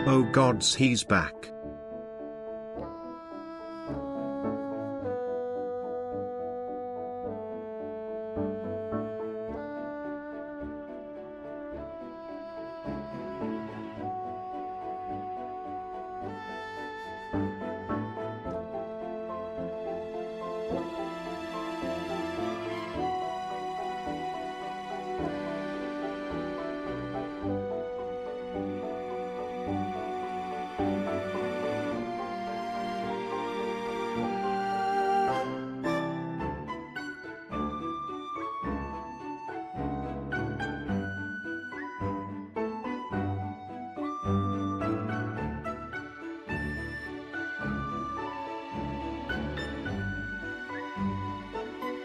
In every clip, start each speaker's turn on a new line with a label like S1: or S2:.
S1: Oh gods, he's back.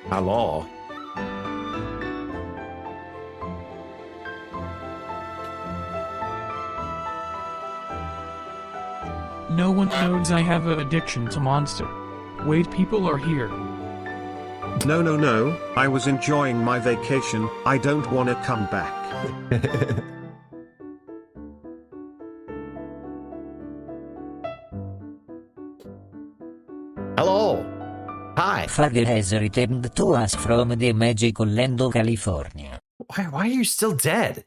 S2: Hello.
S3: No one knows I have an addiction to Monster. Wait, people are here.
S1: No, no, no, I was enjoying my vacation, I don't wanna come back.
S2: Hello. Hi.
S4: Father has returned to us from the magical land of California.
S2: Why are you still dead?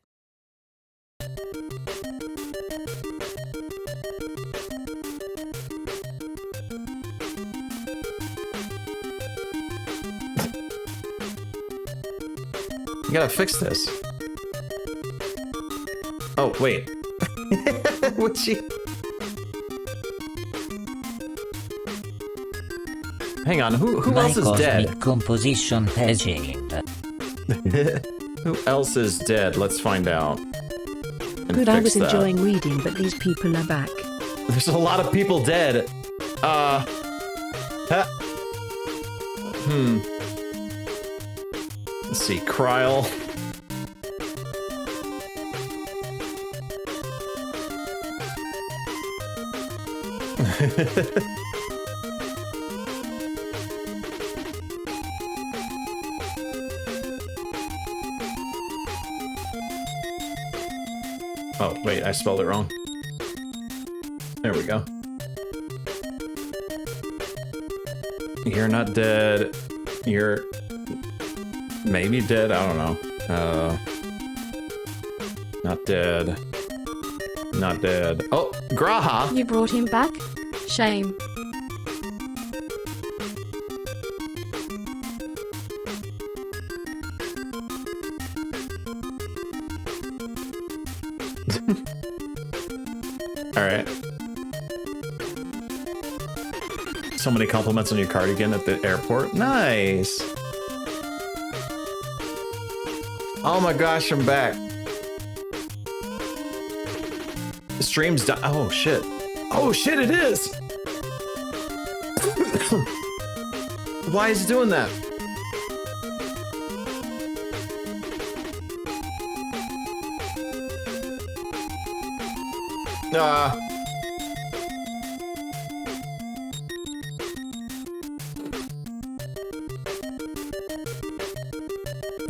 S2: You gotta fix this. Oh, wait. What's she? Hang on, who else is dead?
S4: My composition has changed.
S2: Who else is dead? Let's find out.
S5: Good, I was enjoying reading, but these people are back.
S2: There's a lot of people dead. Let's see, Kryl. Oh, wait, I spelled it wrong. There we go. You're not dead. You're maybe dead, I don't know. Not dead. Not dead. Oh, Graha!
S6: You brought him back? Shame.
S2: Alright. So many compliments on your cardigan at the airport. Nice! Oh my gosh, I'm back. The stream's done. Oh shit. Oh shit, it is! Why is it doing that?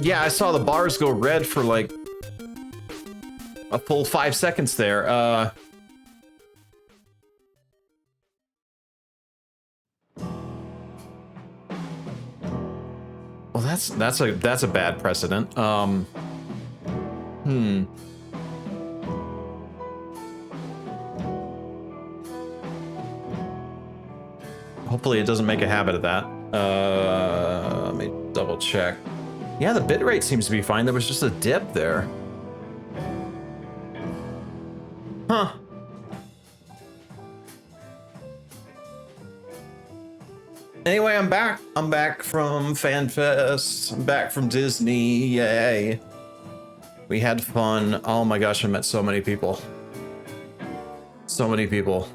S2: Yeah, I saw the bars go red for like a full 5 seconds there. Well, that's a bad precedent. Hopefully it doesn't make a habit of that. Let me double check. Yeah, the bitrate seems to be fine. There was just a dip there. Huh. Anyway, I'm back. I'm back from Fanfest. I'm back from Disney. Yay. We had fun. Oh my gosh, I met so many people. So many people.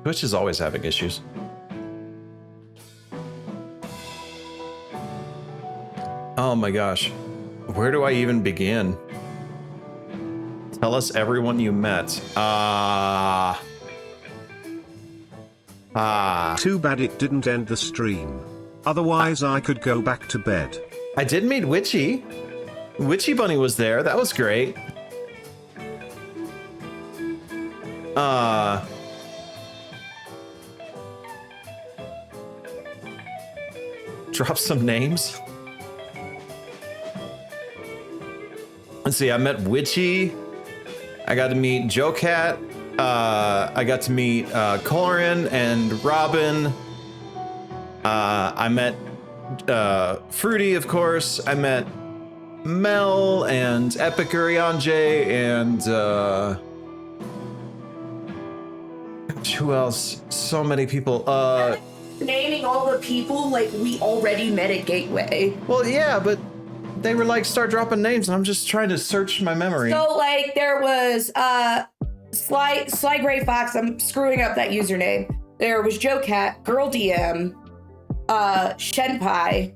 S2: Twitch is always having issues. Oh my gosh. Where do I even begin? Tell us everyone you met.
S1: Too bad it didn't end the stream. Otherwise I could go back to bed.
S2: I did meet Witchy. Witchy Bunny was there. That was great. Drop some names. Let's see, I met Witchy. I got to meet Joe Cat. I got to meet Corin and Robin. I met Fruity, of course. I met Mel and Epic Urianje and who else? So many people.
S7: Naming all the people like we already met at Gateway.
S2: Well, yeah, but they were like, start dropping names, and I'm just trying to search my memory.
S7: So like there was Sly Gray Fox. I'm screwing up that username. There was Joe Cat, Girl DM, Shenpai,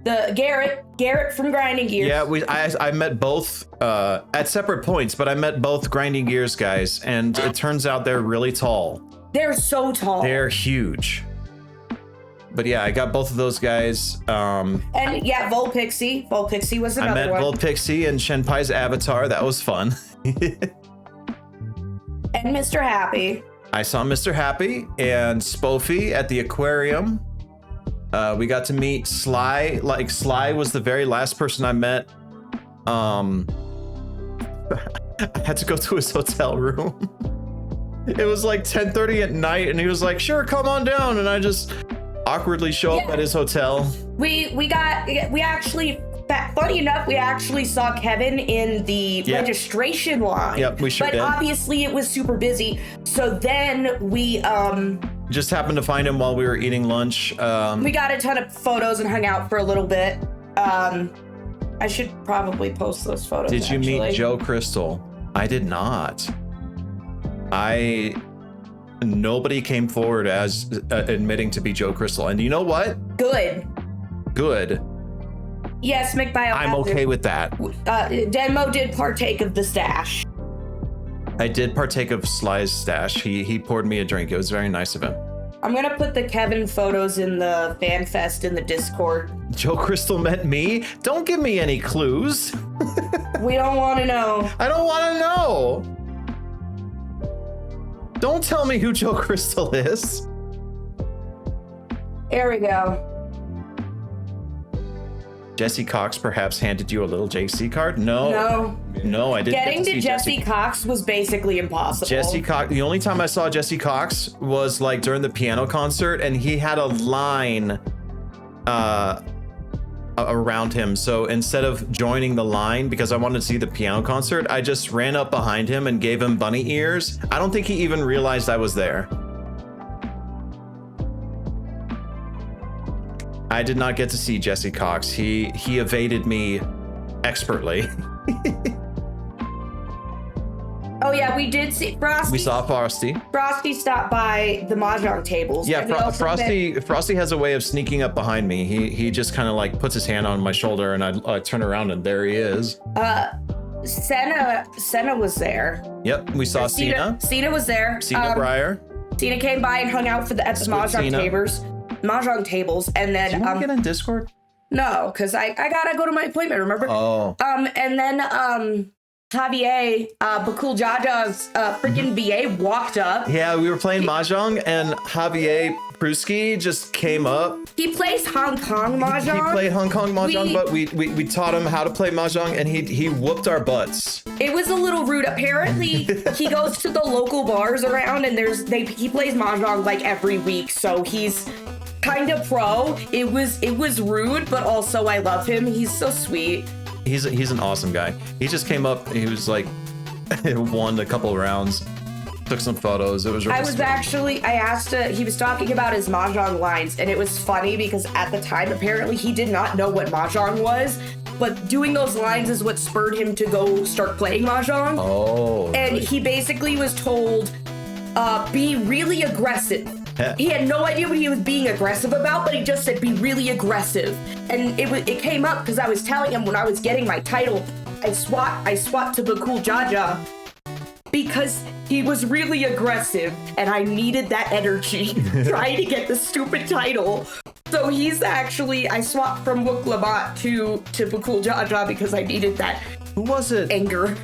S7: the Garrett from Grinding Gears.
S2: Yeah, I met both at separate points, but I met both Grinding Gears guys, and it turns out they're really tall.
S7: They're so tall.
S2: They're huge. But yeah, I got both of those guys.
S7: And yeah, Volpixie. Volpixie was another
S2: one. I met Volpixie and Shenpai's avatar. That was fun.
S7: And Mr. Happy.
S2: I saw Mr. Happy and Spoofy at the aquarium. We got to meet Sly. Like, Sly was the very last person I met. I had to go to his hotel room. It was like 10:30 at night, and he was like, "Sure, come on down." And I just awkwardly show up at his hotel.
S7: We actually, funny enough, we actually saw Kevin in the registration line.
S2: Yep, we sure did.
S7: But obviously it was super busy. So then we
S2: just happened to find him while we were eating lunch.
S7: We got a ton of photos and hung out for a little bit. I should probably post those photos.
S2: Did you meet Joe Crystal? I did not. Nobody came forward as admitting to be Joe Crystal. And you know what?
S7: Good. Yes, McBio.
S2: I'm okay with that.
S7: Denmo did partake of the stash.
S2: I did partake of Sly's stash. He poured me a drink. It was very nice of him.
S7: I'm gonna put the Kevin photos in the Fanfest in the Discord.
S2: Joe Crystal met me? Don't give me any clues.
S7: We don't want to know.
S2: I don't want to know. Don't tell me who Joe Crystal is.
S7: There we go.
S2: Jesse Cox perhaps handed you a little JC card? No, I didn't.
S7: Getting to Jesse Cox was basically impossible.
S2: Jesse Cox. The only time I saw Jesse Cox was like during the piano concert, and he had a line around him. So instead of joining the line because I wanted to see the piano concert, I just ran up behind him and gave him bunny ears. I don't think he even realized I was there. I did not get to see Jesse Cox. He evaded me expertly.
S7: Oh yeah, we did see Frosty.
S2: We saw Frosty.
S7: Frosty stopped by the mahjong tables.
S2: Yeah, Frosty has a way of sneaking up behind me. He just kind of like puts his hand on my shoulder, and I turn around, and there he is.
S7: Senna was there.
S2: Yep, we saw Cena.
S7: Cena was there.
S2: Cena Breyer.
S7: Cena came by and hung out at the mahjong tables, and then
S2: Do you want to get in Discord?
S7: No, because I gotta go to my appointment. Remember?
S2: Oh.
S7: And then Javier, Bakul Jaja's freaking BA walked up.
S2: Yeah, we were playing mahjong, and Javier Pruski just came up.
S7: He plays Hong Kong mahjong.
S2: He played Hong Kong mahjong, but we taught him how to play mahjong, and he whooped our butts.
S7: It was a little rude. Apparently, he goes to the local bars around, and he plays mahjong like every week, so he's kind of pro. It was rude, but also I love him. He's so sweet.
S2: He's an awesome guy. He just came up. He was like, won a couple rounds, took some photos. It was really sweet.
S7: I asked, he was talking about his mahjong lines, and it was funny because at the time, apparently he did not know what mahjong was, but doing those lines is what spurred him to go start playing mahjong.
S2: Oh.
S7: And he basically was told, be really aggressive. He had no idea what he was being aggressive about, but he just said, be really aggressive. And it came up because I was telling him when I was getting my title, I swat to Bakul Jaja because he was really aggressive and I needed that energy trying to get the stupid title. So I swapped from Wook Labat to Bakul Jaja because I needed that.
S2: Who was it?
S7: Anger.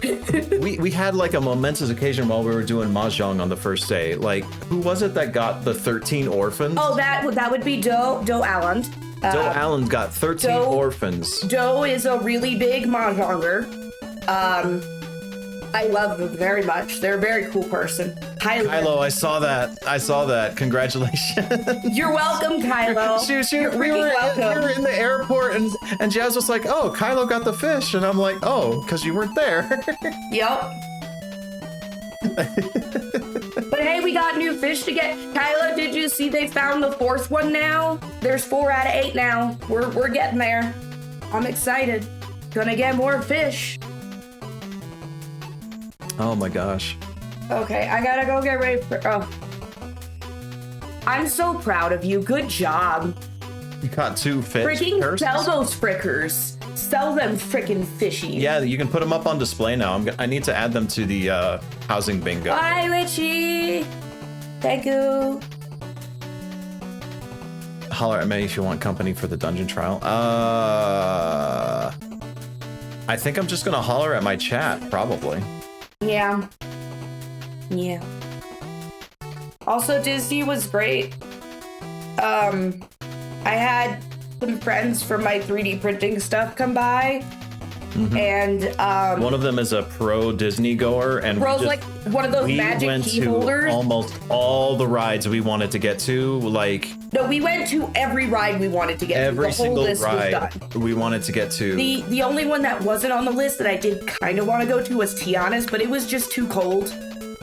S2: we had like a momentous occasion while we were doing mahjong on the first day. Like, who was it that got the 13 orphans?
S7: Oh, that would be Doe Allen.
S2: Doe Allen got 13 orphans. Doe
S7: is a really big mahjonger. I love them very much. They're a very cool person.
S2: Kylo, I saw that. Congratulations.
S7: You're welcome, Kylo.
S2: We were in the airport and Jazz was like, oh, Kylo got the fish. And I'm like, oh, because you weren't there.
S7: Yep. But hey, we got new fish to get. Kylo, did you see they found the 4th one now? There's 4 out of 8 now. We're getting there. I'm excited. Gonna get more fish.
S2: Oh my gosh.
S7: Okay, I gotta go get ready for. Oh. I'm so proud of you. Good job.
S2: You caught 2 fish.
S7: Freaking sell those frickers. Sell them frickin' fishies.
S2: Yeah, you can put them up on display now. I need to add them to the housing bingo.
S7: Bye, Richie. Thank you.
S2: Holler at me if you want company for the dungeon trial. I think I'm just gonna holler at my chat, probably.
S7: Yeah. Also, Disney was great. I had some friends from my 3D printing stuff come by. Mm-hmm. And
S2: one of them is a pro Disney goer, and
S7: bro's like one of those magic key holders.
S2: Almost all the rides we wanted to get to, like
S7: no, we went to every ride we wanted to get to.
S2: Every single ride
S7: was done.
S2: We wanted to get to.
S7: The only one that wasn't on the list that I did kind of want to go to was Tiana's, but it was just too cold.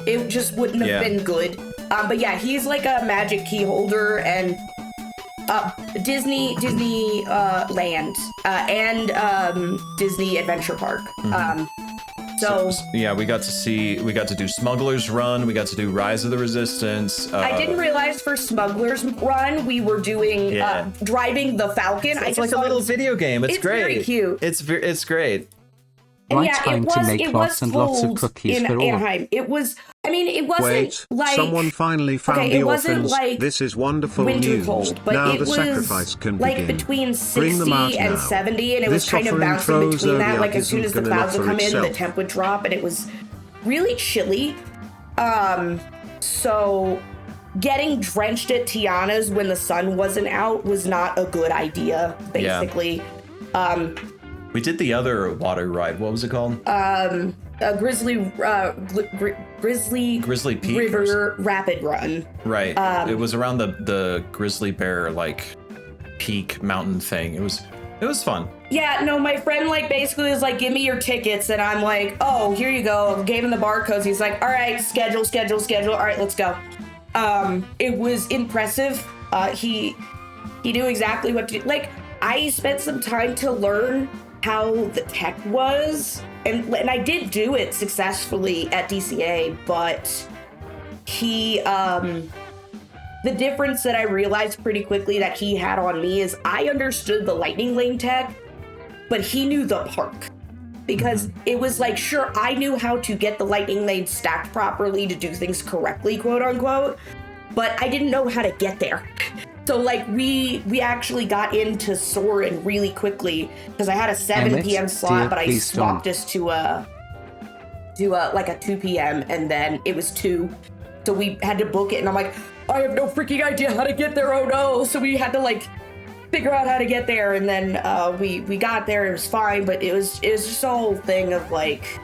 S7: It just wouldn't have been good. But yeah, he's like a magic key holder and Disney Land and Disney Adventure Park.
S2: Mm-hmm. So yeah, we got to do Smuggler's Run, we got to do Rise of the Resistance.
S7: I didn't realize for Smuggler's Run we were doing driving the Falcon.
S2: It's like a little video game. It's great.
S7: Very cute.
S2: It's great.
S7: And yeah, it was
S8: and lots of cookies
S7: in
S8: for all.
S7: Anaheim. It wasn't
S1: Wait,
S7: like
S1: someone finally found the orphans.
S7: Like
S1: this is wonderful news.
S7: Cold, but
S1: now
S7: it
S1: the
S7: was
S1: sacrifice can
S7: like
S1: begin.
S7: between
S1: Bring them out
S7: 60 and
S1: now.
S7: 70, and it
S1: This
S7: was kind of
S1: offering
S7: bouncing
S1: throws
S7: between that.
S1: Zodiac
S7: Like as soon as the
S1: isn't gonna
S7: clouds would
S1: look
S7: come
S1: for
S7: in, the
S1: itself.
S7: temp would drop, and it was really chilly. So getting drenched at Tiana's when the sun wasn't out was not a good idea. Basically,
S2: we did the other water ride. What was it called?
S7: Grizzly
S2: Peak
S7: River Rapid Run.
S2: Right. It was around the Grizzly Bear like peak mountain thing. It was fun.
S7: Yeah, no, my friend like basically was like, give me your tickets, and I'm like, oh, here you go. Gave him the barcodes. He's like, all right, schedule. All right, let's go. It was impressive. He knew exactly what to do. Like, I spent some time to learn how the tech was, and I did do it successfully at DCA, but the difference that I realized pretty quickly that he had on me is I understood the lightning lane tech, but he knew the park. Because it was like, sure, I knew how to get the lightning lane stacked properly to do things correctly, quote unquote, but I didn't know how to get there. So like we actually got into Soarin' really quickly because I had a 7 p.m. slot, but I swapped us to a 2 p.m. and then it was 2. So So we had to book it, and I'm like, I have no freaking idea how to get there. Oh no! So we had to like figure out how to get there, and then we got there. It was fine, but it was just a whole thing of like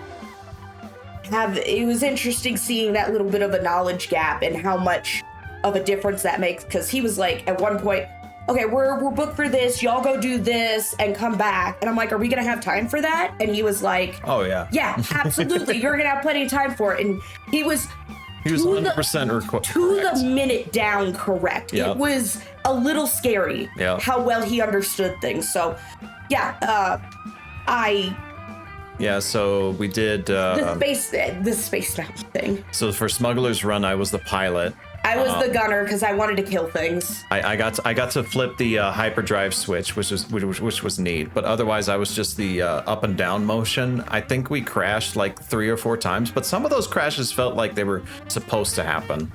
S7: it was interesting seeing that little bit of a knowledge gap and how much of a difference that makes. Because he was like at one point, okay, we're booked for this. Y'all go do this and come back. And I'm like, are we gonna have time for that? And he was like,
S2: oh yeah,
S7: yeah, absolutely. You're gonna have plenty of time for it. And he was
S2: 100%
S7: to the minute down correct.
S2: Yep.
S7: It was a little scary how well he understood things. So yeah,
S2: so we did
S7: the space mountain thing.
S2: So for Smuggler's Run, I was the pilot.
S7: I was the gunner because I wanted to kill things.
S2: I got to flip the hyperdrive switch, which was neat. But otherwise, I was just the up and down motion. I think we crashed like 3 or 4 times, but some of those crashes felt like they were supposed to happen.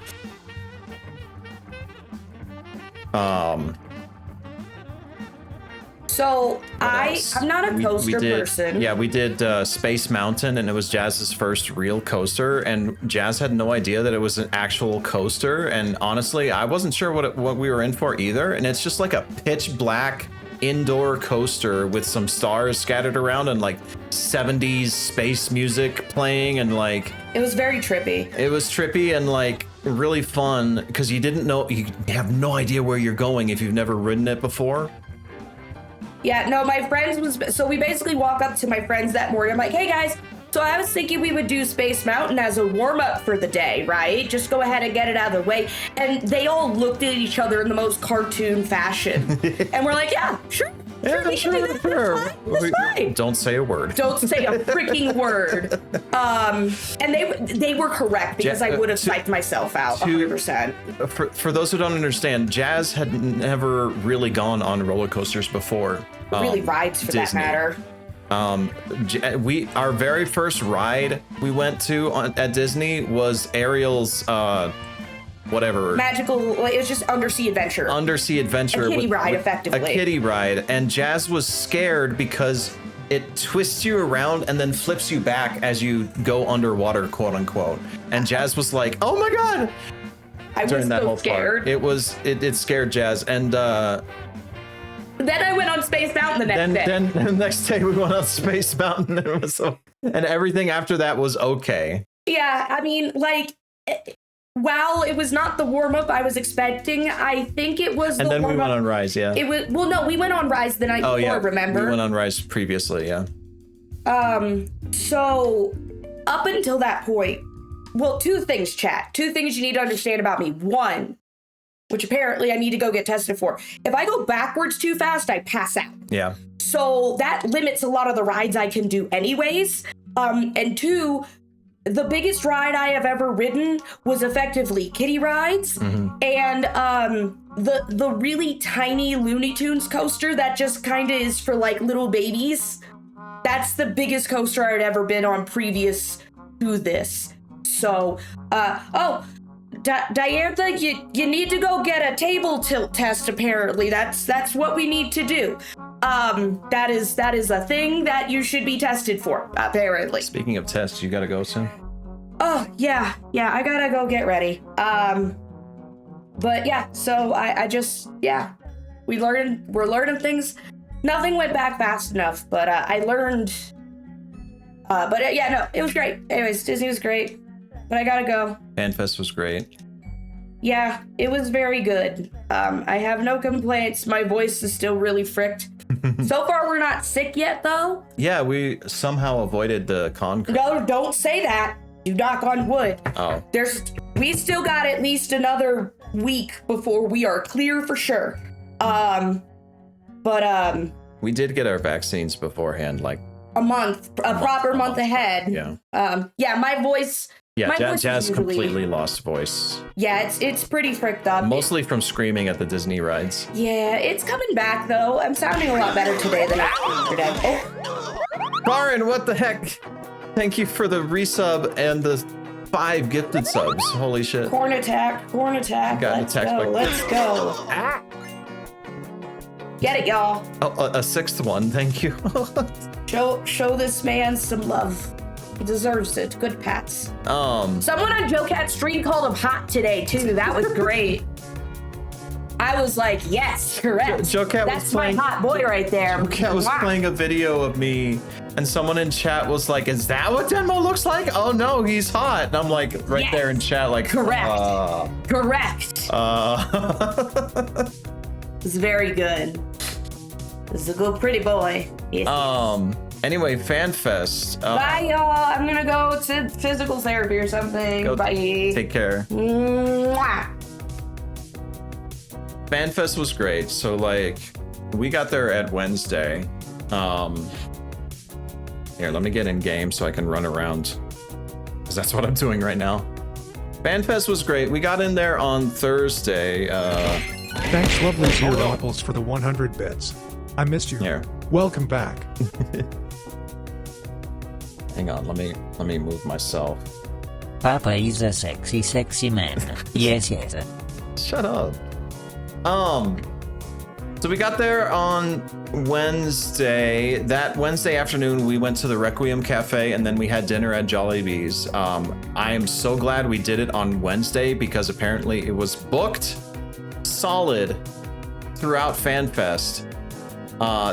S7: So I'm not a coaster person.
S2: Yeah, we did Space Mountain, and it was Jazz's first real coaster, and Jazz had no idea that it was an actual coaster. And honestly, I wasn't sure what we were in for either. And it's just like a pitch black indoor coaster with some stars scattered around and like 70s space music playing, and like
S7: it was very trippy.
S2: It was trippy and like really fun because you have no idea where you're going if you've never ridden it before.
S7: Yeah, no, my friends so we basically walk up to my friends that morning. I'm like, hey guys, so I was thinking we would do Space Mountain as a warm-up for the day, right? Just go ahead and get it out of the way. And they all looked at each other in the most cartoon fashion. And we're like, yeah, sure. That's fine.
S2: Don't say a word.
S7: Don't say a freaking word. And they were correct because I would have psyched myself out 100%.
S2: For those who don't understand, Jazz had never really gone on roller coasters before.
S7: Really rides for
S2: Disney.
S7: that matter.
S2: Our very first ride we went to at Disney was Ariel's whatever.
S7: Magical, it was just undersea adventure. A kiddie ride, effectively.
S2: A kiddie ride. And Jazz was scared because it twists you around and then flips you back as you go underwater, quote unquote. And Jazz was like, oh my God.
S7: I was so scared.
S2: It scared Jazz. And
S7: then I went on Space Mountain the next day.
S2: Then the next day we went on Space Mountain and everything after that was okay.
S7: Yeah, I mean, like, while it was not the warm-up I was expecting, I think it was the warm-up.
S2: And then we went on Rise, yeah.
S7: It was, well, no, we went on Rise the night before, remember?
S2: We went on Rise previously, yeah.
S7: So, up until that point, well, 2 things, chat. 2 things you need to understand about me. 1, which apparently I need to go get tested for. If I go backwards too fast, I pass out.
S2: Yeah.
S7: So that limits a lot of the rides I can do anyways. And 2, the biggest ride I have ever ridden was effectively kiddie rides, and the really tiny Looney Tunes coaster that just kind of is for like little babies. That's the biggest coaster I'd ever been on previous to this. So, Diantha, you need to go get a table tilt test. Apparently, that's what we need to do. That is a thing that you should be tested for, apparently.
S2: Speaking of tests, you gotta go soon?
S7: Oh, yeah, I gotta go get ready. But yeah, so I just, we're learning things. Nothing went back fast enough, but I learned, no, it was great. Anyways, Disney was great, but I gotta go.
S2: Fanfest was great.
S7: Yeah, it was very good. I have no complaints. My voice is still really fricked. So far, we're not sick yet, though.
S2: Yeah, we somehow avoided the con.
S7: No, don't say that. You knock on wood.
S2: Oh.
S7: We still got at least another week before we are clear for sure.
S2: We did get our vaccines beforehand, like
S7: a proper month ahead.
S2: Yeah.
S7: My voice.
S2: Yeah, Jazz completely lost voice.
S7: Yeah, it's pretty fricked up.
S2: Mostly from screaming at the Disney rides.
S7: Yeah, it's coming back though. I'm sounding a lot better today than I did yesterday. Oh.
S2: Karin, what the heck? Thank you for the resub and the 5 gifted subs. Holy shit.
S7: Corn attack.
S2: Let's
S7: go. Ah. Get it, y'all.
S2: Oh, a 6th one. Thank you.
S7: Show this man some love. He deserves it. Good pats.
S2: Someone
S7: on Joe Cat's stream called him hot today too. That was great. I was like, yes, correct.
S2: Joe Cat was
S7: That's
S2: playing,
S7: my hot boy right there.
S2: Joe Cat was playing a video of me, and someone in chat was like, "Is that what Denmo looks like?" Oh no, he's hot. And I'm like, right
S7: Yes.
S2: there in chat, like,
S7: Correct. Correct. It's very good. This is a good, pretty boy. Yes.
S2: Anyway, Fanfest.
S7: Bye, y'all. I'm gonna go to physical therapy or something.
S2: Go
S7: Bye.
S2: Take care.
S7: Mwah.
S2: Fanfest was great. So like, we got there at Wednesday. Here, let me get in game so I can run around, because that's what I'm doing right now. Fanfest was great. We got in there on Thursday.
S8: Thanks, lovely Zero Apples, for the 100 bits. I missed you.
S2: Here.
S8: Welcome back.
S2: Hang on, let me move myself.
S4: Papa is a sexy, sexy man. Yes, yes.
S2: Shut up. So we got there on Wednesday. That Wednesday afternoon, we went to the Requiem Cafe, and then we had dinner at Jollibee's. I am so glad we did it on Wednesday, because apparently it was booked solid throughout FanFest.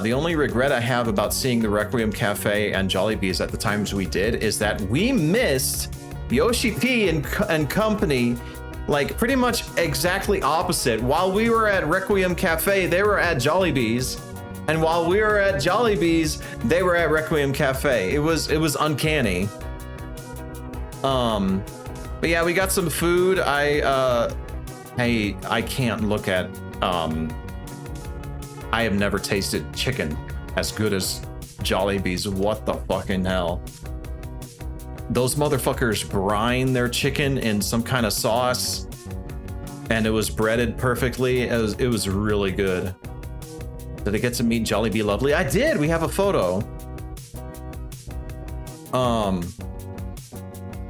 S2: The only regret I have about seeing the Requiem Cafe and Jollibee's at the times we did is that we missed Yoshi P and company, like pretty much exactly opposite. While we were at Requiem Cafe, they were at Jollibee's, and while we were at Jollibee's, they were at Requiem Cafe. It was uncanny. But yeah, we got some food. I can't look at I have never tasted chicken as good as Jollibee's. What the fucking hell? Those motherfuckers brine their chicken in some kind of sauce, and it was breaded perfectly. It was really good. Did I get to meet Jollibee Lovely? I did. We have a photo.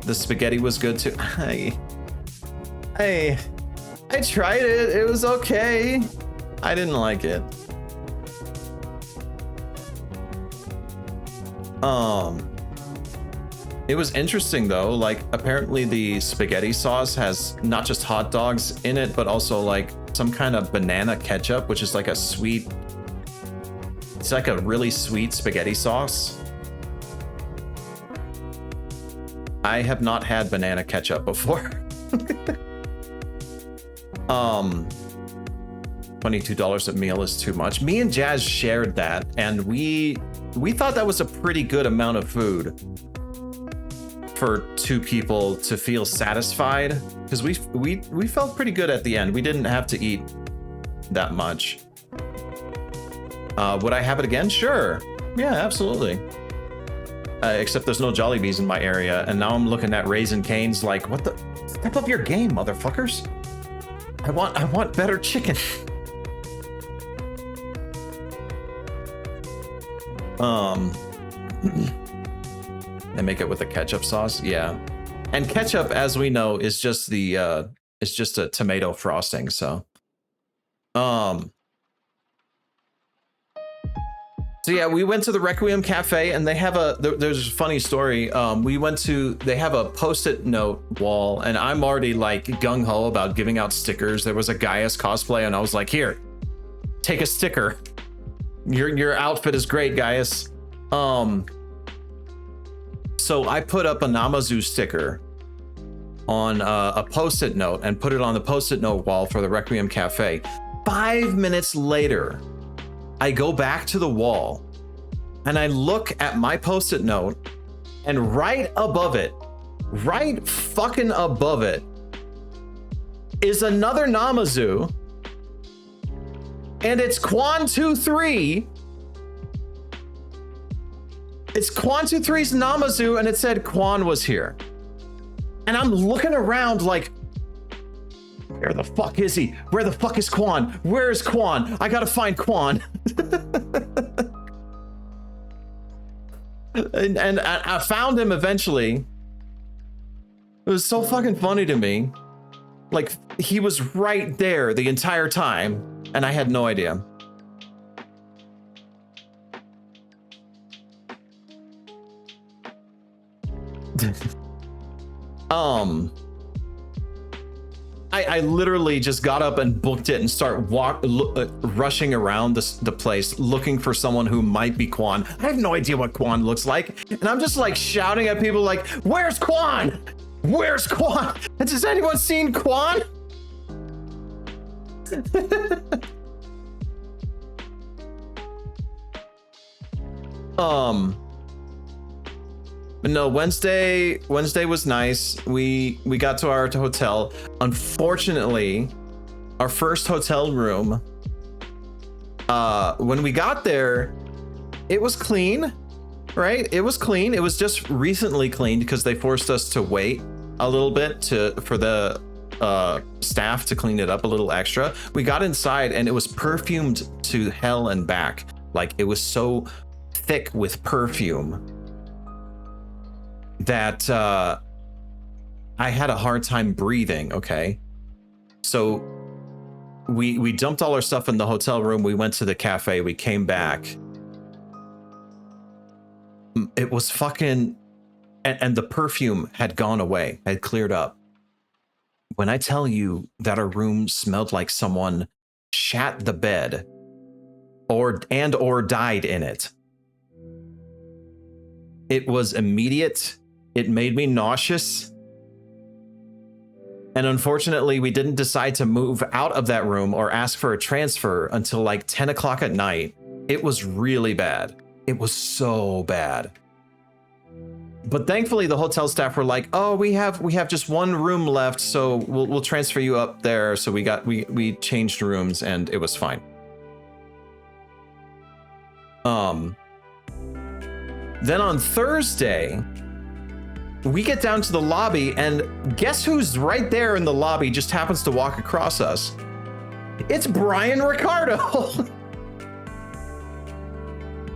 S2: The spaghetti was good too. I tried it. It was okay. I didn't like it. It was interesting though, like apparently the spaghetti sauce has not just hot dogs in it, but also like some kind of banana ketchup, which is like a sweet, it's like a really sweet spaghetti sauce. I have not had banana ketchup before. $22 a meal is too much. Me and Jazz shared that, and we thought that was a pretty good amount of food for two people to feel satisfied, because we felt pretty good at the end. We didn't have to eat that much. Would I have it again? Sure. Yeah, absolutely. Except there's no Jollibees in my area, and now I'm looking at Raisin Cane's like, what the? Step up your game, motherfuckers. I want better chicken. They make it with a ketchup sauce, yeah. And ketchup, as we know, is just the it's just a tomato frosting. So, so yeah, we went to the Requiem Cafe, and they have there's a funny story. They have a Post-it note wall, and I'm already like gung ho about giving out stickers. There was a Gaius cosplay, and I was like, here, take a sticker. Your outfit is great, Gaius. So I put up a Namazu sticker on a Post-it note and put it on the Post-it note wall for the Requiem Cafe. 5 minutes later, I go back to the wall and I look at my Post-it note, and right above it, right fucking above it, is another Namazu, and it's Quan23. It's Quan23's Namazu, and it said Quan was here. And I'm looking around like, where the fuck is he? Where the fuck is Quan? Where is Quan? I gotta find Quan. and I found him eventually. It was so fucking funny to me. Like, he was right there the entire time, and I had no idea. I literally just got up and booked it and start rushing around the place looking for someone who might be Quan. I have no idea what Quan looks like. And I'm just like shouting at people like, where's Quan? Where's Quan? Has anyone seen Quan? But no, Wednesday was nice. We got to our hotel. Unfortunately, our first hotel room, when we got there, it was clean, right? It was clean. It was just recently cleaned because they forced us to wait a little bit for the staff to clean it up a little extra. We got inside and it was perfumed to hell and back. Like, it was so thick with perfume that I had a hard time breathing. Okay, so we dumped all our stuff in the hotel room. We went to the cafe. We came back. It was fucking, and the perfume had gone away, had cleared up. When I tell you that our room smelled like someone shat the bed or died in it, it was immediate. It made me nauseous. And unfortunately, we didn't decide to move out of that room or ask for a transfer until like 10 o'clock at night. It was really bad. It was so bad. But thankfully, the hotel staff were like, "Oh, we have just one room left, so we'll transfer you up there." So we changed rooms, and it was fine. Then on Thursday, we get down to the lobby, and guess who's right there in the lobby? Just happens to walk across us. It's Brian Ricardo.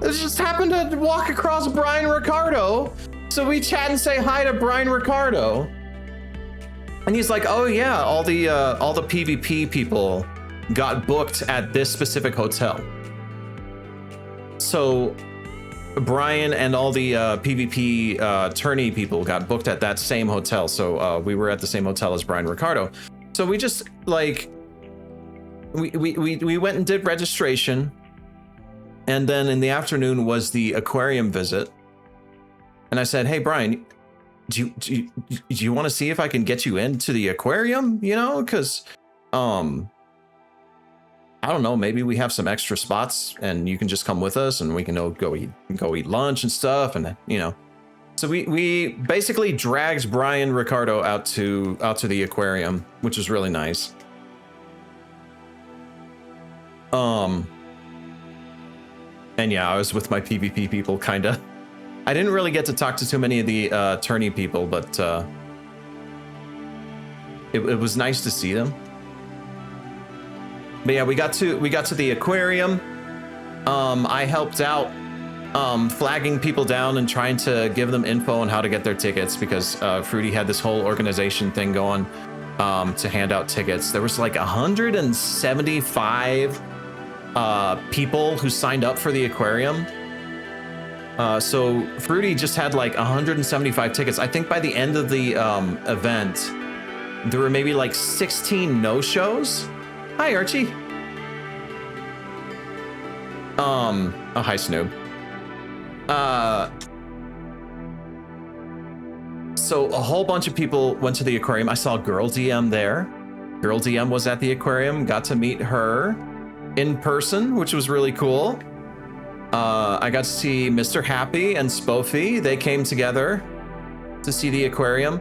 S2: It just happened to walk across Brian Ricardo. So we chat and say hi to Brian Ricardo. And he's like, "Oh yeah, all the PvP people got booked at this specific hotel." So Brian and all the PvP tourney people got booked at that same hotel. So we were at the same hotel as Brian Ricardo. So we just like, we went and did registration. And then in the afternoon was the aquarium visit. And I said, "Hey, Brian, do you want to see if I can get you into the aquarium? You know, because I don't know, maybe we have some extra spots and you can just come with us and we can go eat lunch and stuff." And you know, so we basically dragged Brian Ricardo out to the aquarium, which was really nice. And yeah, I was with my PvP people, kinda. I didn't really get to talk to too many of the tourney people, but it was nice to see them. But yeah, we got to the aquarium. I helped out flagging people down and trying to give them info on how to get their tickets, because Fruity had this whole organization thing going to hand out tickets. There was like 175 people who signed up for the aquarium. So Fruity just had like 175 tickets. I think by the end of the event, there were maybe like 16 no-shows. Hi, Archie. Oh, hi, Snoob. So a whole bunch of people went to the aquarium. I saw Girl DM there. Girl DM was at the aquarium. Got to meet her in person, which was really cool. I got to see Mr. Happy and Spoofy. They came together to see the aquarium.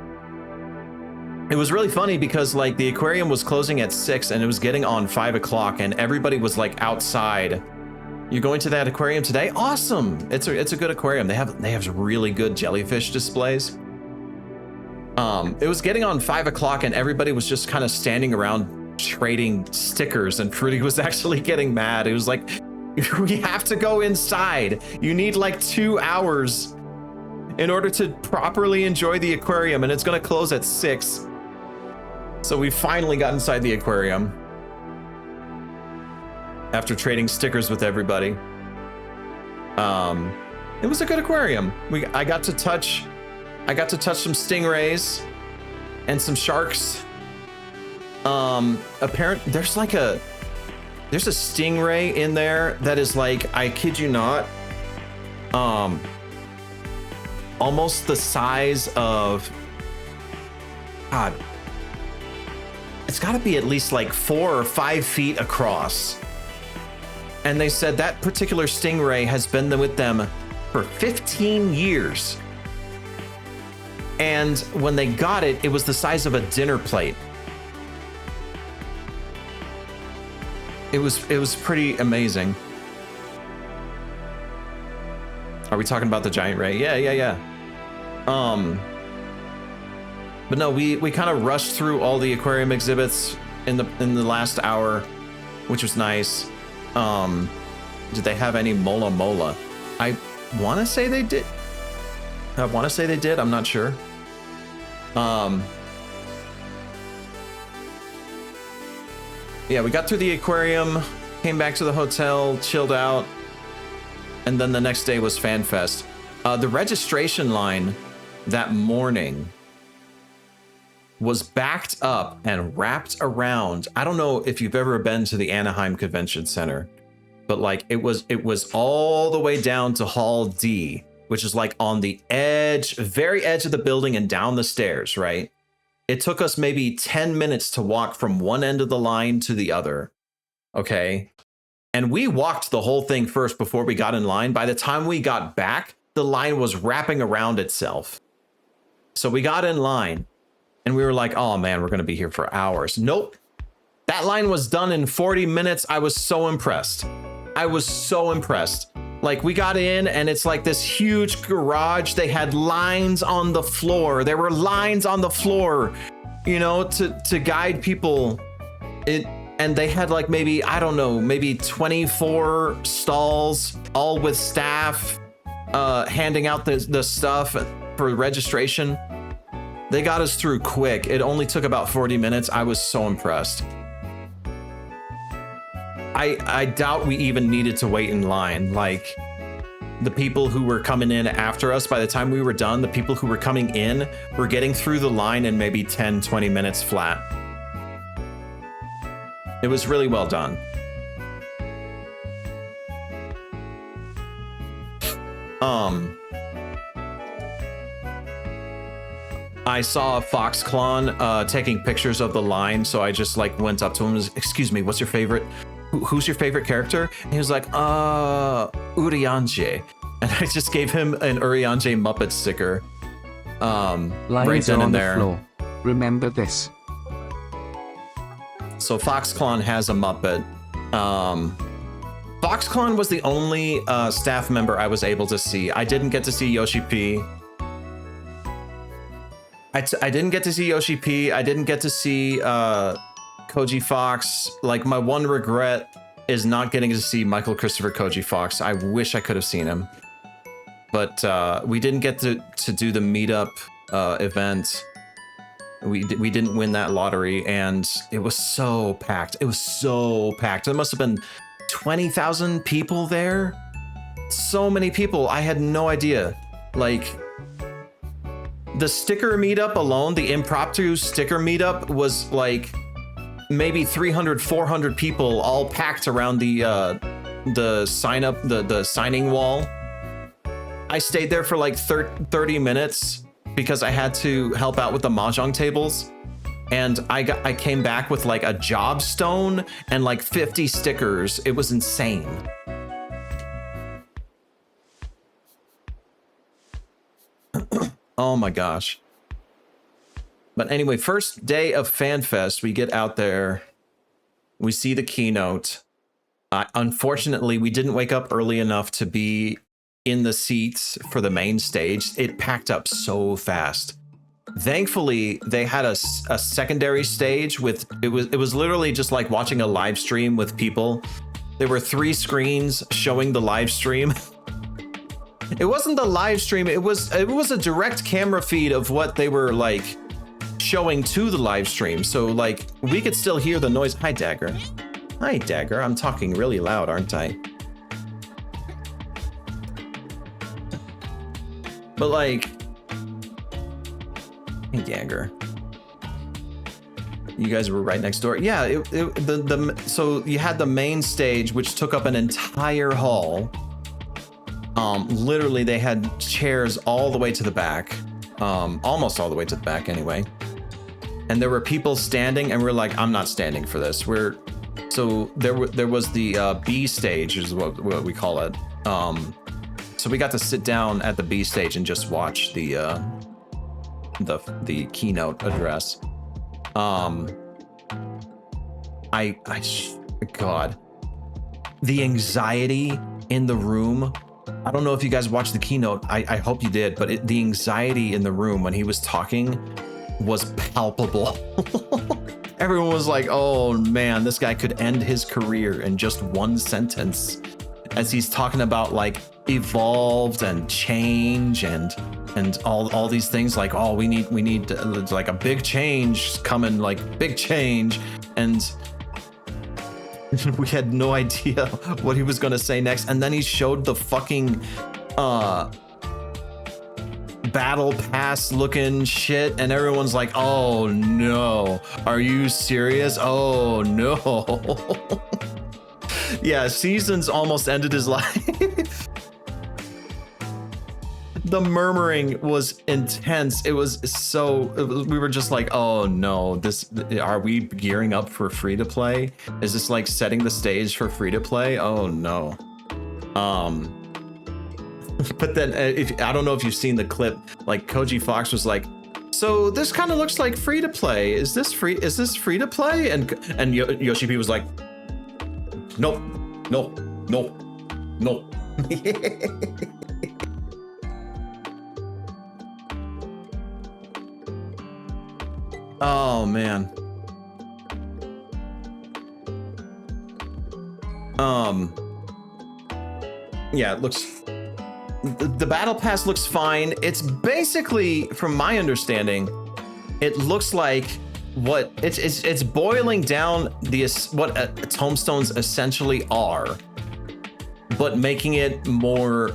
S2: It was really funny because like the aquarium was closing at 6 and it was getting on 5 o'clock and everybody was like outside. You're going to that aquarium today? Awesome! It's a good aquarium. They have really good jellyfish displays. It was getting on 5 o'clock and everybody was just kind of standing around trading stickers, and Fruity was actually getting mad. It was like, "We have to go inside. You need like 2 hours in order to properly enjoy the aquarium, and it's gonna close at 6. So we finally got inside the aquarium after trading stickers with everybody. It was a good aquarium. I got to touch I got to touch some stingrays and some sharks. There's a stingray in there that is like, I kid you not, almost the size of, God, it's got to be at least like 4 or 5 feet across. And they said that particular stingray has been with them for 15 years. And when they got it, it was the size of a dinner plate. It was pretty amazing. Are we talking about the giant ray? Yeah. But no, we kind of rushed through all the aquarium exhibits in the last hour, which was nice. Did they have any Mola Mola? I want to say they did. I'm not sure. Yeah, we got through the aquarium, came back to the hotel, chilled out, and then the next day was Fanfest. The registration line that morning was backed up and wrapped around. I don't know if you've ever been to the Anaheim Convention Center, but like it was all the way down to Hall D, which is like on the edge, very edge of the building and down the stairs, right? It took us maybe 10 minutes to walk from one end of the line to the other. Okay. And we walked the whole thing first before we got in line. By the time we got back, the line was wrapping around itself. So we got in line and we were like, oh man, we're going to be here for hours. Nope. That line was done in 40 minutes. I was so impressed. Like we got in and it's like this huge garage. They had lines on the floor. There were lines on the floor, you know, to guide people. And they had like maybe, I don't know, maybe 24 stalls, all with staff handing out the stuff for registration. They got us through quick. It only took about 40 minutes. I was so impressed. I doubt we even needed to wait in line. Like the people who were coming in after us, by the time we were done, the people who were coming in were getting through the line in maybe 10, 20 minutes flat. It was really well done. I saw FoxClon taking pictures of the line, so I just like went up to him and was, excuse me, what's your favorite? Who's your favorite character? And he was like, Urianger. And I just gave him an Urianger Muppet sticker. Right then and there.
S9: Floor. Remember this.
S2: So FoxClon has a Muppet. FoxClon was the only staff member I was able to see. I didn't get to see Yoshi P. I didn't get to see Yoshi P. I didn't get to see Koji Fox. Like, my one regret is not getting to see Michael Christopher Koji Fox. I wish I could have seen him. But we didn't get to do the meetup event. We didn't win that lottery, and it was so packed. There must have been 20,000 people there. So many people. I had no idea. Like, the sticker meetup alone, the impromptu sticker meetup, was like maybe 300, 400 people all packed around the sign up, the signing wall. I stayed there for like 30 minutes because I had to help out with the mahjong tables. And I came back with like a job stone and like 50 stickers. It was insane. Oh my gosh. But anyway, first day of FanFest, we get out there, we see the keynote. Unfortunately, we didn't wake up early enough to be in the seats for the main stage. It packed up so fast. Thankfully, they had a secondary stage with, it was literally just like watching a live stream with people. There were 3 screens showing the live stream. It wasn't the live stream, it was a direct camera feed of what they were like showing to the live stream. So like we could still hear the noise. Hi Dagger. Hi Dagger, I'm talking really loud, aren't I? But like Yanger. You guys were right next door. Yeah, so you had the main stage, which took up an entire hall. Literally, they had chairs all the way to the back, almost all the way to the back anyway. And there were people standing, and we're like, I'm not standing for this. So there was the B stage, is what we call it. So we got to sit down at the B stage and just watch the keynote address. God, the anxiety in the room. I don't know if you guys watched the keynote. I hope you did, but the anxiety in the room when he was talking was palpable. Everyone was like, oh man, this guy could end his career in just one sentence, as he's talking about like evolved and change and all these things, like, oh, we need like a big change coming, like big change. And we had no idea what he was going to say next. And then he showed the fucking battle pass looking shit, and everyone's like, oh no, are you serious? Oh no. Yeah, Seasons almost ended his life. The murmuring was intense. It was we were just like, oh no, are we gearing up for free to play? Is this like setting the stage for free to play? Oh no. But then I don't know if you've seen the clip, like Koji Fox was like, so this kind of looks like free to play. Is this free to play? And Yoshi P was like, nope. Oh man. Yeah, it looks, the battle pass looks fine. It's basically, from my understanding, it looks like what it's boiling down what tomestones essentially are, but making it more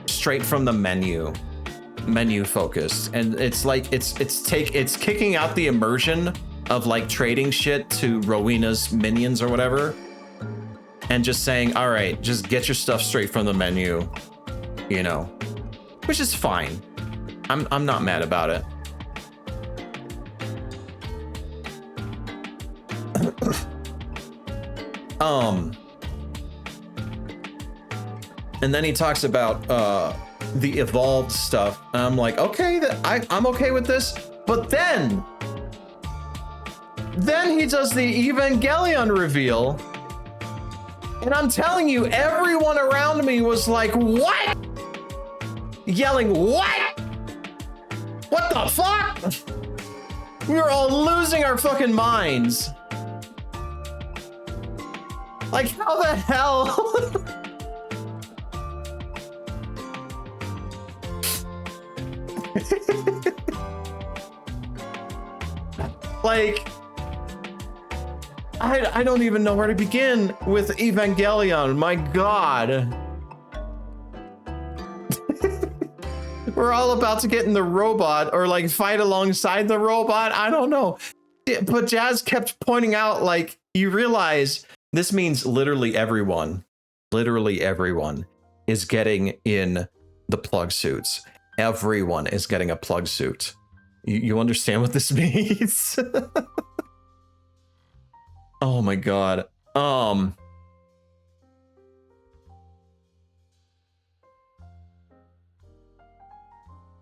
S2: straight from the menu focused. And it's like it's kicking out the immersion of like trading shit to Rowena's minions or whatever, and just saying, all right, just get your stuff straight from the menu, you know, which is fine. I'm not mad about it. And then he talks about the evolved stuff, and I'm like, okay, I'm okay with this. But then he does the Evangelion reveal, and I'm telling you, everyone around me was like, what? Yelling, what? What the fuck? We were all losing our fucking minds. Like, how the hell? Like, I don't even know where to begin with Evangelion. My God. We're all about to get in the robot or like fight alongside the robot. I don't know. But Jazz kept pointing out, like, you realize this means literally everyone is getting in the plug suits. Everyone is getting a plug suit. You understand what this means? Oh my God.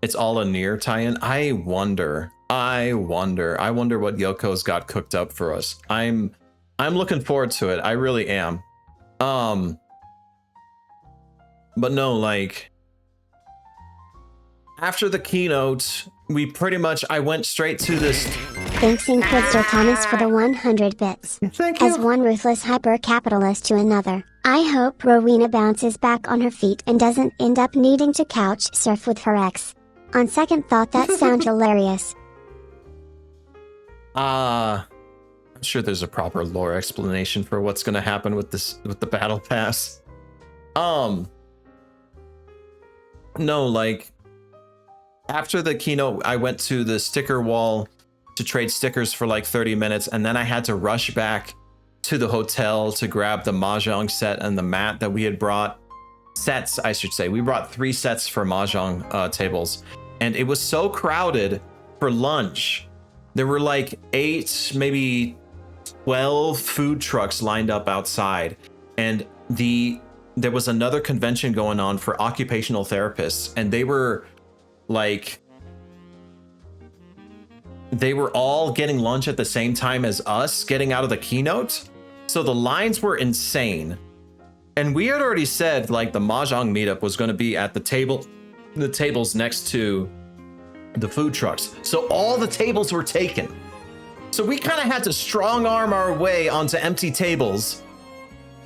S2: It's all a Nier tie-in. I wonder what Yoko's got cooked up for us. I'm looking forward to it. I really am. But no, like, after the keynote, I went straight to this.
S9: Thanks Inquisitor Thomas for the 100 bits.
S2: Thank you.
S9: As one ruthless hyper-capitalist to another, I hope Rowena bounces back on her feet and doesn't end up needing to couch surf with her ex. On second thought, that sounds hilarious.
S2: I'm sure there's a proper lore explanation for what's gonna happen with the battle pass. No, like, after the keynote, I went to the sticker wall to trade stickers for like 30 minutes, and then I had to rush back to the hotel to grab the mahjong set and the mat that we had brought. Sets, I should say. We brought 3 sets for mahjong tables, and it was so crowded for lunch. There were like 8, maybe 12 food trucks lined up outside, and there was another convention going on for occupational therapists, and they were all getting lunch at the same time as us getting out of the keynote. So the lines were insane. And we had already said like the mahjong meetup was going to be at the tables next to the food trucks. So all the tables were taken. So we kind of had to strong arm our way onto empty tables,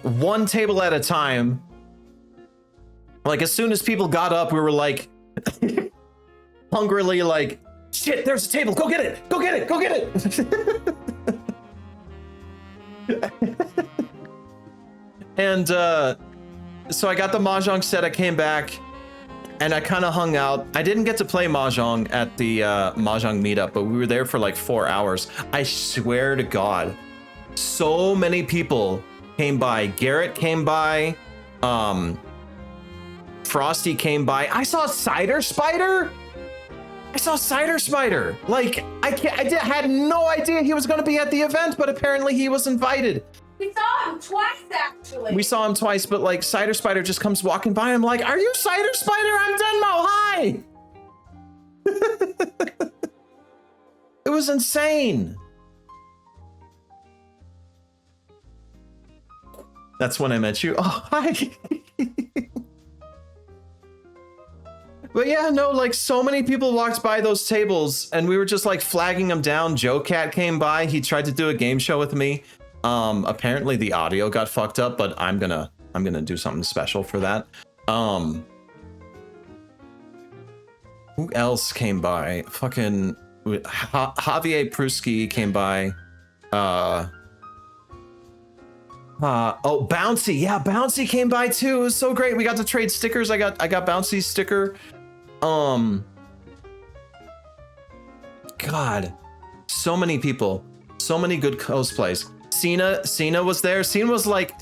S2: one table at a time. Like as soon as people got up, we were like hungrily like, shit, there's a table. Go get it. Go get it. Go get it. And so I got the mahjong set. I came back and I kind of hung out. I didn't get to play mahjong at the mahjong meetup, but we were there for like 4 hours. I swear to God, so many people came by. Garrett came by. Frosty came by. I saw Cider Spider. Like I had no idea he was going to be at the event, but apparently he was invited.
S7: We saw him twice, actually.
S2: We saw him twice, but like Cider Spider just comes walking by. I'm like, are you Cider Spider? I'm Denmo. Hi. It was insane. That's when I met you. Oh, hi. But yeah, no, like so many people walked by those tables and we were just like flagging them down. Joe Cat came by. He tried to do a game show with me. Apparently the audio got fucked up, but I'm gonna do something special for that. Who else came by? Fucking Javier Pruski came by. Oh, Bouncy. Yeah, Bouncy came by too. It was so great. We got to trade stickers. I got Bouncy's sticker. God, so many people, so many good cosplays. Cena was there. Cena was like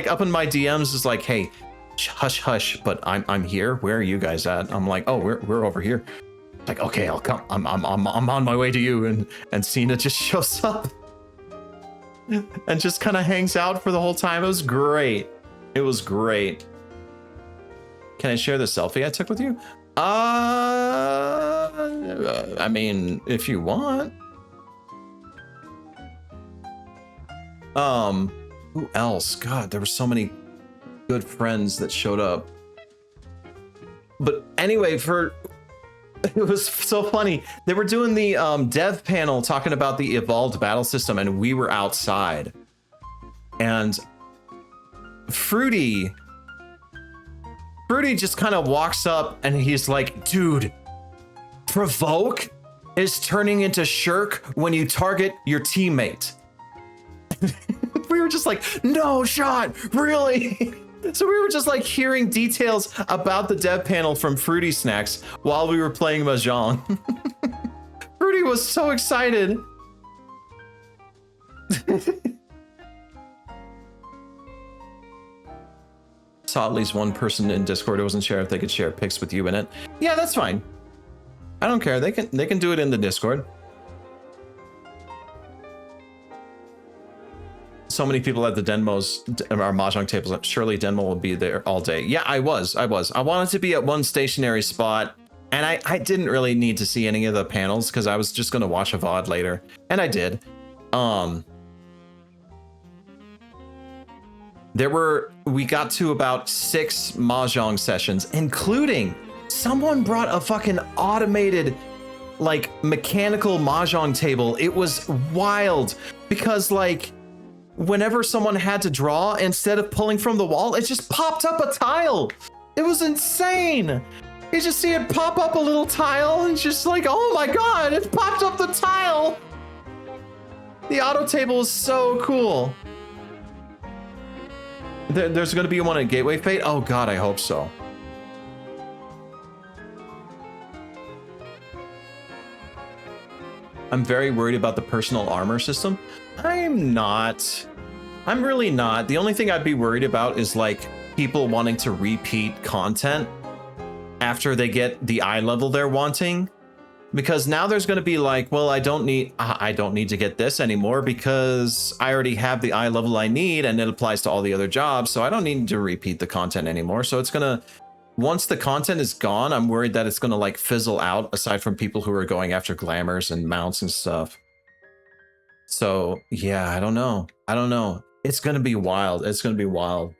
S2: up in my DMs, is like, hey, hush hush, but I'm here. Where are you guys at? I'm like, oh, we're over here. Like, okay, I'll come. I'm on my way to you. And Cena just shows up and just kind of hangs out for the whole time. It was great. It was great. Can I share the selfie I took with you? I mean, if you want. Who else? God, there were so many good friends that showed up. But anyway, it was so funny. They were doing the dev panel talking about the evolved battle system, and we were outside. And Fruity just kind of walks up and he's like, dude, provoke is turning into shirk when you target your teammate. We were just like, no shot, really? So we were just like hearing details about the dev panel from Fruity Snacks while we were playing Mahjong. Fruity was so excited. Saw at least one person in Discord who wasn't sure if they could share pics with you in it. Yeah, that's fine. I don't care. They can do it in the Discord. So many people at the Denmo's, our Mahjong tables. Surely Denmo will be there all day. Yeah, I was. I wanted to be at one stationary spot, and I didn't really need to see any of the panels because I was just going to watch a VOD later, and I did. We got to about 6 Mahjong sessions, including someone brought a fucking automated, like, mechanical Mahjong table. It was wild because, like, whenever someone had to draw, instead of pulling from the wall, it just popped up a tile. It was insane. You just see it pop up a little tile and just like, oh my God, it popped up the tile. The auto table is so cool. There's going to be one at Gateway Fate. Oh God, I hope so. I'm very worried about the personal armor system. I'm not. I'm really not. The only thing I'd be worried about is like people wanting to repeat content after they get the eye level they're wanting. Because now there's going to be like, well, I don't need to get this anymore because I already have the eye level I need and it applies to all the other jobs. So I don't need to repeat the content anymore. So it's going to, once the content is gone, I'm worried that it's going to like fizzle out aside from people who are going after glamours and mounts and stuff. So yeah, I don't know. It's going to be wild. It's going to be wild.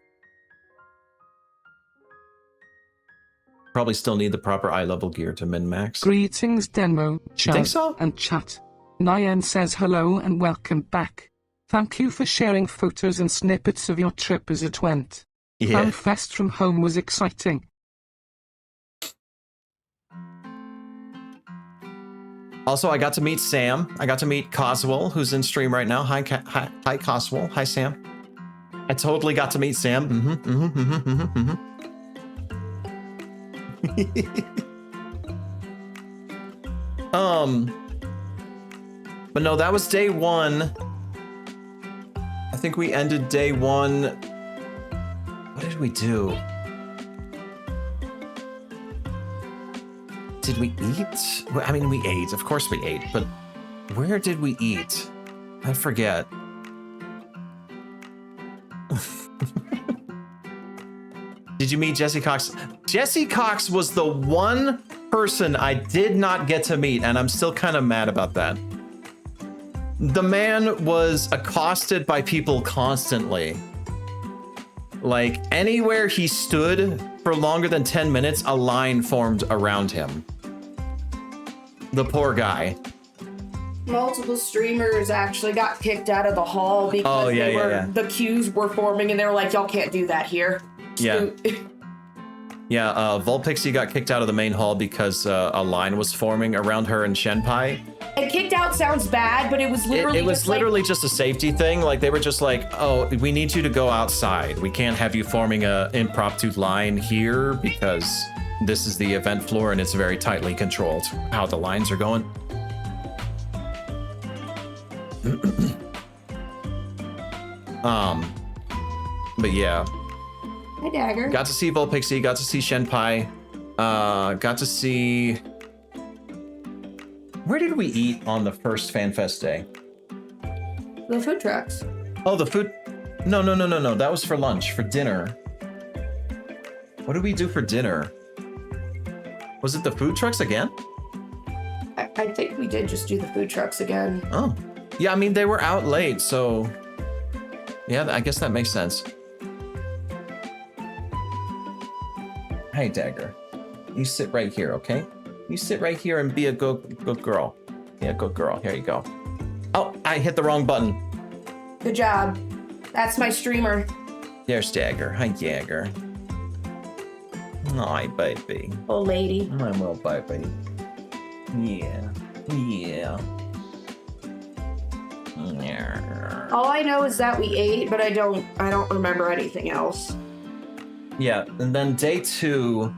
S2: Probably still need the proper eye level gear to min-max.
S3: Greetings, Denmo,
S2: Think so?
S3: and chat. Nyan says hello and welcome back. Thank you for sharing photos and snippets of your trip as it went.
S2: Yeah.
S3: Fanfest from home was exciting.
S2: Also, I got to meet Sam. I got to meet Coswell, who's in stream right now. Hi, Coswell. Hi, Sam. I totally got to meet Sam. But no, that was day one. I think we ended day one. What did we do? Did we eat? Well, I mean, we ate. Of course we ate. But where did we eat? I forget. Did you meet Jesse Cox? Jesse Cox was the one person I did not get to meet, and I'm still kind of mad about that. The man was accosted by people constantly. Like, anywhere he stood for longer than 10 minutes, a line formed around him. The poor guy.
S7: Multiple streamers actually got kicked out of the hall because the queues were forming and they were like, y'all can't do that here.
S2: Yeah. Yeah, Volpixie got kicked out of the main hall because a line was forming around her and Shenpai.
S7: And kicked out sounds bad, but it was literally
S2: just a safety thing. Like, they were just like, oh, we need you to go outside. We can't have you forming a impromptu line here because this is the event floor and it's very tightly controlled how the lines are going. But yeah.
S7: Hi, Dagger.
S2: Got to see Volpixie, got to see Shenpai, got to see... Where did we eat on the first FanFest day?
S7: The food trucks.
S2: Oh, the food... No. That was for lunch, for dinner. What did we do for dinner? Was it the food trucks again?
S7: I think we did just do the food trucks again.
S2: Oh. Yeah, I mean, they were out late, so... Yeah, I guess that makes sense. Hey, Dagger. You sit right here, okay? You sit right here and be a good girl. Yeah, good girl. Here you go. Oh, I hit the wrong button.
S7: Good job. That's my streamer.
S2: There's Dagger. Hi, Dagger. Hi, baby.
S7: Oh, lady.
S2: Hi, little baby. Yeah.
S7: All I know is that we ate, but I don't remember anything else.
S2: Yeah, and then day two,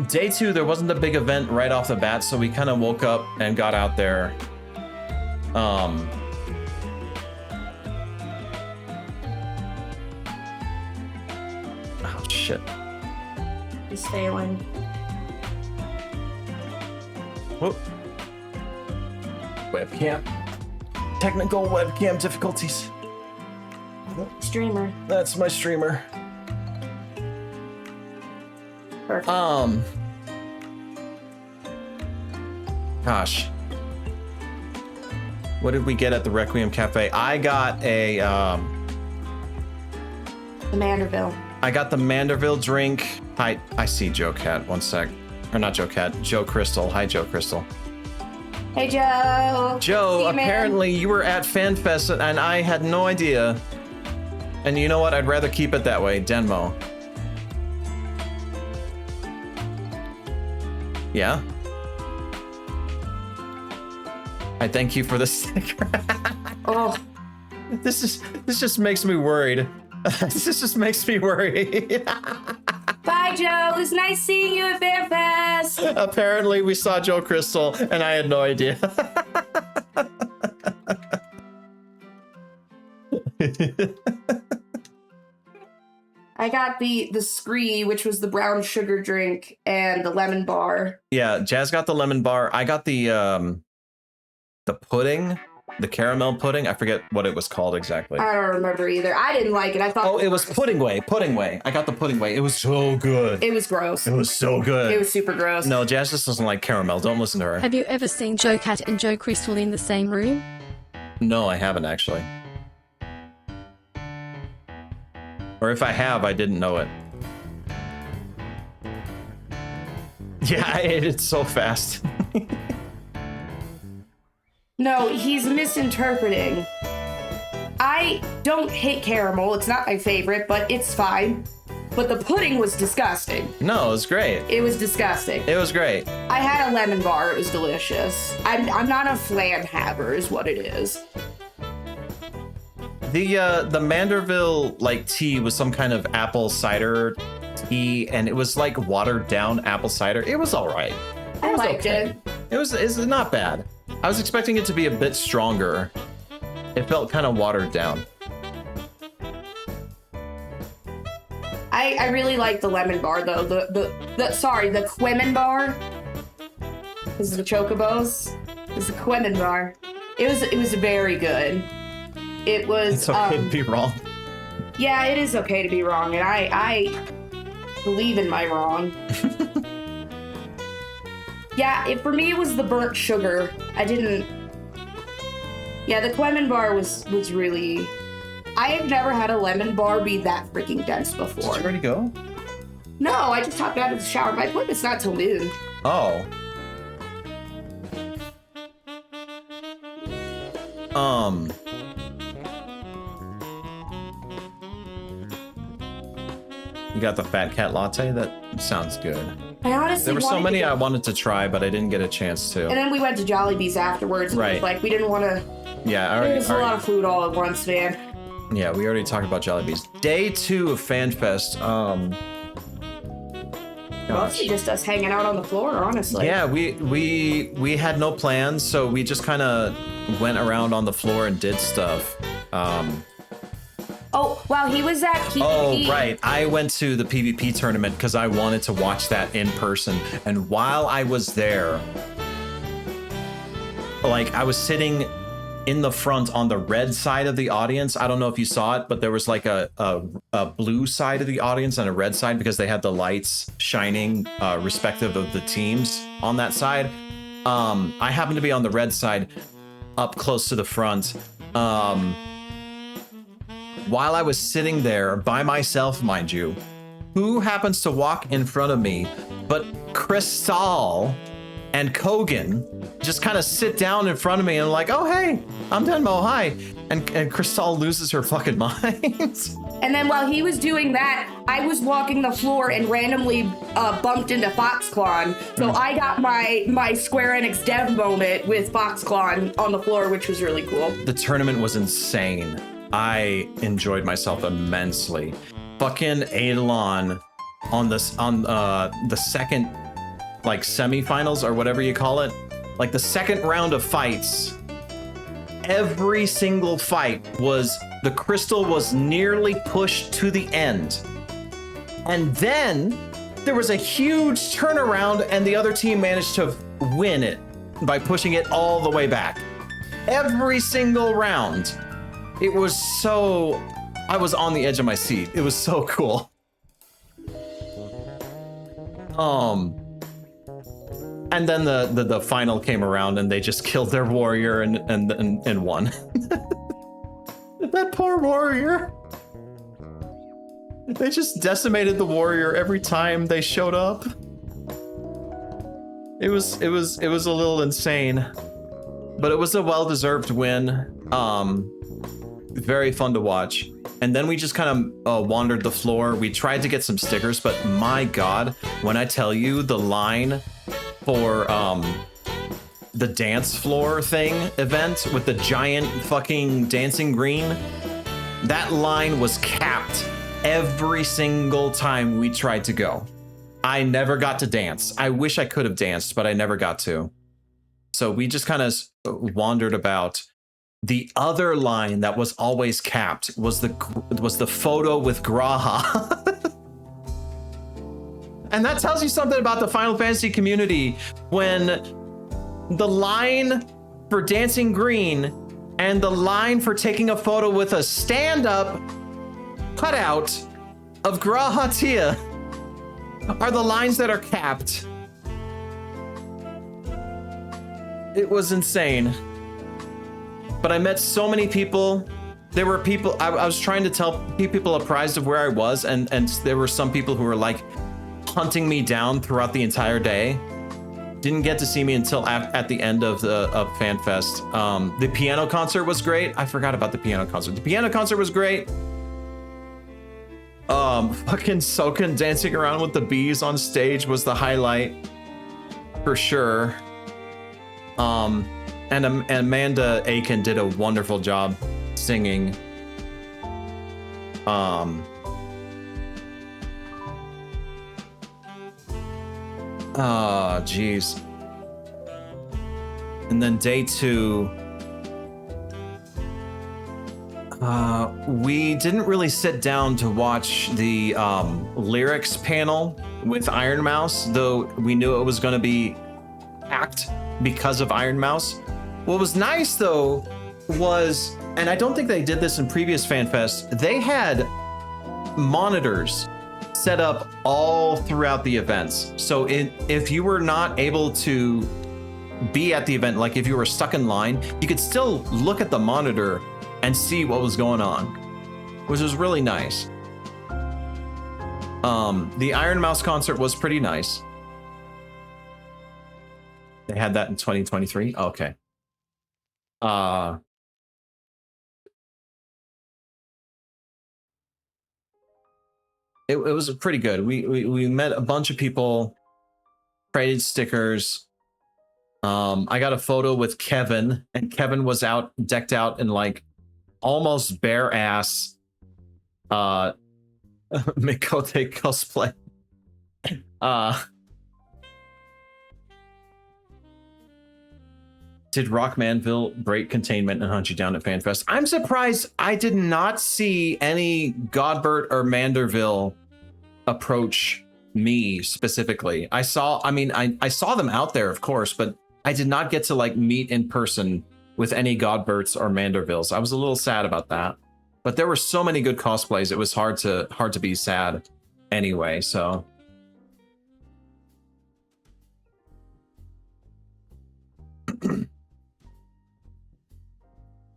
S2: there wasn't a big event right off the bat, so we kind of woke up and got out there. Oh, shit.
S7: He's failing.
S2: Whoop. Webcam. Technical webcam difficulties.
S7: Streamer.
S2: That's my streamer.
S7: Perfect.
S2: Gosh. What did we get at the Requiem Cafe? I got a,
S7: The Manderville.
S2: I got the Manderville drink. Hi, I see Joe Cat. One sec. Or not Joe Cat, Joe Crystal. Hi, Joe Crystal.
S7: Hey, Joe.
S2: Joe, apparently you were at FanFest and I had no idea. And you know what? I'd rather keep it that way. Denmo. Yeah? I thank you for the sticker.
S7: Oh.
S2: This just makes me worried. This just makes me worried.
S7: Bye, Joe. It was nice seeing you at Fanfest.
S2: Apparently, we saw Joe Crystal, and I had no idea.
S7: I got the Scree, which was the brown sugar drink, and the lemon bar.
S2: Yeah, Jazz got the lemon bar. I got the pudding, the caramel pudding. I forget what it was called exactly.
S7: I don't remember either. I didn't like it. I thought.
S2: Oh, it was pudding way. I got the pudding way. It was so good.
S7: It was gross.
S2: It was so good.
S7: It was super gross.
S2: No, Jazz just doesn't like caramel. Don't listen to her.
S6: Have you ever seen Joe Cat and Joe Crystal in the same room?
S2: No, I haven't actually. Or if I have, I didn't know it. Yeah, I ate it so fast.
S7: No, he's misinterpreting. I don't hate caramel. It's not my favorite, but it's fine. But the pudding was disgusting.
S2: No, it was great.
S7: It was disgusting.
S2: It was great.
S7: I had a lemon bar. It was delicious. I'm not a flan haver is what it is.
S2: The Manderville like tea was some kind of apple cider tea, and it was like watered down apple cider. It was all right.
S7: I liked it.
S2: It's not bad. I was expecting it to be a bit stronger. It felt kind of watered down.
S7: I really like the lemon bar though. The Quemon bar. This is the Chocobos. This is the Quemon bar. It was very good. It was.
S2: It's okay to be wrong.
S7: Yeah, it is okay to be wrong, and I believe in my wrong. Yeah, for me it was the burnt sugar. I didn't. Yeah, the Quemon bar was really. I have never had a lemon bar be that freaking dense before.
S2: Did you already go?
S7: No, I just hopped out of the shower. My appointment's not till noon.
S2: Oh. You got the Fat Cat Latte? That sounds good.
S7: I honestly
S2: There were so many I wanted to try, but I didn't get a chance to.
S7: And then we went to Jollibee's afterwards. And
S2: Right.
S7: it was like we didn't want to.
S2: Yeah,
S7: There was a lot of food all at once, man.
S2: Yeah, we already talked about Jollibee's. Day 2 of FanFest.
S7: Mostly just us hanging out on the floor, honestly.
S2: Yeah, we had no plans, so we just kind of went around on the floor and did stuff.
S7: Oh, wow, he was at PvP.
S2: Oh, right. I went to the PvP tournament because I wanted to watch that in person. And while I was there, like, I was sitting in the front on the red side of the audience. I don't know if you saw it, but there was like a blue side of the audience and a red side because they had the lights shining respective of the teams on that side. I happened to be on the red side up close to the front. While I was sitting there by myself, mind you, who happens to walk in front of me but Crystal and Kogan just kind of sit down in front of me and like, oh, hey, I'm Denmo, hi. And Crystal loses her fucking mind.
S7: And then while he was doing that, I was walking the floor and randomly bumped into Foxclawn. So I got my Square Enix dev moment with Foxclawn on the floor, which was really cool.
S2: The tournament was insane. I enjoyed myself immensely. Fucking Eidolon on the second, like, semifinals or whatever you call it, like the second round of fights. Every single fight was the crystal was nearly pushed to the end, and then there was a huge turnaround, and the other team managed to win it by pushing it all the way back. Every single round. It was so... I was on the edge of my seat. It was so cool. And then the final came around and they just killed their warrior and won. That poor warrior. They just decimated the warrior every time they showed up. It was a little insane, but it was a well-deserved win. Very fun to watch. And then we just kind of wandered the floor. We tried to get some stickers, but my God, when I tell you the line for the dance floor thing event with the giant fucking dancing green, that line was capped every single time we tried to go. I never got to dance. I wish I could have danced, but I never got to. So we just kind of wandered about. The other line that was always capped was the photo with Graha. And that tells you something about the Final Fantasy community when the line for dancing green and the line for taking a photo with a stand-up cutout of Graha Tia are the lines that are capped. It was insane. But I met so many people. There were people, I was trying to keep people apprised of where I was, and there were some people who were like hunting me down throughout the entire day. Didn't get to see me until at the end of Fanfest. The piano concert was great. I forgot about the piano concert. The piano concert was great. Fucking Soken dancing around with the bees on stage was the highlight for sure. And Amanda Aiken did a wonderful job singing. Oh, geez. And then day 2, we didn't really sit down to watch the lyrics panel with Iron Mouse, though we knew it was going to be packed because of Iron Mouse. What was nice though was, and I don't think they did this in previous FanFest, they had monitors set up all throughout the events. So if you were not able to be at the event, like if you were stuck in line, you could still look at the monitor and see what was going on, which was really nice. The Iron Mouse concert was pretty nice. They had that in 2023. Okay. It was pretty good. We met a bunch of people, traded stickers. I got a photo with Kevin, and Kevin was decked out in like almost bare ass Mikote cosplay. Did Rock Manville break containment and hunt you down at FanFest? I'm surprised I did not see any Godbert or Manderville approach me specifically. I saw them out there, of course, but I did not get to like meet in person with any Godberts or Mandervilles. I was a little sad about that, but there were so many good cosplays. It was hard to be sad anyway. So.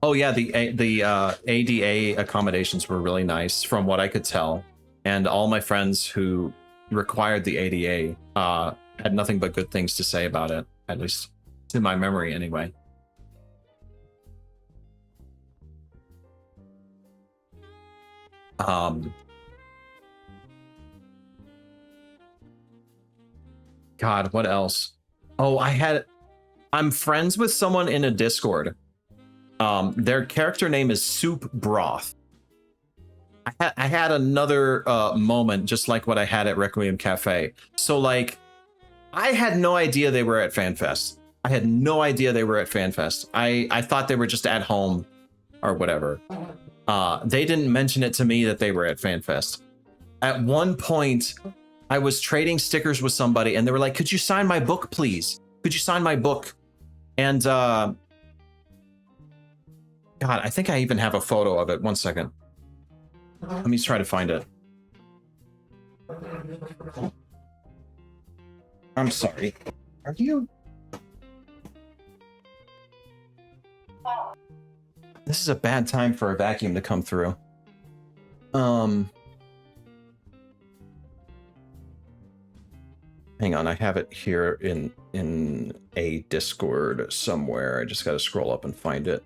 S2: Oh yeah, the ADA accommodations were really nice from what I could tell, and all my friends who required the ADA had nothing but good things to say about it, at least to my memory anyway. God, what else? Oh, I'm friends with someone in a Discord. Their character name is Soup Broth. I had another moment just like what I had at Requiem Cafe. So like, I had no idea they were at FanFest. I thought they were just at home or whatever. They didn't mention it to me that they were at FanFest. At one point, I was trading stickers with somebody and they were like, could you sign my book, please? Could you sign my book? And God, I think I even have a photo of it. One second. Let me try to find it. I'm sorry. Are you? This is a bad time for a vacuum to come through. Hang on, I have it here in a Discord somewhere. I just got to scroll up and find it.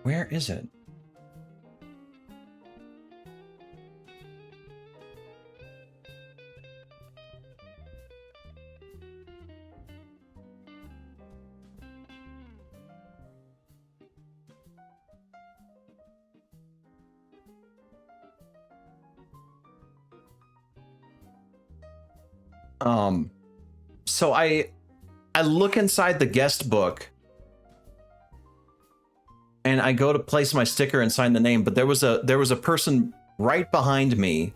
S2: Where is it? So I look inside the guest book and I go to place my sticker and sign the name, but there was a person right behind me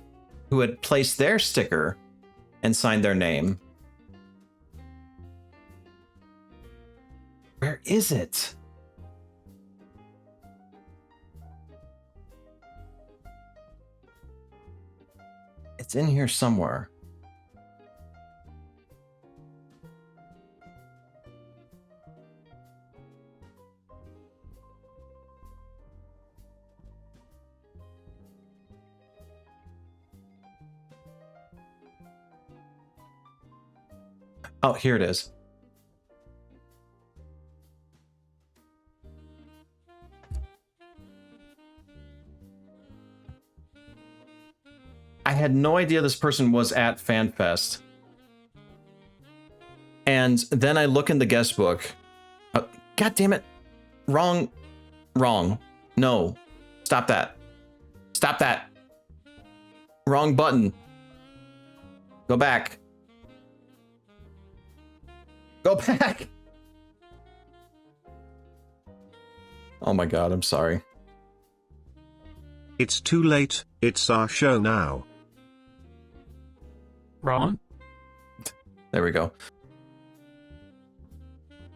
S2: who had placed their sticker and signed their name. Where is it? It's in here somewhere. Oh, here it is. I had no idea this person was at Fanfest. And then I look in the guest book. God damn it. Wrong. No. Stop that. Stop that. Wrong button. Go back. Go back. Oh my God, I'm sorry.
S1: It's too late, it's our show now.
S3: Ron?
S2: There we go.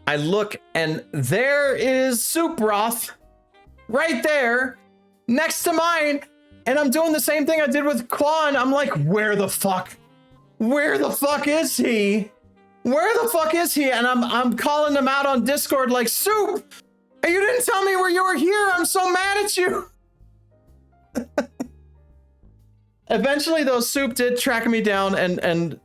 S2: I look and there is soup broth right there next to mine. And I'm doing the same thing I did with Quan. I'm like, where the fuck? Where the fuck is he? Where the fuck is he? And I'm calling him out on Discord like, Soup, you didn't tell me where you were here. I'm so mad at you. Eventually, though, Soup did track me down and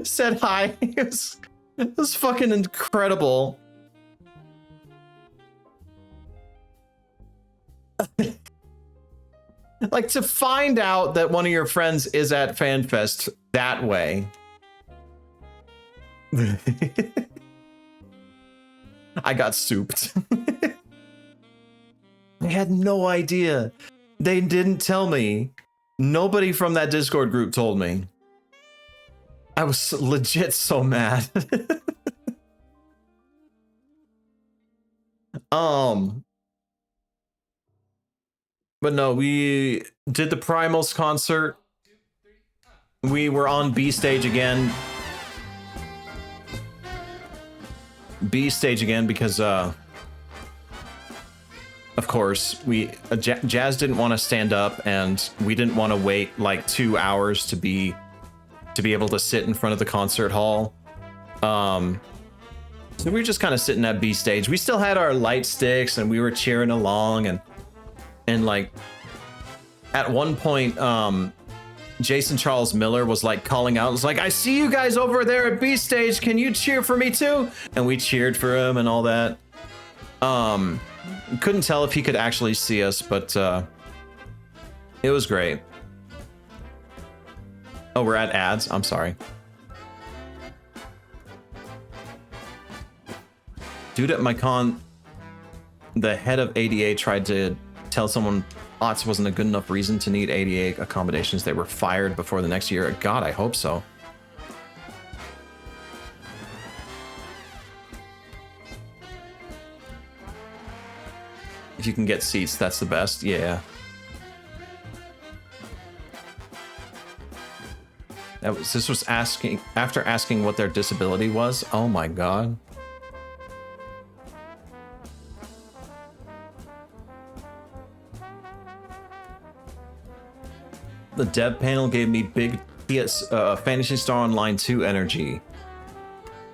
S2: said hi. It was fucking incredible. Like, to find out that one of your friends is at FanFest that way. I got souped. I had no idea. They didn't tell me. Nobody from that Discord group told me. I was legit so mad. But no, we did the Primals concert. We were on B stage again. Because of course Jazz didn't want to stand up and we didn't want to wait like 2 hours to be able to sit in front of the concert hall. So we were just kind of sitting at B stage. We still had our light sticks and we were cheering along and like at one point Jason Charles Miller was like calling out, was like, I see you guys over there at B stage. Can you cheer for me too? And we cheered for him and all that. Couldn't tell if he could actually see us, but it was great. Oh, we're at ads. I'm sorry. Dude at my con, the head of ADA tried to tell someone OTS wasn't a good enough reason to need ADA accommodations. They were fired before the next year. God, I hope so. If you can get seats, that's the best. Yeah. This was asking after asking what their disability was. Oh my God. The dev panel gave me big Phantasy Star Online 2 energy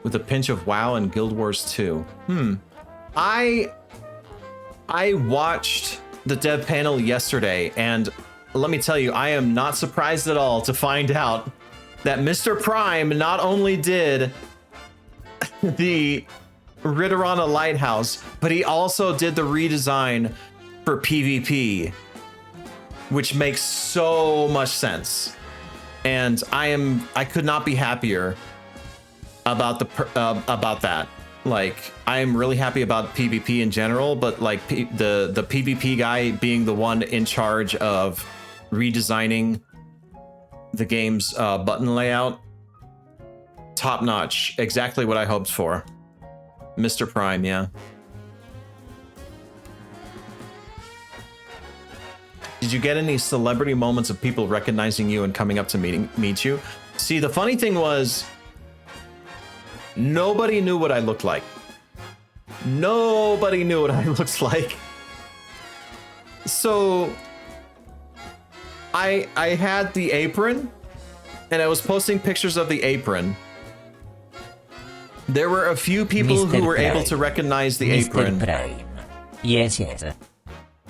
S2: with a pinch of WoW and Guild Wars 2. I watched the dev panel yesterday, and let me tell you, I am not surprised at all to find out that Mr. Prime not only did the Ritterana Lighthouse, but he also did the redesign for PvP, which makes so much sense. And I could not be happier about that. Like, I am really happy about PvP in general, but like the PvP guy being the one in charge of redesigning the game's button layout. Top notch. Exactly what I hoped for. Mr. Prime, yeah. Did you get any celebrity moments of people recognizing you and coming up to meet you? See, the funny thing was, nobody knew what I looked like. Nobody knew what I looked like. So I had the apron, and I was posting pictures of the apron. There were a few people
S4: Mr.
S2: who were
S4: Prime.
S2: able to recognize the
S4: Mr.
S2: apron.
S4: Prime. Yes, yes.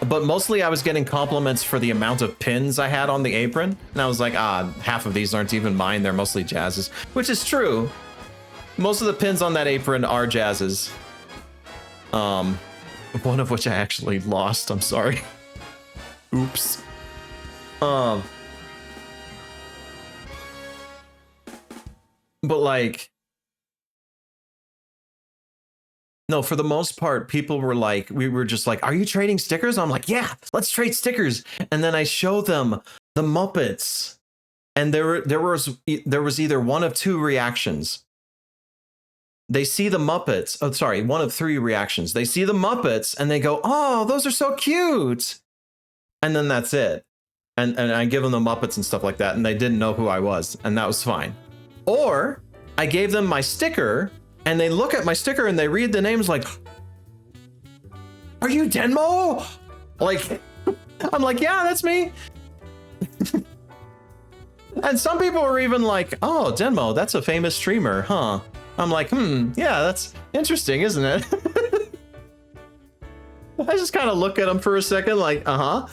S2: But mostly I was getting compliments for the amount of pins I had on the apron. And I was like, half of these aren't even mine. They're mostly Jazz's. Which is true. Most of the pins on that apron are Jazz's. One of which I actually lost. I'm sorry. Oops. But like, no, for the most part, people were like, we were just like, are you trading stickers? I'm like, yeah, let's trade stickers. And then I show them the Muppets, and there was either one of two reactions. They see the Muppets. Oh, sorry, one of three reactions. They see the Muppets and they go, oh, those are so cute. And then that's it. And I give them the Muppets and stuff like that, and they didn't know who I was, and that was fine. Or I gave them my sticker, and they look at my sticker and they read the names like, are you Denmo? Like, I'm like, yeah, that's me. And some people were even like, oh, Denmo, that's a famous streamer, huh? I'm like, yeah, that's interesting, isn't it? I just kind of look at them for a second like, uh-huh.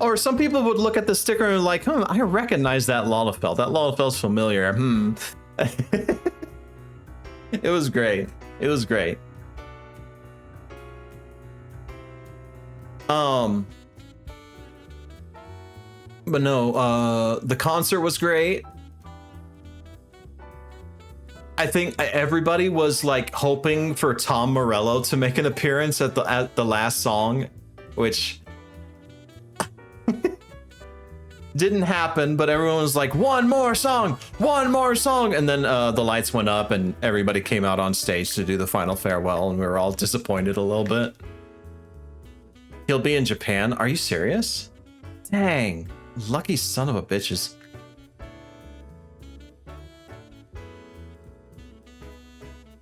S2: Or some people would look at the sticker and like, I recognize that Lalafell. That Lalafell's familiar. It was great. It was great. But no, the concert was great. I think everybody was like hoping for Tom Morello to make an appearance at the last song, which didn't happen, but everyone was like, one more song, and then the lights went up and everybody came out on stage to do the final farewell, and we were all disappointed a little bit. He'll be in Japan? Are you serious? Dang, lucky son of a bitches.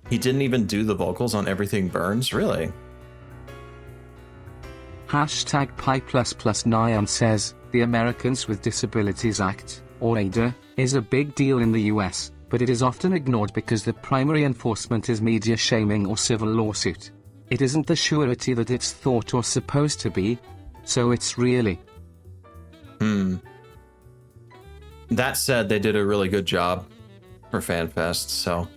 S2: He didn't even do the vocals on Everything Burns? Really?
S3: Hashtag Pi++Nyan says, the Americans with Disabilities Act, or ADA, is a big deal in the US, but it is often ignored because the primary enforcement is media shaming or civil lawsuit. It isn't the surety that it's thought or supposed to be, so it's really.
S2: That said, they did a really good job for FanFest, so.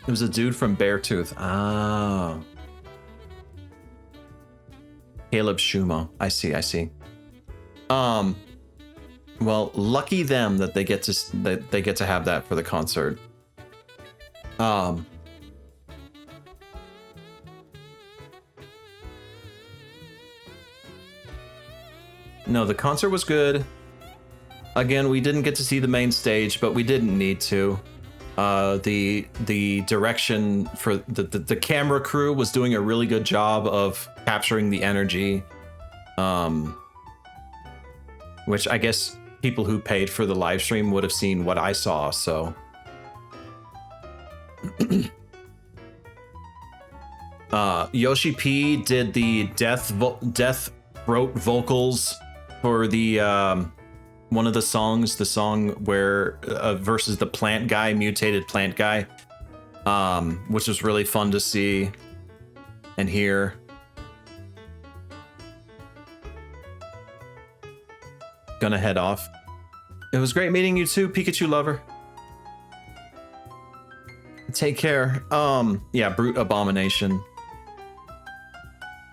S2: It was a dude from Beartooth. Oh. Caleb Schumo. I see. Well, lucky them that they get to have that for the concert. No, the concert was good. Again, we didn't get to see the main stage, but we didn't need to. The direction for the camera crew was doing a really good job of capturing the energy, which I guess people who paid for the live stream would have seen what I saw, so. Yoshi P did the death throat vocals for the one of the songs, the song where versus the plant guy, mutated plant guy, which was really fun to see and hear. Gonna head off. It was great meeting you too, Pikachu lover. Take care. Yeah, Brute Abomination.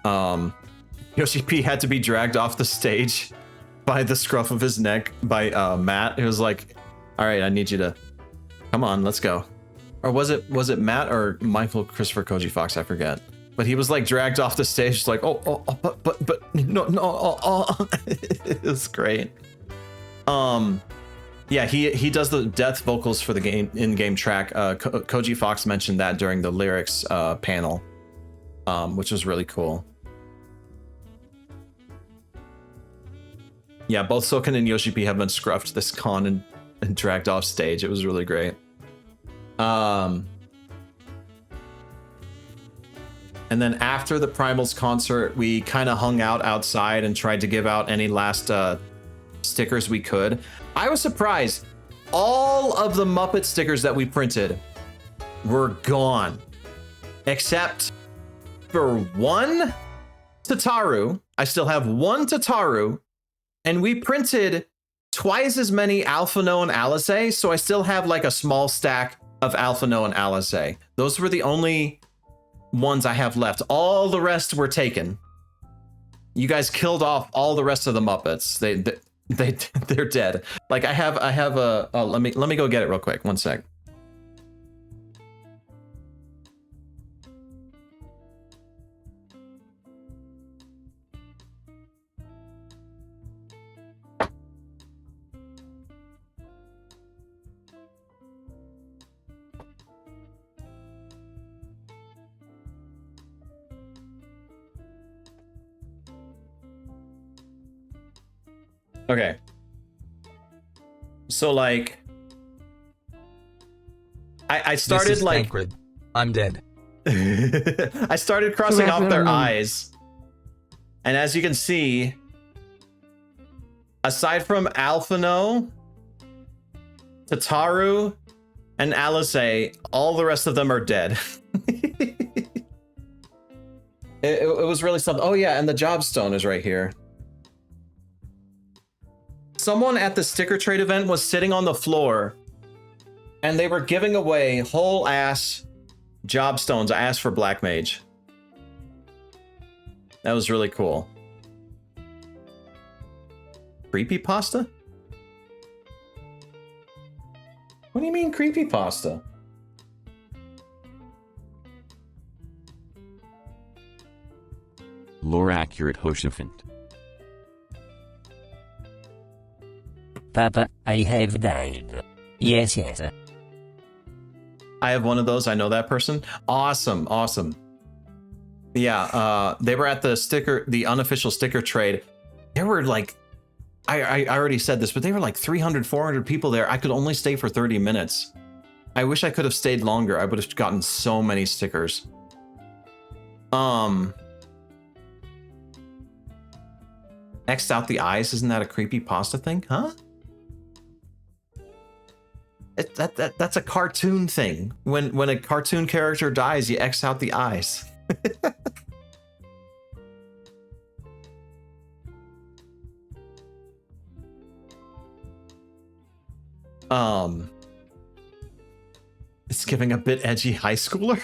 S2: Yoshi P had to be dragged off the stage by the scruff of his neck by Matt. It was like, all right, I need you to come on, let's go. Or was it Matt or Michael Christopher Koji Fox? I forget. But he was like dragged off the stage, like, but no. It was great. Yeah, he does the death vocals for the game in-game track. Koji Fox mentioned that during the lyrics panel, which was really cool. Yeah, both Soken and Yoshi P have been scruffed this con and dragged off stage. It was really great. And then after the Primals concert, we kind of hung out outside and tried to give out any last stickers we could. I was surprised. All of the Muppet stickers that we printed were gone, except for one Tataru. I still have one Tataru, and we printed twice as many Alphino and Alice, so I still have like a small stack of Alphino and Alice. Those were the only ones I have left. All the rest were taken. You guys killed off all the rest of the Muppets. They're dead. Like I have a let me go get it real quick. One sec. Okay. So like I started
S10: this is
S2: like
S10: Tancred. I'm dead.
S2: I started crossing off their eyes. And as you can see, aside from Alphino, Tataru, and Alice, all the rest of them are dead. it was really something. Oh yeah, and the job stone is right here. Someone at the sticker trade event was sitting on the floor and they were giving away whole ass job stones. I asked for Black Mage. That was really cool. Creepypasta? What do you mean creepypasta?
S11: Lore accurate Hoshafant.
S4: Papa, I have died. Yes, yes.
S2: I have one of those. I know that person. Awesome, awesome. Yeah, they were at the unofficial sticker trade. There were like, I already said this, but they were like 300, 400 people there. I could only stay for 30 minutes. I wish I could have stayed longer. I would have gotten so many stickers. X'd out the eyes. Isn't that a creepypasta thing? Huh? That's a cartoon thing. When a cartoon character dies, you X out the eyes. It's giving a bit edgy high schooler.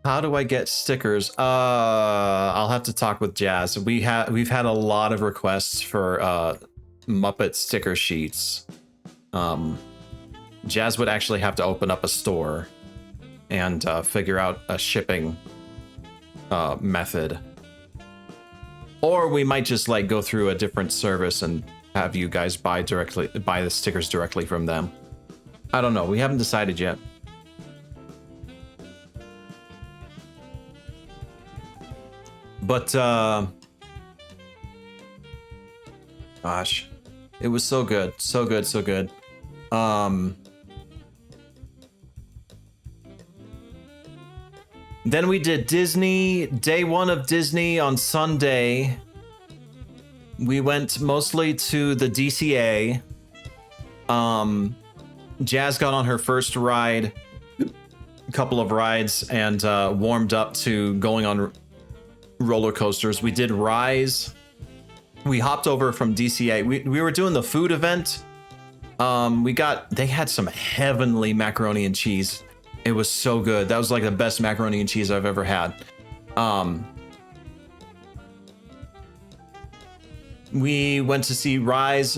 S2: How do I get stickers? I'll have to talk with Jazz. We've had a lot of requests for Muppet sticker sheets. Jazz would actually have to open up a store and figure out a shipping method. Or we might just like go through a different service and have you guys buy the stickers directly from them. I don't know. We haven't decided yet. But gosh, it was so good, so good, so good. Then we did Disney, day one of Disney on Sunday. We went mostly to the DCA. Jazz got on her first ride, a couple of rides, and warmed up to going on roller coasters. We did Rise. We hopped over from DCA. We were doing the food event. They had some heavenly macaroni and cheese. It was so good. That was like the best macaroni and cheese I've ever had. We went to see Rise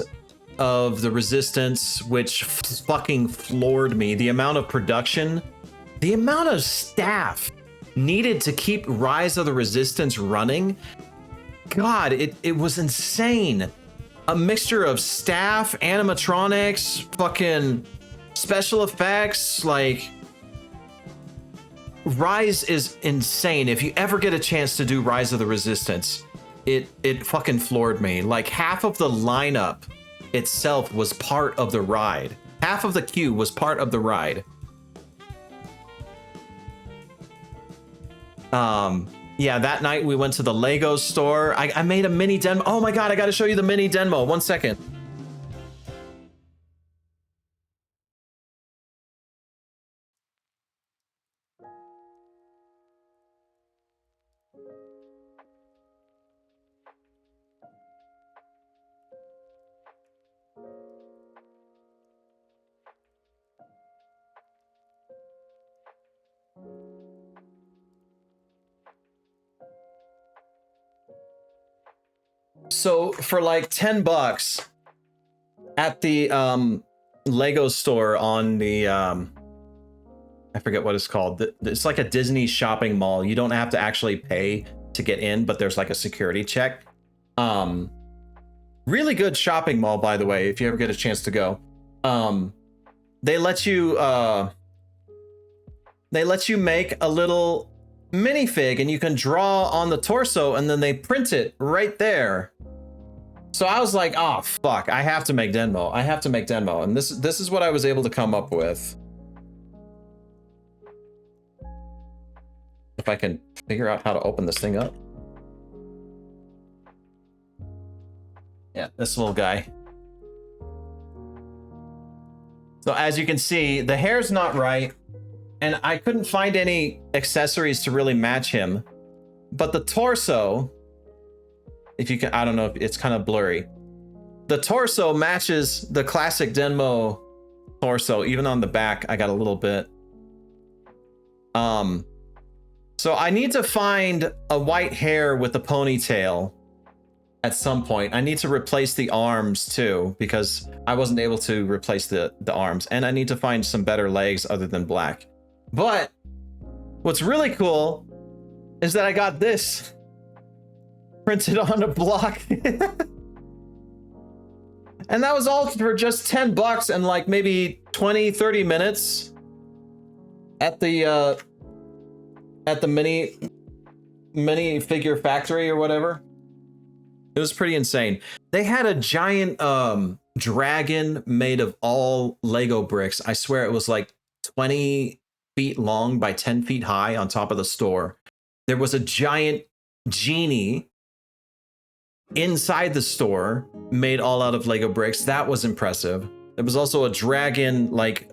S2: of the Resistance, which fucking floored me. The amount of production, the amount of staff needed to keep Rise of the Resistance running. God, it was insane. A mixture of staff, animatronics, fucking special effects, like Rise is insane. If you ever get a chance to do Rise of the Resistance, it fucking floored me. Like half of the lineup itself was part of the ride. Half of the queue was part of the ride. Yeah, that night we went to the Lego store. I made a mini Denmo. Oh my God, I gotta show you the mini Denmo. 1 second. So for like 10 bucks at the Lego store on the I forget what it's called. It's like a Disney shopping mall. You don't have to actually pay to get in, but there's like a security check. Really good shopping mall, by the way, if you ever get a chance to go. They let you make a little minifig and you can draw on the torso and then they print it right there. So I was like, oh fuck, I have to make Denmo. I have to make Denmo. And this is what I was able to come up with. If I can figure out how to open this thing up. Yeah, this little guy. So as you can see, the hair's not right. And I couldn't find any accessories to really match him. But the torso, if you can, I don't know if it's kind of blurry. The torso matches the classic Denmo torso. Even on the back, I got a little bit. So I need to find a white hair with a ponytail at some point. I need to replace the arms too, because I wasn't able to replace the arms. And I need to find some better legs other than black. But what's really cool is that I got this printed on a block. And that was all for just 10 bucks and like maybe 20, 30 minutes at the mini figure factory or whatever. It was pretty insane. They had a giant dragon made of all Lego bricks. I swear it was like 20 feet long by 10 feet high on top of the store. There was a giant genie inside the store made all out of Lego bricks. That was impressive. There was also a dragon like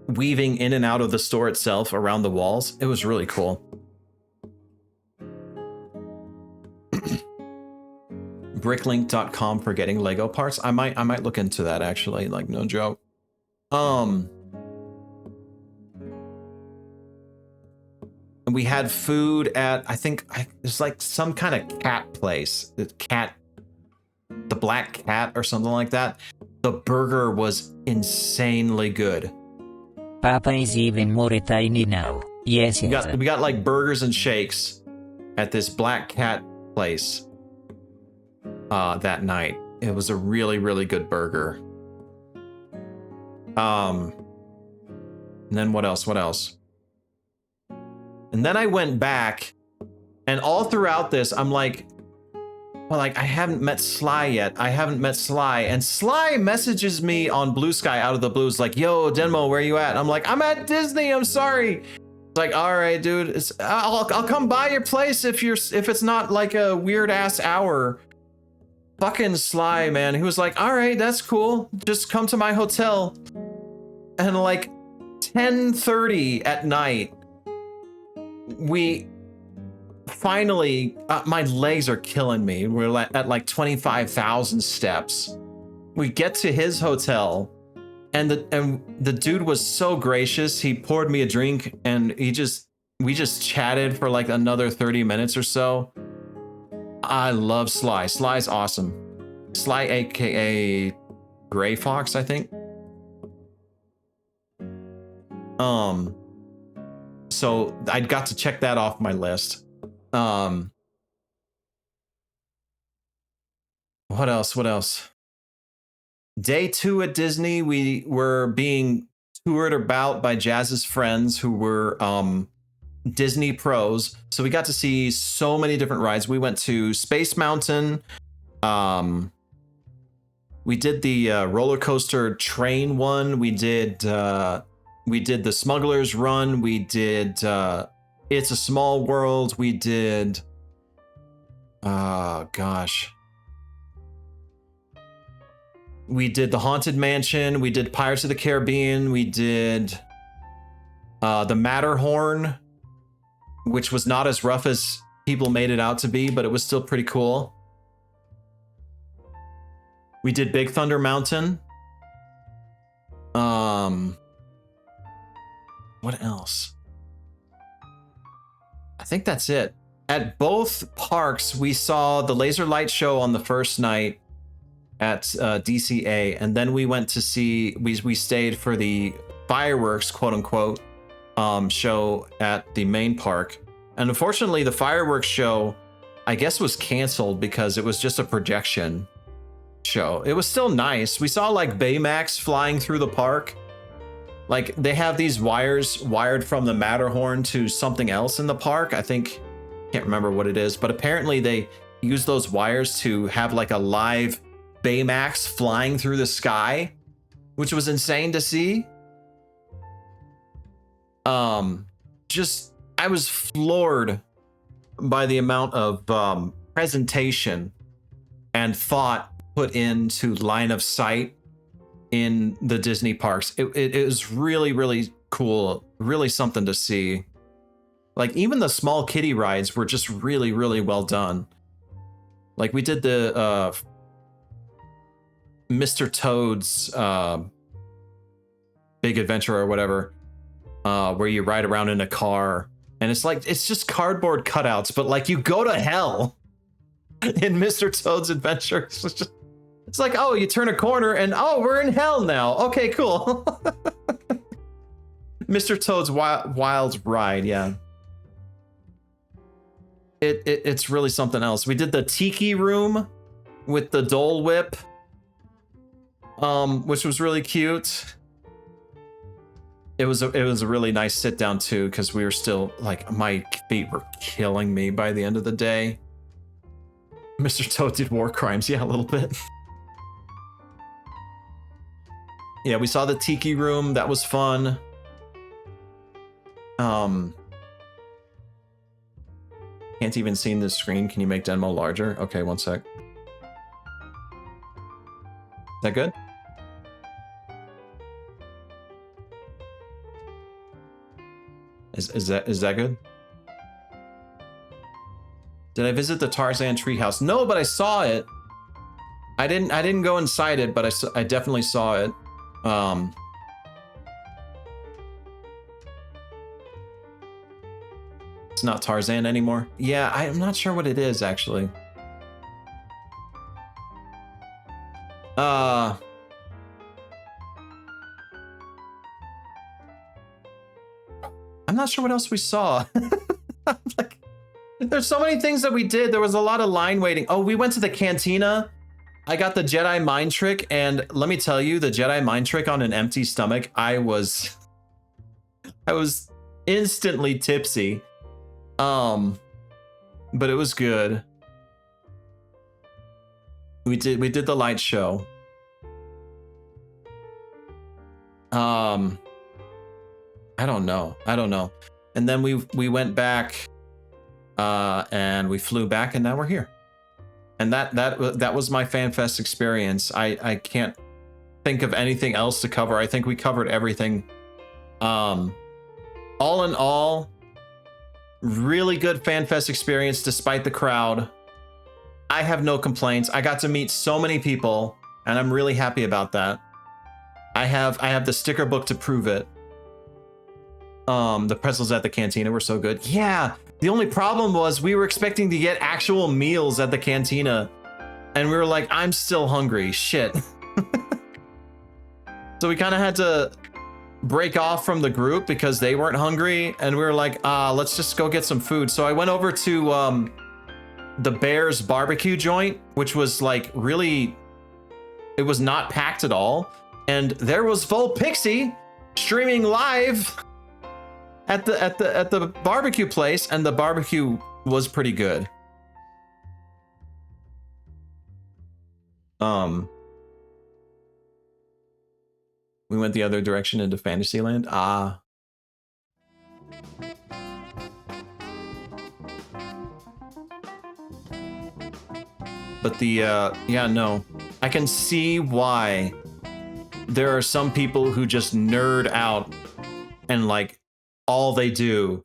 S2: weaving in and out of the store itself around the walls. It was really cool. Bricklink.com for getting Lego parts. I might look into that actually, like no joke. We had food at, I think it's like some kind of cat place. The Black Cat or something like that. The burger was insanely good.
S4: Papa is even more tiny now. Yes, yes.
S2: We got like burgers and shakes at this Black Cat place that night. It was a really, really good burger. And then what else? And then I went back, and all throughout this, I'm like, well, like, I haven't met Sly yet. And Sly messages me on Blue Sky out of the blues, like, yo, Denmo, where you at? I'm like, I'm at Disney, I'm sorry. It's like, all right, dude, I'll come by your place if it's not like a weird ass hour. Fucking Sly, man. He was like, all right, that's cool. Just come to my hotel. And like 10:30 at night, we finally, my legs are killing me. We're at like 25,000 steps. We get to his hotel, and the dude was so gracious. He poured me a drink, and we just chatted for like another 30 minutes or so. I love Sly. Sly's awesome. Sly, aka Gray Fox, I think. So I got to check that off my list. What else? Day 2 at Disney, we were being toured about by Jazz's friends who were Disney pros. So we got to see so many different rides. We went to Space Mountain. We did the roller coaster train one. We did the Smuggler's Run. We did It's a Small World. We did we did the Haunted Mansion. We did Pirates of the Caribbean. We did the Matterhorn, which was not as rough as people made it out to be, but it was still pretty cool. We did Big Thunder Mountain. What else? I think that's it. At both parks, we saw the laser light show on the first night at DCA, and then we went to see, we stayed for the fireworks, quote unquote, show at the main park. And unfortunately, the fireworks show, I guess, was canceled because it was just a projection show. It was still nice. We saw like Baymax flying through the park. Like they have these wires wired from the Matterhorn to something else in the park. I think, can't remember what it is, but apparently they use those wires to have like a live Baymax flying through the sky, which was insane to see. Just, I was floored by the amount of presentation and thought put into line of sight in the Disney parks. It was really, really cool. Really something to see. Like even the small kiddie rides were just really, really well done. Like we did the Mr. Toad's Big Adventure or whatever, where you ride around in a car. And it's like, it's just cardboard cutouts, but like you go to hell in Mr. Toad's Adventure. It's like, oh, you turn a corner and oh, we're in hell now. Okay, cool. Mr. Toad's Wild Ride, yeah. It's really something else. We did the Tiki Room with the Dole Whip, which was really cute. It was a really nice sit down too, because we were still like, my feet were killing me by the end of the day. Mr. Toad did war crimes, yeah, a little bit. Yeah, we saw the Tiki Room. That was fun. Can't even see in the screen. Can you make Denmo larger? Okay, one sec. Is that good? Is that good? Did I visit the Tarzan treehouse? No, but I saw it. I didn't go inside it, but I definitely saw it. It's not Tarzan anymore. Yeah, I'm not sure what it is actually. I'm not sure what else we saw. Like, there's so many things that we did. There was a lot of line waiting. Oh, we went to the cantina. I got the Jedi mind trick, and let me tell you, the Jedi mind trick on an empty stomach, I was instantly tipsy. But it was good. We did the light show. I don't know. And then we went back, and we flew back, and now we're here. And that was my FanFest experience. I can't think of anything else to cover. I think we covered everything. All in all, really good FanFest experience despite the crowd. I have no complaints. I got to meet so many people, and I'm really happy about that. I have the sticker book to prove it. The pretzels at the cantina were so good. Yeah, the only problem was we were expecting to get actual meals at the cantina, and we were like, I'm still hungry. Shit. So we kind of had to break off from the group because they weren't hungry, and we were like, let's just go get some food. So I went over to the Bears barbecue joint, which was like really, it was not packed at all. And there was Full Pixie streaming live at the barbecue place, and the barbecue was pretty good. We went the other direction into Fantasyland. But the, yeah, no. I can see why there are some people who just nerd out and like all they do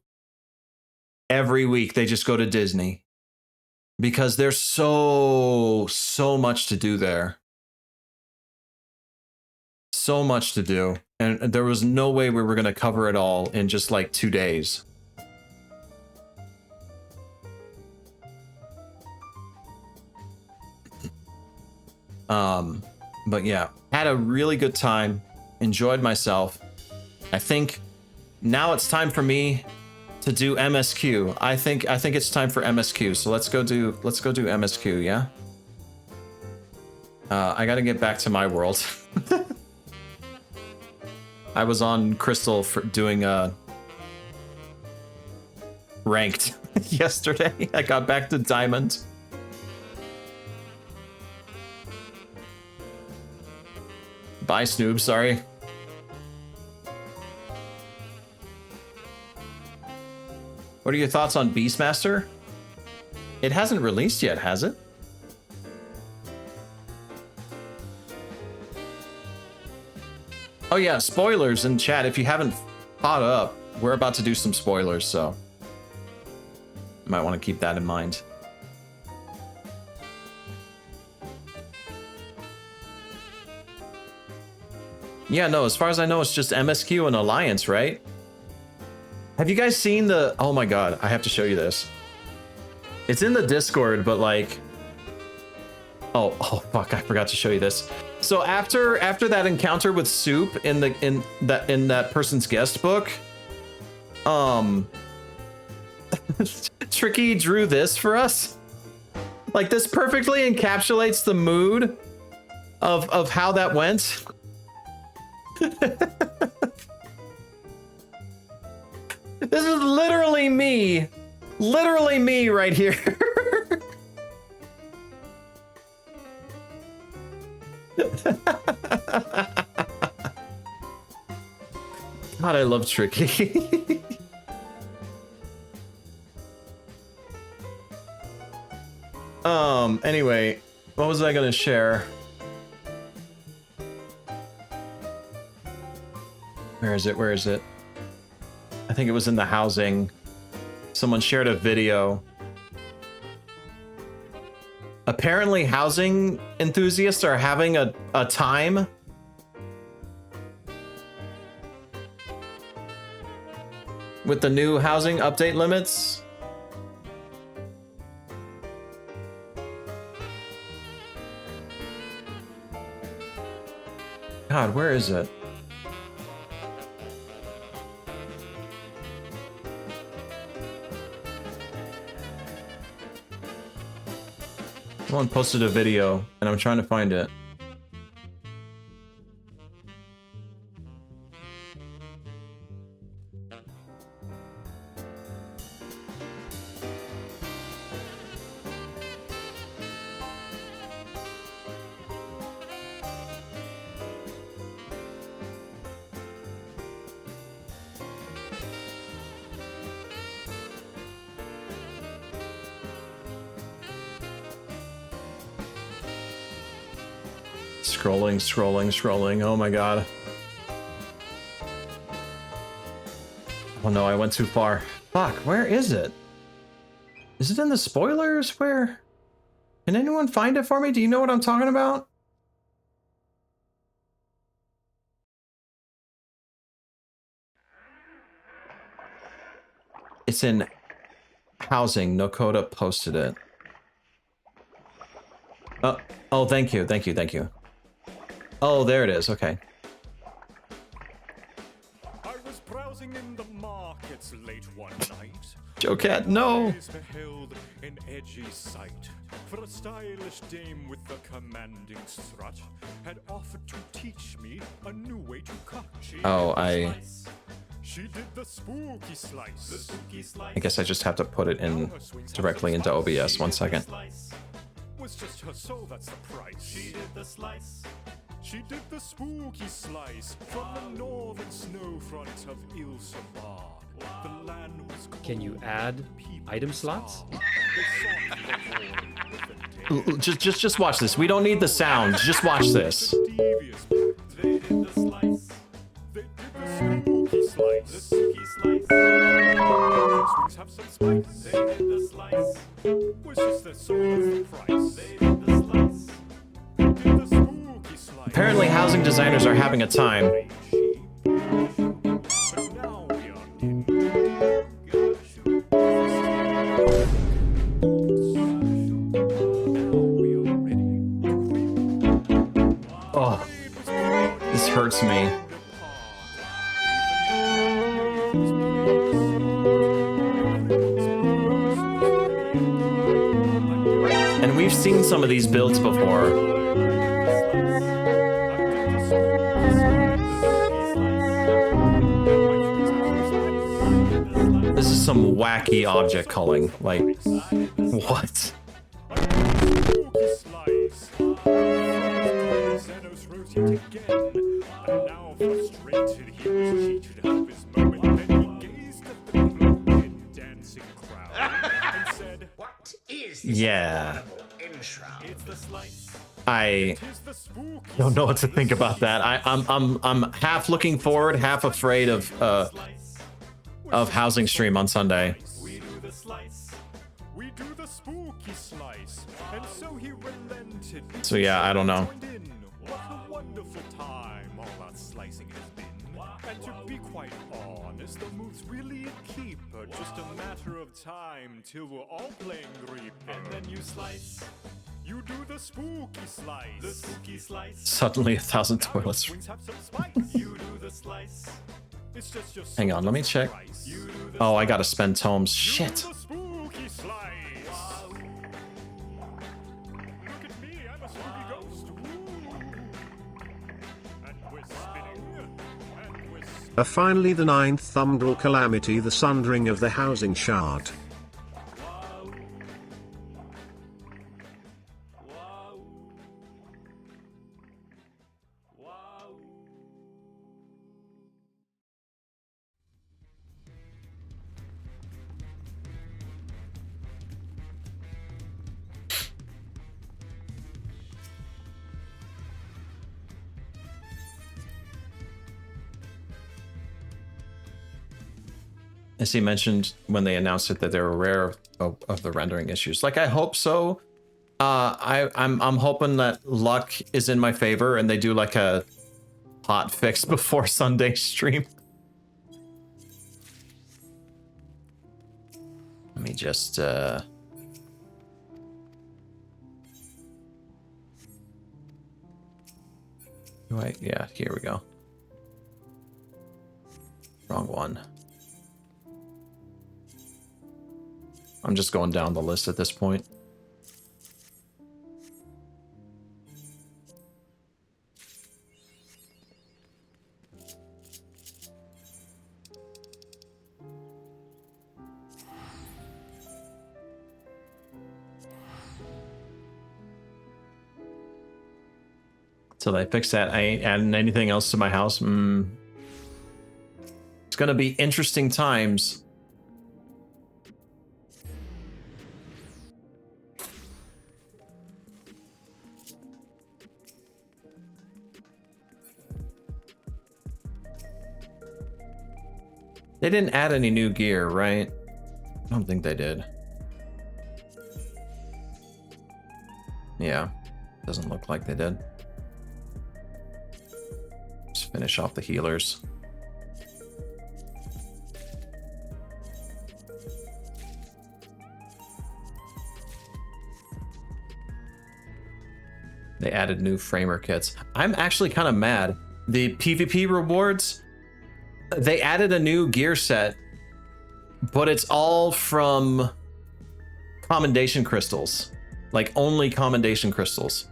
S2: every week, they just go to Disney. Because there's so much to do there. So much to do. And there was no way we were going to cover it all in just like 2 days. But yeah, had a really good time, enjoyed myself. I think now it's time for me to do MSQ. I think it's time for MSQ. So let's go do MSQ, yeah? I got to get back to my world. I was on Crystal for doing ranked yesterday. I got back to Diamond. Bye, Snoob, sorry. What are your thoughts on Beastmaster? It hasn't released yet, has it? Oh yeah, spoilers in chat. If you haven't caught up, we're about to do some spoilers, so you might want to keep that in mind. Yeah, no, as far as I know, it's just MSQ and Alliance, right? Have you guys seen the... Oh my god, I have to show you this. It's in the Discord, but like... Oh fuck, I forgot to show you this. So after that encounter with Soup in that person's guest book, Tricky drew this for us. Like, this perfectly encapsulates the mood of how that went. This is literally me right here. God, I love Tricky. Anyway, what was I gonna share? Where is it? I think it was in the housing. Someone shared a video. Apparently housing enthusiasts are having a time with the new housing update limits. God, where is it? Someone posted a video, and I'm trying to find it. Scrolling. Oh my god. Oh no, I went too far. Fuck, where is it? Is it in the spoilers? Where? Can anyone find it for me? Do you know what I'm talking about? It's in housing. Nokoda posted it. Oh, thank you. Oh, there it is. Okay. Joe Cat, no.
S10: Beheld an edgy sight, for a stylish dame with a commanding strut had offered to teach me a new way to cut. She did the spooky slice.
S2: I guess I just have to put it in directly into OBS. 1 second.
S10: Was just her soul, that's the price. She did the slice. She did the spooky slice from the northern snow front of Ilsabad. The land was cold.
S11: Can you add item slots?
S2: Just watch this. We don't need the sound. Just watch this.
S10: They did the slice. They did the spooky slice. The spooky slice. Swings have some spice. They did the slice. Was just their soul, that's the price. They did the slice. They did the spooky slice.
S2: Apparently, housing designers are having a time. Oh, this hurts me. And we've seen some of these builds before. This is some wacky object culling. Like, what? Yeah. I don't know what to think about that. I'm half looking forward, half afraid of housing stream on Sunday.
S10: We do the slice. We do the spooky slice. And so he relented.
S2: So yeah, I don't know.
S10: What a wonderful time all that slicing has been. And to be quite honest, the move's really a keeper. Just a matter of time till we're all playing Reaper. And then you slice. You do the spooky slice. The spooky slice.
S2: Suddenly 1,000 toilets.
S10: You do the slice. It's just your
S2: Hang on, let me check. Oh, I gotta spend tomes. Shit.
S10: spooky slice. Look at me, I'm a spooky ghost. And we're spinning. And we're
S1: Finally the 9th Thumbdral calamity, the sundering of the housing shard.
S2: As he mentioned when they announced it that they were aware of the rendering issues. Like, I hope so. I'm hoping that luck is in my favor and they do like a hot fix before Sunday stream. Let me just yeah, here we go. Wrong one. I'm just going down the list at this point. So they fixed that. I ain't adding anything else to my house. It's gonna be interesting times. They didn't add any new gear, right? I don't think they did. Yeah, doesn't look like they did. Just finish off the healers. They added new framer kits. I'm actually kind of mad. The PvP rewards, they added a new gear set, but it's all from commendation crystals, like only commendation crystals.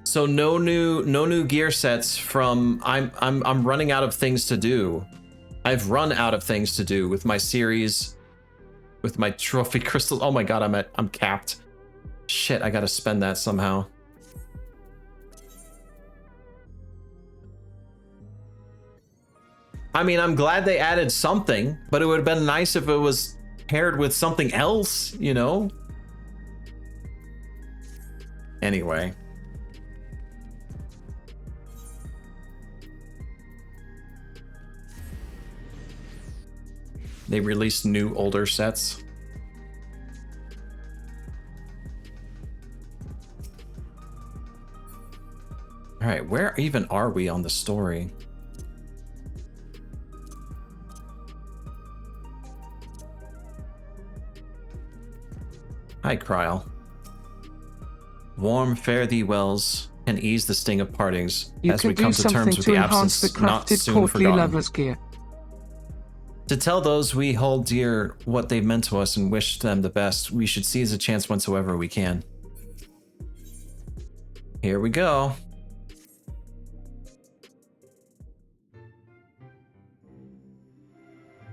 S2: So no new gear sets from. I'm running out of things to do. I've run out of things to do with my series, with my trophy crystals. Oh my god, I'm capped. Shit, I gotta spend that somehow. I mean, I'm glad they added something, but it would have been nice if it was paired with something else, you know? Anyway. They released new older sets. All right, where even are we on the story? Hi, Kryl. Warm fare thee wells and ease the sting of partings
S3: You
S2: as
S3: can
S2: we
S3: do
S2: come to
S3: something
S2: terms with
S3: to
S2: the
S3: enhance
S2: absence
S3: the
S2: not
S3: crafted
S2: soon
S3: courtly
S2: forgotten.
S3: lovers gear.
S2: To tell those we hold dear what they've meant to us and wish them the best, we should seize a chance whensoever we can. Here we go.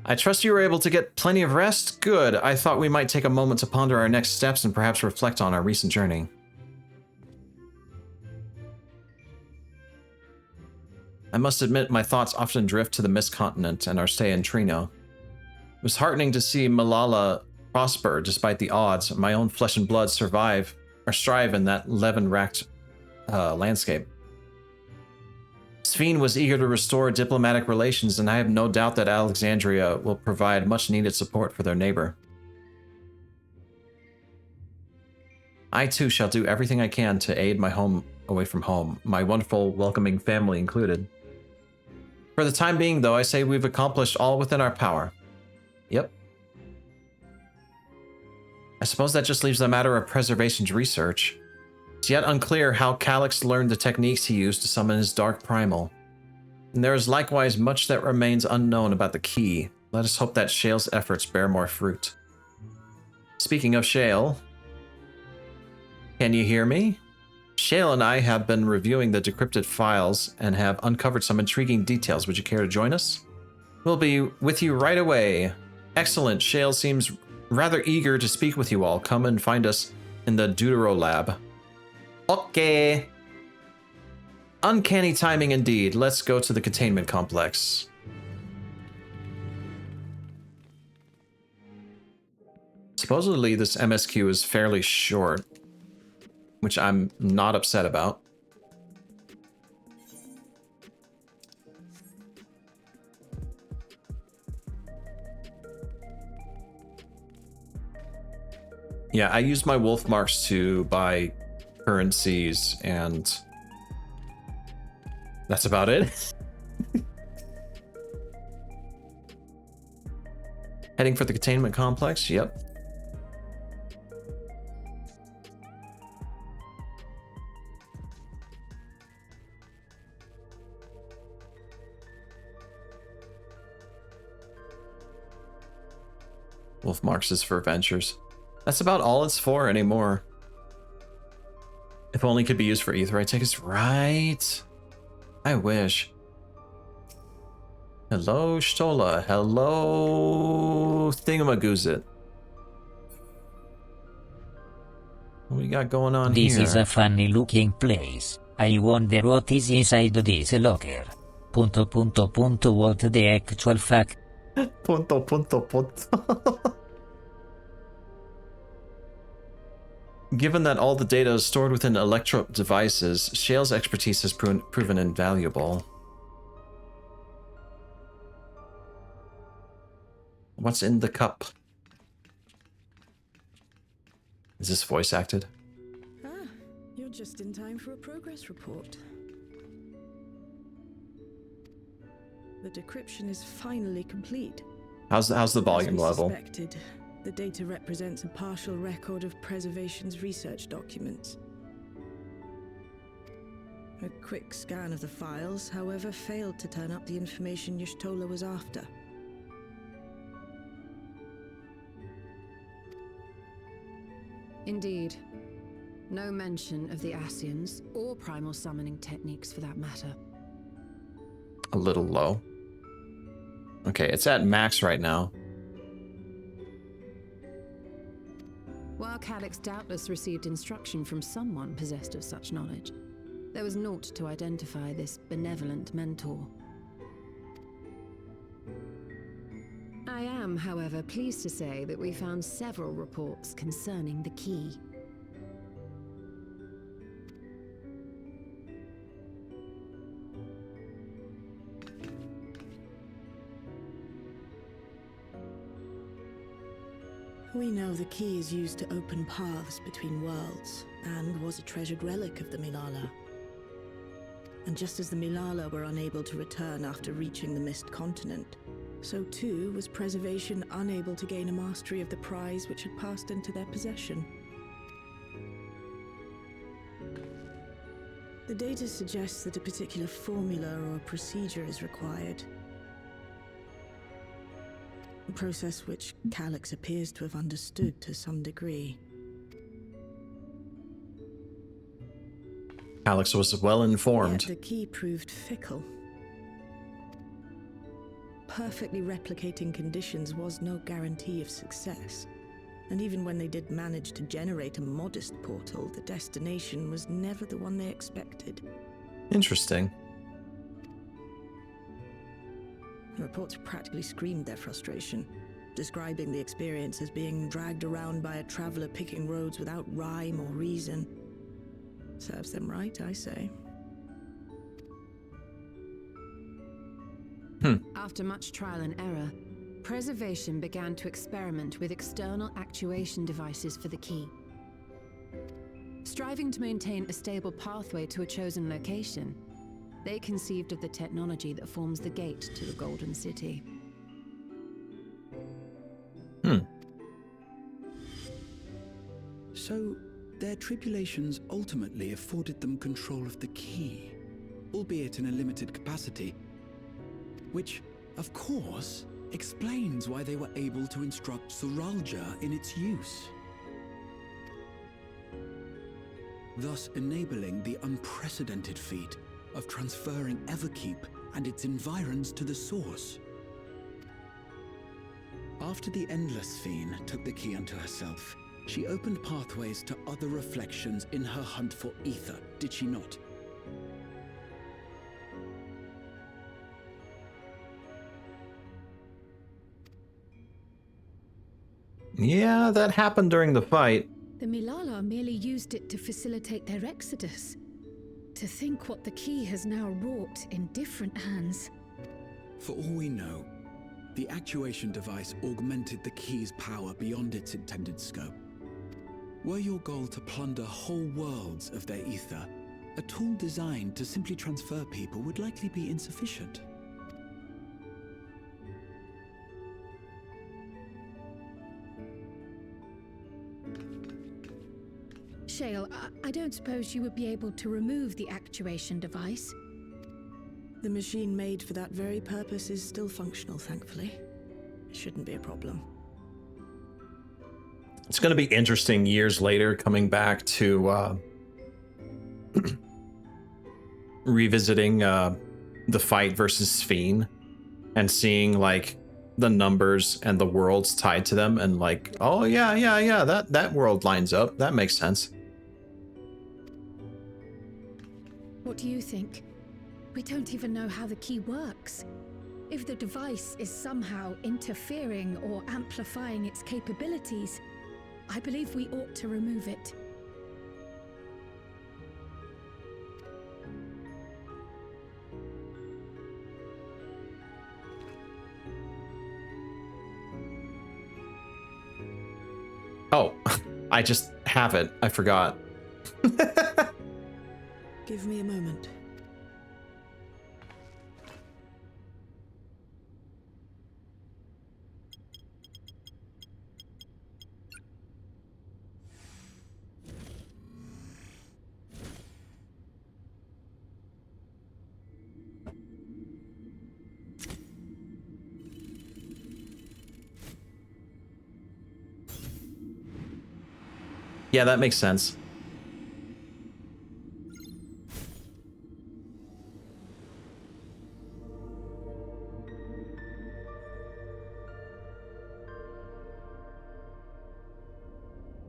S2: I trust you were able to get plenty of rest? Good. I thought we might take a moment to ponder our next steps and perhaps reflect on our recent journey. I must admit my thoughts often drift to the Mist Continent and our stay in Trino. It was heartening to see Malala prosper despite the odds. My own flesh and blood strive in that levin-racked landscape. Sphene was eager to restore diplomatic relations, and I have no doubt that Alexandria will provide much-needed support for their neighbor. I too shall do everything I can to aid my home away from home, my wonderful, welcoming family included. For the time being, though, I say we've accomplished all within our power. Yep. I suppose that just leaves the matter of preservation's research. It's yet unclear how Calyx learned the techniques he used to summon his dark primal. And there is likewise much that remains unknown about the key. Let us hope that Shale's efforts bear more fruit. Speaking of Shale, can you hear me? Shale and I have been reviewing the decrypted files and have uncovered some intriguing details. Would you care to join us? We'll be with you right away. Excellent. Shale seems rather eager to speak with you all. Come and find us in the Deutero Lab. Okay. Uncanny timing indeed. Let's go to the containment complex. Supposedly this MSQ is fairly short, which I'm not upset about. Yeah, I use my wolf marks to buy currencies, and that's about it. Heading for the containment complex, yep. Wolf marks is for ventures. That's about all it's for anymore. If only it could be used for aetheryte tickets, right? I wish. Hello, Stola. Hello, Thingamagoozit. What we got going on
S4: This
S2: here?
S4: is a funny looking place. I wonder what is inside this locker. What the actual fuck?
S2: Given that all the data is stored within electro devices, Shale's expertise has proven invaluable. What's in the cup? Is this voice acted?
S12: Ah, you're just in time for a progress report. The decryption is finally complete.
S2: How's the volume
S12: As we
S2: level?
S12: suspected, the data represents a partial record of Preservation's research documents. A quick scan of the files, however, failed to turn up the information Y'shtola was after.
S13: Indeed. No mention of the Ascians, or primal summoning techniques for that matter.
S2: A little low. Okay, it's at max right now.
S13: While Calix doubtless received instruction from someone possessed of such knowledge, there was naught to identify this benevolent mentor. I am, however, pleased to say that we found several reports concerning the key.
S12: We know the key is used to open paths between worlds, and was a treasured relic of the Milala. And just as the Milala were unable to return after reaching the Mist Continent, so too was Preservation unable to gain a mastery of the prize which had passed into their possession. The data suggests that a particular formula or procedure is required. A process which Calix appears to have understood to some degree.
S2: Alex was well informed.
S12: Yet the key proved fickle. Perfectly replicating conditions was no guarantee of success. And even when they did manage to generate a modest portal, the destination was never the one they expected.
S2: Interesting.
S12: The reports practically screamed their frustration, describing the experience as being dragged around by a traveler picking roads without rhyme or reason. Serves them right, I say.
S13: After much trial and error, Preservation began to experiment with external actuation devices for the key. Striving to maintain a stable pathway to a chosen location, they conceived of the technology that forms the gate to the Golden City.
S14: So, their tribulations ultimately afforded them control of the key, albeit in a limited capacity, which, of course, explains why they were able to instruct Zoralja in its use, thus enabling the unprecedented feat of transferring Everkeep and its environs to the source. After the Endless Fiend took the key unto herself, she opened pathways to other reflections in her hunt for ether, did she not?
S2: Yeah, that happened during the fight.
S5: The Milala merely used it to facilitate their exodus. To think what the key has now wrought in different hands.
S14: For all we know, the actuation device augmented the key's power beyond its intended scope. Were your goal to plunder whole worlds of their ether, a tool designed to simply transfer people would likely be insufficient.
S5: Shale, I don't suppose you would be able to remove the actuation device?
S12: The machine made for that very purpose is still functional, thankfully. It shouldn't be a problem.
S2: It's going to be interesting years later coming back to revisiting the fight versus Fiend and seeing like the numbers and the worlds tied to them and like, oh yeah, that world lines up. That makes sense.
S5: What do you think? We don't even know how the key works. If the device is somehow interfering or amplifying its capabilities, I believe we ought to remove it.
S2: Oh, I just have it. I forgot.
S12: Give me a moment.
S2: Yeah, that makes sense.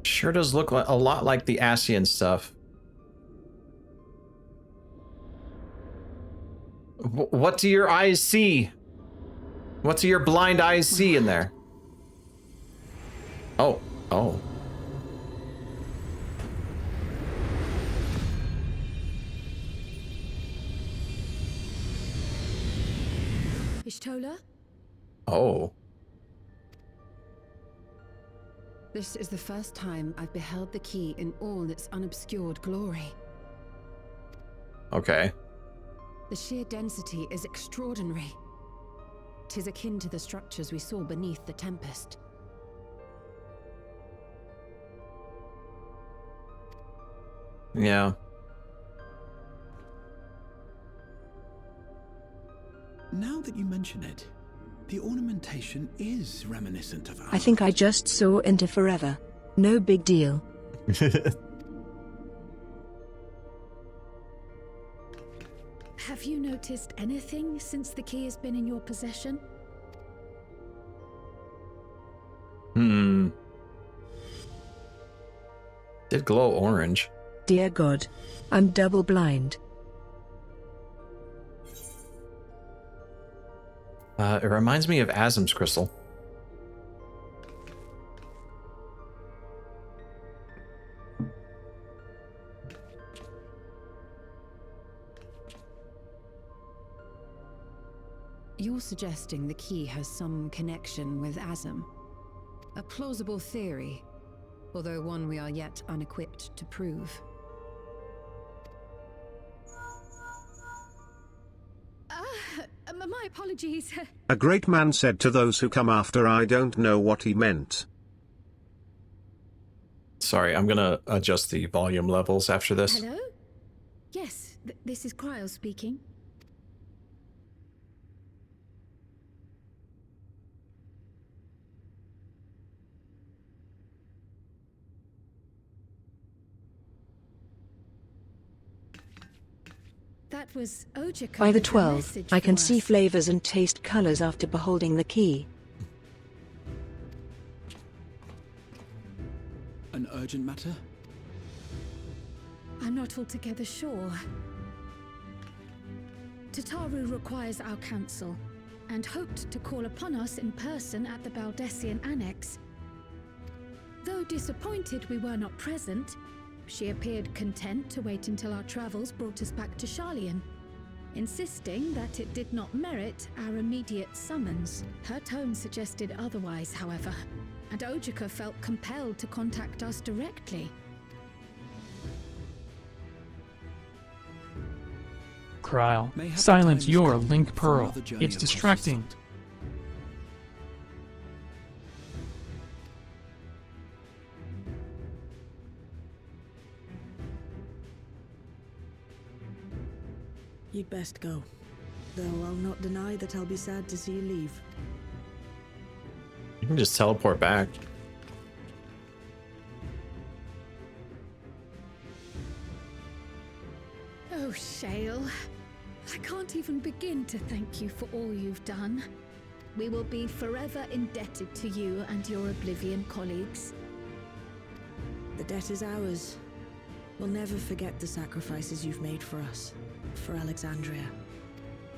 S2: Sure does look a lot like the Ascian stuff. What do your eyes see? What do your blind eyes see in there? Oh, oh.
S5: Ishtola?
S2: Oh.
S13: This is the first time I've beheld the key in all its unobscured glory.
S2: Okay.
S13: The sheer density is extraordinary. 'Tis akin to the structures we saw beneath the Tempest.
S2: Yeah.
S14: Now that you mention it, the ornamentation is reminiscent of
S15: I think I just saw Into Forever. No big deal.
S5: Have you noticed anything since the key has been in your possession?
S2: Did glow orange.
S15: Dear God. I'm double blind.
S2: It reminds me of Azim's crystal.
S13: You're suggesting the key has some connection with Azim. A plausible theory, although one we are yet unequipped to prove.
S5: My apologies.
S1: A great man said to those who come after, I don't know what he meant.
S2: Sorry, I'm gonna adjust the volume levels after this.
S5: Hello? Yes, this is Cryo speaking. That was Ojika.
S15: By the
S5: with a
S15: 12,
S5: message
S15: I can
S5: for
S15: see
S5: us.
S15: flavors and taste colors after beholding the key.
S14: An urgent matter?
S5: I'm not altogether sure. Tataru requires our counsel, and hoped to call upon us in person at the Baldessian Annex. Though disappointed we were not present, she appeared content to wait until our travels brought us back to Sharlayan, insisting that it did not merit our immediate summons. Her tone suggested otherwise, however, and Ojika felt compelled to contact us directly.
S16: Kryle, silence your link pearl. It's distracting.
S12: You'd best go. Though I'll not deny that I'll be sad to see you leave.
S2: You can just teleport back.
S5: Oh, Shale. I can't even begin to thank you for all you've done. We will be forever indebted to you and your Oblivion colleagues.
S12: The debt is ours. We'll never forget the sacrifices you've made for us, for Alexandria.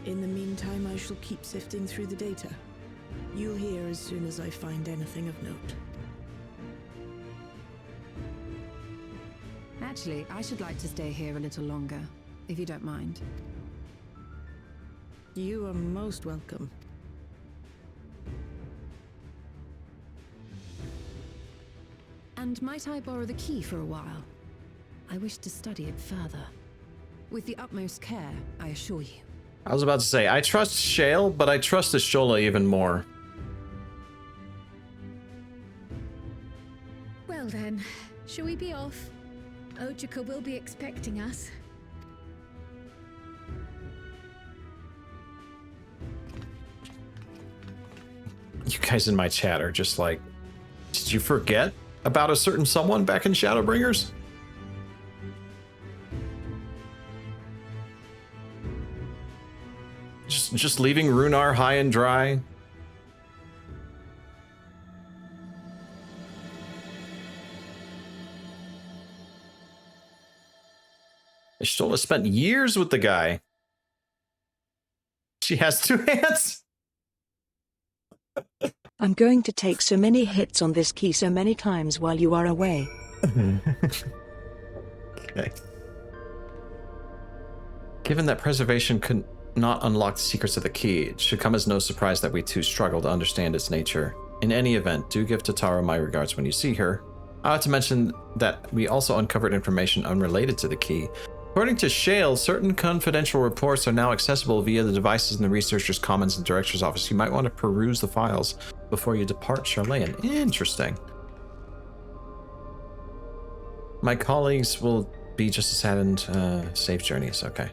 S12: In the meantime, I shall keep sifting through the data. You'll hear as soon as I find anything of note.
S13: Actually, I should like to stay here a little longer, if you don't mind.
S12: You are most welcome.
S13: And might I borrow the key for a while? I wish to study it further. With the utmost care, I assure you.
S2: I was about to say, I trust Shale, but I trust Ishtola even more.
S5: Well then, shall we be off? Ojika will be expecting us.
S2: You guys in my chat are just like, did you forget? about a certain someone back in Shadowbringers? Just leaving Runar high and dry. Stola spent years with the guy. She has 2 hands.
S15: I'm going to take so many hits on this key so many times while you are away.
S2: Okay. Given that preservation could not unlock the secrets of the key, it should come as no surprise that we too struggle to understand its nature. In any event, do give Tataru my regards when you see her. I ought to mention that we also uncovered information unrelated to the key. According to Shale, certain confidential reports are now accessible via the devices in the Researcher's Commons and Director's Office. You might want to peruse the files before you depart Charlayan. Interesting. My colleagues will be just as saddened. Safe journeys. Okay.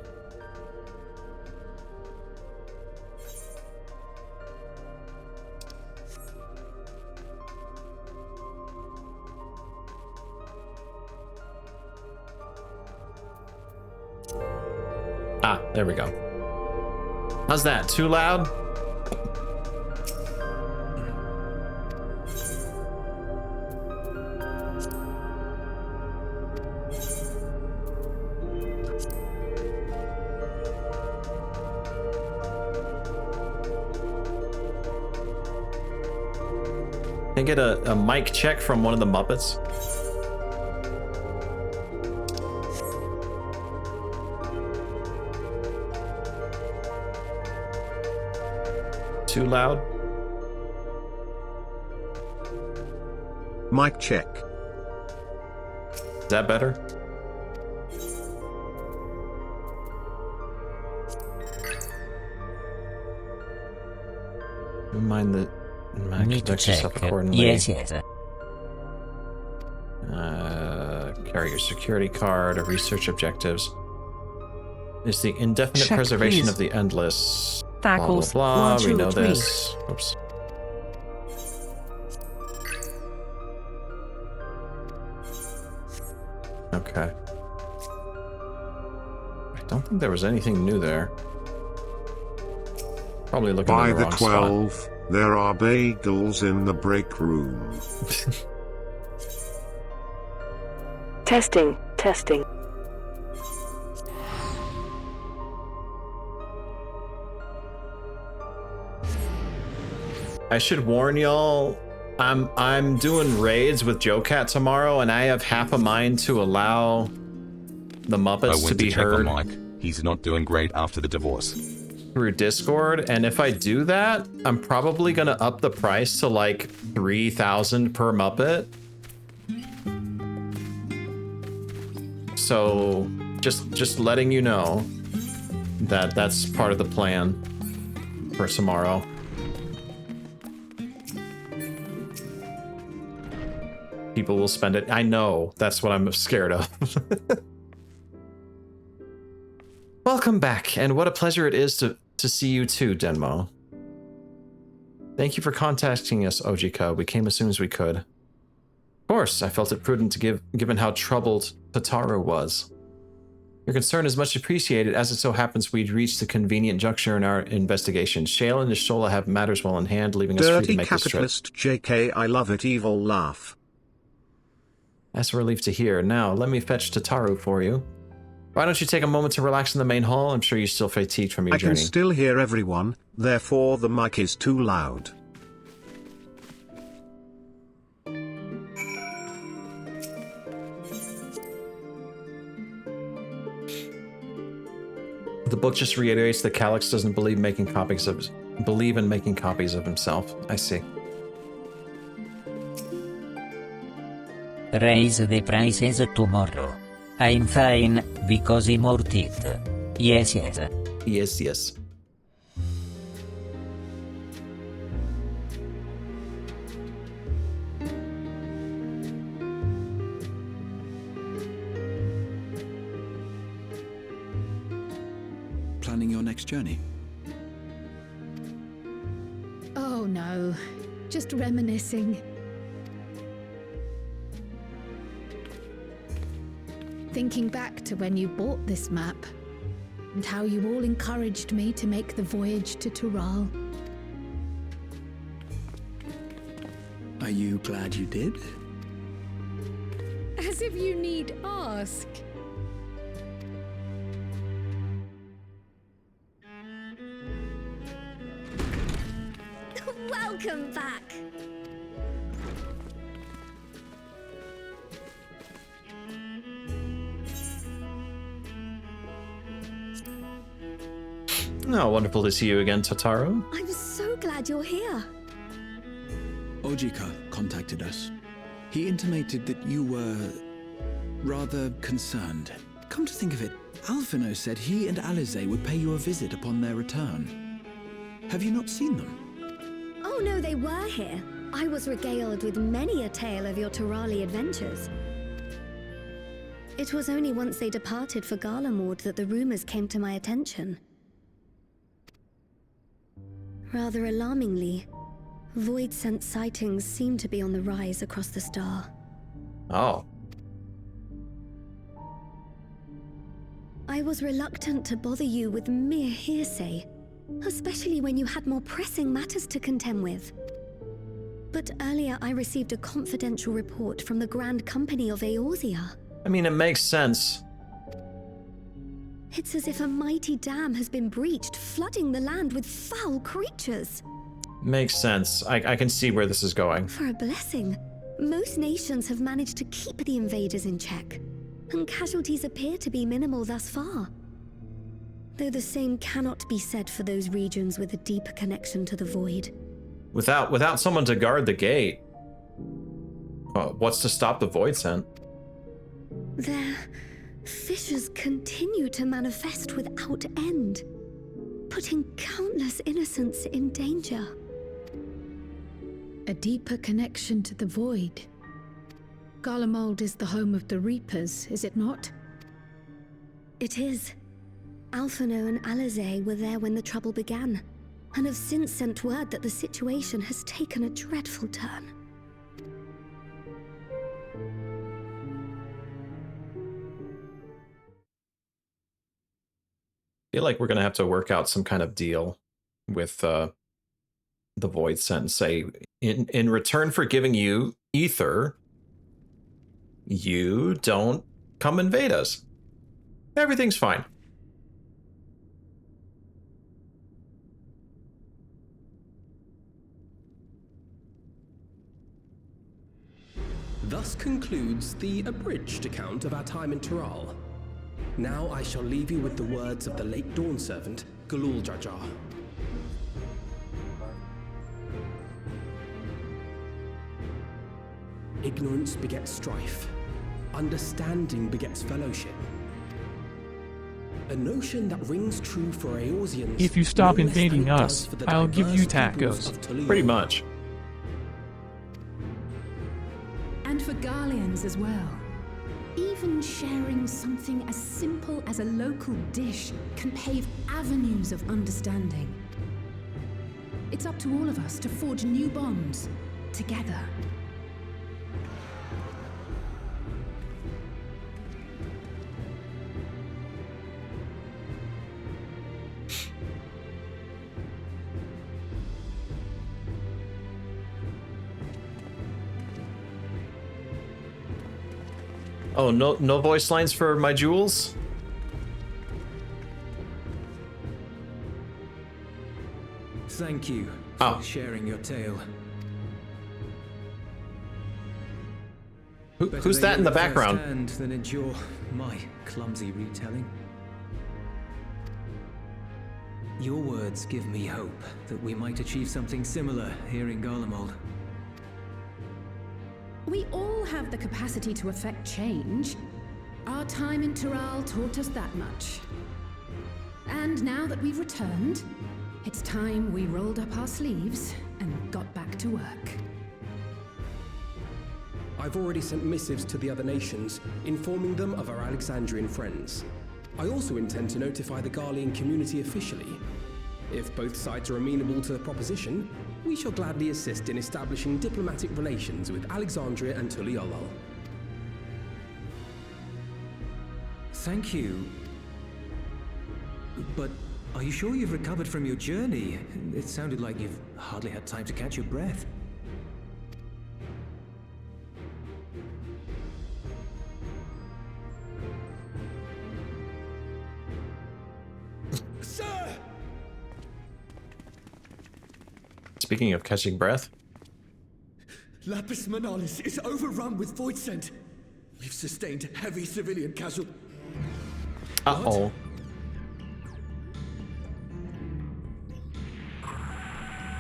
S2: Ah, there we go. How's that? Too loud? Can I get a mic check from one of the Muppets? Too loud?
S1: Mic check.
S2: Is that better? Mind that. Conduct yourself accordingly.
S4: Yes.
S2: Carry your security card or research objectives. Is the indefinite
S15: Check,
S2: preservation
S15: please.
S2: of the endless.
S15: Tackles.
S2: Blah, blah, blah.
S15: 1,
S2: We
S15: 2,
S2: know
S15: 3.
S2: this. Oops. Okay. I don't think there was anything new there. Probably looking
S1: By
S2: in the
S1: the
S2: wrong
S1: 12,
S2: spot.
S1: there are bagels in the break room.
S15: Testing.
S2: I should warn y'all, I'm doing raids with Joe-Cat tomorrow, and I have half a mind to allow the Muppets to be heard
S17: Mike. He's not doing great after the divorce.
S2: through Discord, and if I do that, I'm probably gonna up the price to like 3,000 per Muppet. So just letting you know that that's part of the plan for tomorrow. People will spend it. I know. That's what I'm scared of. Welcome back, and what a pleasure it is to see you too, Denmo. Thank you for contacting us, Ojiko. We came as soon as we could. Of course, I felt it prudent to given how troubled Tataru was. Your concern is much appreciated, as it so happens we'd reached a convenient juncture in our investigation. Shale and Nishola have matters well in hand, leaving us free to
S1: Dirty
S2: make this trip.
S1: capitalist JK, I love it, evil laugh.
S2: That's a relief to hear. Now, let me fetch Tataru for you. Why don't you take a moment to relax in the main hall? I'm sure you're still fatigued from your
S1: I
S2: journey.
S1: can still hear everyone, therefore the mic is too loud.
S2: The book just reiterates that Calyx doesn't believe in making copies of himself. I see.
S4: Raise the prices tomorrow. I'm fine, because I'm worth it. Yes.
S2: Yes.
S14: Planning your next journey?
S5: Oh no, just reminiscing. thinking back to when you bought this map, and how you all encouraged me to make the voyage to Tural.
S14: Are you glad you did?
S5: As if you need ask.
S18: Welcome back.
S2: Oh, wonderful to see you again, Totaro.
S18: I'm so glad you're here.
S14: Ojika contacted us. He intimated that you were rather concerned. Come to think of it, Alphino said he and Alize would pay you a visit upon their return. Have you not seen them?
S18: Oh no, they were here. I was regaled with many a tale of your Turali adventures. It was only once they departed for Garlemord that the rumors came to my attention. Rather alarmingly, void-sent sightings seem to be on the rise across the star.
S2: Oh.
S18: I was reluctant to bother you with mere hearsay, especially when you had more pressing matters to contend with. But earlier I received a confidential report from the Grand Company of Eorzea.
S2: I mean, it makes sense.
S18: It's as if a mighty dam has been breached, flooding the land with foul creatures.
S2: Makes sense. I can see where this is going.
S18: For a blessing, most nations have managed to keep the invaders in check, and casualties appear to be minimal thus far. Though the same cannot be said for those regions with a deeper connection to the void.
S2: Without someone to guard the gate, what's to stop the void scent?
S18: Their fissures continue to manifest without end, putting countless innocents in danger.
S5: A deeper connection to the void. Garlemald is the home of the Reapers, is it not?
S18: It is. Alphino and Alize were there when the trouble began, and have since sent word that the situation has taken a dreadful turn.
S2: I feel like we're gonna have to work out some kind of deal with the void scent and say, in return for giving you ether, you don't come invade us. Everything's fine.
S19: Thus concludes the abridged account of our time in Tural. Now I shall leave you with the words of the late Dawn Servant, Galul Jar. Ignorance begets strife. Understanding begets fellowship. A notion that rings true for Eorzeans.
S16: If you stop invading us, I'll give you tacos.
S2: Pretty much.
S13: And for Garleans as well. Even sharing something as simple as a local dish can pave avenues of understanding. It's up to all of us to forge new bonds, together.
S2: Oh, no voice lines for my jewels?
S20: Thank you for sharing your tale.
S2: Who's that in the background?
S20: And then endure my clumsy retelling. Your words give me hope that we might achieve something similar here in Garlemald.
S13: We all have the capacity to affect change. Our time in Tural taught us that much. And now that we've returned, it's time we rolled up our sleeves and got back to work.
S19: I've already sent missives to the other nations, informing them of our Alexandrian friends. I also intend to notify the Garlean community officially. If both sides are amenable to the proposition, we shall gladly assist in establishing diplomatic relations with Alexandria and Tuliolol.
S20: Thank you. But are you sure you've recovered from your journey? It sounded like you've hardly had time to catch your breath.
S14: Sir!
S2: Speaking of catching breath.
S14: Lapis Manalis is overrun with void scent. We've sustained heavy civilian casualties.
S2: Uh-oh.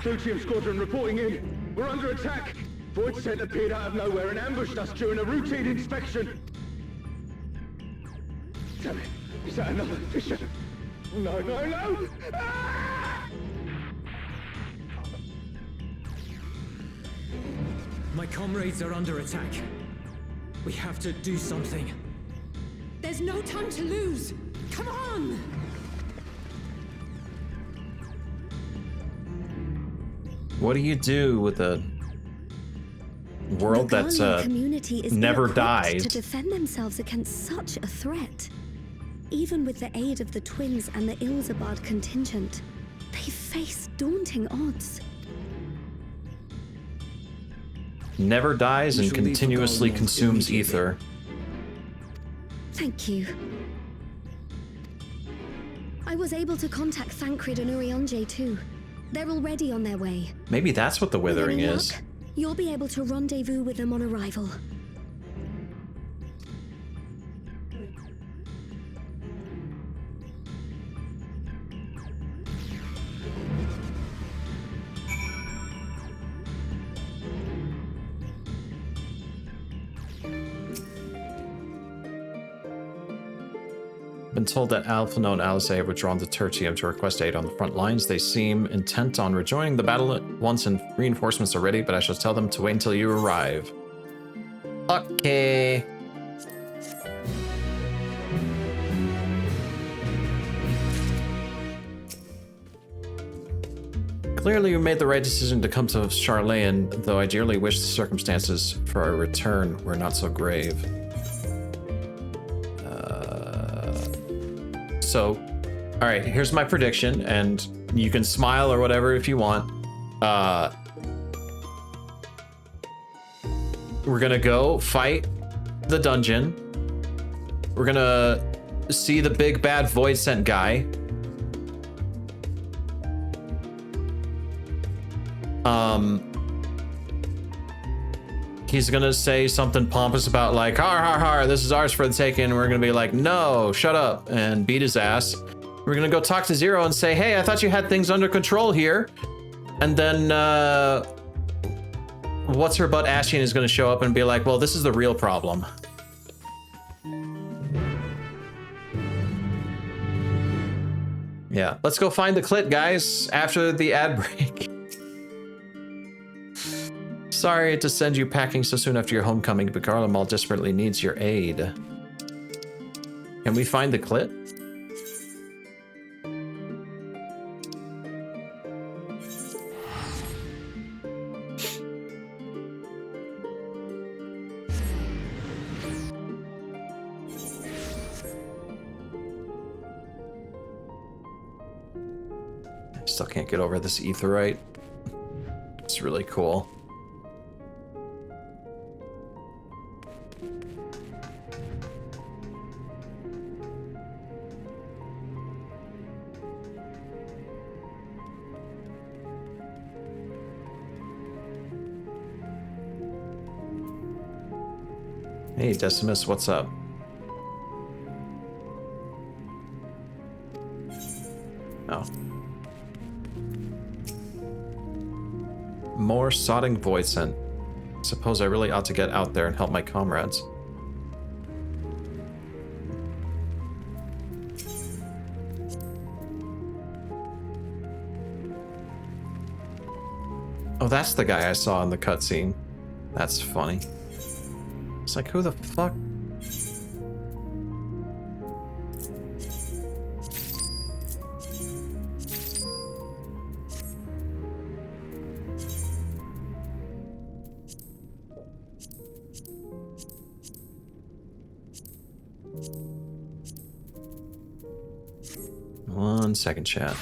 S21: Tritium Squadron reporting in. We're under attack. Void scent appeared out of nowhere and ambushed us during a routine inspection. Damn it. Is that another fissure? No, no, no! Ah!
S20: My comrades are under attack. We have to do something.
S13: There's no time to lose. Come on!
S2: What do you do with a world that's
S18: community is
S2: never
S18: ill-equipped
S2: died?
S18: to defend themselves against such a threat. Even with the aid of the twins and the Ilzabard contingent, they face daunting odds.
S2: Never dies and
S14: shall leave for
S2: continuously
S14: Garlemald
S2: consumes
S14: immediately.
S2: ether.
S18: Thank you. I was able to contact Thancred and Urianger too. They're already on their way.
S2: Maybe that's what the
S18: With
S2: withering
S18: any
S2: is.
S18: luck, you'll be able to rendezvous with them on arrival.
S2: Been told that Alpha and Alice have withdrawn to Tertium to request aid on the front lines. They seem intent on rejoining the battle at once and reinforcements are ready, but I shall tell them to wait until you arrive. Okay. Clearly you made the right decision to come to Charlayan, though I dearly wish the circumstances for our return were not so grave. So, all right, here's my prediction, and you can smile or whatever if you want. We're gonna go fight the dungeon. We're gonna see the big bad void scent guy. He's gonna say something pompous about like, har har har, this is ours for the taking. And we're gonna be like, no, shut up, and beat his ass. We're gonna go talk to Zero and say, hey, I thought you had things under control here. And then, what's her butt Ashian is gonna show up and be like, well, this is the real problem. Yeah, let's go find the clit, guys, after the ad break. Sorry to send you packing so soon after your homecoming, but Garlemald desperately needs your aid. Can we find the clit? Still can't get over this etherite. It's really cool. Hey, Decimus, what's up? Oh. More sodding void scent. Suppose I really ought to get out there and help my comrades. Oh, that's the guy I saw in the cutscene. That's funny. It's like, who the fuck? 1 second, chat.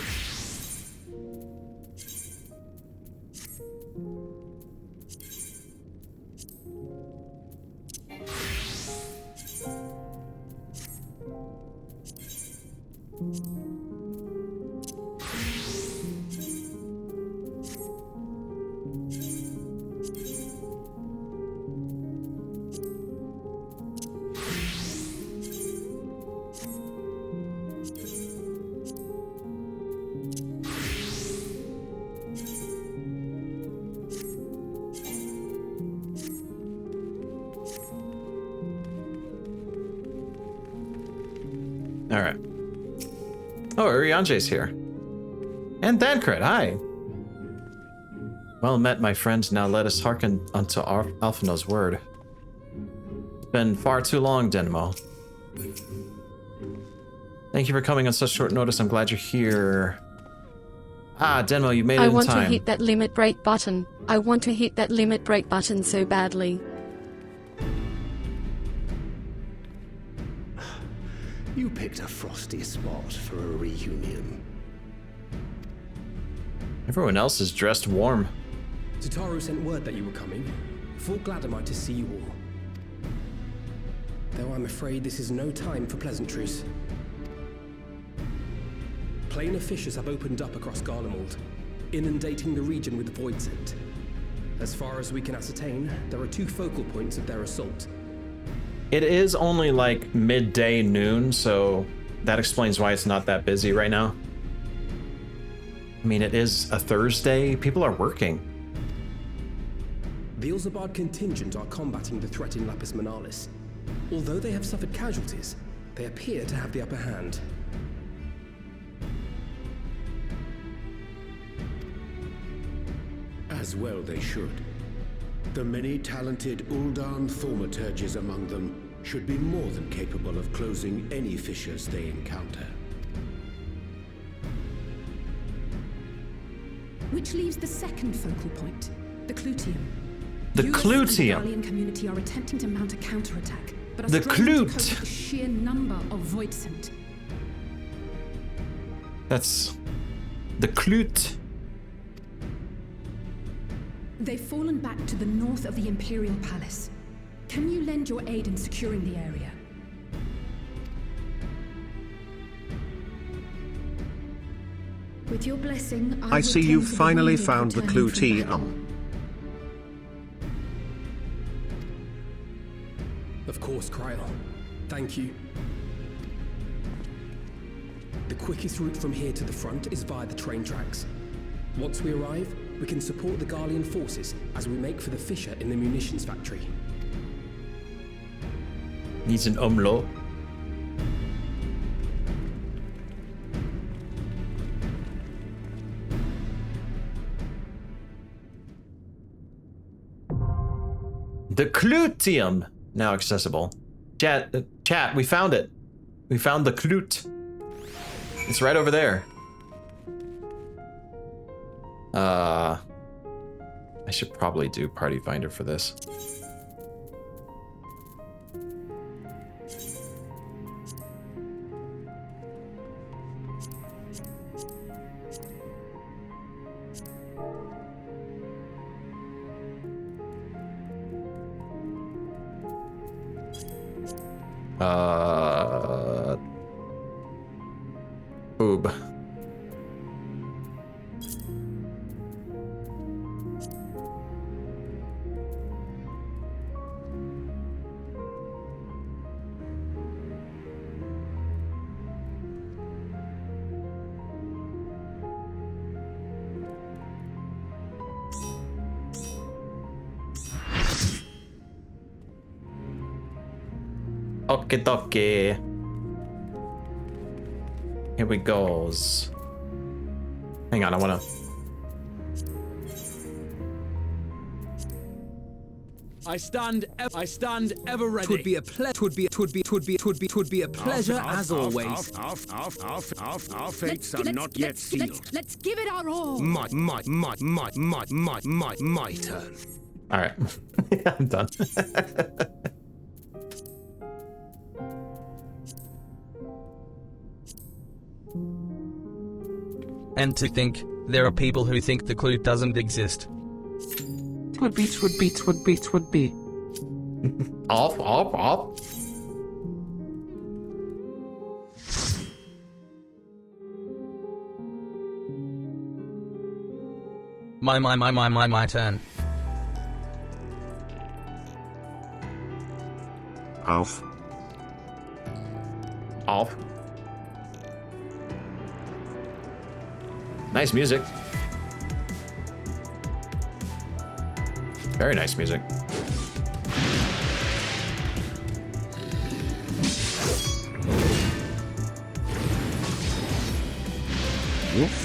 S2: Alright. Oh, Urianje's here. And Dancrit, hi! Well met, my friend. Now let us hearken unto Alphino's word. It's been far too long, Denmo. Thank you for coming on such short notice. I'm glad you're here. Ah, Denmo, you made it in time.
S6: I want to hit that limit break button. I want to hit that limit break button so badly.
S8: You picked a frosty spot for a reunion.
S2: Everyone else is dressed warm.
S19: Tataru sent word that you were coming. Full glad am I to see you all. Though I'm afraid this is no time for pleasantries. Planar fissures have opened up across Garlemald, inundating the region with void scent. As far as we can ascertain, there are 2 focal points of their assault.
S2: It is only like midday noon, so that explains why it's not that busy right now. I mean, it is a Thursday. People are working.
S19: The Ilzabard contingent are combating the threat in Lapis Manalis. Although they have suffered casualties, they appear to have the upper hand.
S8: As well they should. The many talented Uldan thaumaturges among them should be more than capable of closing any fissures they encounter.
S13: Which leaves the second focal point, the Clutium.
S2: The Clutium.
S13: The Guardian community are attempting to mount a counterattack, but are
S2: the
S13: struggling to cope with the sheer number of void scent.
S2: That's the Clut.
S13: They've fallen back to the north of the Imperial Palace. Can you lend your aid in securing the area?
S5: With your blessing,
S1: I see you finally found the Clutium.
S19: Of course, Kryl. Thank you. The quickest route from here to the front is via the train tracks. Once we arrive, we can support the Garlean forces as we make for the fissure in the munitions factory.
S2: Needs an umlaut. The Clutium, now accessible. Chat, we found it. We found the Clut. It's right over there. I should probably do Party Finder for this. Boob. Okie dokie. Here we goes. Hang on, I wanna.
S22: I stand ever ready. Twould be a pleasure as always.
S8: Our fates are not yet sealed.
S13: Let's give it our all.
S22: My turn.
S2: All right, I'm done.
S7: And to think, there are people who think the clue doesn't exist.
S3: Twould be.
S2: Off.
S7: My turn.
S1: Off.
S2: Nice music. Very nice music.
S1: Woof.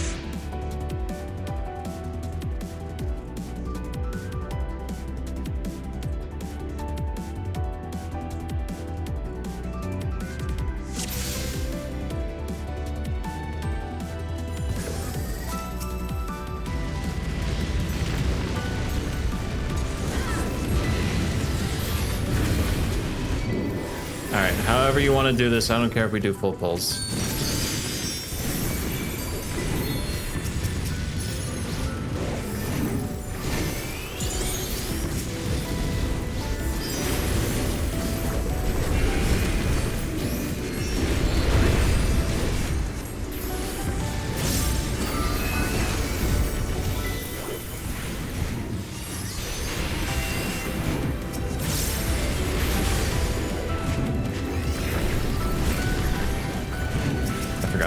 S2: Alright, however you want to do this, I don't care if we do full pulls.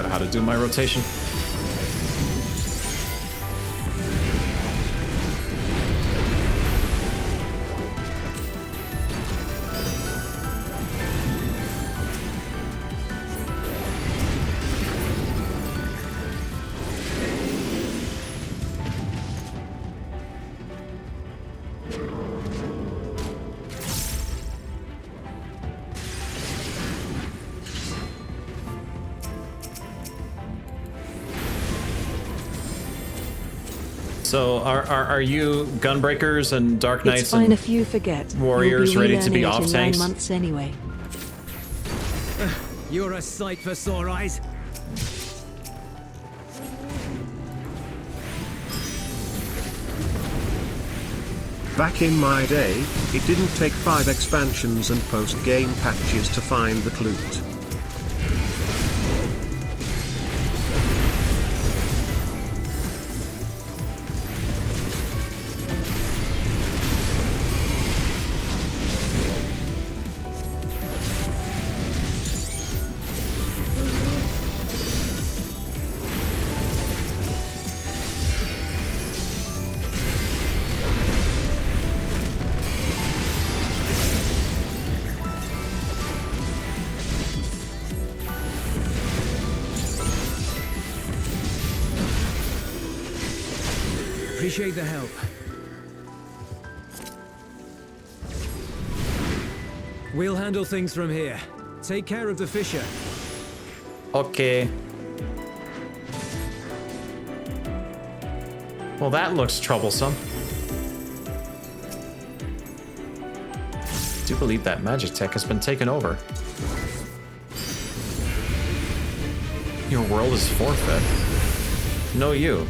S2: How to do my rotation. So are you Gunbreakers and Dark Knights
S15: It's fine
S2: and
S15: if you forget.
S2: Warriors
S15: You'll be
S2: ready to be
S15: relearning it
S2: off
S15: in 9
S2: tanks?
S15: months anyway.
S20: You're a sight for sore eyes.
S1: Back in my day, it didn't take 5 expansions and post-game patches to find the loot.
S20: Appreciate the help. We'll handle things from here. Take care of the Fisher.
S2: Okay. Well, that looks troublesome. I do believe that Magitech has been taken over. Your world is forfeit. No, you.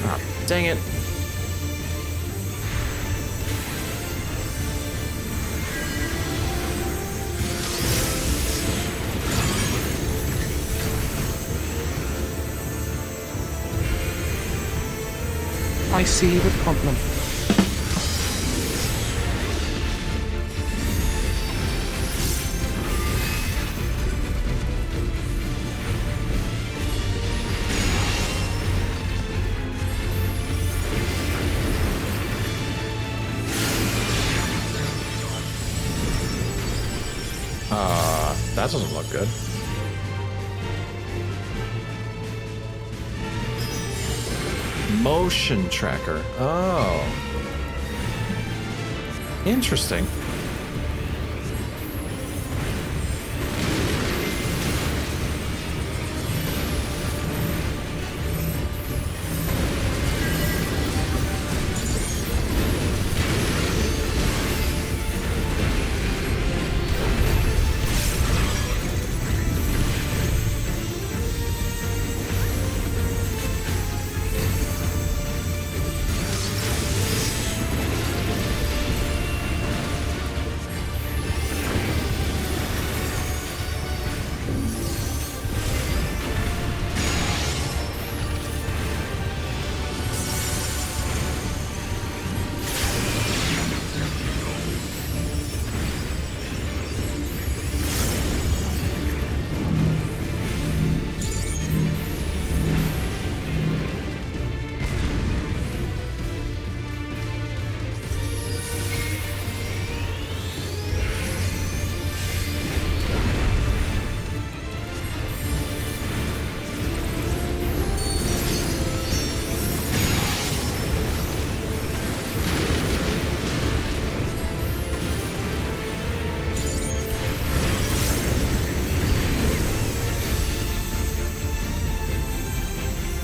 S2: Ah, dang it.
S3: I see the problem.
S2: That doesn't look good. Motion tracker. Oh. Interesting.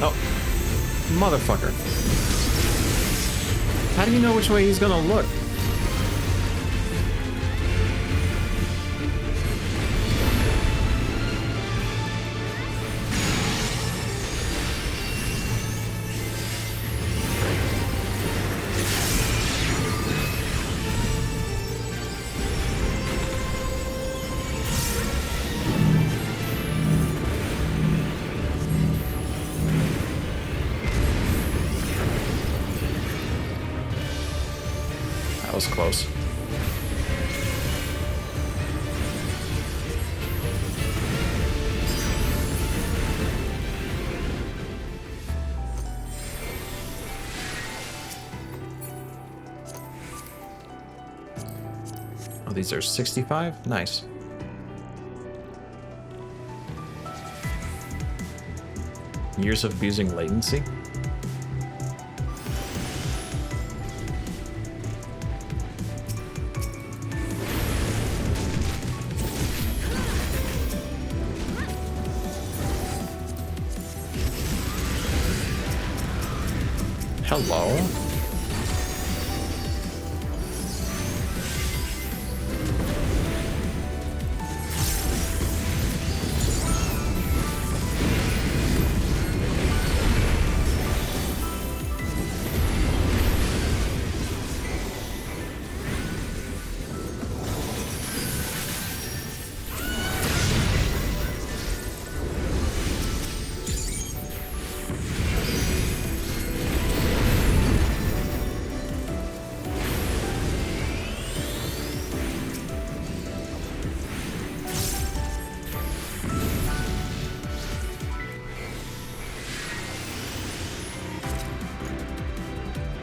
S2: Oh, motherfucker. How do you know which way he's gonna look? That was close. Oh, these are 65? Nice. Years of abusing latency? Hello?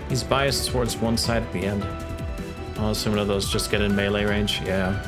S2: He's biased towards one side at the end. I'll assume one of those just get in melee range. Yeah.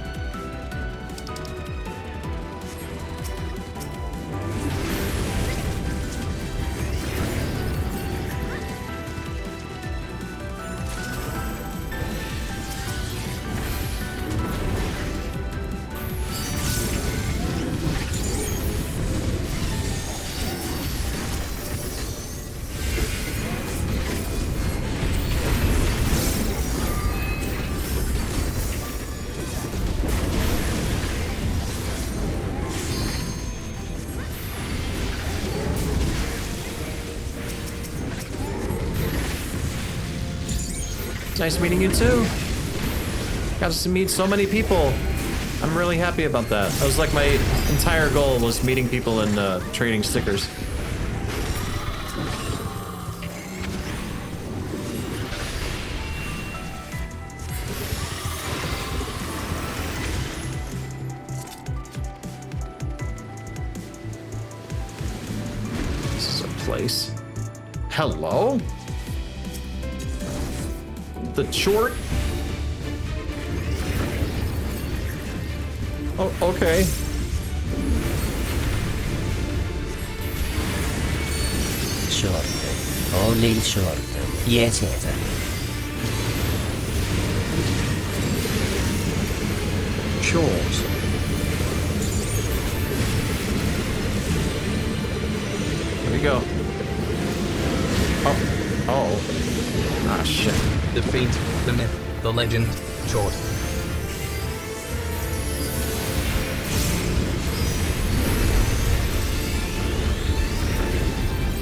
S2: Nice meeting you too. Got to meet so many people. I'm really happy about that. That was like my entire goal was meeting people and trading stickers. This is a place. Hello? The short? Oh, okay.
S4: Short. Only short. Yes, yes.
S1: Short.
S2: There we go. Oh. Oh. Ah, shit.
S7: Defeat the myth, the legend, short.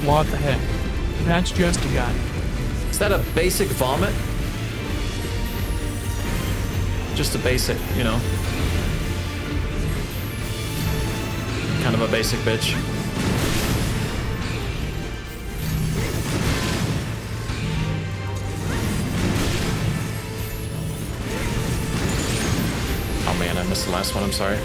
S16: What the heck? That's just a guy.
S2: Is that a basic vomit? Just a basic, you know. Kind of a basic bitch. Oh man, I missed the last one, I'm sorry.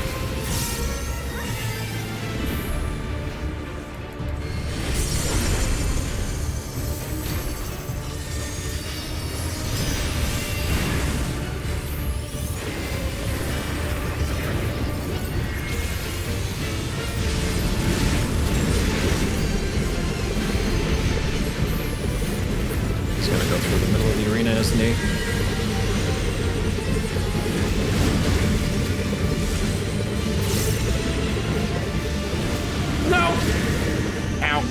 S2: He's gonna go through the middle of the arena, isn't he? No! Ow.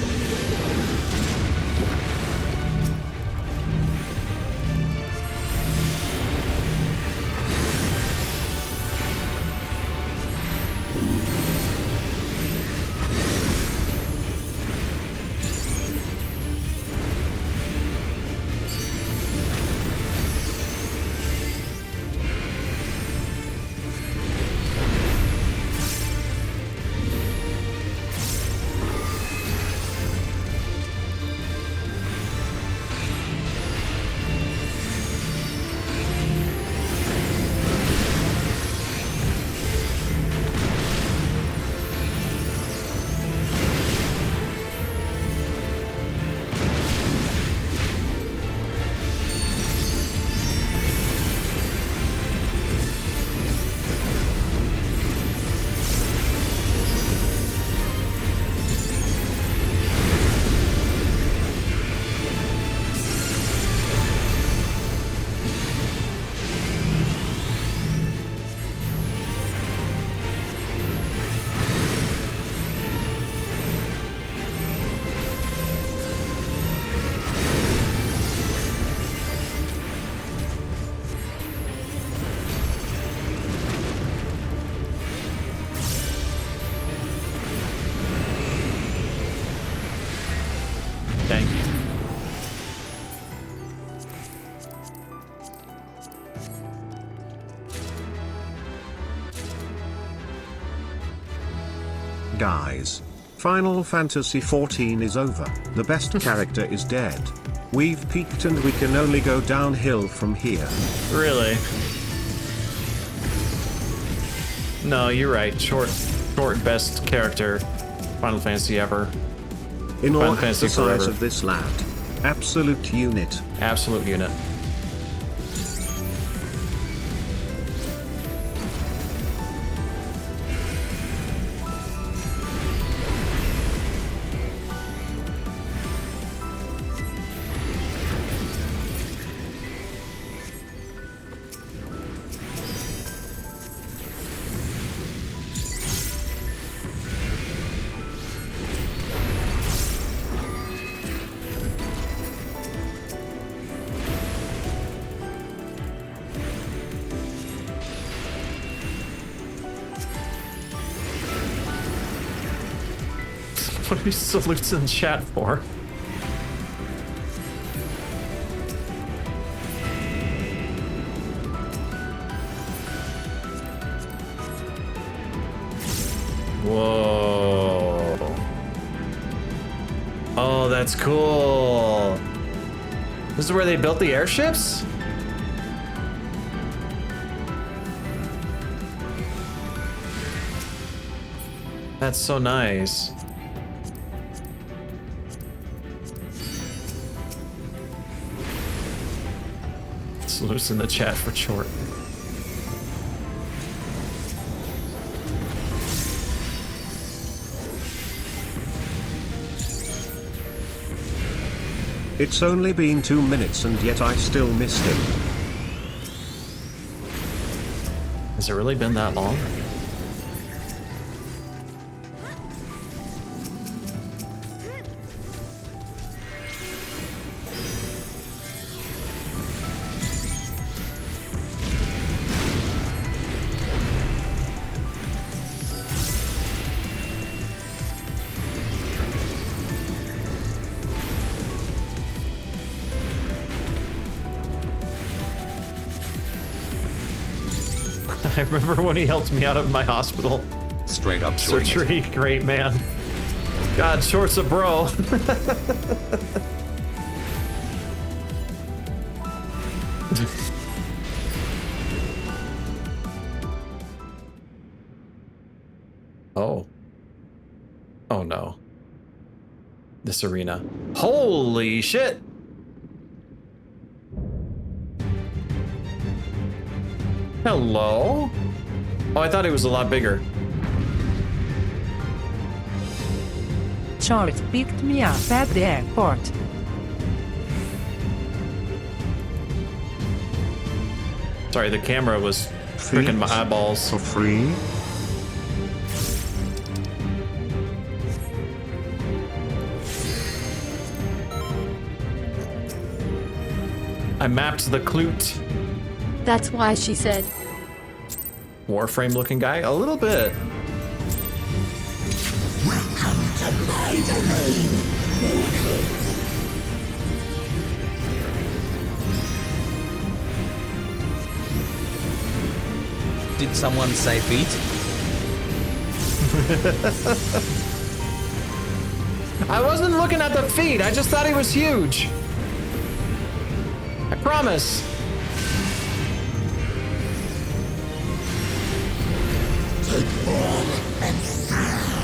S2: Dang.
S1: Guys, Final Fantasy XIV is over. The best character is dead. We've peaked and we can only go downhill from here.
S2: Really? No, you're right. Short best character. Final Fantasy ever.
S1: In
S2: Final
S1: all the
S2: Fantasy
S1: size
S2: forever.
S1: of this lad. Absolute unit.
S2: Absolute unit. What are these salutes in chat for? Whoa. Oh, that's cool. This is where they built the airships? That's so nice. Salutes in the chat for short.
S1: It's only been 2 minutes and yet I still missed him.
S2: Has it really been that long? I remember when he helped me out of my hospital
S17: Straight up shorting it.
S2: surgery. Great man. God, Short's a bro. Oh. Oh no. This arena. Holy shit! Hello? Oh, I thought it was a lot bigger.
S15: Short picked me up at the airport.
S2: Sorry, the camera was freaking my eyeballs.
S1: For free?
S2: I mapped the Clute.
S6: That's why she said.
S2: Warframe looking guy? A little bit.
S9: Welcome to my domain.
S7: Did someone say feet?
S2: I wasn't looking at the feet. I just thought he was huge. I promise.
S9: Take all and serve.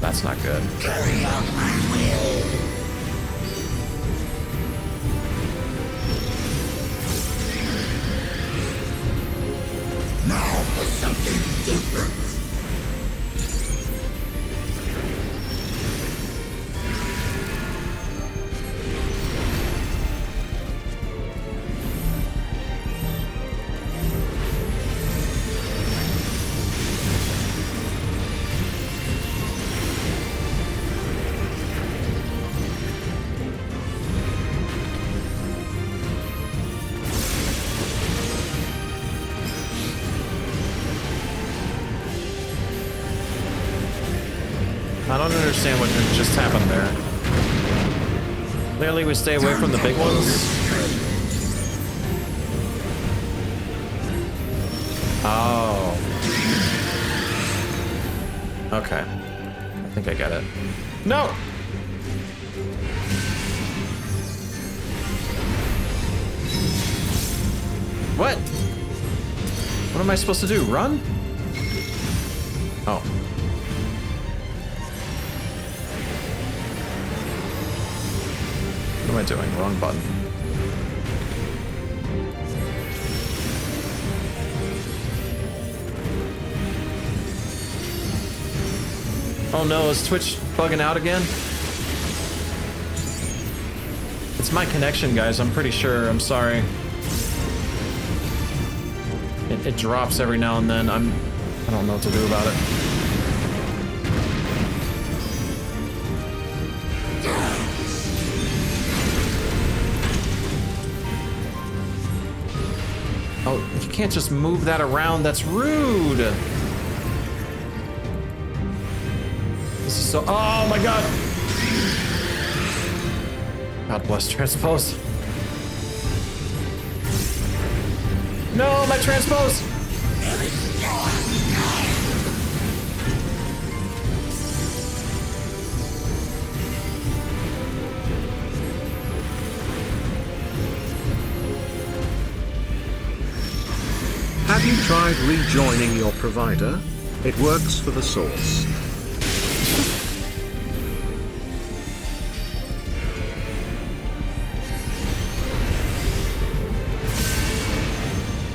S2: That's not good.
S9: Carry out my will. Now for something different.
S2: I don't understand what just happened there. Clearly we stay away from the big ones. Oh. Okay. I think I get it. No! What? What am I supposed to do? Run? Oh. What am I doing? Wrong button. Oh no, is Twitch bugging out again? It's my connection, guys, I'm pretty sure. I'm sorry. It drops every now and then. I don't know what to do about it. Oh, you can't just move that around. That's rude. This is so... Oh my god. God bless transpose. No, my transpose.
S1: Have you tried rejoining your provider? It works for the source.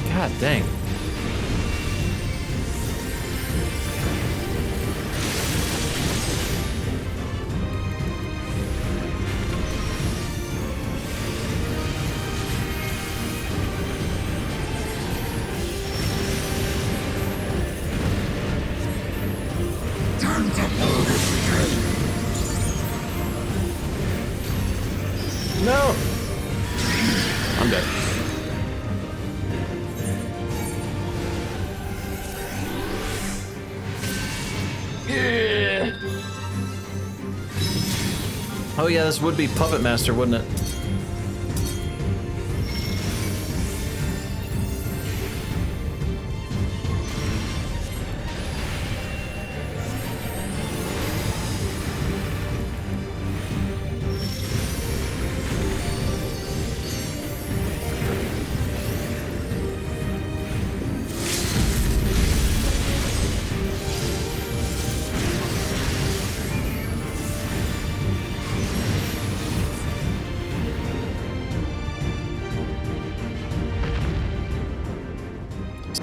S2: God dang. No! I'm dead. Yeah. Oh yeah, this would be Puppet Master, wouldn't it?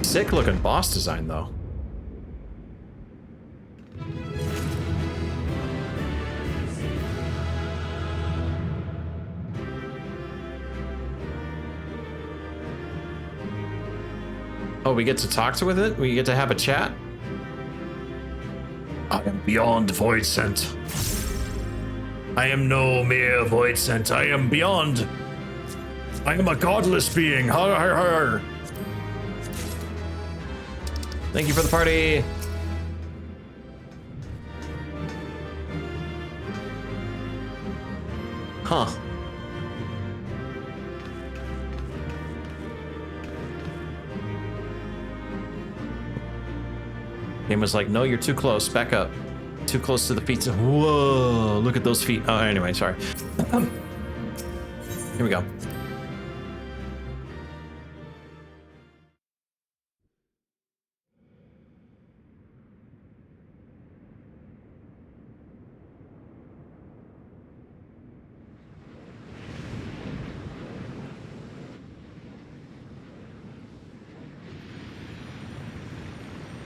S2: Sick looking boss design though. Oh, we get to talk to with it? We get to have a chat?
S10: I am beyond void scent. I am no mere void scent. I am beyond. I am a godless being. Har har har.
S2: Thank you for the party. Huh. Game was like, no, you're too close. Back up. Too close to the feet. Whoa, look at those feet. Oh, anyway, sorry. Here we go.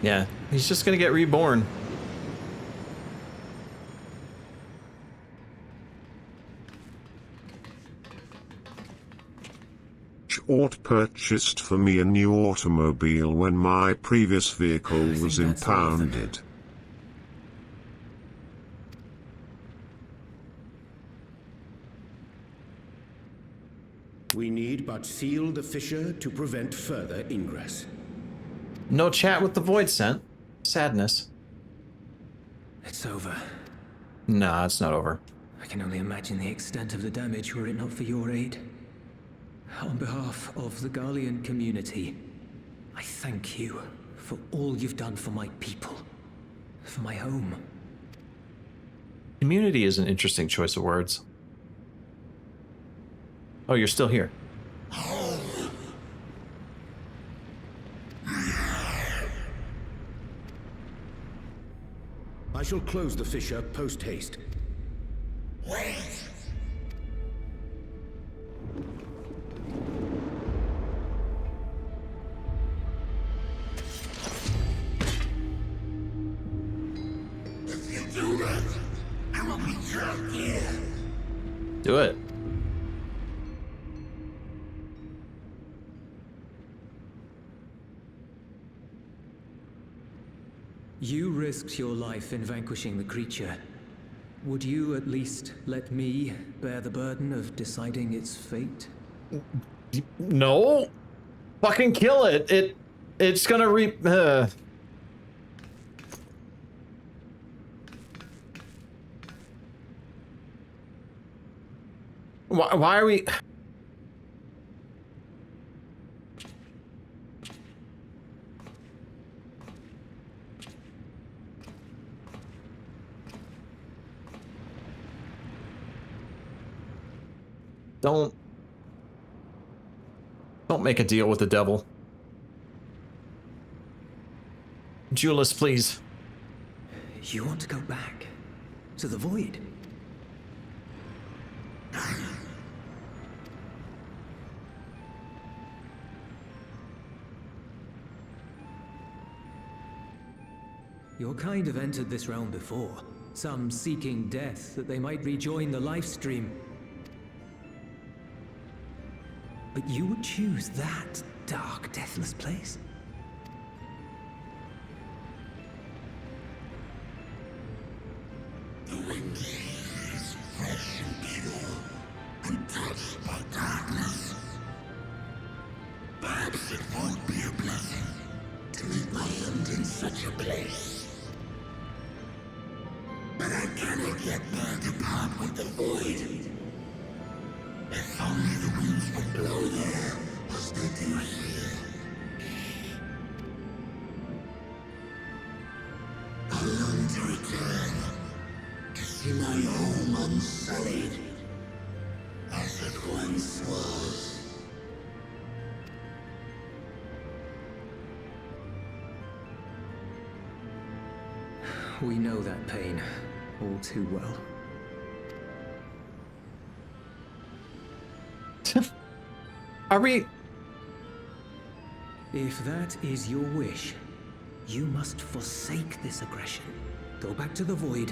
S2: Yeah, he's just gonna get reborn.
S1: Ort purchased for me a new automobile when my previous vehicle was impounded.
S8: We need but seal the fissure to prevent further ingress.
S2: No chat with the void scent. Sadness.
S20: It's over.
S2: Nah, it's not over.
S20: I can only imagine the extent of the damage were it not for your aid. On behalf of the Garlean community, I thank you for all you've done for my people, for my home.
S2: Community is an interesting choice of words. Oh, you're still here.
S8: I shall close the fissure post-haste.
S9: Wait! If you do that, I will be trapped here.
S2: Do it.
S20: You risked your life in vanquishing the creature. Would you at least let me bear the burden of deciding its fate?
S2: No. Fucking kill it. It's gonna reap. Why are we? Don't make a deal with the devil. Julius, please.
S20: You want to go back to the void? Your kind have entered this realm before, some seeking death that they might rejoin the life stream. But you would choose that dark, deathless place?
S9: The wind is fresh and pure, untouched by darkness. Perhaps it won't be a blessing to meet my end in such a place. But I cannot yet bear to part with the void. If only the winds would blow there as they do here. I long to return, to see my home unsullied, as it once was.
S20: We know that pain all too well.
S2: Are we?
S20: If that is your wish, you must forsake this aggression. Go back to the void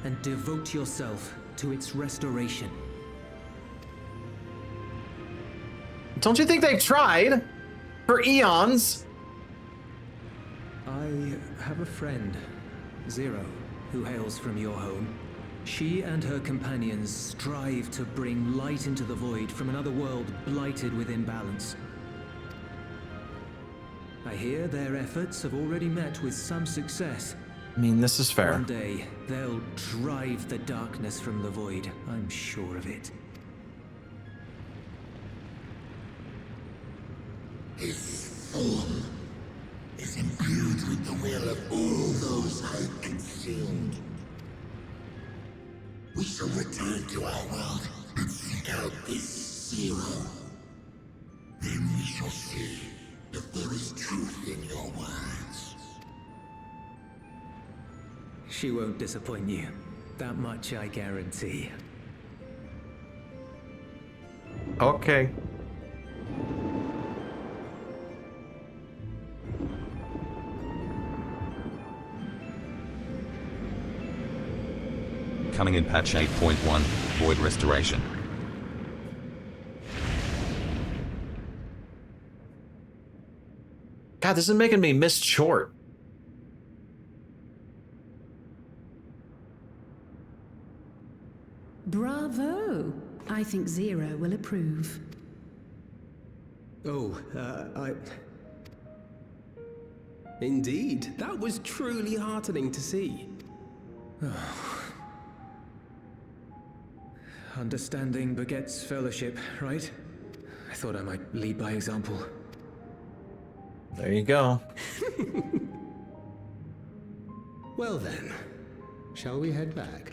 S20: and devote yourself to its restoration.
S2: Don't you think they've tried for eons?
S20: I have a friend, Zero, who hails from your home. She and her companions strive to bring light into the void from another world blighted with imbalance. I hear their efforts have already met with some success.
S2: I mean, this is fair.
S20: One day, they'll drive the darkness from the void, I'm sure of it.
S9: His form is imbued with the will of all those I consumed. We shall return to our world and seek out this Zero. Then we shall see if there is truth in your words.
S20: She won't disappoint you. That much I guarantee.
S2: Okay.
S17: Coming in patch 8.1, Void Restoration.
S2: God, this is making me miss Chort.
S13: Bravo! I think Zero will approve.
S19: Oh, Indeed, that was truly heartening to see.
S20: Understanding begets fellowship, right? I thought I might lead by example.
S2: There you go.
S8: Well then, shall we head back?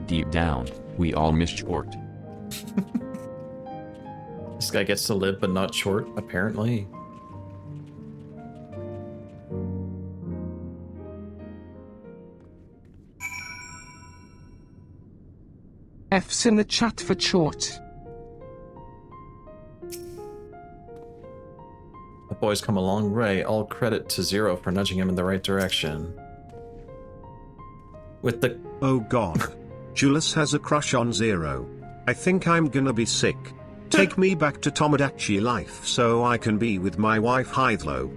S11: Deep down, we all miss short.
S2: This guy gets to live but not short, apparently.
S3: F's in the chat for short.
S2: The boy's come a long way. All credit to Zero for nudging him in the right direction. With the...
S1: Oh god. Julius has a crush on Zero. I think I'm gonna be sick. Take me back to Tomodachi life so I can be with my wife Hythlo.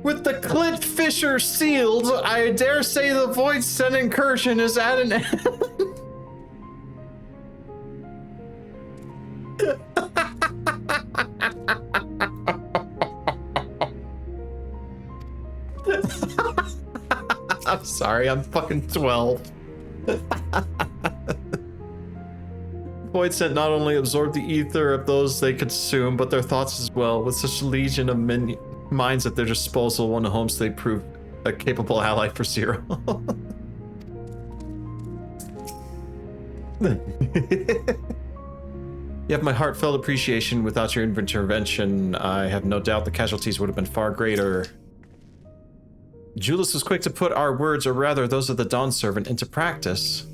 S2: With the Clint Fisher sealed, I dare say the Void Sen incursion is at an end. I'm sorry, I'm fucking 12. Void Scent not only absorb the ether of those they consume, but their thoughts as well. With such a legion of minds at their disposal, one of homes they prove a capable ally for Zero. You have my heartfelt appreciation. Without your intervention, I have no doubt the casualties would have been far greater. Julius was quick to put our words, or rather those of the Dawn Servant, into practice.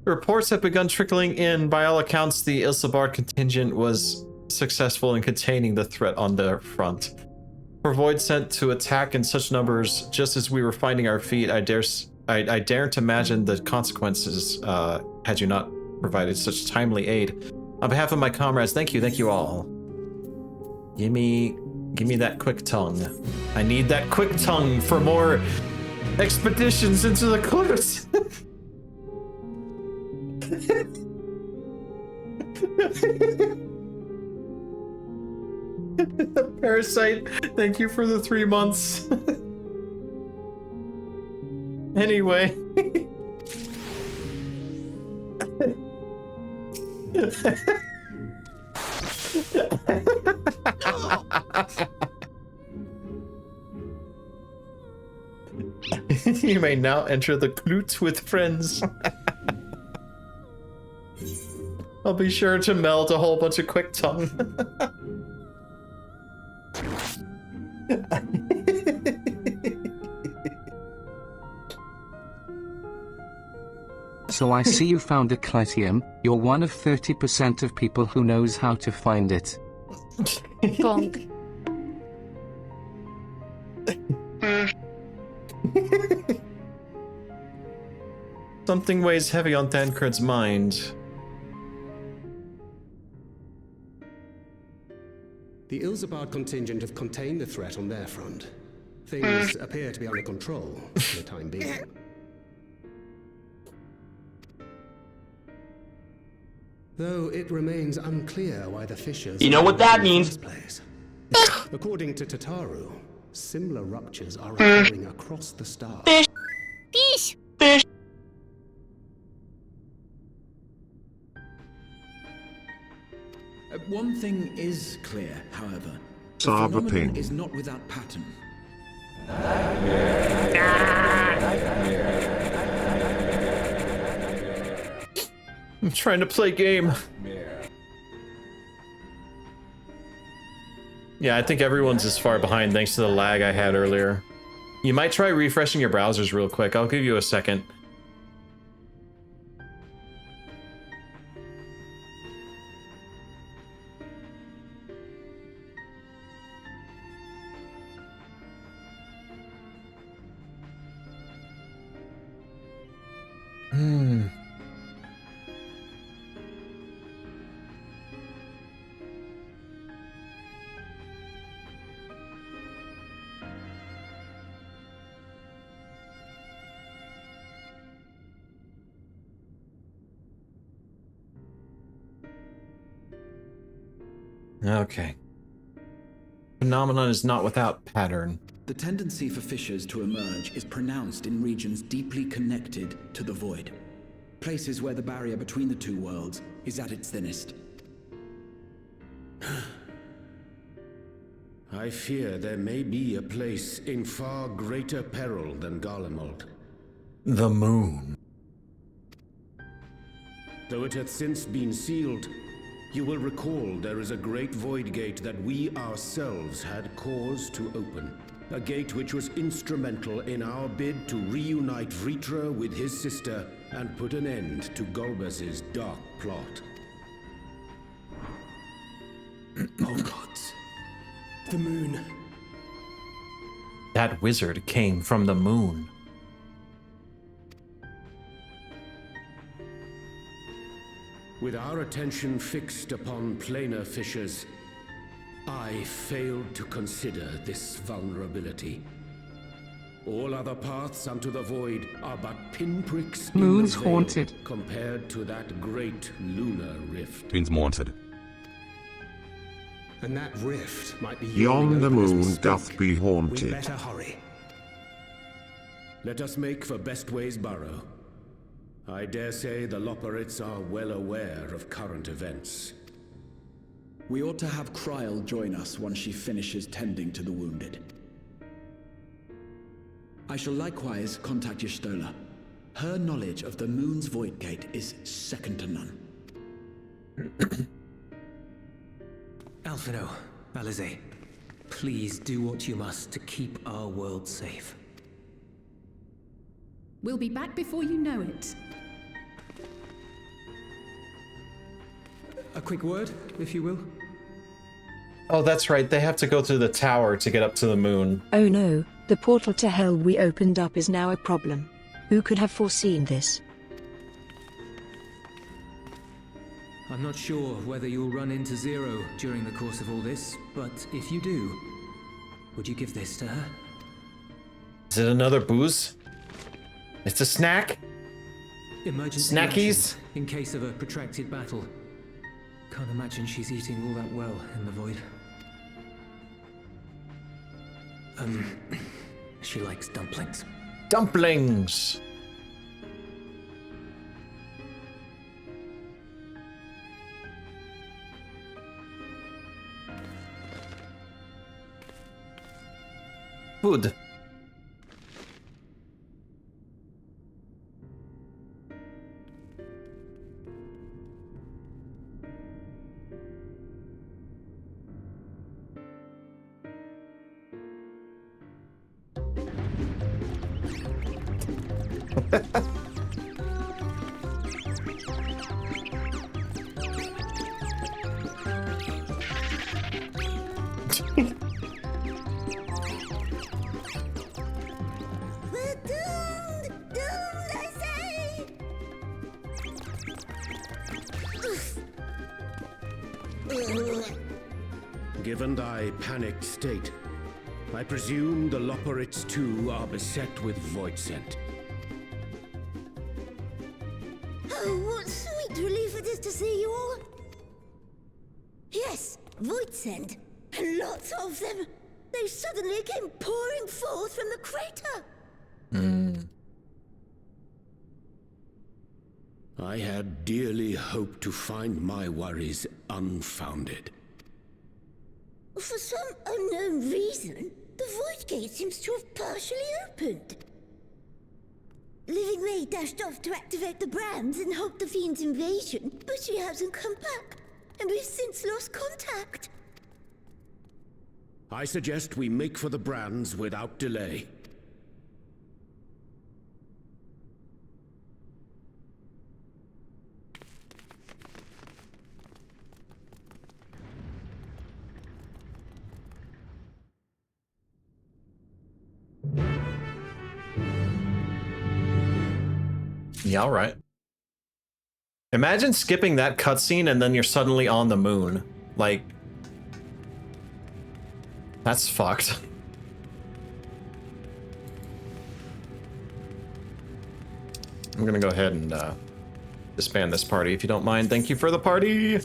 S2: Reports have begun trickling in. By all accounts, the Ilsabard contingent was successful in containing the threat on their front. For Void sent to attack in such numbers, just as we were finding our feet, I daren't imagine the consequences had you not provided such timely aid. On behalf of my comrades, thank you all. Give me that quick tongue. I need that quick tongue for more expeditions into the cliffs. Parasite, thank you for the 3 months. Anyway. You may now enter the Klute with friends. I'll be sure to melt a whole bunch of quick tongue.
S3: So I see you found a Clitium. You're one of 30% of people who knows how to find it.
S6: Bonk.
S2: Something weighs heavy on Thancred's mind.
S8: The Ilsabard contingent have contained the threat on their front. Things appear to be under control for the time being. Though it remains unclear why the fissures...
S12: You know what that means?
S8: According to Tataru, similar ruptures are occurring across the stars.
S12: Fish! Fish!
S14: One thing is clear, however. The
S1: Saber
S14: phenomenon
S1: ping.
S14: is not without pattern.
S2: I'm trying to play game. Yeah, I think everyone's as far behind thanks to the lag I had earlier. You might try refreshing your browsers real quick. I'll give you a second. Okay. Phenomenon is not without pattern.
S14: The tendency for fissures to emerge is pronounced in regions deeply connected to the void. Places where the barrier between the two worlds is at its thinnest.
S8: I fear there may be a place in far greater peril than Garlemald.
S10: The moon.
S8: Though it hath since been sealed, you will recall there is a great void gate that we ourselves had cause to open. A gate which was instrumental in our bid to reunite Vritra with his sister and put an end to Golbez's dark plot.
S19: Oh gods. The moon.
S2: That wizard came from the moon.
S8: With our attention fixed upon planar fissures, I failed to consider this vulnerability. All other paths unto the void are but pinpricks in
S3: Moon's
S8: the veil
S3: haunted.
S8: compared to that great lunar rift.
S17: Moon's haunted.
S19: And that rift might be
S1: Yon the
S19: yawning open as we
S1: moon
S19: speak.
S1: doth be
S19: We
S1: haunted.
S19: better hurry.
S8: Let us make for Bestway's burrow. I dare say the Loporrits are well aware of current events.
S14: We ought to have Kryl join us once she finishes tending to the wounded. I shall likewise contact Y'shtola. Her knowledge of the moon's void gate is second to none.
S20: Alphino, Balize, please do what you must to keep our world safe.
S13: We'll be back before you know it.
S20: A quick word, if you will.
S2: Oh, that's right. They have to go through the tower to get up to the moon.
S15: Oh no, the portal to hell we opened up is now a problem. Who could have foreseen this?
S20: I'm not sure whether you'll run into Zero during the course of all this, but if you do, would you give this to her?
S2: Is it another booze? It's a snack?
S20: Emergency
S2: Snackies?
S20: rations in case of a protracted battle. Can't imagine she's eating all that well in the void. She likes dumplings.
S2: Dumplings! Food.
S8: Given thy panicked state, I presume the Loporrits too are beset with void scent.
S18: Oh, what sweet relief it is to see you all. Yes, void scent, and lots of them. They suddenly came pouring forth from the crater.
S8: I had dearly hoped to find my worries unfounded.
S18: For some unknown reason, the void gate seems to have partially opened. Living May dashed off to activate the brands and halt the fiend's invasion, but she hasn't come back, and we've since lost contact.
S8: I suggest we make for the brands without delay.
S2: Yeah, all right. Imagine skipping that cutscene and then you're suddenly on the moon. Like, that's fucked. I'm gonna go ahead and disband this party if you don't mind. Thank you for the party.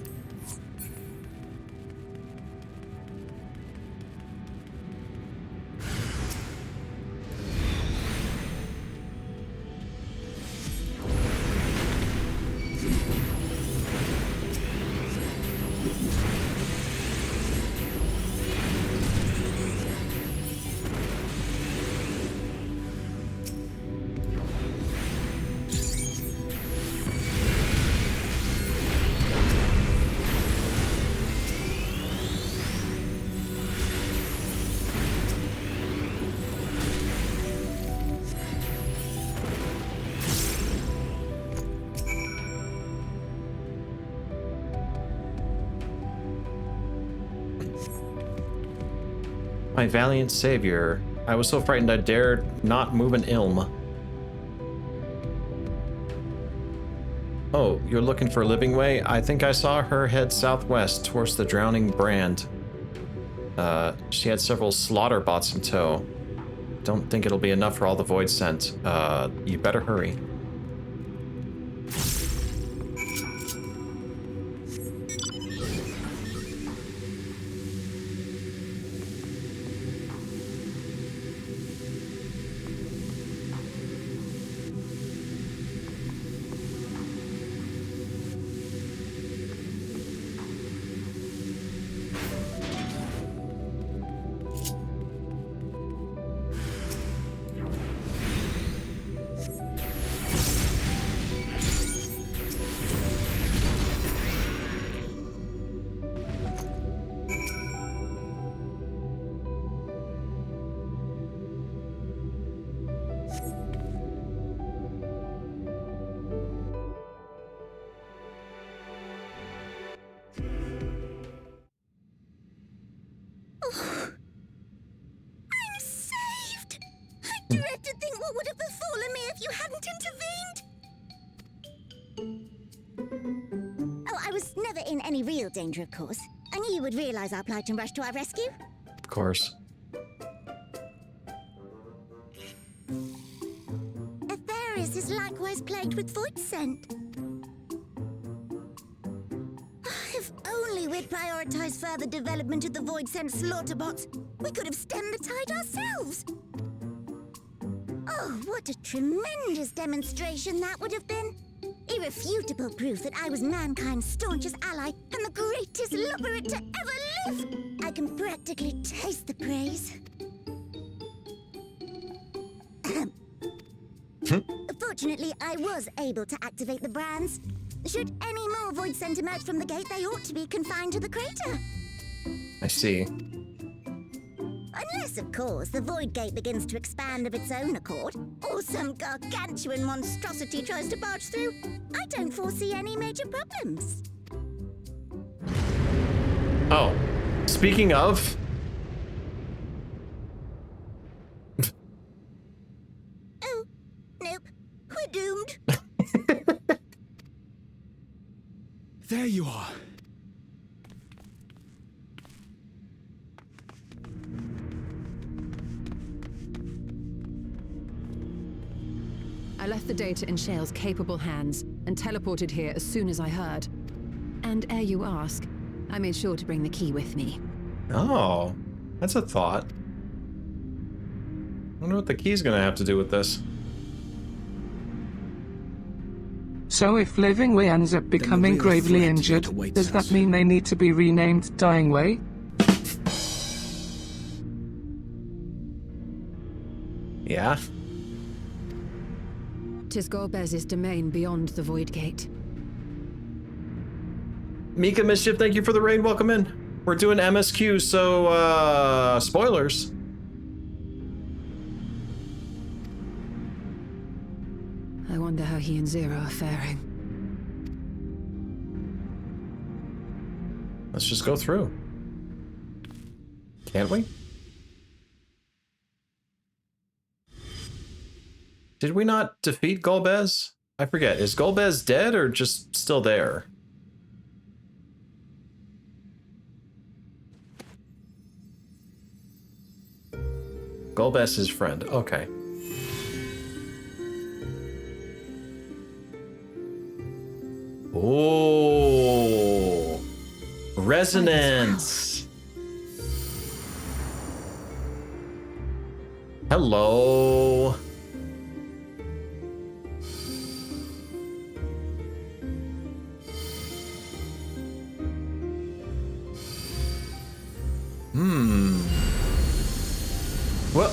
S2: My valiant savior. I was so frightened I dared not move an ilm. Oh, you're looking for Living Way? I think I saw her head southwest towards the drowning brand. She had several slaughter bots in tow. Don't think it'll be enough for all the void scent. You better hurry.
S18: Dread to think what would have befallen me if you hadn't intervened. Oh, I was never in any real danger, of course. I knew you would realize our plight and rush to our rescue.
S2: Of course.
S18: Atheris is likewise plagued with void scent. If only we'd prioritized further development of the void scent slaughter bots, we could have stemmed the tide ourselves. Oh, what a tremendous demonstration that would have been. Irrefutable proof that I was mankind's staunchest ally and the greatest lubberite to ever live. I can practically taste the praise. Fortunately, I was able to activate the brands. Should any more void scent emerge from the gate, they ought to be confined to the crater.
S2: I see.
S18: Unless, of course, the void gate begins to expand of its own accord, or some gargantuan monstrosity tries to barge through, I don't foresee any major problems.
S2: Oh, speaking of...
S18: Oh, nope. We're doomed.
S14: There you are.
S13: I left the data in Shale's capable hands and teleported here as soon as I heard. And ere you ask, I made sure to bring the key with me.
S2: Oh, that's a thought. I wonder what the key's gonna have to do with this.
S3: So if Living Way ends up becoming gravely injured, does that mean they need to be renamed Dying Way?
S2: Yeah.
S13: 'Tis Golbez's domain beyond the Void Gate.
S2: Mika Mischief, thank you for the raid. Welcome in. We're doing MSQ, so, spoilers.
S13: I wonder how he and Zero are faring.
S2: Let's just go through. Can't we? Did we not defeat Golbez? I forget. Is Golbez dead or just still there? Golbez's friend. Okay. Oh, resonance. Hello. Well.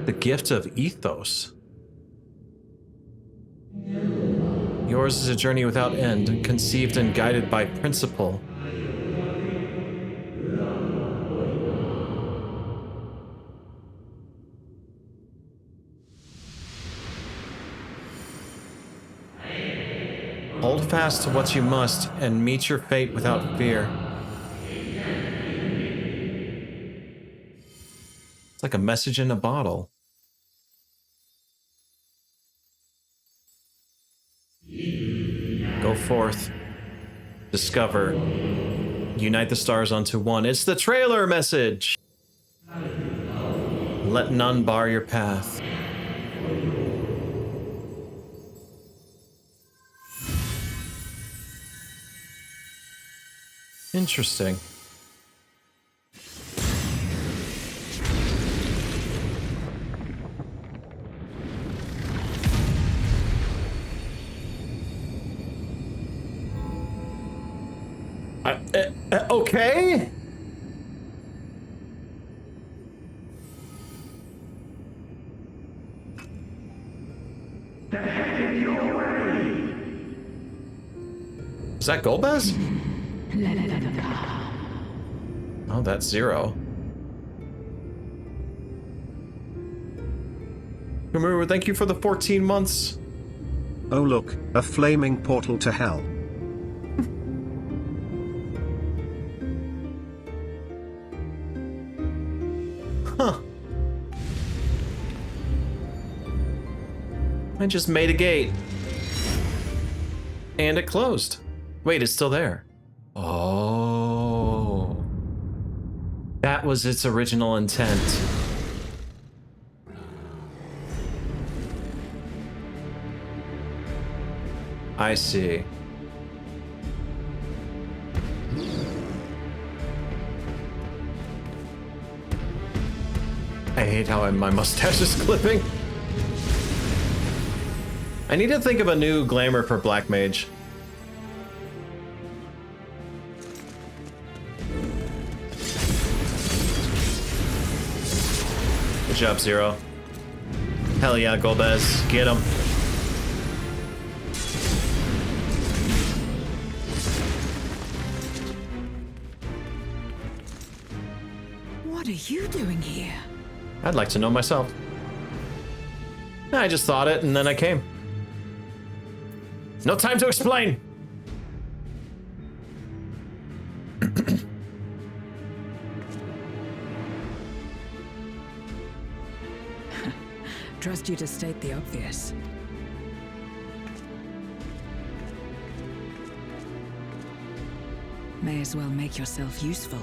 S2: The gift of ethos. Yours is a journey without end, conceived and guided by principle. Hold fast to what you must and meet your fate without fear. It's like a message in a bottle. Go forth. Discover. Unite the stars onto one. It's the trailer message! Let none bar your path. Interesting. Okay? Is that Golbez? Oh, that's Zero. Kumuru, thank you for the 14 months.
S1: Oh look, a flaming portal to hell.
S2: Huh. I just made a gate. And it closed. Wait, it's still there. Oh. That was its original intent. I see. I hate how my mustache is clipping. I need to think of a new glamour for Black Mage. Good job, Zero. Hell yeah, Golbez. Get him.
S13: What are you doing here?
S2: I'd like to know myself. I just thought it, and then I came. No time to explain!
S13: Trust you to state the obvious. May as well make yourself useful.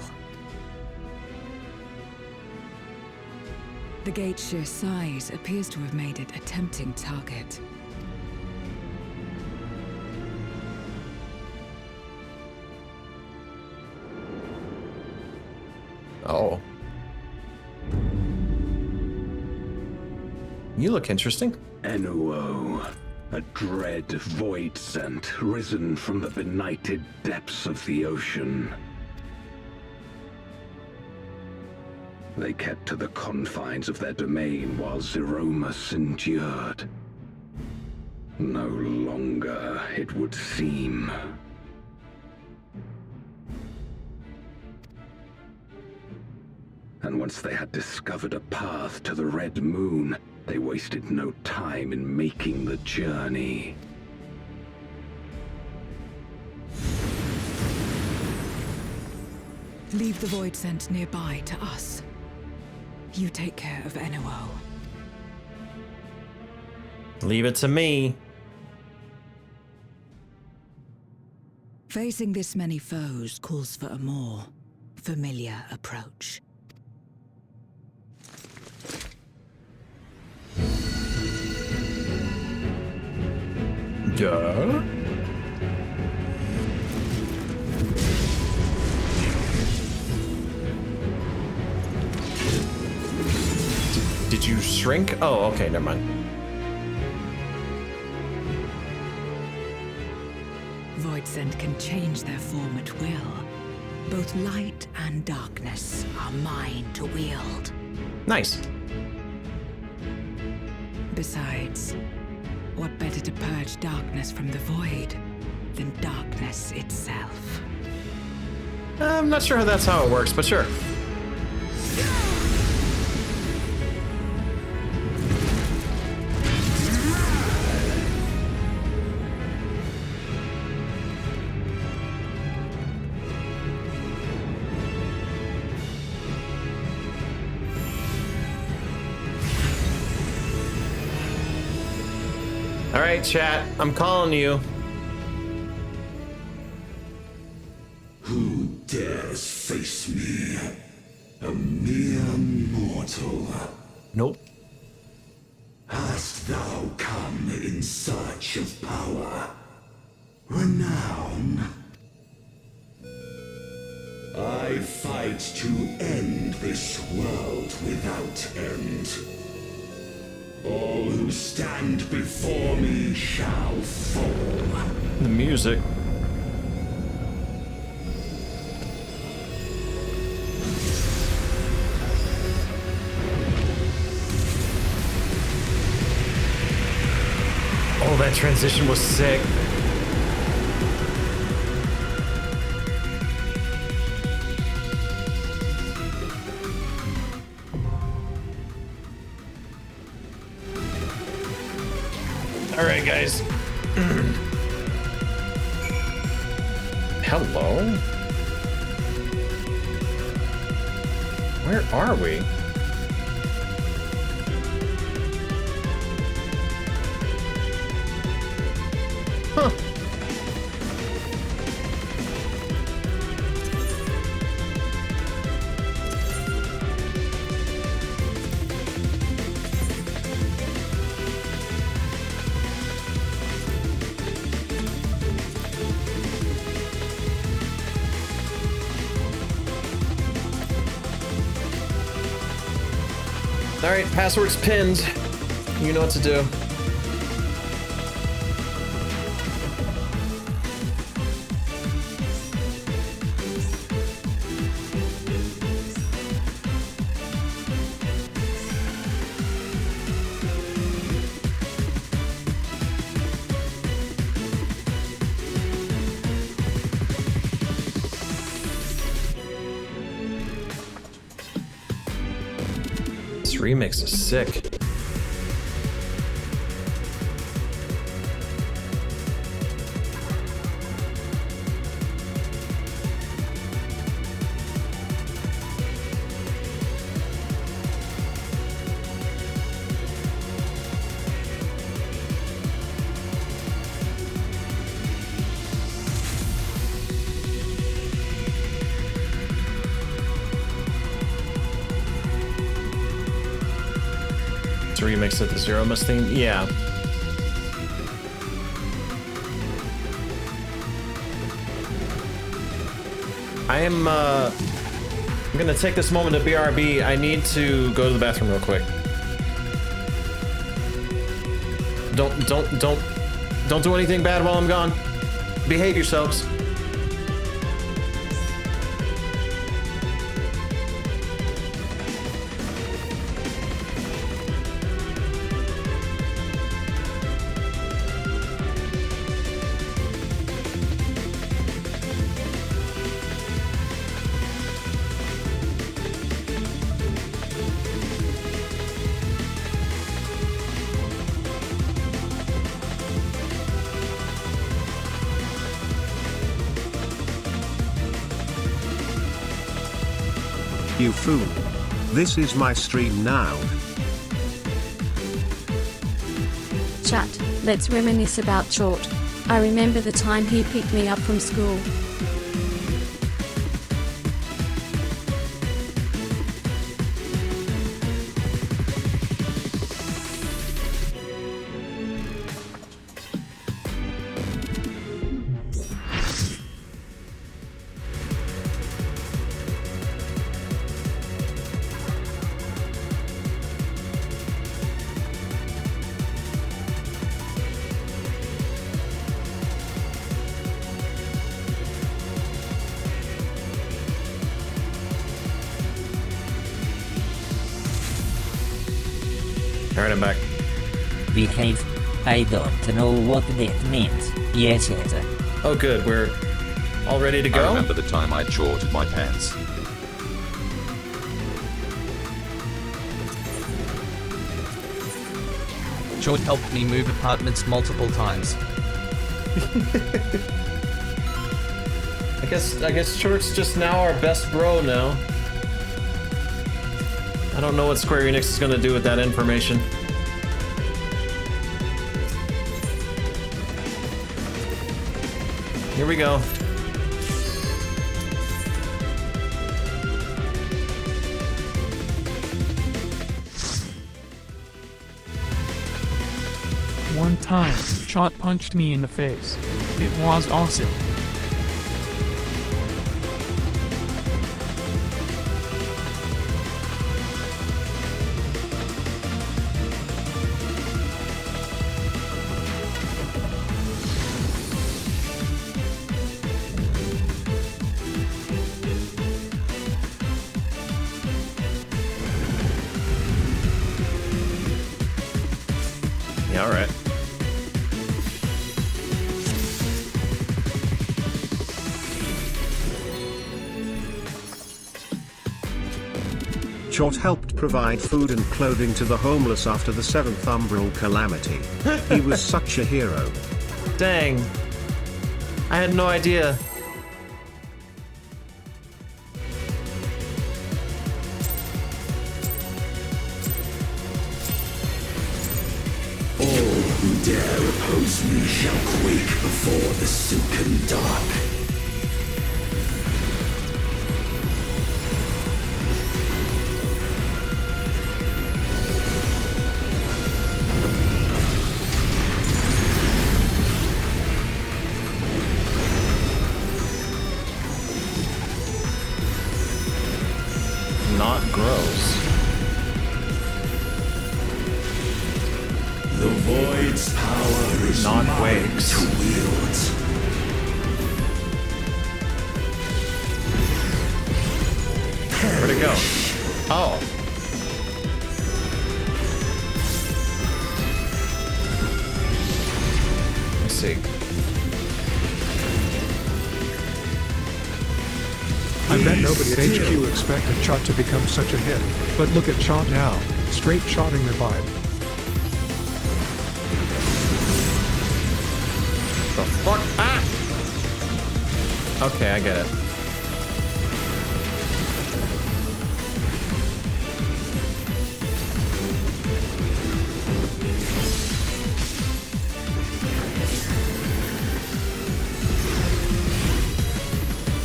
S13: The gate's sheer size appears to have made it a tempting target.
S2: Oh. You look interesting.
S8: Enuo, a dread void scent risen from the benighted depths of the ocean. They kept to the confines of their domain while Zeromus endured. No longer, it would seem. And once they had discovered a path to the Red Moon, they wasted no time in making the journey.
S13: Leave the void scent nearby to us. You take care of Enuo.
S2: Leave it to me.
S13: Facing this many foes calls for a more familiar approach.
S2: Yeah. Did you shrink? Oh, okay, never mind.
S13: Voidsent can change their form at will. Both light and darkness are mine to wield.
S2: Nice.
S13: Besides, what better to purge darkness from the void than darkness itself?
S2: I'm not sure that's how it works, but sure. All right, chat. I'm calling you.
S9: Who dares face me? A mere mortal.
S2: Nope.
S9: Hast thou come in search of power? Renown? I fight to end this world without end. All who stand before me shall fall.
S2: The music. Oh, that transition was sick. All right, guys. Hello? Where are we? Huh. All right, password's pinned. You know what to do. This remix is sick. Remix of the Zero Must theme? Yeah. I'm gonna take this moment to BRB. I need to go to the bathroom real quick. Don't do anything bad while I'm gone. Behave yourselves.
S1: You fool. This is my stream now.
S6: Chat, let's reminisce about Chort. I remember the time he picked me up from school.
S2: Alright, I'm back.
S4: Behave. I don't know what that means. Yes, yes.
S2: Oh good, we're all ready to go?
S17: I remember the time I chorted my pants.
S7: Chort helped me move apartments multiple times.
S2: I guess Chort's just now our best bro now. I don't know what Square Enix is gonna do with that information. Here we go.
S16: One time, Shot punched me in the face. It was awesome.
S2: Yeah, all right.
S1: Chort helped provide food and clothing to the homeless after the 7th Umbral calamity. He was such a hero.
S2: Dang. I had no idea.
S9: All who dare oppose me shall quake before the silken dark.
S2: Not gross.
S9: The void's power is
S2: Not
S9: mine
S2: wakes.
S9: to wield.
S2: Where'd it go? Oh. Let's see.
S5: I bet nobody at HQ expected Chot to become such a hit, but look at Chot now, straight shotting the vibe.
S2: The fuck? Ah! Okay, I get it.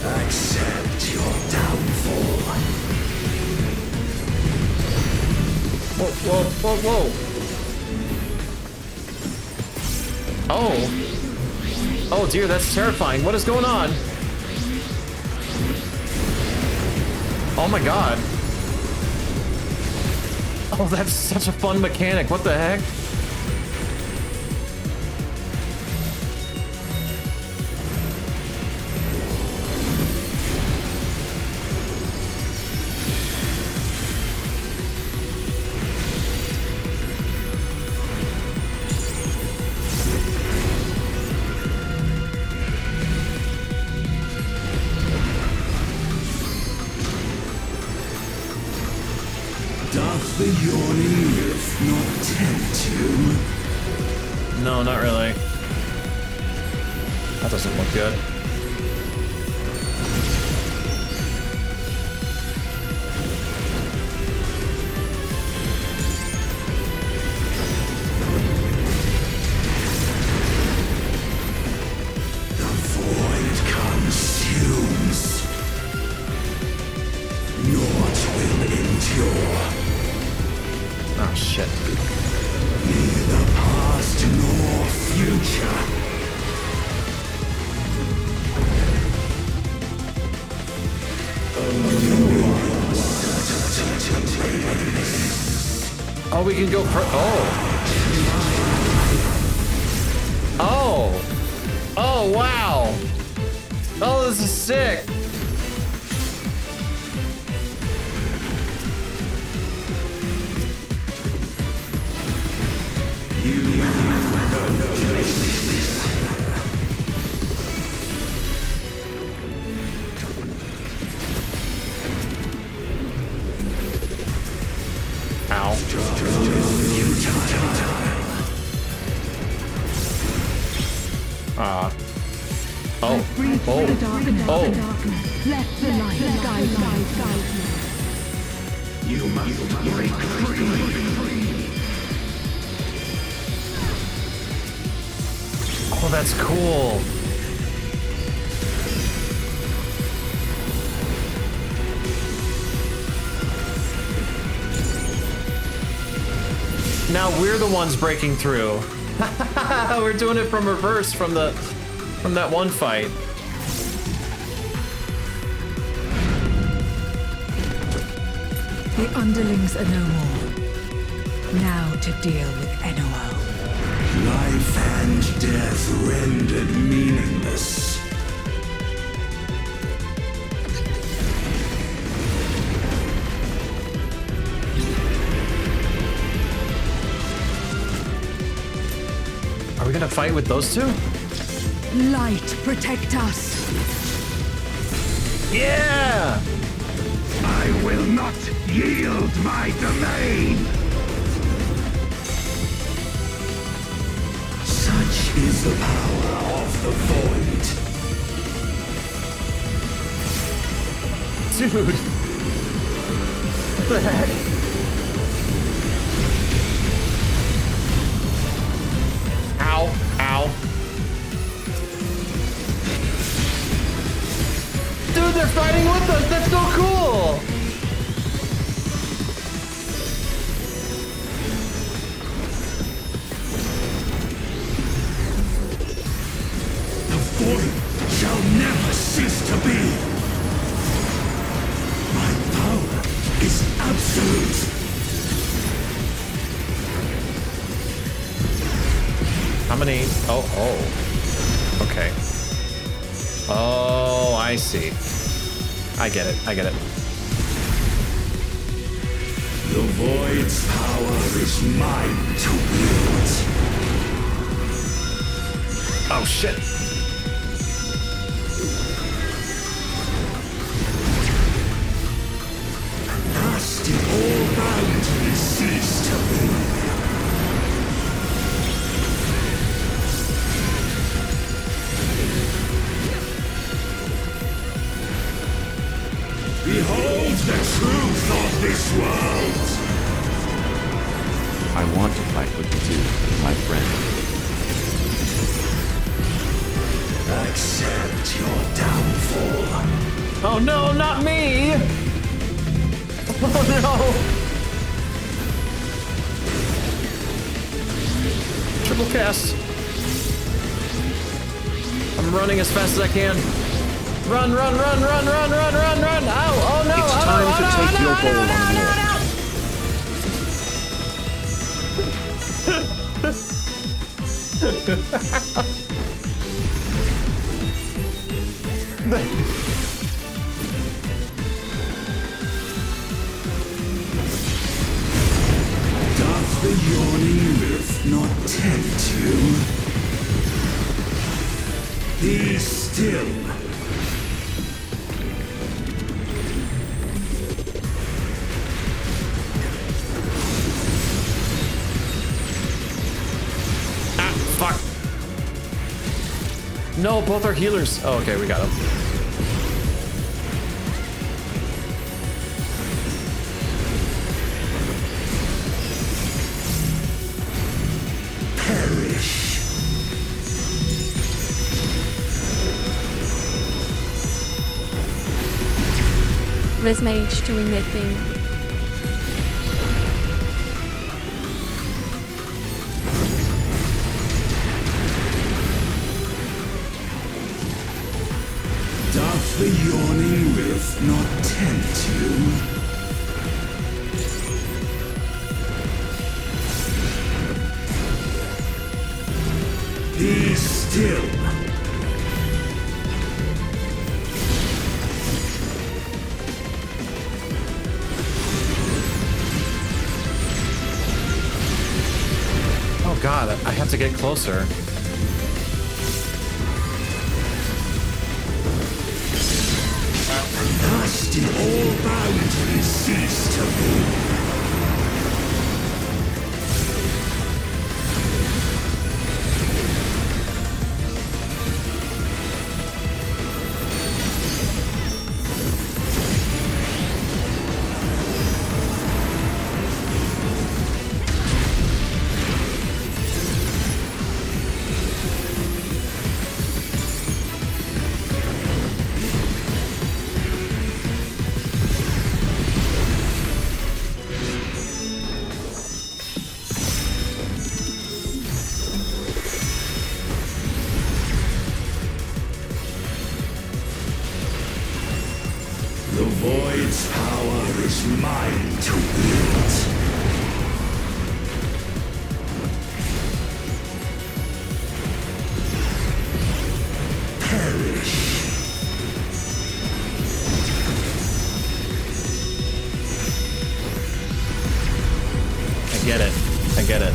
S9: Accept your downfall.
S2: Whoa, whoa, whoa, whoa. Oh. Oh dear, that's terrifying. What is going on? Oh my god. Oh, that's such a fun mechanic. What the heck?
S9: Doth the yawning rift not tempt you?
S2: No, not really. That doesn't look good.
S9: The void consumes. Naught will endure.
S2: Oh shit.
S9: Neither past nor future.
S2: Oh, we can go for. Oh. Oh. Oh, wow. Oh, this is sick. Ow. Oh. Oh. Oh.
S13: Let the light guide you.
S9: You must break free.
S2: Oh, that's cool. now we're the ones breaking through. We're doing it from reverse from that one fight.
S13: The underlings are no more. Now to deal with NOO.
S9: Life and death rendered meaningless.
S2: Are we gonna fight with those two?
S13: Light, protect us.
S2: Yeah!
S9: I will not yield my domain! Such is the power of the void.
S2: Dude! What the heck? Ow. Ow. Dude, they're fighting with us! That's so cool!
S9: The void shall never cease to be. My power is absolute.
S2: How many? Oh. Okay. Oh, I see. I get it.
S9: The void's power is mine to wield.
S2: Oh, shit.
S9: Past all boundaries cease to be. Behold the truth of this world!
S11: I want to fight with you too, my friend.
S9: Accept your downfall.
S2: Oh no, not me! Oh no! Triple cast. I'm running as fast as I can. Run! Ow! Oh no!
S1: It's time to take your ball on
S9: Doth the yawning rift not tempt you? Be still.
S2: Fuck. No, both are healers. Oh, okay, we got them.
S9: Perish.
S6: Res Mage doing their thing.
S9: Doth the yawning rift not tempt you? Be still.
S2: Oh god, I have to get closer.
S9: Past all boundaries cease to be. is mine to wield. Perish.
S2: I get it. I get it.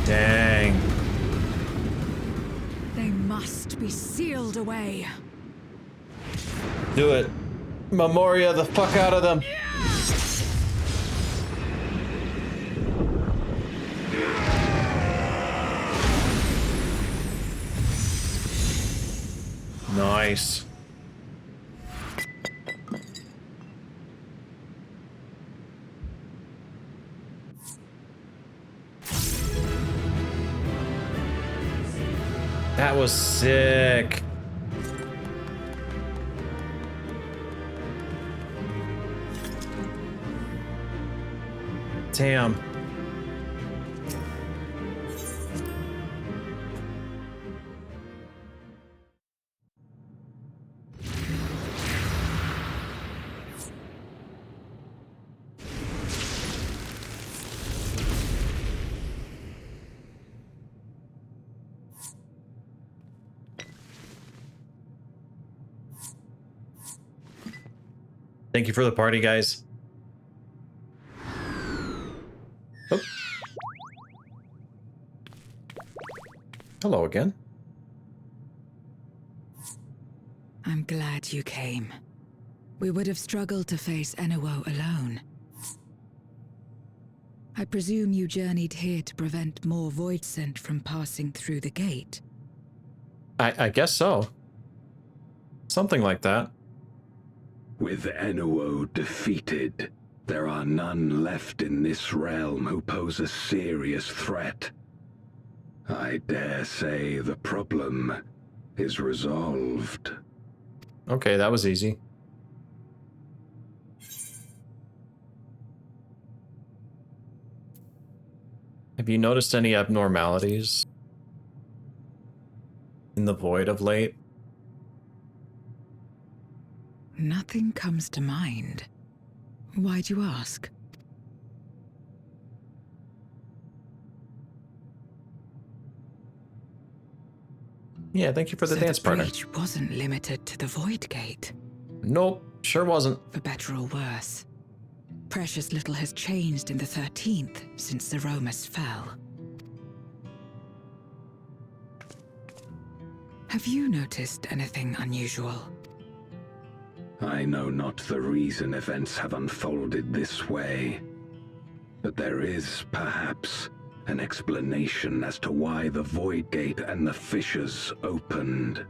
S2: Dang.
S13: They must be sealed away.
S2: Do it. Memoria the fuck out of them. Nice. That was sick. Damn. Thank you for the party, guys. Oh. Hello again.
S13: I'm glad you came. We would have struggled to face Enuo alone. I presume you journeyed here to prevent more void scent from passing through the gate.
S2: I guess so. Something like that.
S8: With Enuo defeated, there are none left in this realm who pose a serious threat. I dare say the problem is resolved.
S2: Okay, that was easy. Have you noticed any abnormalities in the void of late?
S13: Nothing comes to mind. Why'd you ask?
S2: Yeah, thank you for the dance partner.
S13: The breach wasn't limited to the Void Gate.
S2: Nope, sure wasn't.
S13: For better or worse. Precious little has changed in the 13th since Zeromus fell. Have you noticed anything unusual?
S8: I know not the reason events have unfolded this way, but there is, perhaps, an explanation as to why the Void Gate and the fissures opened.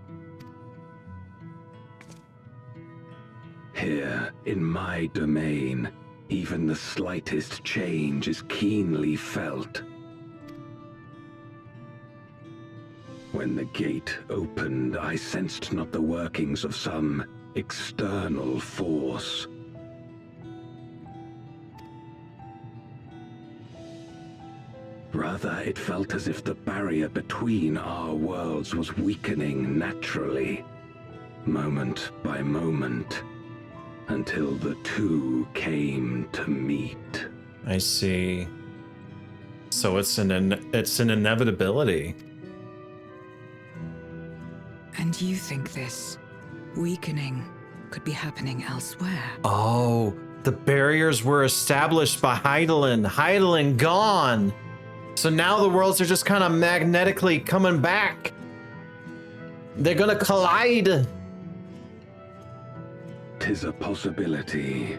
S8: Here, in my domain, even the slightest change is keenly felt. When the gate opened, I sensed not the workings of some external force. Rather, it felt as if the barrier between our worlds was weakening naturally, moment by moment, until the two came to meet.
S2: I see. So it's an inevitability.
S13: And you think this weakening could be happening elsewhere?
S2: Oh, the barriers were established by Heidelin. Heidelin gone. So now the worlds are just kind of magnetically coming back. They're gonna collide.
S8: 'Tis a possibility.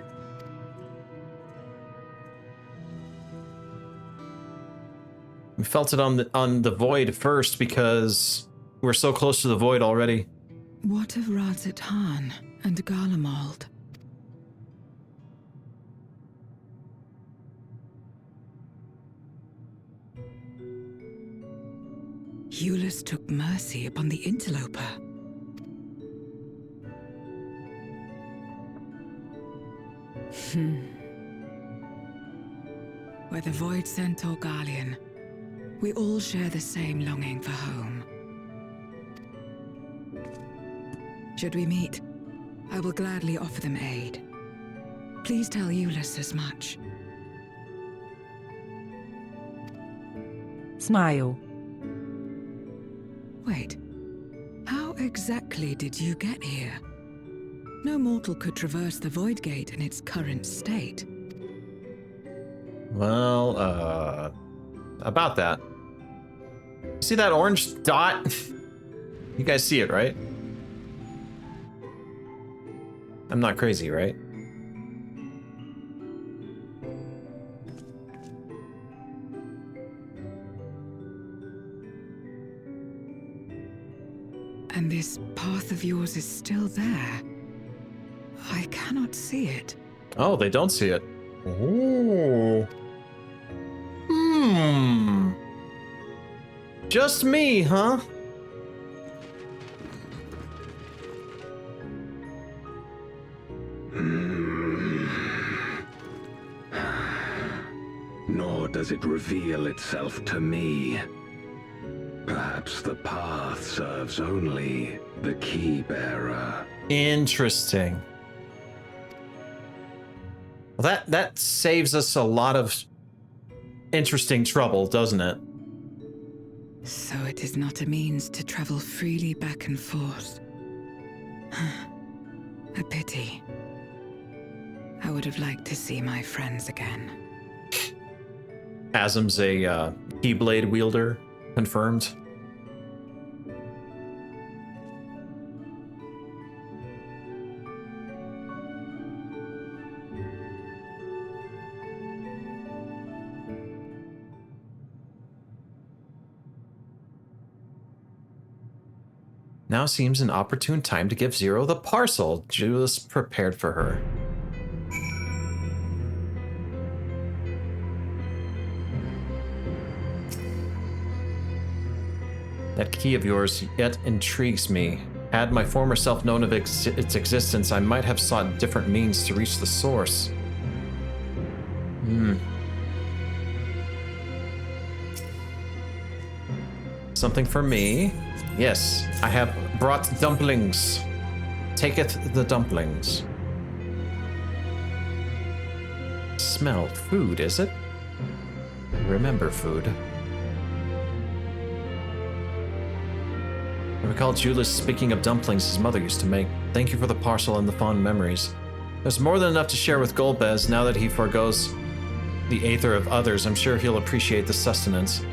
S2: We felt it on the void first because we're so close to the void already.
S13: What of Razat Han and Garlemald? Eulus took mercy upon the interloper. Whether Void Cent or Garlean, we all share the same longing for home.
S21: Should we meet, I will gladly offer them aid. Please tell Euless as much.
S15: Smile.
S21: Wait. How exactly did you get here? No mortal could traverse the Void Gate in its current state.
S2: Well, about that. See that orange dot? You guys see it, right? I'm not crazy, right?
S21: And this path of yours is still there. I cannot see it.
S2: Oh, they don't see it. Ooh. Just me, huh?
S22: Nor does it reveal itself to me. Perhaps the path serves only the key bearer.
S2: Interesting. Well, that saves us a lot of interesting trouble, doesn't it?
S21: So it is not a means to travel freely back and forth. A pity. I would have liked to see my friends again.
S2: Asm's a Keyblade wielder, confirmed. Now seems an opportune time to give Zero the parcel Julius prepared for her. That key of yours yet intrigues me. Had my former self known of its existence, I might have sought different means to reach the source. Something for me? Yes, I have brought dumplings. Taketh the dumplings. Smell food, is it? Remember food. I recall Julius speaking of dumplings his mother used to make. Thank you for the parcel and the fond memories. There's more than enough to share with Golbez now that he forgoes the aether of others. I'm sure he'll appreciate the sustenance.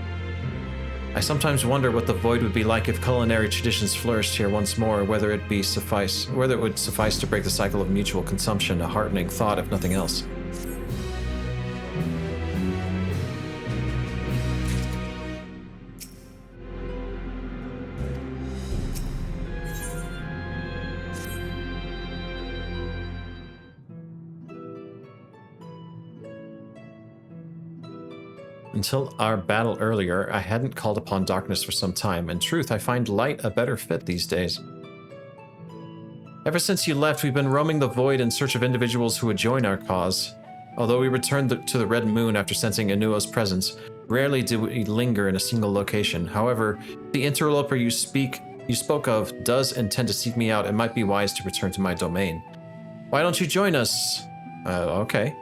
S2: I sometimes wonder what the void would be like if culinary traditions flourished here once more, whether it would suffice to break the cycle of mutual consumption, a heartening thought if nothing else. Until our battle earlier, I hadn't called upon darkness for some time. In truth, I find light a better fit these days. Ever since you left, we've been roaming the void in search of individuals who would join our cause. Although we returned to the Red Moon after sensing Inuo's presence, rarely do we linger in a single location. However, the interloper you spoke of does intend to seek me out. It might be wise to return to my domain. Why don't you join us? Okay.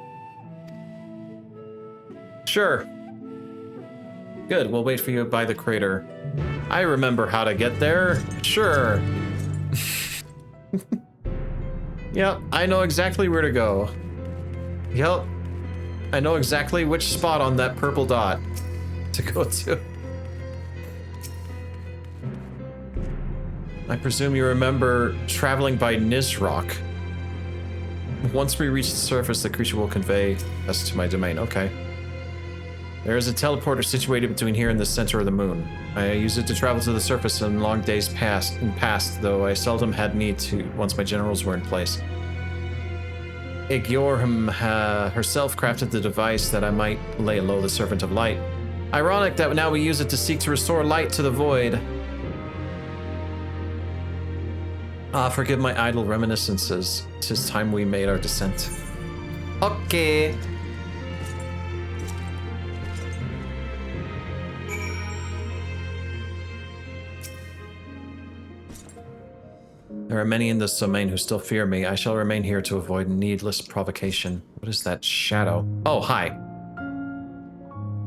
S2: Sure. Good, we'll wait for you by the crater. I remember how to get there. Sure. Yep, I know exactly where to go. Yep. I know exactly which spot on that purple dot to go to. I presume you remember traveling by Nizrock. Once we reach the surface, the creature will convey us to my domain. Okay. There is a teleporter situated between here and the center of the moon. I use it to travel to the surface in long days past, though I seldom had need to once my generals were in place. Igyorham herself crafted the device that I might lay low the Servant of Light. Ironic that now we use it to seek to restore light to the void. Forgive my idle reminiscences. 'Tis time we made our descent. Okay. There are many in this domain who still fear me. I shall remain here to avoid needless provocation. What is that shadow? Oh, hi.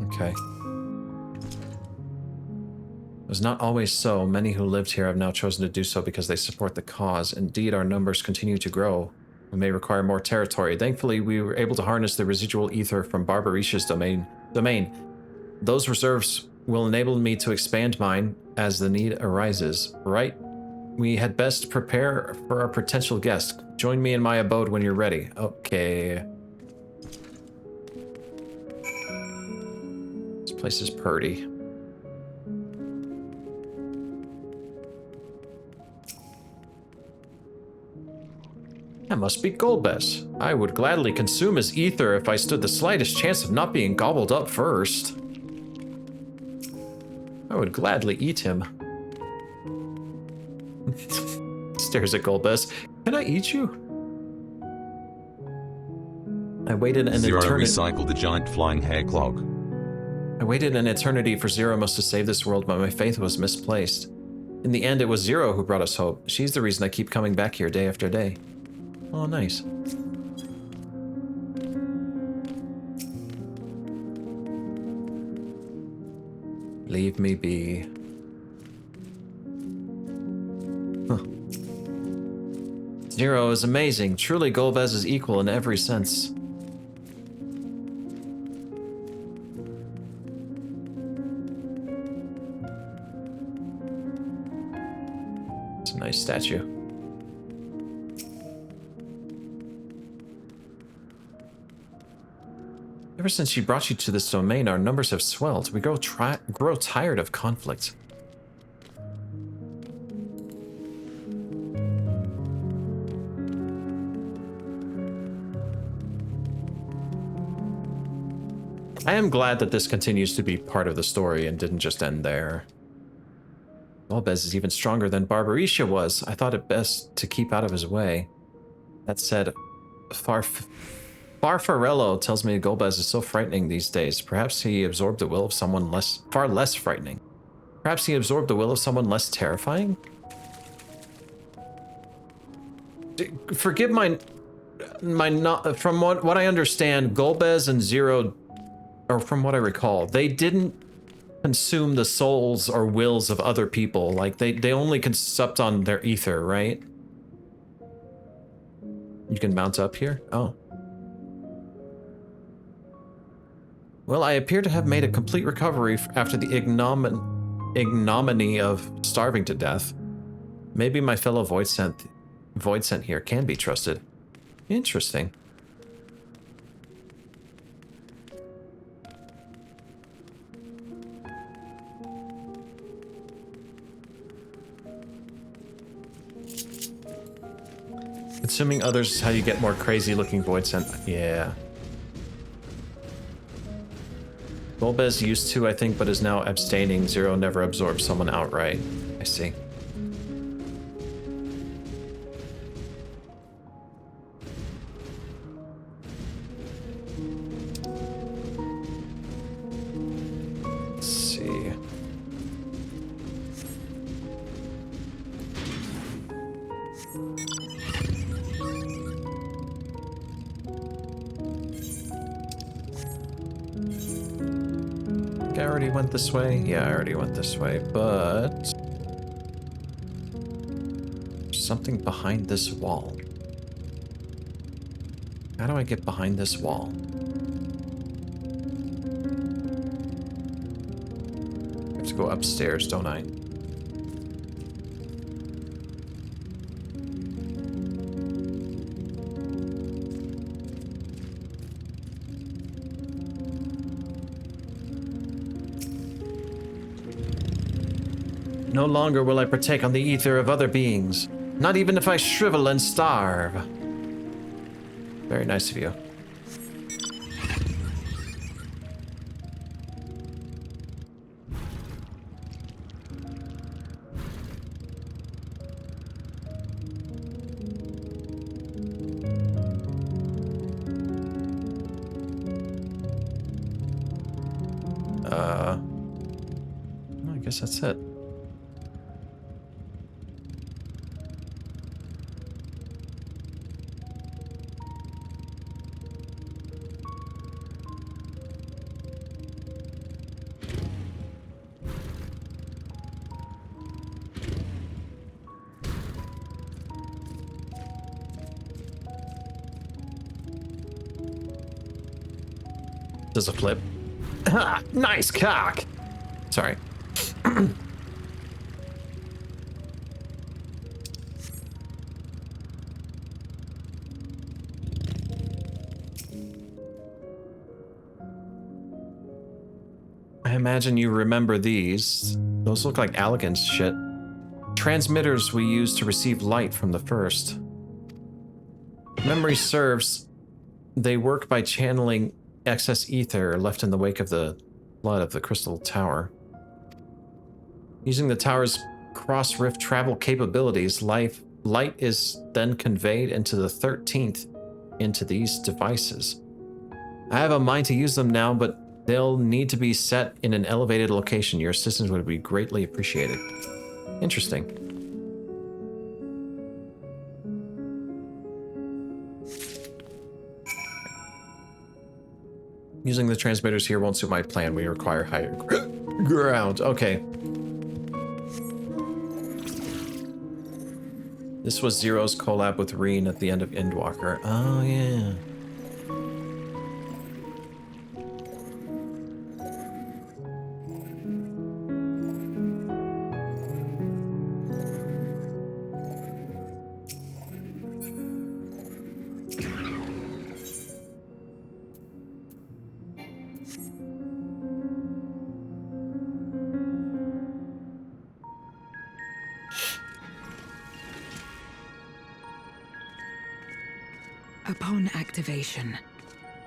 S2: Okay. It was not always so. Many who lived here have now chosen to do so because they support the cause. Indeed, our numbers continue to grow. We may require more territory. Thankfully, we were able to harness the residual ether from Barbarisha's domain. Those reserves will enable me to expand mine as the need arises. Right? We had best prepare for our potential guest. Join me in my abode when you're ready. Okay. This place is purty. That must be Golbez. I would gladly consume his ether if I stood the slightest chance of not being gobbled up first. I would gladly eat him. Stares at Golbez. Can I eat you? I waited an
S17: Zero
S2: eternity.
S17: recycled the giant flying hair clog.
S2: I waited an eternity for Zero must to save this world, but my faith was misplaced. In the end, it was Zero who brought us hope. She's the reason I keep coming back here day after day. Oh, nice. Leave me be. Huh. Zero is amazing. Truly, Golbez is equal in every sense. It's a nice statue. Ever since she brought you to this domain, our numbers have swelled. We grow tired of conflict. I am glad that this continues to be part of the story and didn't just end there. Golbez is even stronger than Barbarisha was. I thought it best to keep out of his way. That said, Farfarello tells me Golbez is so frightening these days. Perhaps he absorbed the will of someone far less frightening. Perhaps he absorbed the will of someone less terrifying? Forgive my not, from what I understand, Golbez and Zero, or from what I recall, they didn't consume the souls or wills of other people. Like, they only can sup on their ether, right? You can mount up here? Oh. Well, I appear to have made a complete recovery after the ignominy of starving to death. Maybe my fellow Void Sent here can be trusted. Interesting. Consuming others is how you get more crazy looking Void Sent. Yeah. Golbez used to, I think, but is now abstaining. Zero never absorbs someone outright. I see. Let's see. I already went this way? Yeah, I already went this way, but... there's something behind this wall. How do I get behind this wall? I have to go upstairs, don't I? No longer will I partake on the ether of other beings, not even if I shrivel and starve. Very nice of you. I guess that's it. Does a flip. Nice cock! Sorry. I imagine you remember these. Those look like Allegan's shit. Transmitters we used to receive light from the first. Memory serves, they work by channeling excess ether left in the wake of the flood of the Crystal Tower. Using the tower's cross-rift travel capabilities, light is then conveyed into the 13th into these devices. I have a mind to use them now, but they'll need to be set in an elevated location. Your assistance would be greatly appreciated. Interesting. Using the transmitters here won't suit my plan. We require higher ground. Okay. This was Zero's collab with Reen at the end of Endwalker. Oh, yeah.
S21: Upon activation,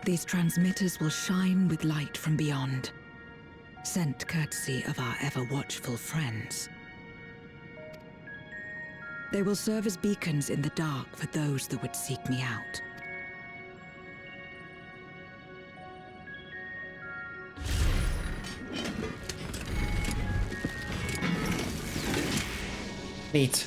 S21: these transmitters will shine with light from beyond, sent courtesy of our ever-watchful friends. They will serve as beacons in the dark for those that would seek me out.
S2: Neat.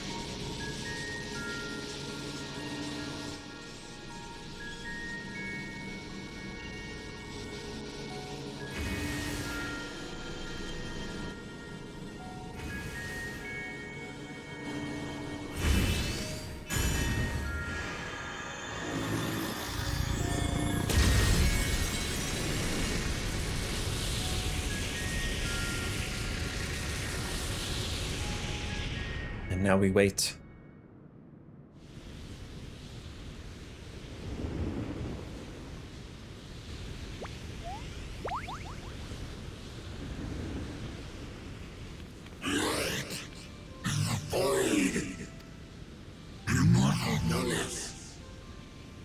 S2: And now we wait.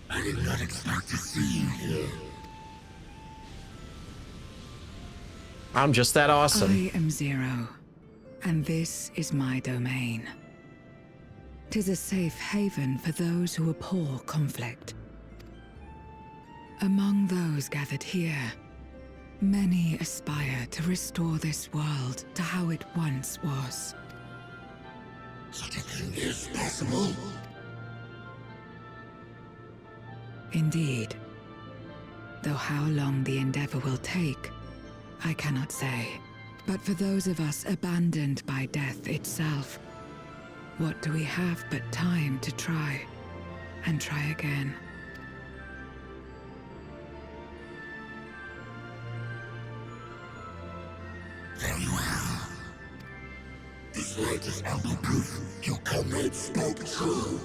S9: I did not expect to see you here.
S2: I'm just that awesome.
S21: I am Zero, and this is my domain. 'Tis a safe haven for those who abhor conflict. Among those gathered here, many aspire to restore this world to how it once was.
S9: Such a thing is possible.
S21: Indeed. Though how long the endeavor will take, I cannot say. But for those of us abandoned by death itself, what do we have but time to try, and try again?
S9: Very well. This light is ample proof your comrades spoke true.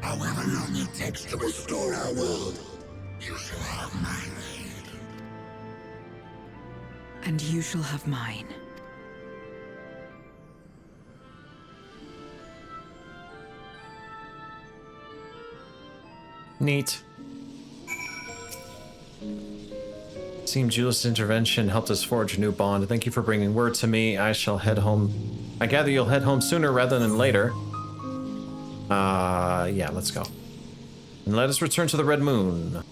S9: However long it takes to restore our world, you shall have my aid.
S21: And you shall have mine.
S2: Neat. Seems Julius' intervention helped us forge a new bond. Thank you for bringing word to me. I shall head home. I gather you'll head home sooner rather than later. Yeah, let's go. And let us return to the Red Moon.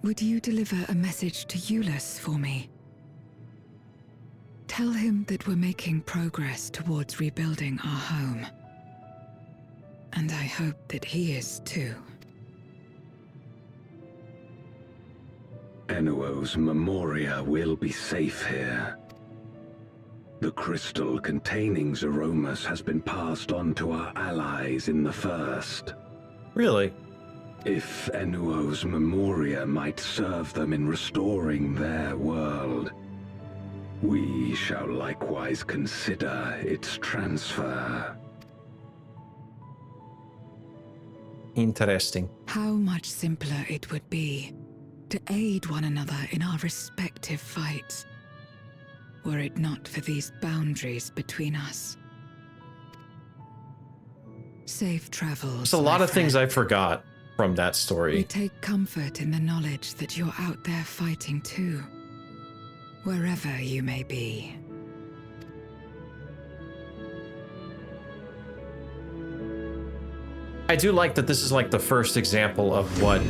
S21: Would you deliver a message to Euless for me? Tell him that we're making progress towards rebuilding our home. And I hope that he is too.
S22: Enuo's Memoria will be safe here. The crystal containing Zeromus has been passed on to our allies in the First.
S2: Really?
S22: If Enuo's Memoria might serve them in restoring their world, we shall likewise consider its transfer.
S2: Interesting.
S21: How much simpler it would be to aid one another in our respective fights, were it not for these boundaries between us. Safe travels.
S2: There's a lot of things I forgot from that story.
S21: We take comfort in the knowledge that you're out there fighting too, wherever you may be.
S2: I do like that this is like the first example of what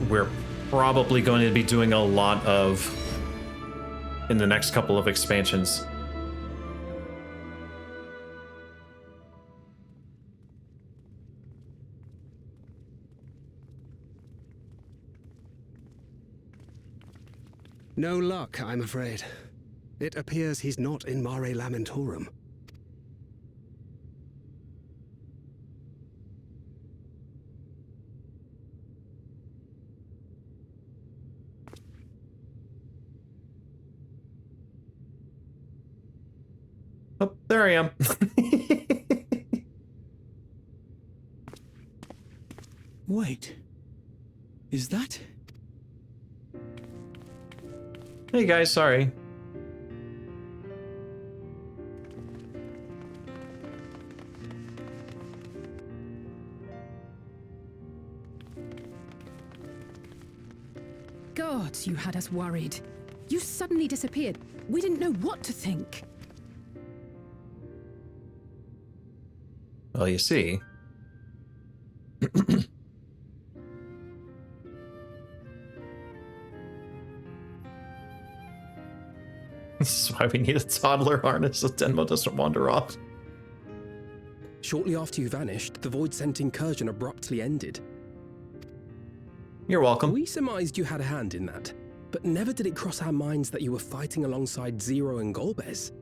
S2: we're probably going to be doing a lot of in the next couple of expansions.
S10: No luck, I'm afraid. It appears he's not in Mare Lamentorum.
S2: Oh, there I am.
S14: Wait. Is that?
S2: Hey guys, sorry.
S13: God, you had us worried. You suddenly disappeared. We didn't know what to think.
S2: Well, you see. This is why we need a toddler harness so Denmo doesn't wander off.
S19: Shortly after you vanished, the Void Scent incursion abruptly ended.
S2: You're welcome.
S19: We surmised you had a hand in that, but never did it cross our minds that you were fighting alongside Zero and Golbez.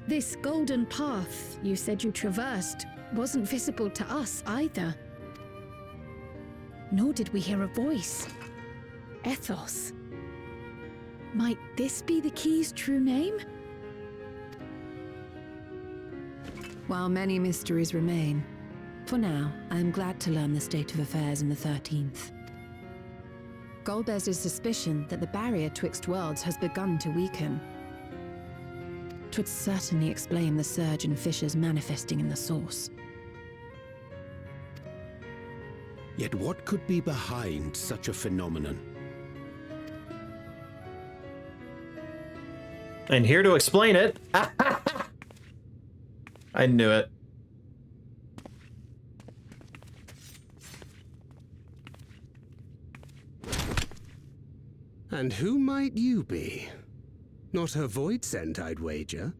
S6: This golden path you said you traversed wasn't visible to us either. Nor did we hear a voice. Ethos. Might this be the key's true name?
S13: While many mysteries remain, for now, I am glad to learn the state of affairs in the 13th. Golbez's suspicion that the barrier twixt worlds has begun to weaken. 'Twould certainly explain the surge in fissures manifesting in the source.
S8: Yet what could be behind such a phenomenon?
S2: And here to explain it. I knew it.
S10: And who might you be? Not a Void Scent, I'd wager.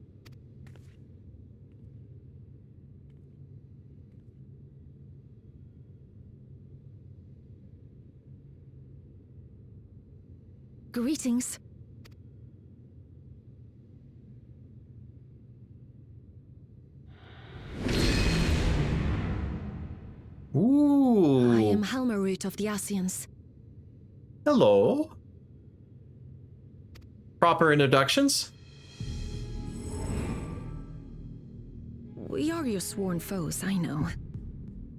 S6: Greetings.
S2: Ooh.
S6: I am Helmarut of the Asians.
S2: Hello. Proper introductions?
S6: We are your sworn foes, I know.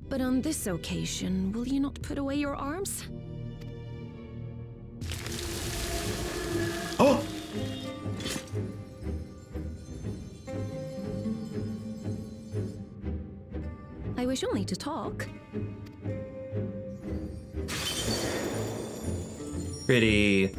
S6: But on this occasion, will you not put away your arms?
S2: Oh!
S6: I wish only to talk.
S2: Pretty.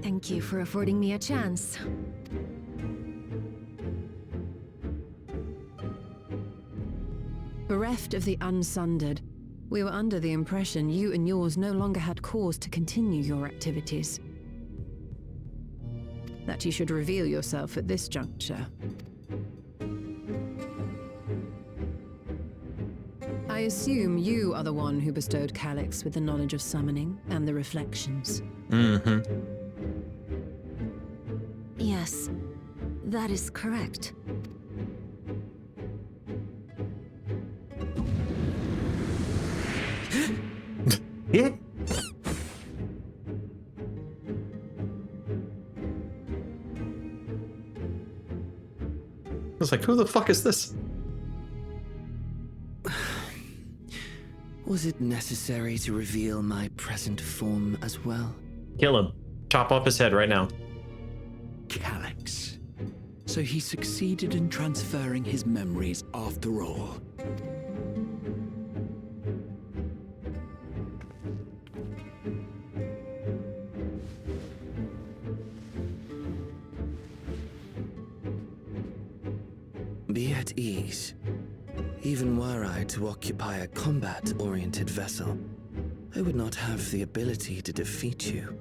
S6: Thank you for affording me a chance.
S13: Bereft of the Unsundered, we were under the impression you and yours no longer had cause to continue your activities. That you should reveal yourself at this juncture.
S12: I assume you are the one who bestowed Calyx with the knowledge of summoning and the reflections.
S2: Mm-hmm.
S6: Yes, that is correct.
S2: Yeah. I was like, who the fuck is this?
S20: Was it necessary to reveal my present form as well?
S2: Kill him. Chop off his head right now.
S14: Calyx. So he succeeded in transferring his memories after all.
S20: Be at ease. Even were I to occupy a combat-oriented vessel, I would not have the ability to defeat you.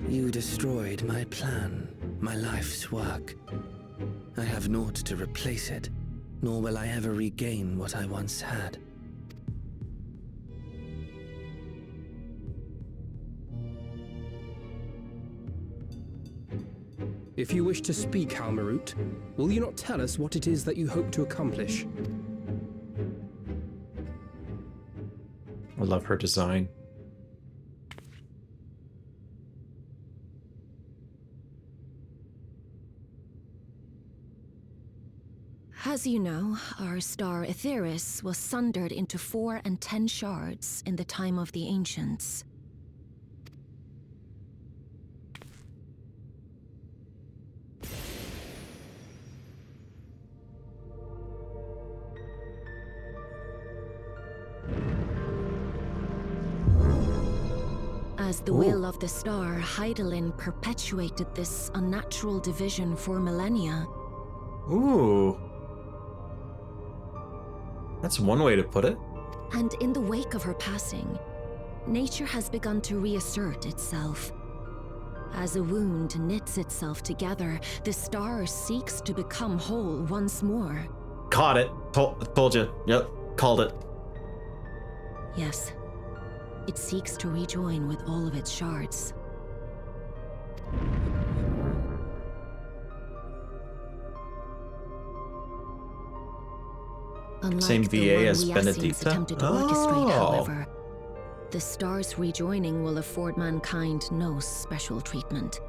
S20: You destroyed my plan, my life's work. I have naught to replace it, nor will I ever regain what I once had.
S19: If you wish to speak, Halmarut, will you not tell us what it is that you hope to accomplish?
S2: I love her design.
S6: As you know, our star Aetheris was sundered into 4 and 10 shards in the time of the Ancients. As the will of the star, Hydaelyn perpetuated this unnatural division for millennia.
S2: Ooh. That's one way to put it.
S6: And in the wake of her passing, nature has begun to reassert itself. As a wound knits itself together, the star seeks to become whole once more.
S2: Caught it. Told you. Yep. Called it.
S6: Yes. It seeks to rejoin with all of its shards. Unlike
S2: Same
S6: the
S2: VA
S6: one
S2: as
S6: we
S2: Benedicta?
S6: attempted to orchestrate, however, the star's rejoining will afford mankind no special treatment.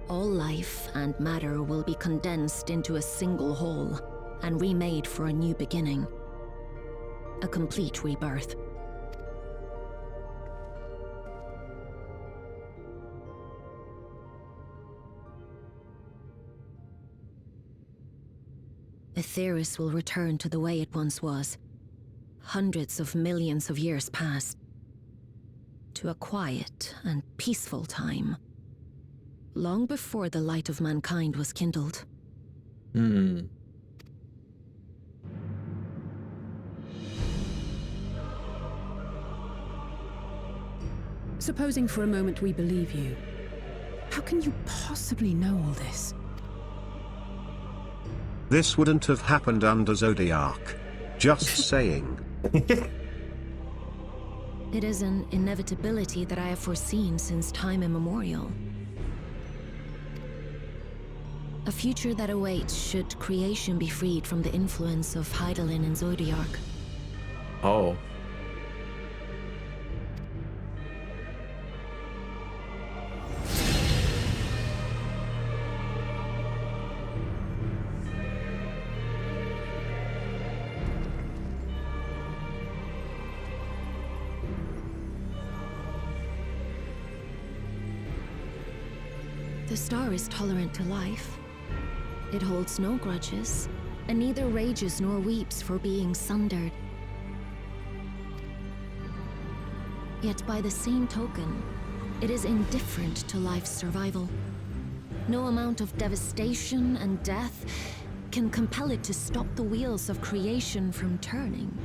S6: All life and matter will be condensed into a single whole and remade for a new beginning. A complete rebirth. Aetheris will return to the way it once was. Hundreds of millions of years past. To a quiet and peaceful time. Long before the light of mankind was kindled.
S2: Hmm.
S13: Supposing for a moment we believe you, how can you possibly know all this?
S1: This wouldn't have happened under Zodiac. Just saying.
S6: It is an inevitability that I have foreseen since time immemorial. A future that awaits should creation be freed from the influence of Hydaelyn and Zodiac.
S2: Oh.
S6: The star is tolerant to life. It holds no grudges, and neither rages nor weeps for being sundered. Yet by the same token, it is indifferent to life's survival. No amount of devastation and death can compel it to stop the wheels of creation from turning.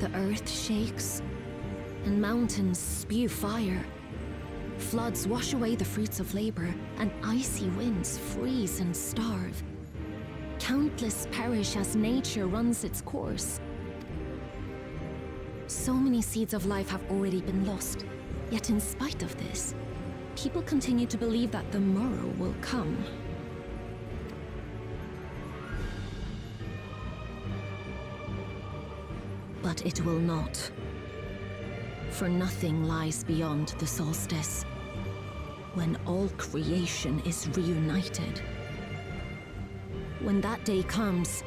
S6: The earth shakes, and mountains spew fire. Floods wash away the fruits of labor, and icy winds freeze and starve. Countless perish as nature runs its course. So many seeds of life have already been lost, yet in spite of this, people continue to believe that the morrow will come. But it will not. For nothing lies beyond the solstice, when all creation is reunited. When that day comes,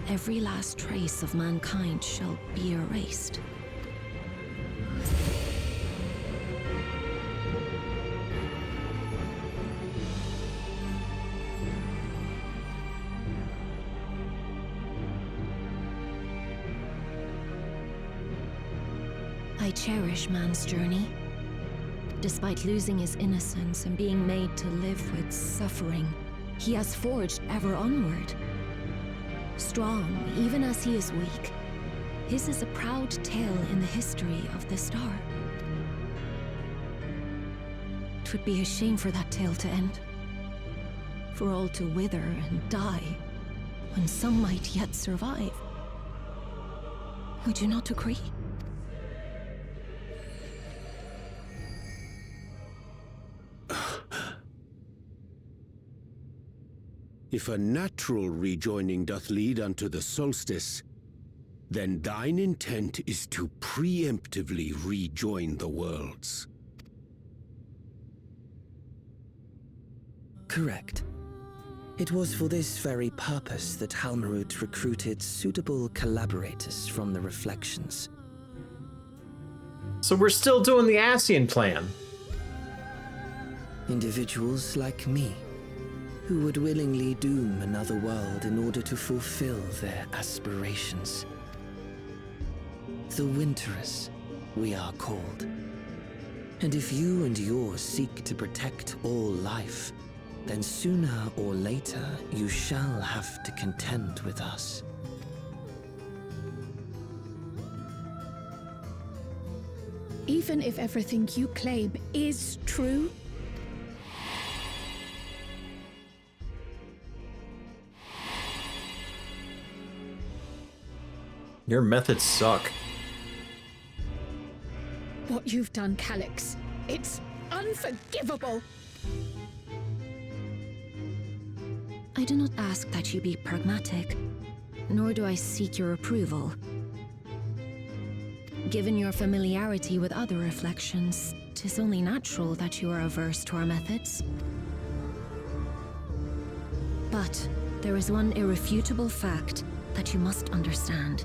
S6: every last trace of mankind shall be erased. I cherish man's journey. Despite losing his innocence and being made to live with suffering, he has forged ever onward. Strong, even as he is weak, his is a proud tale in the history of the star. It would be a shame for that tale to end. For all to wither and die, when some might yet survive. Would you not agree?
S8: If a natural rejoining doth lead unto the solstice, then thine intent is to preemptively rejoin the worlds.
S20: Correct. It was for this very purpose that Halmarut recruited suitable collaborators from the Reflections.
S2: So we're still doing the Ascian plan.
S20: Individuals like me, who would willingly doom another world in order to fulfill their aspirations. The Winterers, we are called. And if you and yours seek to protect all life, then sooner or later you shall have to contend with us.
S13: Even if everything you claim is true,
S2: your methods suck.
S13: what you've done, Calyx, it's unforgivable!
S6: I do not ask that you be pragmatic, nor do I seek your approval. Given your familiarity with other reflections, 'tis only natural that you are averse to our methods. But there is one irrefutable fact that you must understand.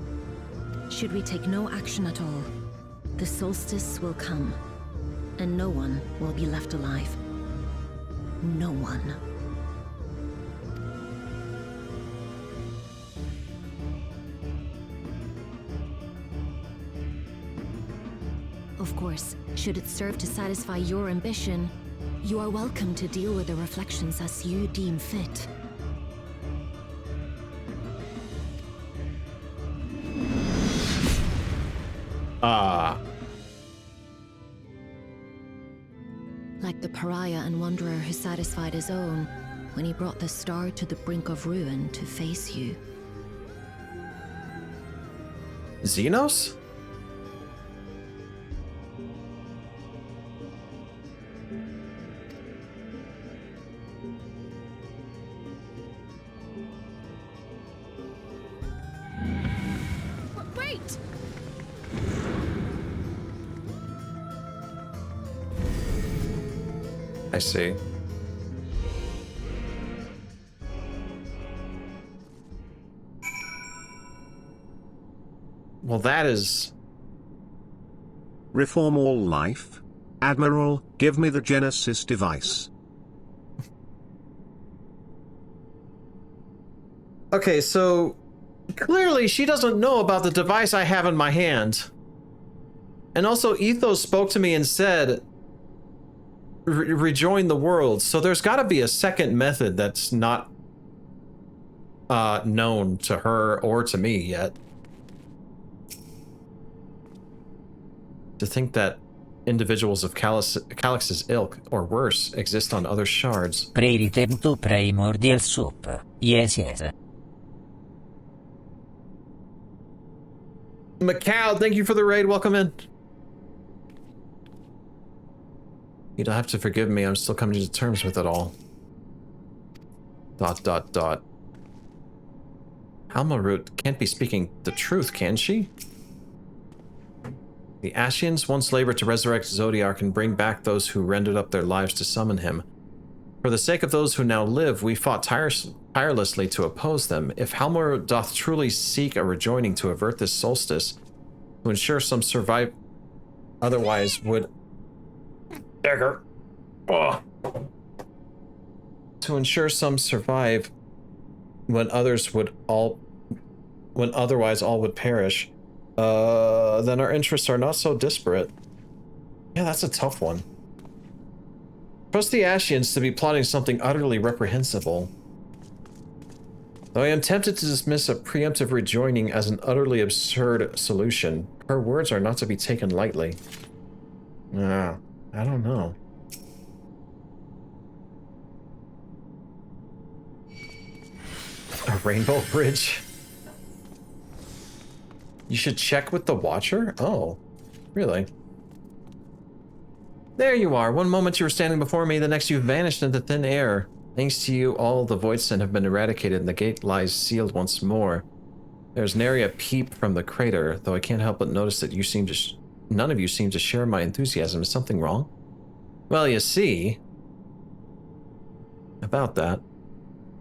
S6: Should we take no action at all, the solstice will come, and no one will be left alive. No one. Of course, should it serve to satisfy your ambition, you are welcome to deal with the reflections as you deem fit. Like the pariah and wanderer who satisfied his own when he brought the star to the brink of ruin to face you.
S2: Xenos?
S13: Wait!
S2: I see. Well, that is...
S1: Reform all life? Admiral, give me the Genesis device.
S2: Okay, so clearly she doesn't know about the device I have in my hand. And also Ethos spoke to me and said, rejoin the world. So there's got to be a second method that's not known to her or to me yet. To think that individuals of Calyx's ilk, or worse, exist on other shards.
S4: Pre-return to primordial soup. Yes, yes.
S2: Macau, thank you for the raid. Welcome in. You'd have to forgive me. I'm still coming to terms with it all. ... Halmarut can't be speaking the truth, can she? The Ashians once labored to resurrect Zodiark and bring back those who rendered up their lives to summon him. For the sake of those who now live, we fought tirelessly to oppose them. If Halmarut doth truly seek a rejoining to avert this solstice, to ensure some survive, otherwise would... Dagger. Oh. To ensure some survive when others would all... when otherwise all would perish, then our interests are not so disparate. Yeah, that's a tough one. Trust the Ashians to be plotting something utterly reprehensible. Though I am tempted to dismiss a preemptive rejoining as an utterly absurd solution, her words are not to be taken lightly. I don't know. A rainbow bridge? You should check with the Watcher? Oh, really? There you are. One moment you were standing before me, the next you vanished into thin air. Thanks to you, all the Voidsent have been eradicated and the gate lies sealed once more. There's nary a peep from the crater, though I can't help but notice that you seem to none of you seem to share my enthusiasm. Is something wrong? Well, you see... About that.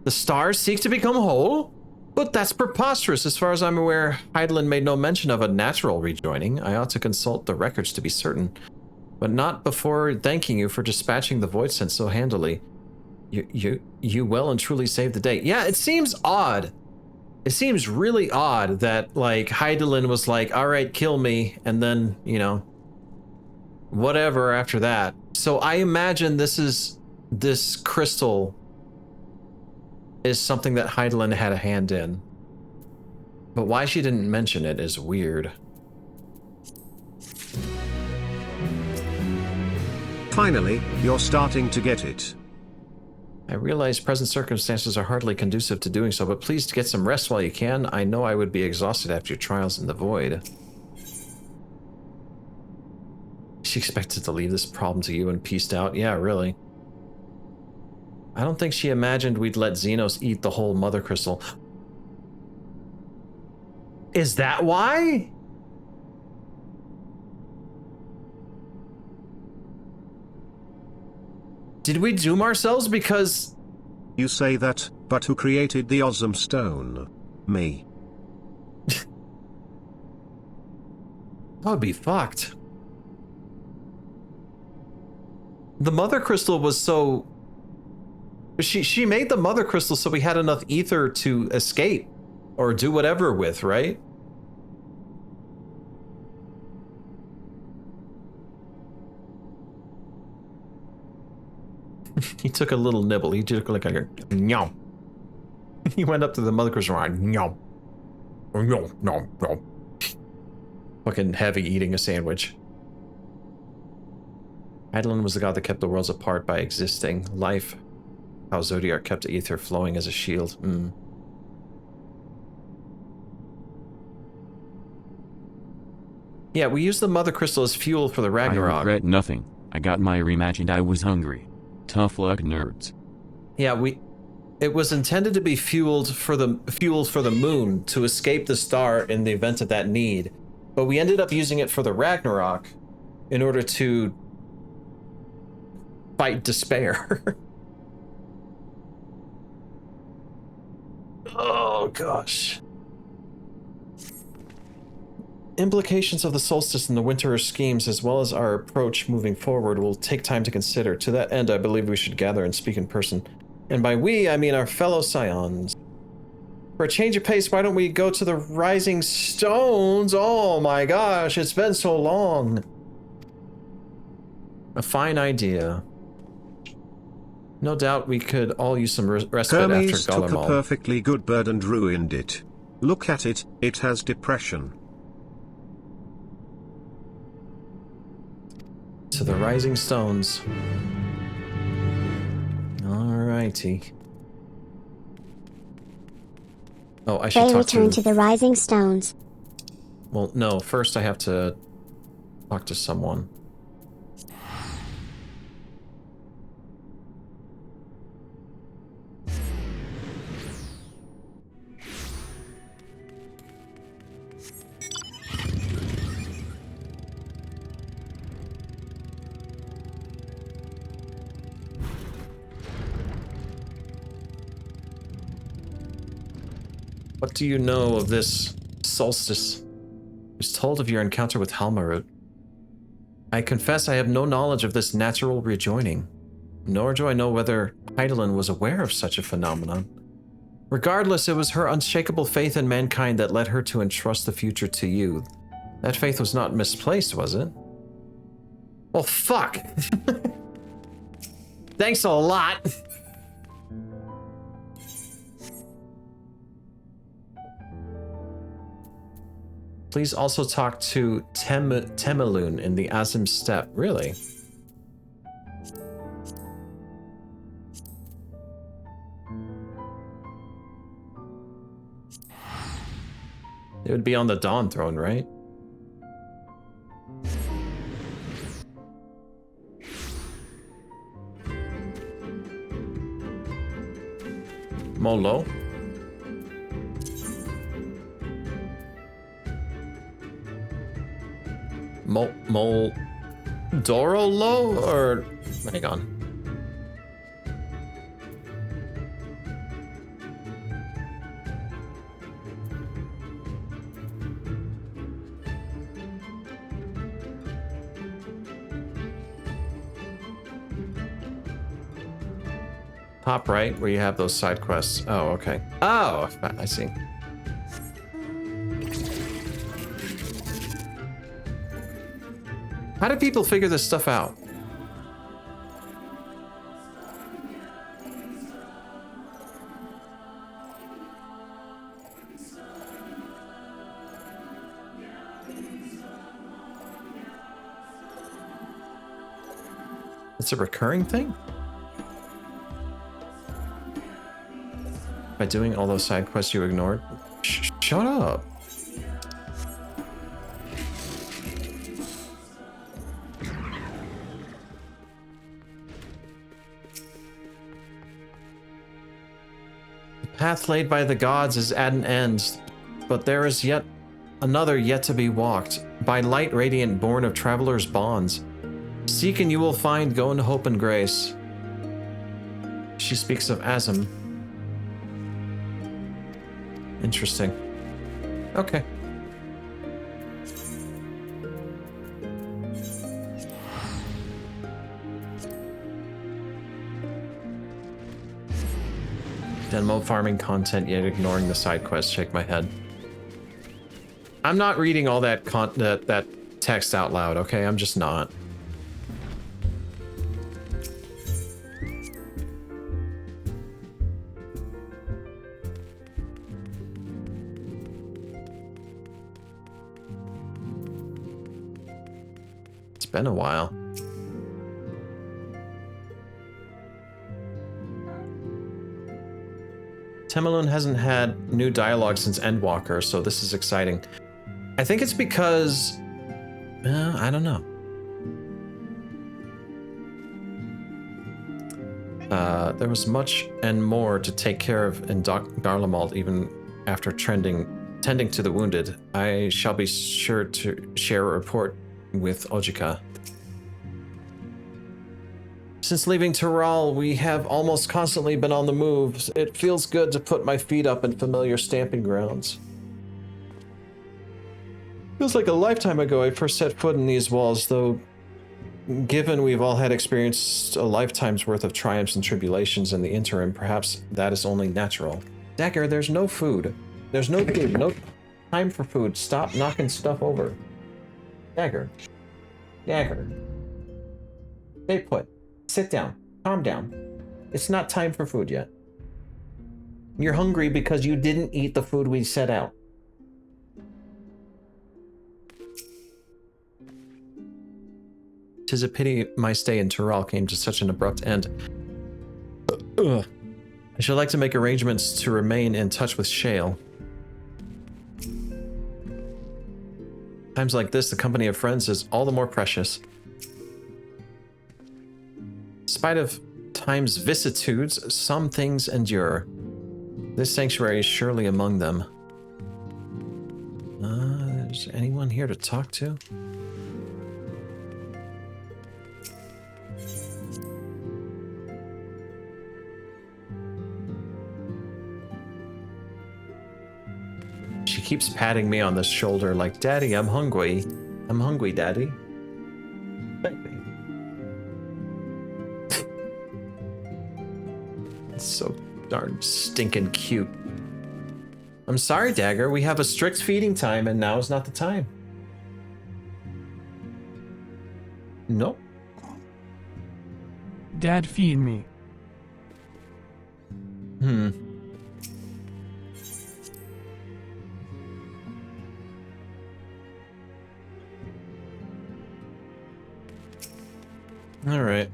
S2: The stars seek to become whole? But that's preposterous. As far as I'm aware, Hydaelyn made no mention of a natural rejoining. I ought to consult the records to be certain. But not before thanking you for dispatching the Voidsent so handily. You well and truly saved the day. Yeah, it seems odd. It seems really odd that, like, Hydaelyn was like, alright, kill me, and then, you know, whatever after that. So I imagine this crystal is something that Hydaelyn had a hand in. But why she didn't mention it is weird.
S1: Finally, you're starting to get it.
S2: I realize present circumstances are hardly conducive to doing so, but please get some rest while you can. I know I would be exhausted after your trials in the void. She expected to leave this problem to you and pieced out? Yeah, really. I don't think she imagined we'd let Xenos eat the whole Mother Crystal. Is that why? Did we doom ourselves because...
S1: You say that, but who created the Awesome Stone? Me.
S2: That would be fucked. The Mother Crystal was so... She made the Mother Crystal so we had enough ether to escape or do whatever with, right? He took a little nibble. He took like a nyom. He went up to the Mother Crystal and nyom. Nyom, nyom, nyom. Fucking heavy eating a sandwich. Hydaelyn was the god that kept the worlds apart by existing. Life. How Zodiark kept ether flowing as a shield. Yeah, we used the Mother Crystal as fuel for the Ragnarok.
S11: I regret nothing. I got my rematch and I was hungry. Tough luck, nerds.
S2: Yeah, it was intended to be fuel for the moon to escape the star in the event of that need. But we ended up using it for the Ragnarok in order to fight despair. Oh, gosh. Implications of the solstice and the winter schemes, as well as our approach moving forward, will take time to consider. To that end, I believe we should gather and speak in person. And by we, I mean our fellow Scions. For a change of pace, why don't we go to the Rising Stones? Oh my gosh, it's been so long. A fine idea. No doubt we could all use some respite
S1: Hermes
S2: after
S1: took a
S2: Garlemald.
S1: perfectly good bird and ruined it. Look at it, it has depression.
S2: To the Rising Stones. Alrighty. Oh, I should
S3: They
S2: talk
S3: return to the Rising Stones.
S2: Well, no, first I have to talk to someone. What do you know of this solstice? I was told of your encounter with Halmarut. I confess I have no knowledge of this natural rejoining, nor do I know whether Heidelin was aware of such a phenomenon. Regardless, it was her unshakable faith in mankind that led her to entrust the future to you. That faith was not misplaced, was it? Well, fuck! Thanks a lot! Please also talk to Temelun in the Azim Steppe. Really? It would be on the Dawn Throne, right? Molo? Dorolo? Or... hang on. Top right, where you have those side quests. Oh, okay. Oh, I see. How do people figure this stuff out? It's a recurring thing? By doing all those side quests you ignored? Shut up. The path laid by the gods is at an end, but there is yet another yet to be walked, by light radiant born of travelers' bonds. Seek and you will find, go in hope and grace. She speaks of Azim. Interesting. Okay. Demo farming content, yet ignoring the side quests. Shake my head. I'm not reading all that that text out loud, okay? I'm just not. It's been a while. Temelun hasn't had new dialogue since Endwalker, so this is exciting. I think it's because... I don't know. There was much and more to take care of in Darlamald, even after tending to the wounded. I shall be sure to share a report with Ojika. Since leaving Tural, we have almost constantly been on the move. It feels good to put my feet up in familiar stamping grounds. Feels like a lifetime ago I first set foot in these walls, though given we've all had experienced a lifetime's worth of triumphs and tribulations in the interim, perhaps that is only natural. Dagger, there's no food. There's no food. No time for food. Stop knocking stuff over. Dagger. Dagger. Stay put. Sit down. Calm down. It's not time for food yet. You're hungry because you didn't eat the food we set out. 'Tis a pity my stay in Tyrol came to such an abrupt end. Ugh. I should like to make arrangements to remain in touch with Shale. Times like this, the company of friends is all the more precious. In spite of time's vicissitudes, some things endure. This sanctuary is surely among them. Is anyone here to talk to? She keeps patting me on the shoulder like, Daddy, I'm hungry. I'm hungry, Daddy. It's so darn stinking cute. I'm sorry, Dagger. We have a strict feeding time, and now is not the time. Nope.
S16: Dad, feed me.
S2: Alright.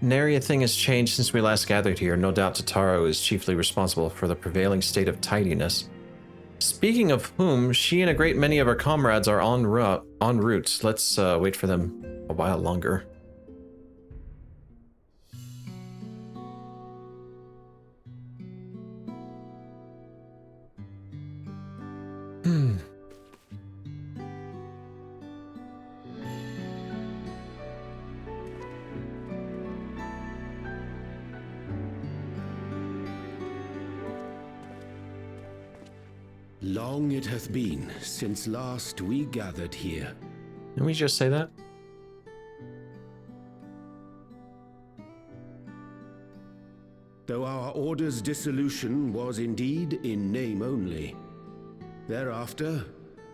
S2: Nary a thing has changed since we last gathered here. No doubt Totaro is chiefly responsible for the prevailing state of tidiness. Speaking of whom, she and a great many of our comrades are en route. Let's wait for them a while longer.
S8: Long it hath been since last we gathered here.
S2: Didn't we just say that?
S8: Though our order's dissolution was indeed in name only, thereafter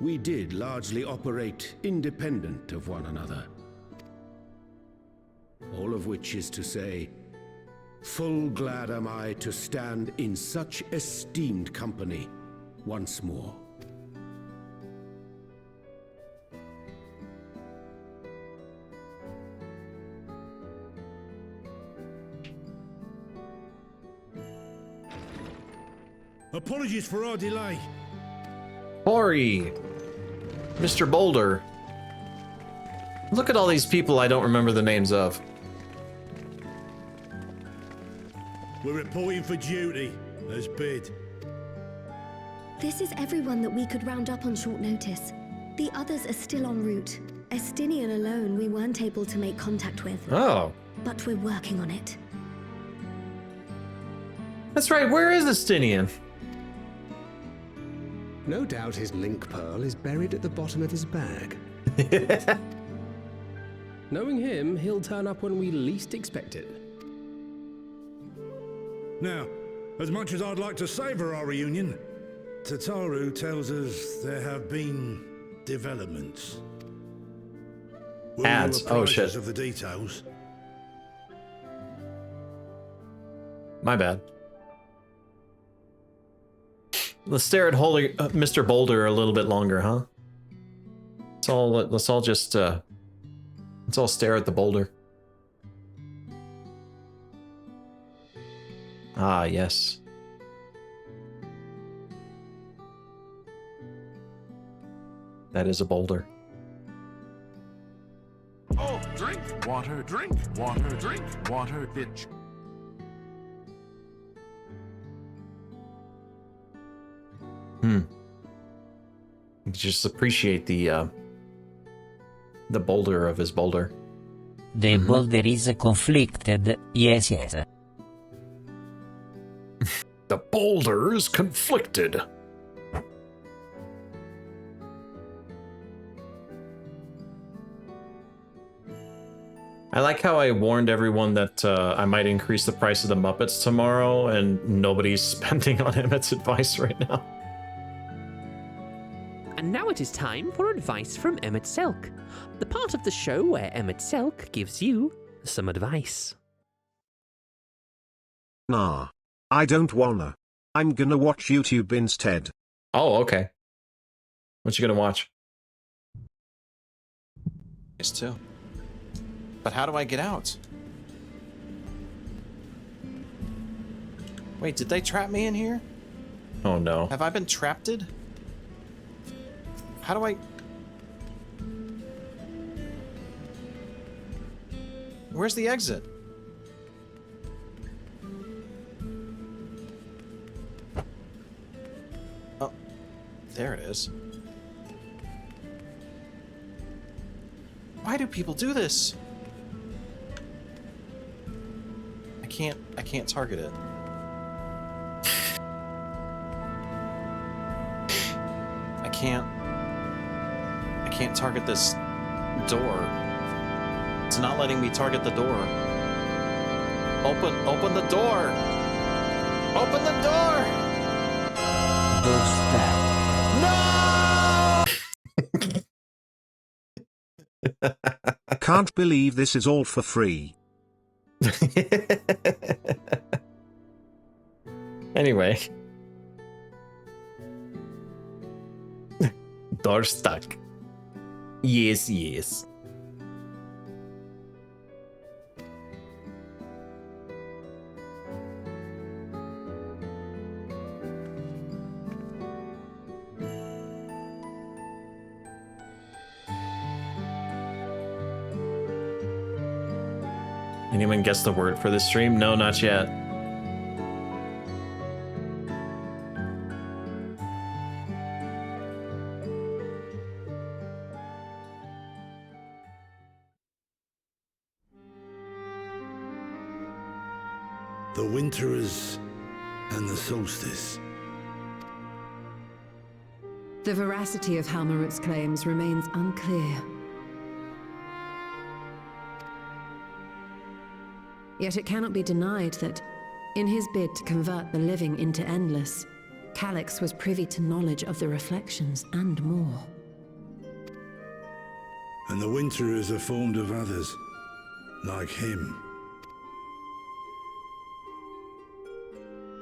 S8: we did largely operate independent of one another. All of which is to say, full glad am I to stand in such esteemed company once more.
S7: Apologies for our delay.
S2: Ori! Mr. Boulder. Look at all these people I don't remember the names of.
S7: We're reporting for duty, as bid.
S18: This is everyone that we could round up on short notice. The others are still en route. Estinian alone we weren't able to make contact with.
S2: Oh.
S18: But we're working on it.
S2: That's right, where is Estinian?
S10: No doubt his link pearl is buried at the bottom of his bag.
S19: Knowing him, he'll turn up when we least expect it.
S7: Now, as much as I'd like to savor our reunion, Tataru tells us there have been developments.
S2: Ads. Oh shit.
S7: Of the details.
S2: My bad. Let's stare at Mr. Boulder a little bit longer, huh? Let's all just let's all stare at the boulder. Ah, yes. That is a boulder.
S23: Oh, drink water, drink water, drink water, bitch.
S2: Just appreciate the boulder of his boulder.
S4: The boulder is conflicted, yes.
S2: The boulder is conflicted. I like how I warned everyone that I might increase the price of the Muppets tomorrow, and nobody's spending on Emmett's advice right now.
S24: And now it is time for advice from Emmett Selk, the part of the show where Emmett Selk gives you some advice.
S1: Nah. I don't wanna. I'm gonna watch YouTube instead.
S2: Oh, okay. What you gonna watch? Nice too. But how do I get out? Wait, did they trap me in here? Oh no. Have I been trapped? How do I... Where's the exit? Oh, there it is. Why do people do this? I can't target it. I can't target this door. It's not letting me target the door. Open the door! Open the door!
S1: No! Can't believe this is all for free.
S2: Anyway. Door stuck. Yes, yes. Anyone guess the word for this stream? No, not yet.
S7: The Winterers and the Solstice.
S12: The veracity of Halmarut's claims remains unclear. Yet it cannot be denied that, in his bid to convert the living into endless, Calyx was privy to knowledge of the reflections and more.
S7: And the Winterers are formed of others, like him.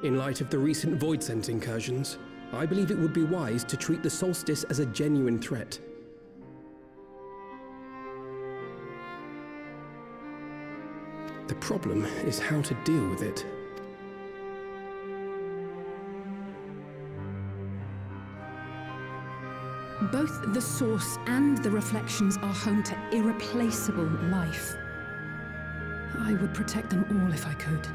S19: In light of the recent Void Scent incursions, I believe it would be wise to treat the Solstice as a genuine threat. The problem is how to deal with it.
S13: Both the source and the reflections are home to irreplaceable life. I would protect them all if I could.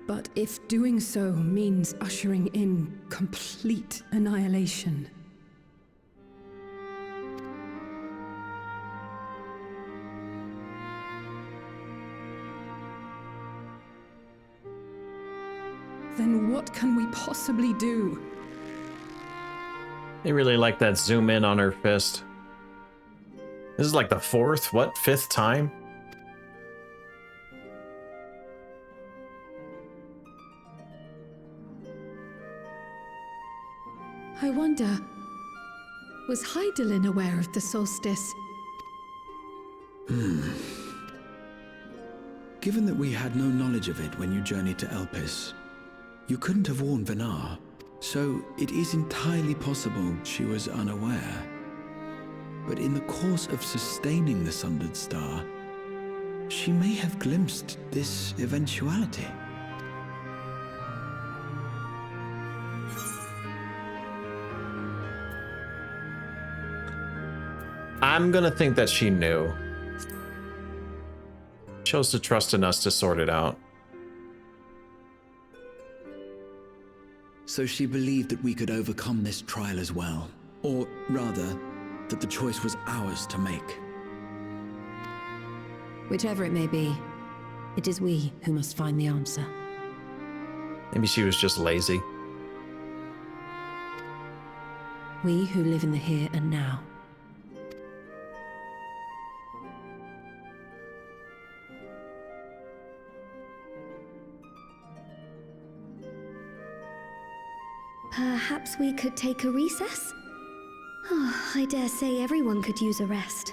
S13: But if doing so means ushering in complete annihilation, then what can we possibly do?
S2: They really like that zoom in on her fist. This is like the fifth time?
S13: I wonder, was Hydaelyn aware of the solstice?
S14: Given that we had no knowledge of it when you journeyed to Elpis, you couldn't have warned Venar, so it is entirely possible she was unaware. But in the course of sustaining the Sundered Star, she may have glimpsed this eventuality.
S2: I'm gonna think that she knew. Chose to trust in us to sort it out.
S14: So she believed that we could overcome this trial as well. Or rather, that the choice was ours to make.
S12: Whichever it may be, it is we who must find the answer.
S2: Maybe she was just lazy.
S12: We who live in the here and now.
S18: Perhaps we could take a recess? Oh, I dare say everyone could use a rest.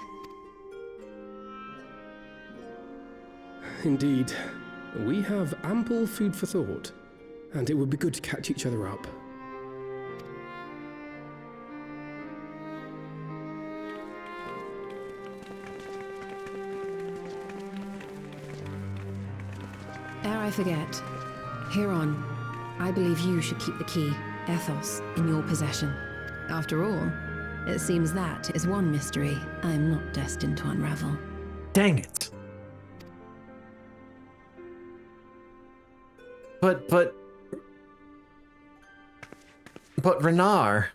S19: Indeed. We have ample food for thought, and it would be good to catch each other up.
S12: Ere I forget, Huron, I believe you should keep the key, Ethos, in your possession. After all, it seems that is one mystery I am not destined to unravel.
S2: Dang it. But Renar.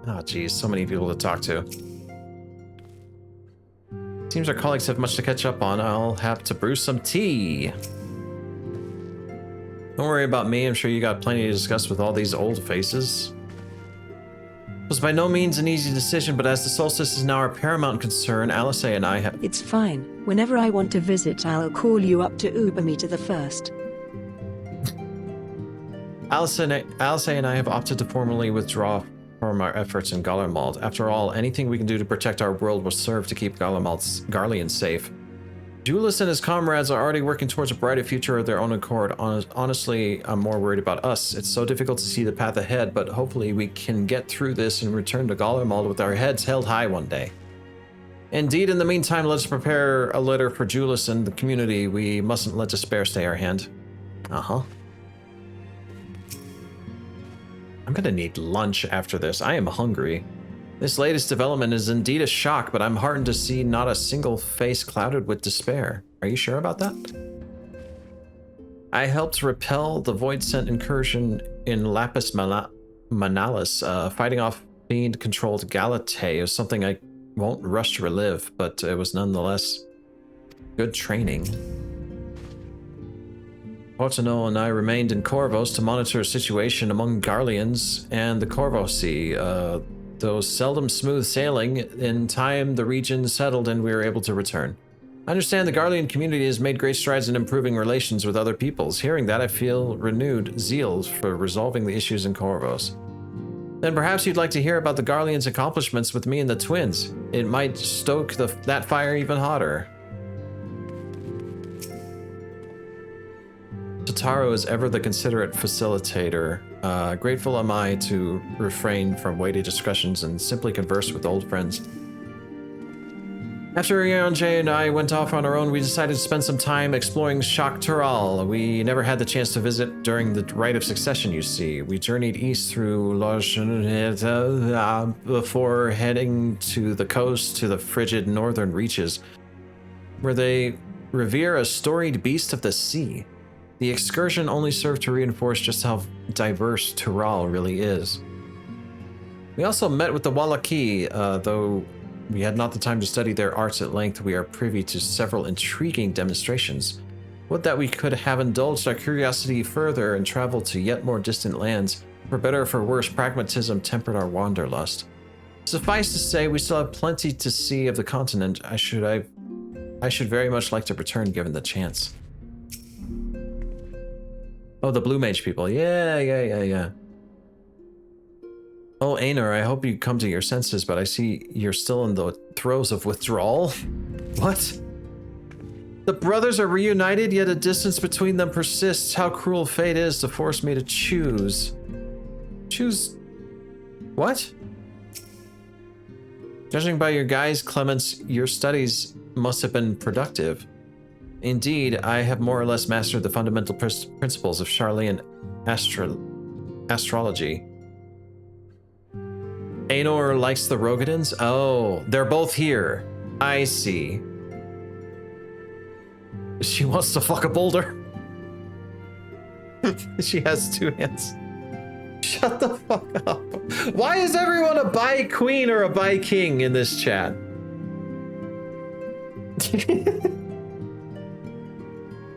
S2: Oh geez, so many people to talk to. Seems our colleagues have much to catch up on. I'll have to brew some tea. Don't worry about me, I'm sure you got plenty to discuss with all these old faces. It was by no means an easy decision, but as the solstice is now our paramount concern, Alice and I have—
S5: It's fine. Whenever I want to visit, I'll call you up to Uber me to the first.
S2: Alice and I have opted to formally withdraw from our efforts in Gallermald. After all, anything we can do to protect our world will serve to keep Garleans safe. Julius and his comrades are already working towards a brighter future of their own accord. Honestly, I'm more worried about us. It's so difficult to see the path ahead, but hopefully we can get through this and return to Gallermald with our heads held high one day. Indeed, in the meantime, let's prepare a letter for Julius and the community. We mustn't let despair stay our hand. Uh-huh. I'm gonna need lunch after this. I am hungry. This latest development is indeed a shock, but I'm heartened to see not a single face clouded with despair. Are you sure about that? I helped repel the Void-sent incursion in Lapis Manalis. Fighting off fiend-controlled Galate is something I won't rush to relive, but it was nonetheless good training. Portano and I remained in Corvos to monitor a situation among Garleans and the Corvosi. Though seldom smooth sailing, in time the region settled and we were able to return. I understand the Garlean community has made great strides in improving relations with other peoples. Hearing that, I feel renewed zeal for resolving the issues in Corvos. Then perhaps you'd like to hear about the Garleans' accomplishments with me and the twins. It might stoke that fire even hotter. Totaro is ever the considerate facilitator. Grateful am I to refrain from weighty discussions and simply converse with old friends. After Yonjay and I went off on our own, we decided to spend some time exploring Shak Tural. We never had the chance to visit during the Rite of Succession, you see. We journeyed east through before heading to the coast to the frigid northern reaches, where they revere a storied beast of the sea. The excursion only served to reinforce just how diverse Tural really is. We also met with the Wallaki, though we had not the time to study their arts at length. We are privy to several intriguing demonstrations. Would that we could have indulged our curiosity further and traveled to yet more distant lands. For better or for worse, pragmatism tempered our wanderlust. Suffice to say, we still have plenty to see of the continent. I should very much like to return given the chance. Oh, the Blue Mage people. Yeah. Oh, Einar, I hope you come to your senses, but I see you're still in the throes of withdrawal. What? The brothers are reunited, yet a distance between them persists. How cruel fate is to force me to choose. Choose... what? Judging by your guise, Clements, your studies must have been productive. Indeed, I have more or less mastered the fundamental principles of Charlean astrology. Einar likes the Rogadins? Oh, they're both here. I see. She wants to fuck a boulder. She has two hands. Shut the fuck up. Why is everyone a bi queen or a bi king in this chat?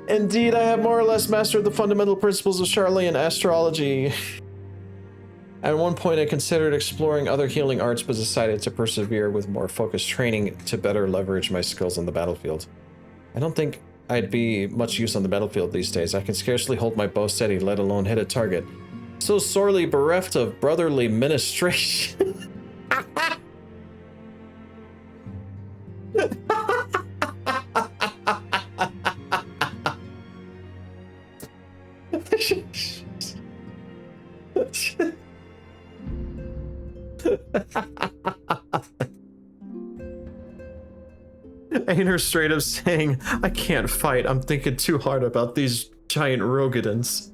S2: Indeed, I have more or less mastered the fundamental principles of Charlean astrology. At one point, I considered exploring other healing arts, but decided to persevere with more focused training to better leverage my skills on the battlefield. I don't think I'd be much use on the battlefield these days. I can scarcely hold my bow steady, let alone hit a target. So sorely bereft of brotherly ministration. Aner straight up saying, I can't fight, I'm thinking too hard about these giant Rogadans.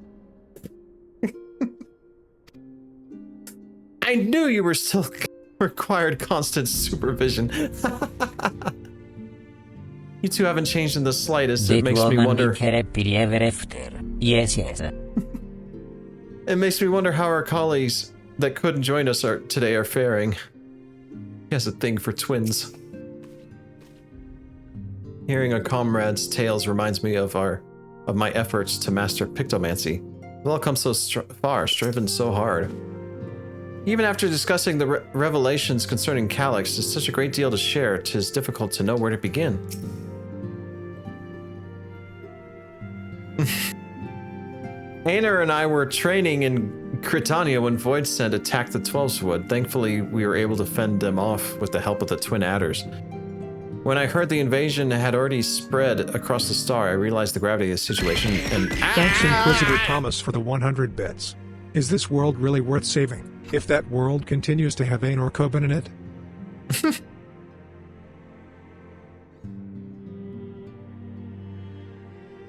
S2: I knew you were still required constant supervision. You two haven't changed in the slightest. It makes me wonder.
S4: Yes, yes.
S2: It makes me wonder how our colleagues that couldn't join us today are faring. He has a thing for twins. Hearing a comrade's tales reminds me of my efforts to master pictomancy. We've all come so far, striven so hard. Even after discussing the revelations concerning Calyx, there's such a great deal to share, 'tis difficult to know where to begin. Aner and I were training in Critania when Voidsent attacked the Twelveswood. Thankfully, we were able to fend them off with the help of the Twin Adders. When I heard the invasion had already spread across the star, I realized the gravity of the situation and—
S9: Thanks, Inquisitor Thomas, for the 100 bits. Is this world really worth saving, if that world continues to have Aenor Coben in it?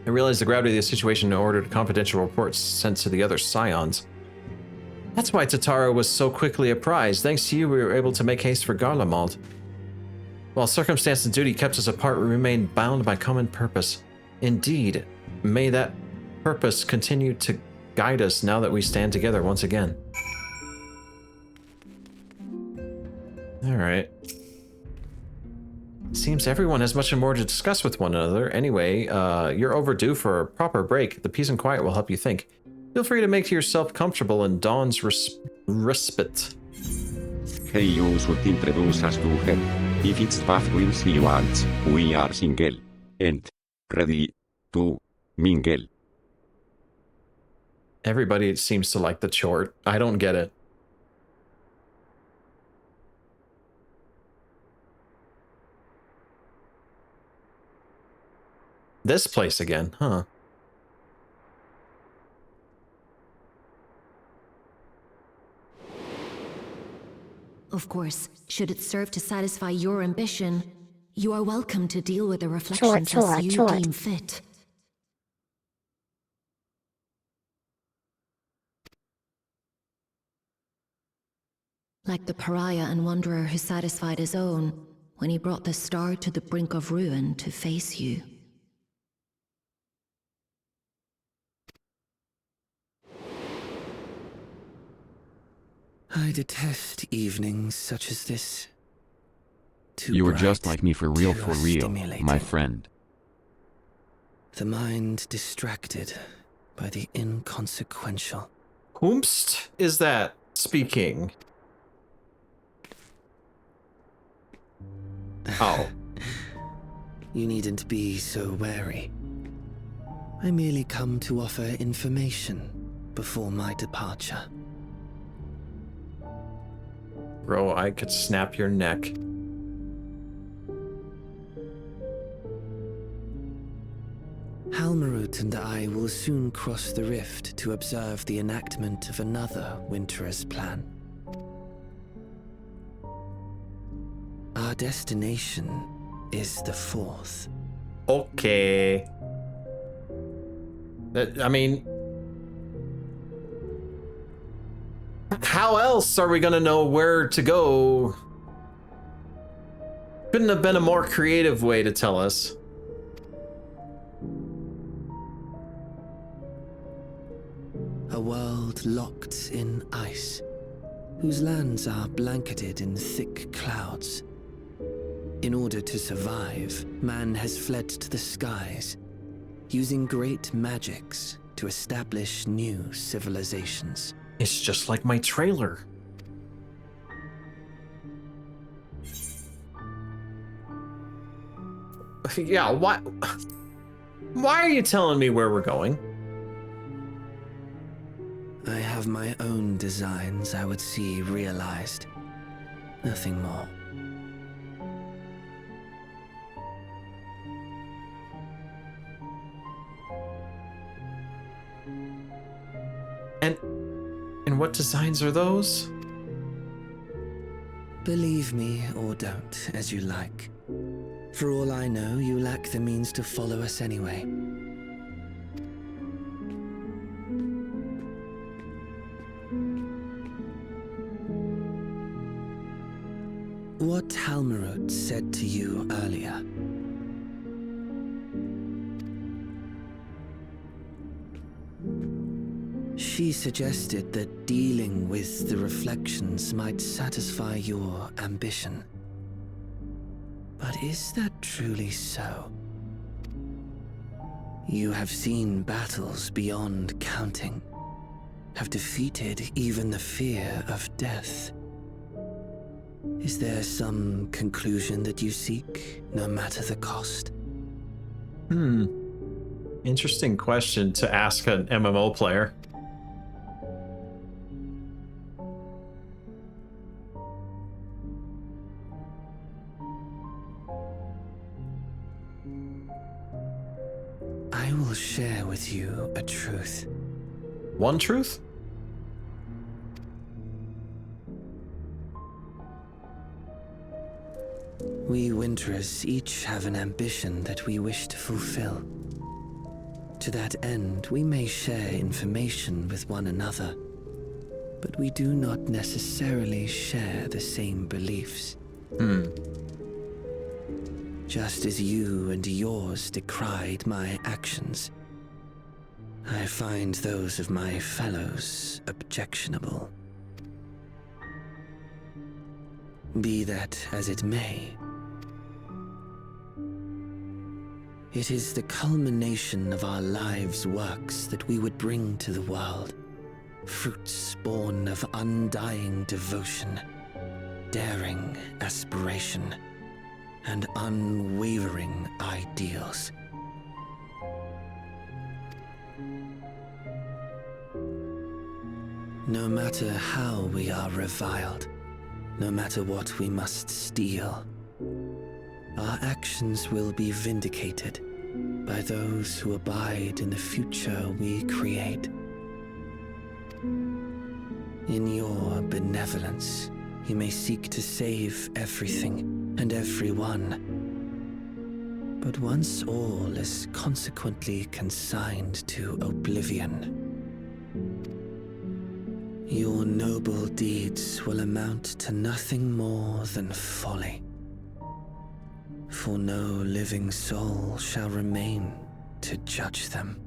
S2: I realized the gravity of the situation and ordered confidential reports sent to the other Scions. That's why Tataru was so quickly apprised. Thanks to you, we were able to make haste for Garlemald. While circumstance and duty kept us apart, we remained bound by common purpose. Indeed, may that purpose continue to guide us now that we stand together once again. Alright. Seems everyone has much more to discuss with one another. Anyway, you're overdue for a proper break. The peace and quiet will help you think. Feel free to make yourself comfortable in Dawn's respite.
S15: Hey, you should introduce us to her. If it's possible, she wants. We are single. And ready to mingle.
S2: Everybody seems to like the chort. I don't get it. This place again, huh?
S6: Of course, should it serve to satisfy your ambition, you are welcome to deal with the reflections as you deem fit. Like the pariah and wanderer who satisfied his own when he brought the star to the brink of ruin to face you.
S20: I detest evenings such as this.
S11: You are just like me for real, my friend.
S20: The mind distracted by the inconsequential.
S2: Whomst is that speaking? Oh.
S20: You needn't be so wary. I merely come to offer information before my departure.
S2: Bro, I could snap your neck.
S20: Halmarut and I will soon cross the rift to observe the enactment of another Winter's plan. Our destination is the 4th.
S2: Okay. I mean, how else are we gonna know where to go? Couldn't have been a more creative way to tell us.
S20: A world locked in ice, whose lands are blanketed in thick clouds. In order to survive, man has fled to the skies, using great magics to establish new civilizations.
S2: It's just like my trailer. Yeah, why are you telling me where we're going?
S20: I have my own designs I would see realized. Nothing more.
S2: And And what designs are those?
S20: Believe me or don't, as you like. For all I know, you lack the means to follow us anyway. What Halmarut said to you earlier. She suggested that dealing with the reflections might satisfy your ambition. But is that truly so? You have seen battles beyond counting, have defeated even the fear of death. Is there some conclusion that you seek, no matter the cost?
S2: Interesting question to ask an MMO player.
S20: I will share with you a truth.
S2: One truth?
S20: We Winterers each have an ambition that we wish to fulfill. To that end, we may share information with one another, but we do not necessarily share the same beliefs. Just as you and yours decried my actions, I find those of my fellows objectionable. Be that as it may, it is the culmination of our lives' works that we would bring to the world, fruits born of undying devotion, daring aspiration, and unwavering ideals. No matter how we are reviled, no matter what we must steal, our actions will be vindicated by those who abide in the future we create. In your benevolence, you may seek to save everything and everyone. But once all is consequently consigned to oblivion, your noble deeds will amount to nothing more than folly. For no living soul shall remain to judge them.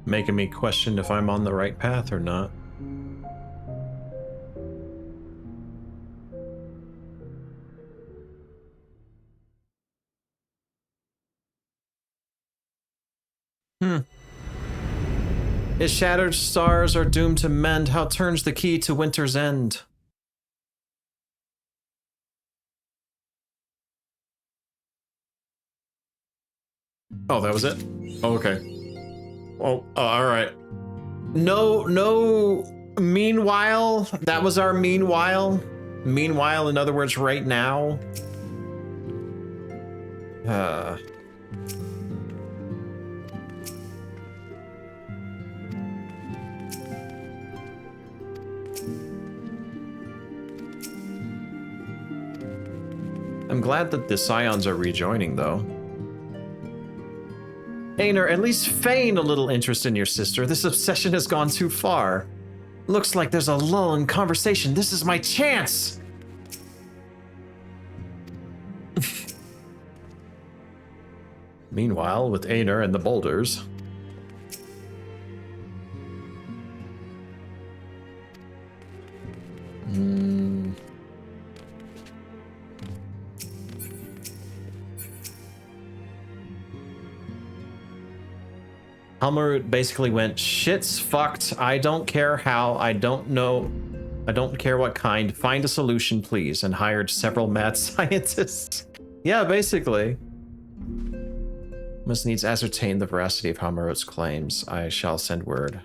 S2: Making me question if I'm on the right path or not. If shattered stars are doomed to mend, how turns the key to winter's end? Oh, that was it? Oh, okay. Oh, all right. No, meanwhile, that was our meanwhile. Meanwhile, in other words, right now. I'm glad that the Scions are rejoining, though. Aner, at least feign a little interest in your sister. This obsession has gone too far. Looks like there's a lull in conversation. This is my chance! Meanwhile, with Aner and the boulders. Halmarut basically went, shit's fucked. I don't care how. I don't know. I don't care what kind. Find a solution, please. And hired several mad scientists. Yeah, basically. Must needs ascertain the veracity of Hamarot's claims. I shall send word.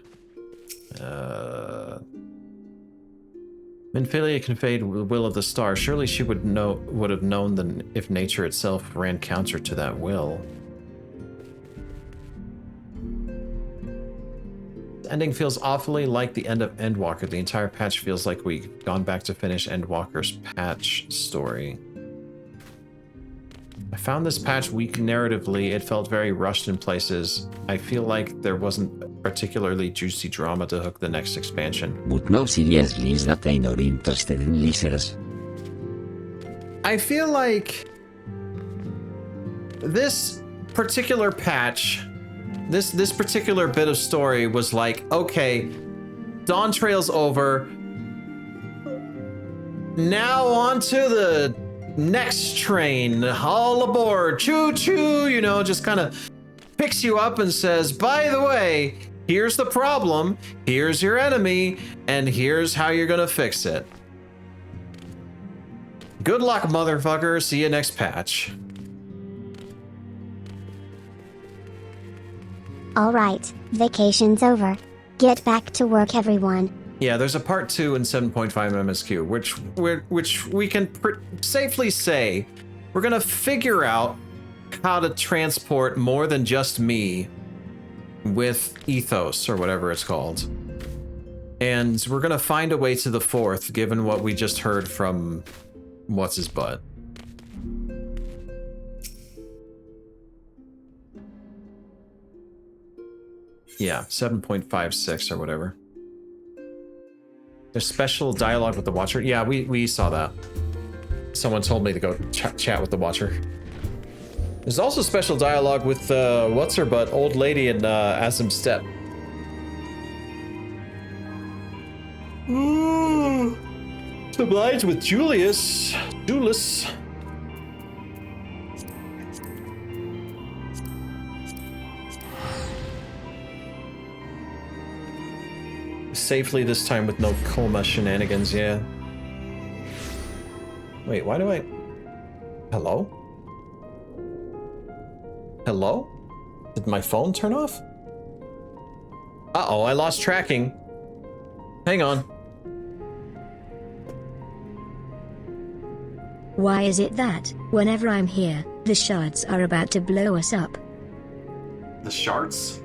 S2: Minfilia conveyed the will of the star. Surely she would have known if nature itself ran counter to that will. The ending feels awfully like the end of Endwalker. The entire patch feels like we've gone back to finish Endwalker's patch story. I found this patch weak narratively. It felt very rushed in places. I feel like there wasn't particularly juicy drama to hook the next expansion.
S4: But no, seriously, is that I'm not interested in lizards.
S2: I feel like this particular patch, this particular bit of story was like, okay, Dawn Trail's over. Now on to the next train, all aboard, choo-choo, you know, just kind of picks you up and says, by the way, here's the problem, here's your enemy, and here's how you're gonna fix it. Good luck, motherfucker. See you next patch.
S3: All right, vacation's over. Get back to work, everyone.
S2: Yeah, there's a part 2 in 7.5 MSQ, which we can safely say we're gonna figure out how to transport more than just me with Ethos or whatever it's called. And we're gonna find a way to the 4th, given what we just heard from what's his butt. Yeah, 7.56 or whatever. There's special dialogue with the Watcher. Yeah, we saw that. Someone told me to go chat with the Watcher. There's also special dialogue with what's her butt, old lady in Asim Step. Ooh, obliged with Julius. Safely this time with no coma shenanigans, yeah. Wait, why do I... Hello? Hello? Did my phone turn off? Uh-oh, I lost tracking. Hang on.
S5: Why is it that, whenever I'm here, the shards are about to blow us up?
S2: The shards?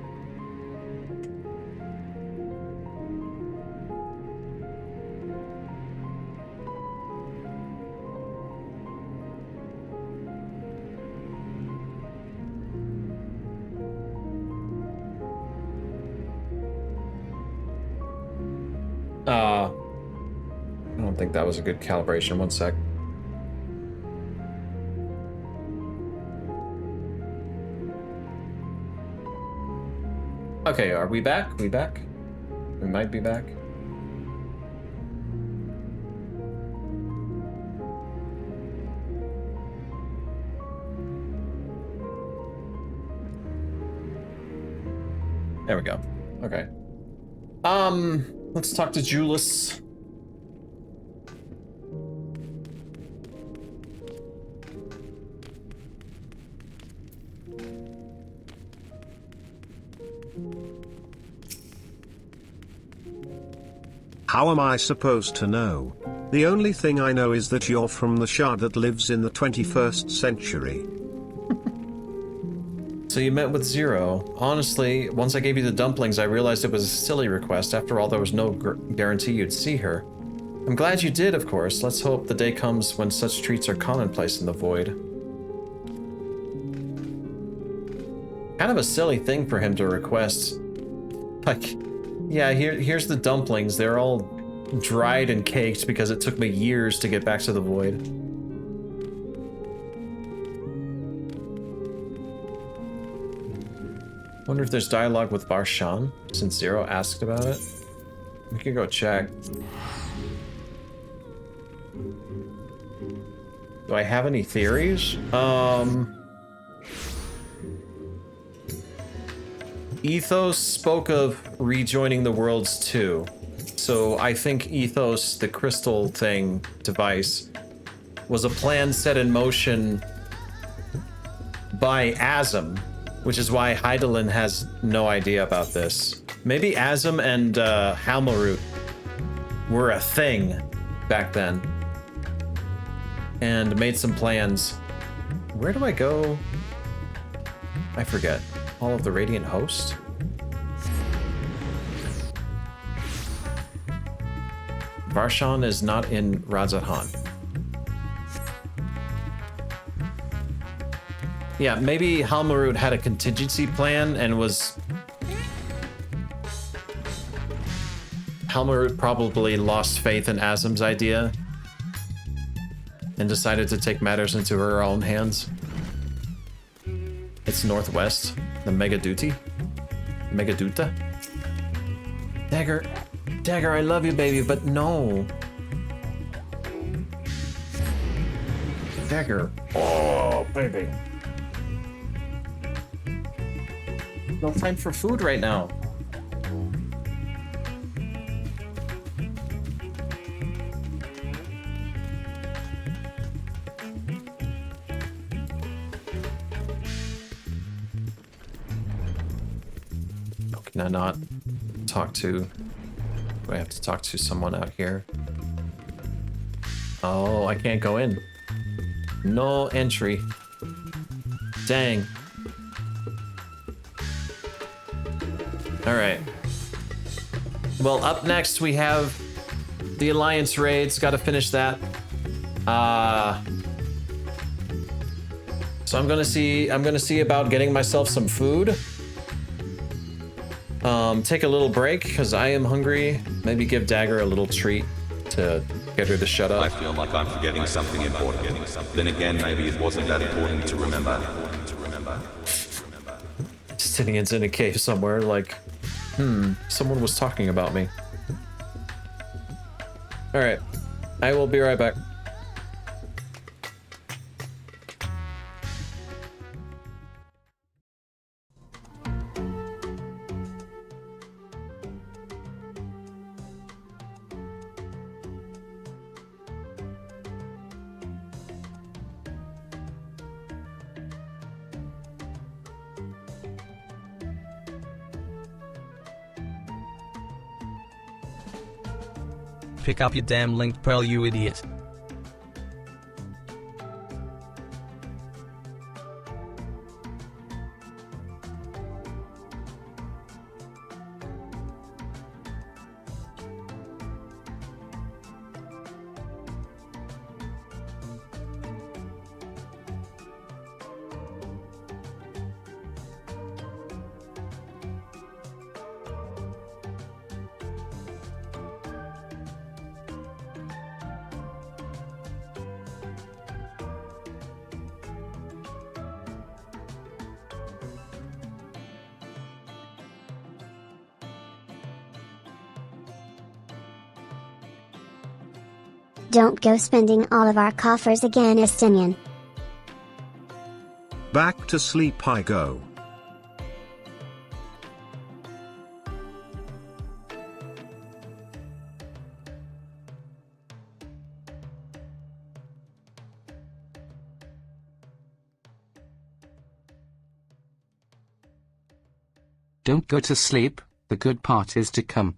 S2: I don't think that was a good calibration. One sec. Okay, are we back? We back? We might be back. There we go. Okay. Let's talk to Julius.
S1: How am I supposed to know? The only thing I know is that you're from the shard that lives in the 21st century.
S2: So you met with Zero. Honestly, once I gave you the dumplings, I realized it was a silly request. After all, there was no guarantee you'd see her. I'm glad you did, of course. Let's hope the day comes when such treats are commonplace in the void. Kind of a silly thing for him to request. Like, yeah, here's the dumplings. They're all dried and caked because it took me years to get back to the void. Wonder if there's dialogue with Barshan, since Zero asked about it. We could go check. Do I have any theories? Ethos spoke of rejoining the worlds too. So I think Ethos, the crystal thing, device, was a plan set in motion by Asm Which is why Hydaelyn has no idea about this. Maybe Azem and Halmarut were a thing back then. And made some plans. Where do I go? I forget. Hall of the Radiant Host? Varshan is not in Radz-at-Han. Yeah, maybe Halmarut had a contingency plan and was... Halmarut probably lost faith in Azem's idea and decided to take matters into her own hands. It's northwest, the Megaduta. Dagger, I love you, baby, but no. Dagger. Oh, baby. No time for food right now. Can I not talk to... Do I have to talk to someone out here? Oh, I can't go in. No entry. Dang. Alright. Well, up next we have the Alliance raids. Gotta finish that. So I'm gonna see about getting myself some food. Take a little break, because I am hungry. Maybe give Dagger a little treat to get her to shut up.
S16: I feel like I'm forgetting something important. Then again, maybe it wasn't that important to remember.
S2: Sitting in a cave somewhere, like, someone was talking about me. Alright, I will be right back.
S17: Pick up your damn linked pearl, you idiot.
S3: Don't go spending all of our coffers again, Estinian.
S1: Back to sleep I go.
S21: Don't go to sleep, the good part is to come.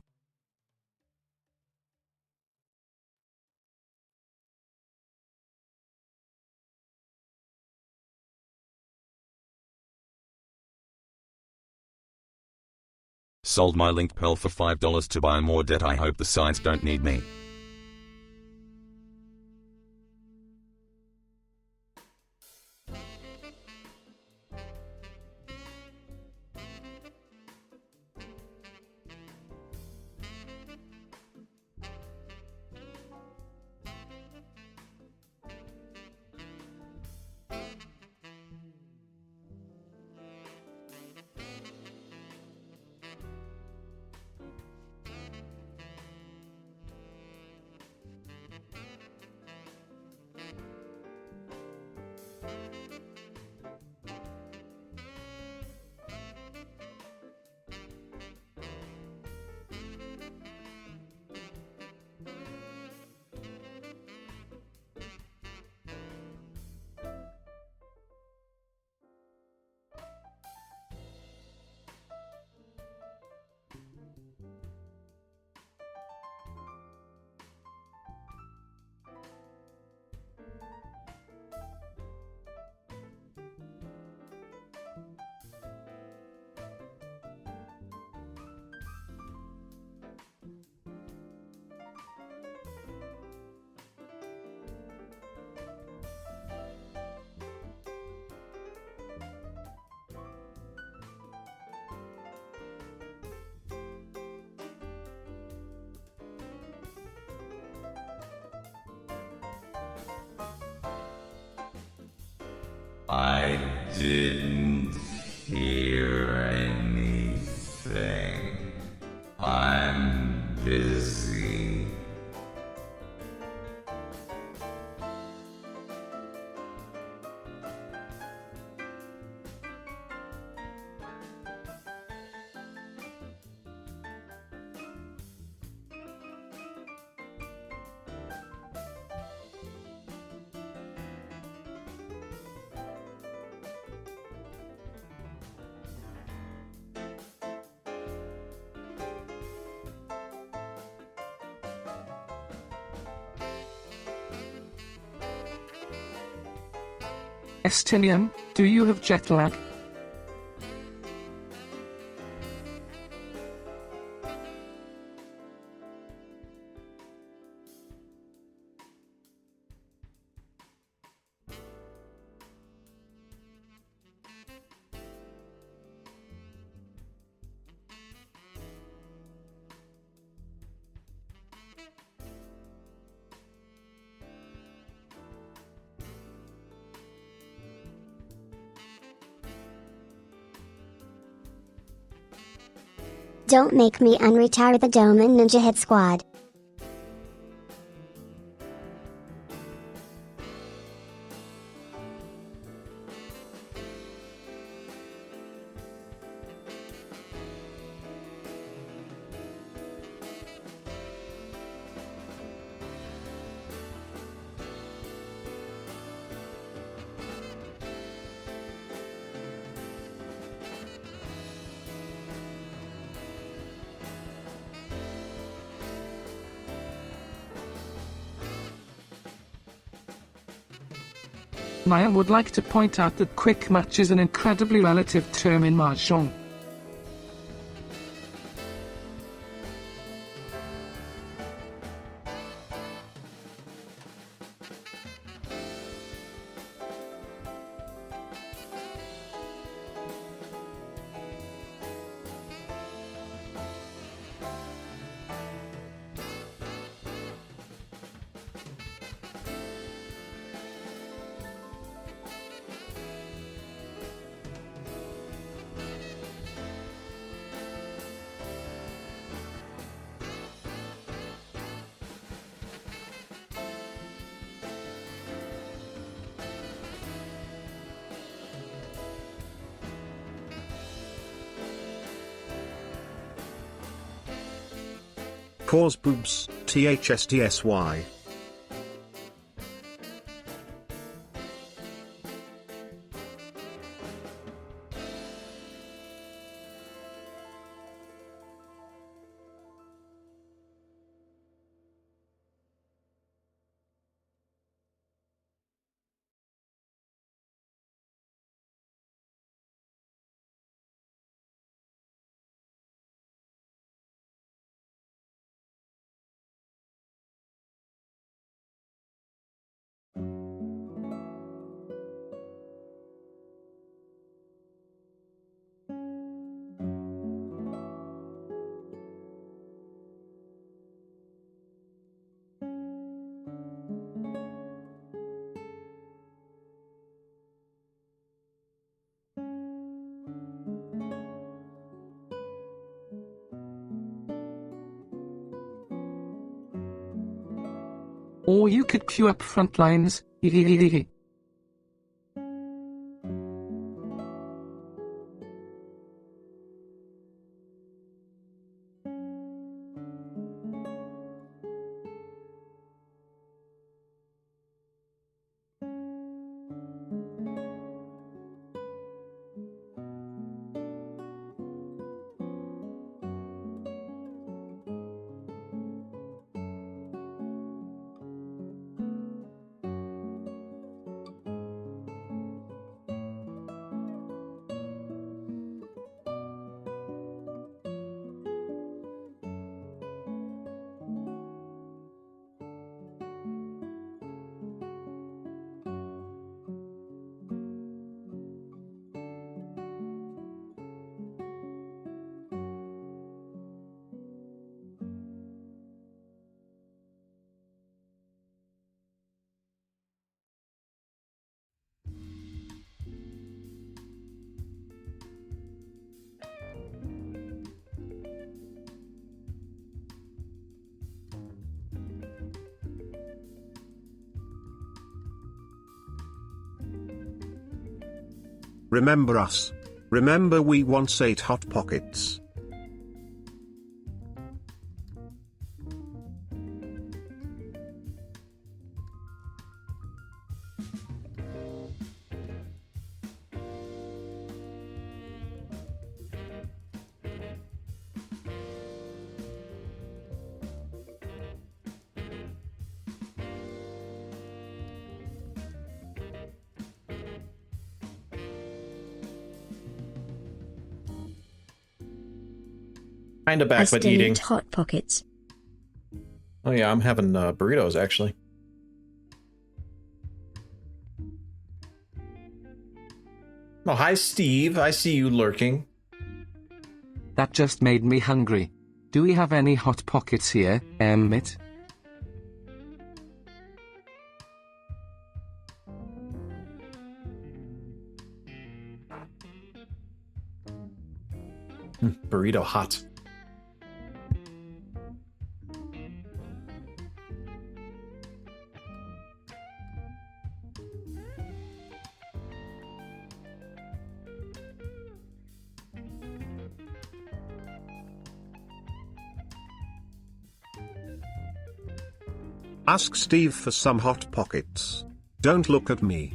S16: Sold my linked pearl for $5 to buy more debt. I hope the sides don't need me.
S8: didn't hear anything. I'm busy.
S21: Estinian, do you have jet lag?
S3: Don't make me unretire the Doman Ninja Hit Squad.
S21: Maya would like to point out that quick match is an incredibly relative term in Mahjong.
S1: Pause boobs, THSTSY. Or you could queue up front lines. Remember us. Remember we once ate Hot Pockets.
S2: Kinda back,
S3: I
S2: but
S3: still
S2: eating.
S3: eat Hot Pockets.
S2: Oh yeah, I'm having burritos actually. Oh, hi Steve. I see you lurking.
S21: That just made me hungry. Do we have any Hot Pockets here, Emmett?
S2: Burrito hot.
S1: Ask Steve for some Hot Pockets. Don't look at me.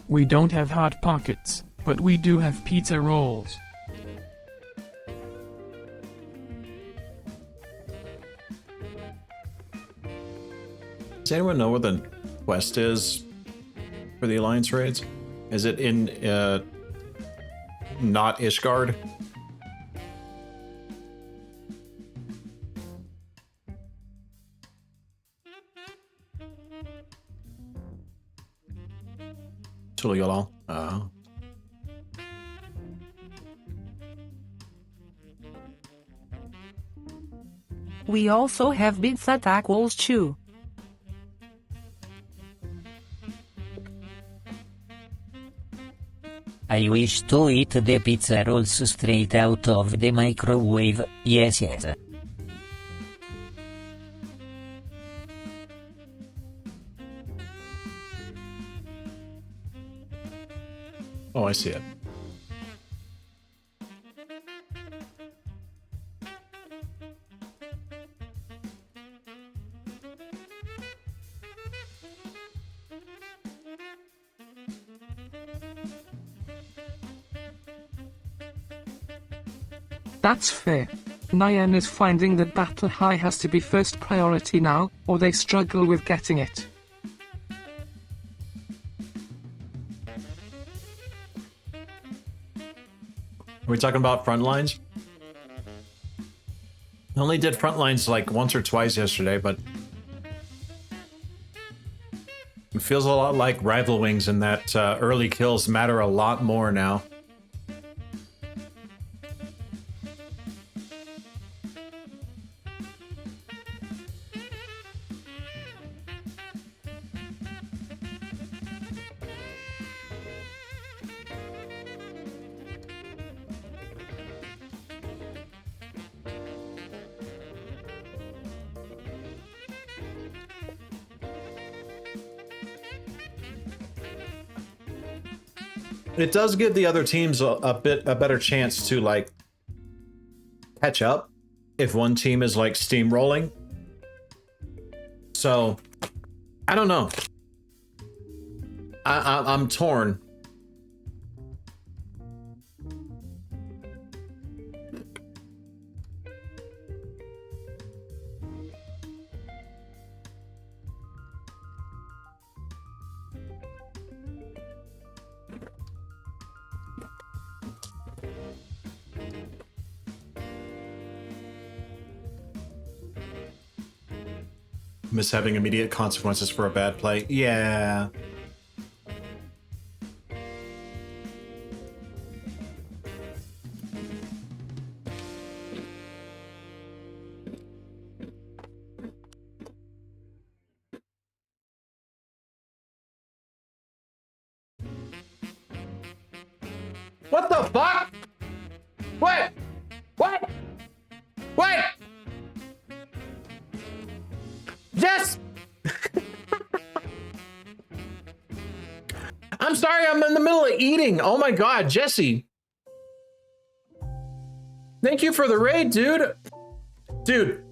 S21: We don't have Hot Pockets, but we do have pizza rolls.
S2: Does anyone know where the quest is for the Alliance raids? Is it in not Ishgard? Tuliyolal.
S21: We also have pizza tacos too.
S4: I wish to eat the pizza rolls straight out of the microwave, yes.
S2: Oh, I see it.
S21: That's fair. Nyan is finding that Battle High has to be first priority now, or they struggle with getting it.
S2: Are we talking about front lines? I only did front lines like once or twice yesterday, but it feels a lot like Rival Wings in that early kills matter a lot more now. It does give the other teams a better chance to like catch up if one team is like steamrolling. So I don't know. I'm torn. Miss having immediate consequences for a bad play. Yeah. What the fuck? What? What? What? Yes! I'm sorry, I'm in the middle of eating. Oh my god, Jesse. Thank you for the raid, dude. Dude.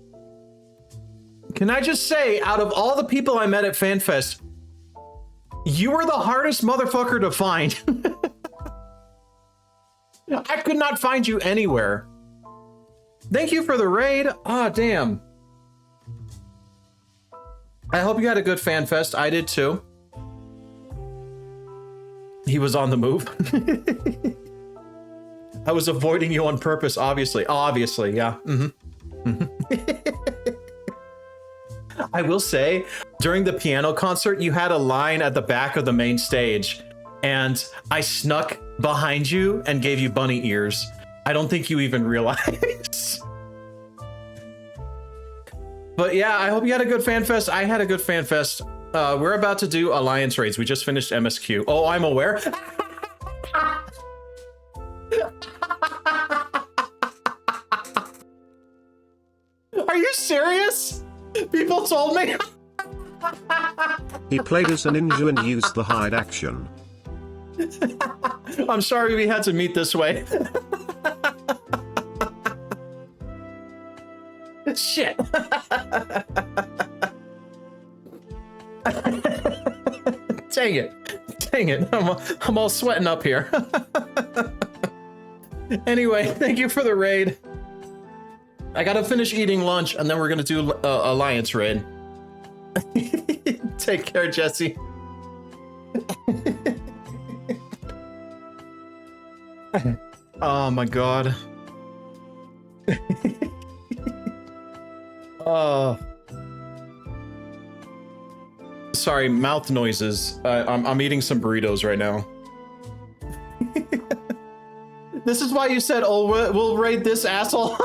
S2: Can I just say, out of all the people I met at FanFest, you were the hardest motherfucker to find. I could not find you anywhere. Thank you for the raid. Ah, damn. I hope you had a good FanFest. I did too. He was on the move. I was avoiding you on purpose, obviously. Obviously, yeah. I will say, during the piano concert, you had a line at the back of the main stage, and I snuck behind you and gave you bunny ears. I don't think you even realized. But yeah, I hope you had a good FanFest. I had a good FanFest. We're about to do Alliance raids. We just finished MSQ. Oh, I'm aware. Are you serious? People told me.
S1: He played as a ninja and used the hide action.
S2: I'm sorry we had to meet this way. Shit. Dang it. Dang it. I'm all sweating up here. Anyway, thank you for the raid. I gotta finish eating lunch and then we're gonna do Alliance raid. Take care, Jesse. Oh my god. Oh. Sorry, mouth noises. I'm eating some burritos right now. This is why you said, oh, we'll raid this asshole.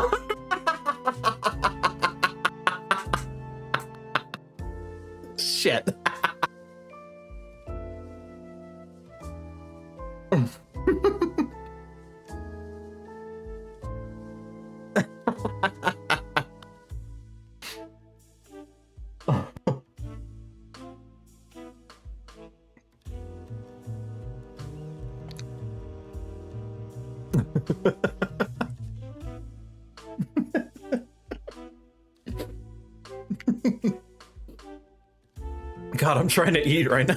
S2: Shit. God, I'm trying to eat right now.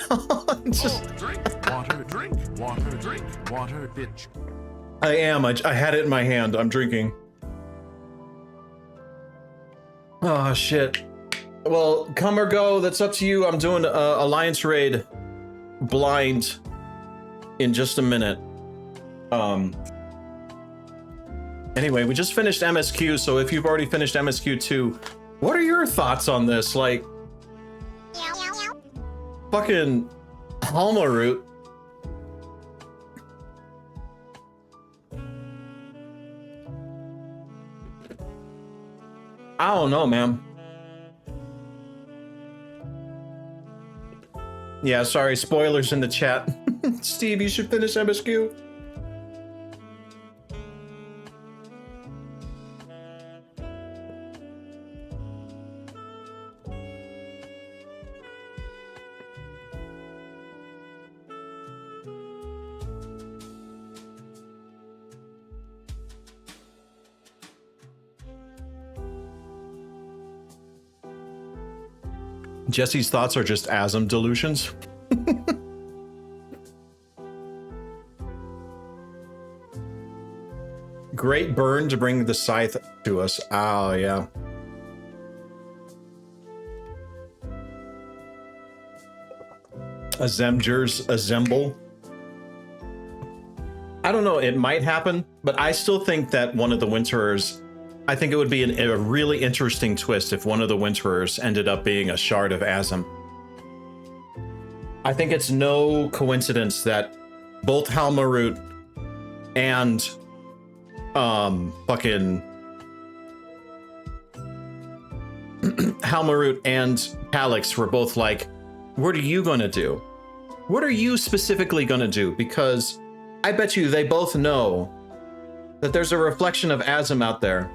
S2: Just...
S10: drink water, drink water, bitch.
S2: I am. I had it in my hand. I'm drinking. Oh, shit. Well, come or go. That's up to you. I'm doing Alliance raid blind in just a minute. Anyway, we just finished MSQ, so if you've already finished MSQ 2, what are your thoughts on this? Like, fucking Halma root. I don't know, man. Yeah, sorry, spoilers in the chat. Steve, you should finish MSQ. Jesse's thoughts are just asm delusions. Great burn to bring the scythe to us. Oh, yeah. Assemble. I don't know, it might happen, but I still think that one of the Winterers, I think it would be a really interesting twist if one of the Winterers ended up being a shard of Asm. I think it's no coincidence that both Halmarut and fucking Halmarut and Calix were both like, what are you gonna do? What are you specifically gonna do? Because I bet you they both know that there's a reflection of Azim out there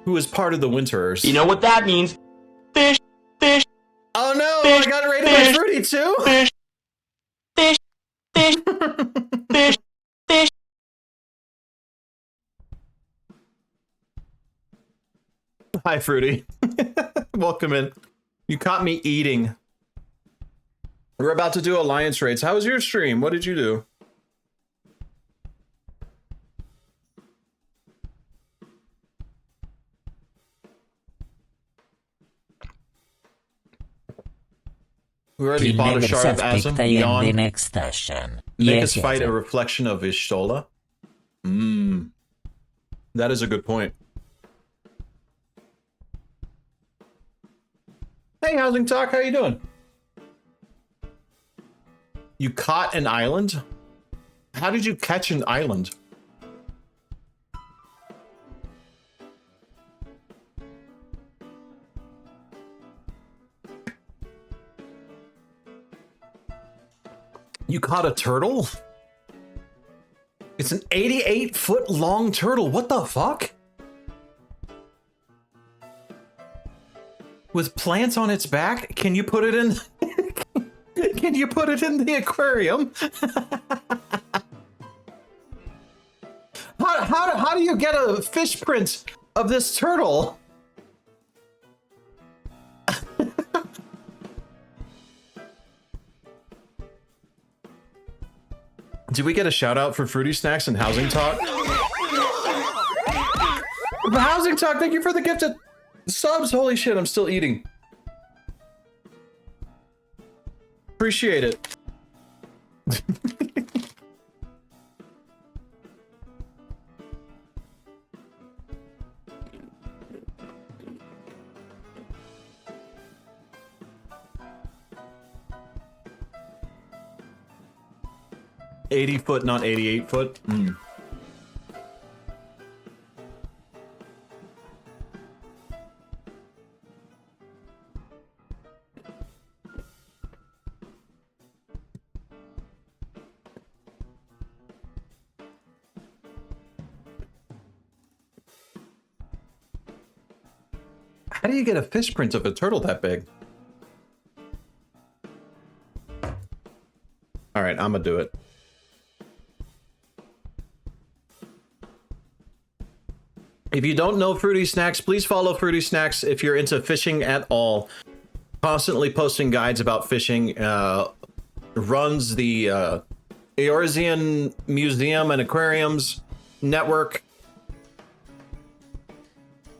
S2: who is part of the Winterers.
S7: You know what that means? Fish, fish.
S2: Oh no,
S7: fish,
S2: I got rated
S7: fish,
S2: by Fruity too?
S7: Fish, fish, fish, fish, fish.
S2: Hi, Fruity. Welcome in. You caught me eating. We're about to do alliance raids. How was your stream? What did you do? We already bought a shard of Azim.
S4: In the next session.
S2: Make us fight a reflection of Ishtola. That is a good point. Hey, Housing Talk, how you doing? You caught an island? How did you catch an island? You caught a turtle? It's an 88-foot long turtle. What the fuck? With plants on its back? Can you put it in? Can you put it in the aquarium? How do you get a fish print of this turtle? Did we get a shout out for Fruity Snacks and Housing Talk? Housing Talk, thank you for the gifted subs. Holy shit, I'm still eating. Appreciate it. $80-foot, not 88-foot. How do you get a fish print of a turtle that big? All right, I'm gonna do it. If you don't know Fruity Snacks, please follow Fruity Snacks if you're into fishing at all. Constantly posting guides about fishing. Runs the Eorzean Museum and Aquariums Network.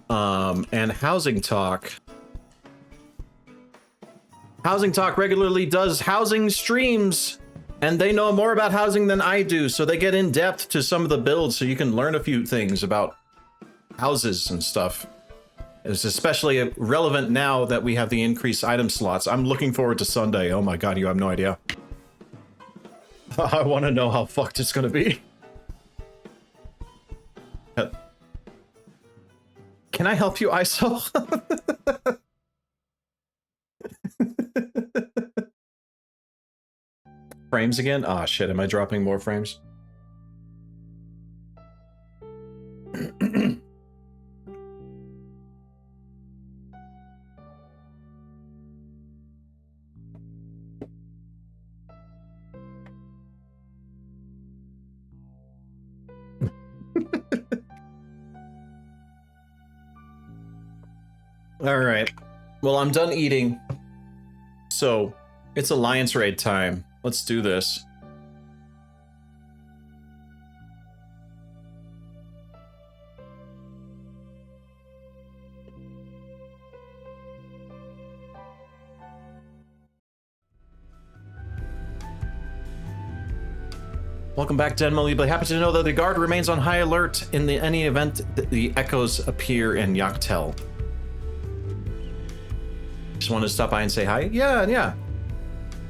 S2: And Housing Talk. Housing Talk regularly does housing streams, and they know more about housing than I do, so they get in depth to some of the builds so you can learn a few things about houses and stuff. It's especially relevant now that we have the increased item slots. I'm looking forward to Sunday. Oh my god, you have no idea. I want to know how fucked it's gonna be. Can I help you, ISO? Frames again? Ah, shit, am I dropping more frames? All right. Well, I'm done eating. So, it's Alliance Raid time. Let's do this. Welcome back, Denmo. You'll be happy to know that the guard remains on high alert in any event that the echoes appear in Yaktel. Just wanted to stop by and say hi. Yeah.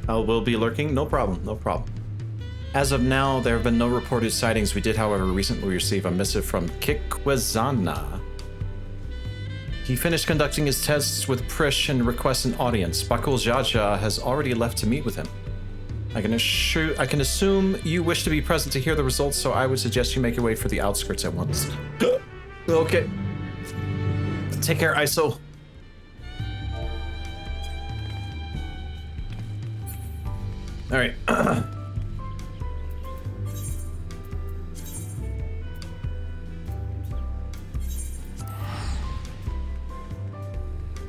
S2: We'll be lurking. No problem. As of now, there have been no reported sightings. We did, however, recently receive a missive from Kikwezana. He finished conducting his tests with Prish and requests an audience. Bakul Jaja has already left to meet with him. I can assume you wish to be present to hear the results, so I would suggest you make your way for the outskirts at once. Okay. Take care, ISO. All right.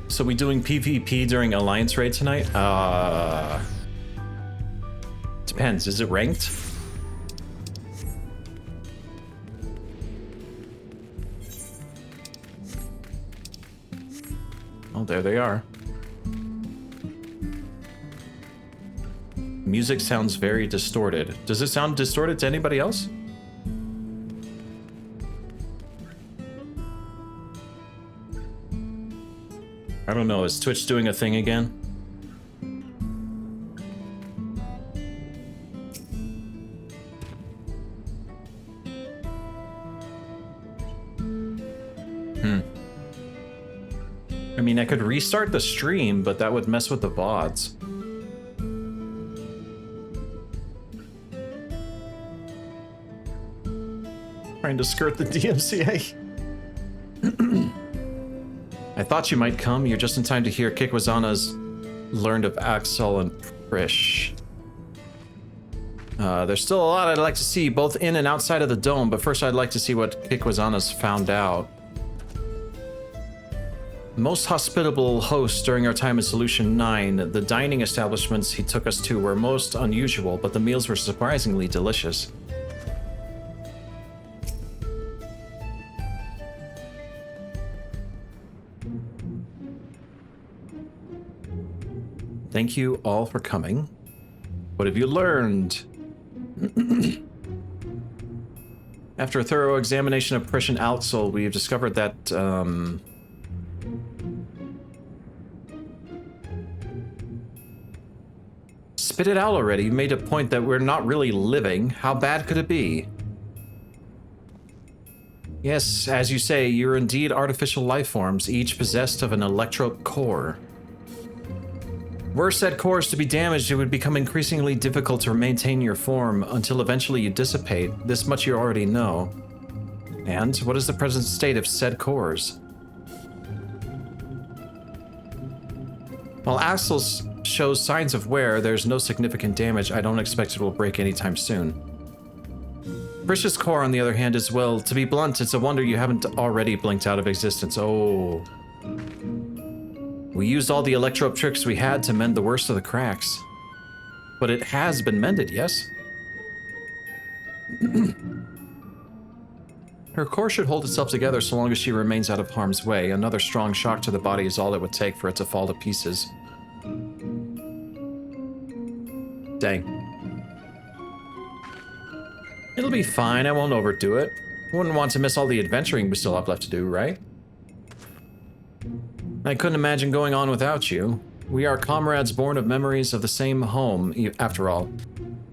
S2: So we doing PvP during Alliance raid tonight? Depends. Is it ranked? Oh, there they are. Music sounds very distorted. Does it sound distorted to anybody else? I don't know. Is Twitch doing a thing again? I mean, I could restart the stream, but that would mess with the VODs. Trying to skirt the DMCA. I thought you might come. You're just in time to hear Kikwazana's learned of Axel and Prish. There's still a lot I'd like to see, both in and outside of the dome, but first I'd like to see what Kikwazana's found out. Most hospitable host during our time in Solution 9, the dining establishments he took us to were most unusual, but the meals were surprisingly delicious. Thank you all for coming. What have you learned? After a thorough examination of Prish and Alxel, we've discovered that, Spit it out already. You made a point that we're not really living. How bad could it be? Yes, as you say, you're indeed artificial life forms, each possessed of an electrope core. Were said cores to be damaged, it would become increasingly difficult to maintain your form until eventually you dissipate. This much you already know. And what is the present state of said cores? While Axel shows signs of wear, there's no significant damage. I don't expect it will break anytime soon. Prish's core, on the other hand, is, well, to be blunt, it's a wonder you haven't already blinked out of existence. Oh. We used all the electrope tricks we had to mend the worst of the cracks. But it has been mended, yes? Her core should hold itself together so long as she remains out of harm's way. Another strong shock to the body is all it would take for it to fall to pieces. Dang. It'll be fine, I won't overdo it. Wouldn't want to miss all the adventuring we still have left to do, right? I couldn't imagine going on without you. We are comrades born of memories of the same home, after all.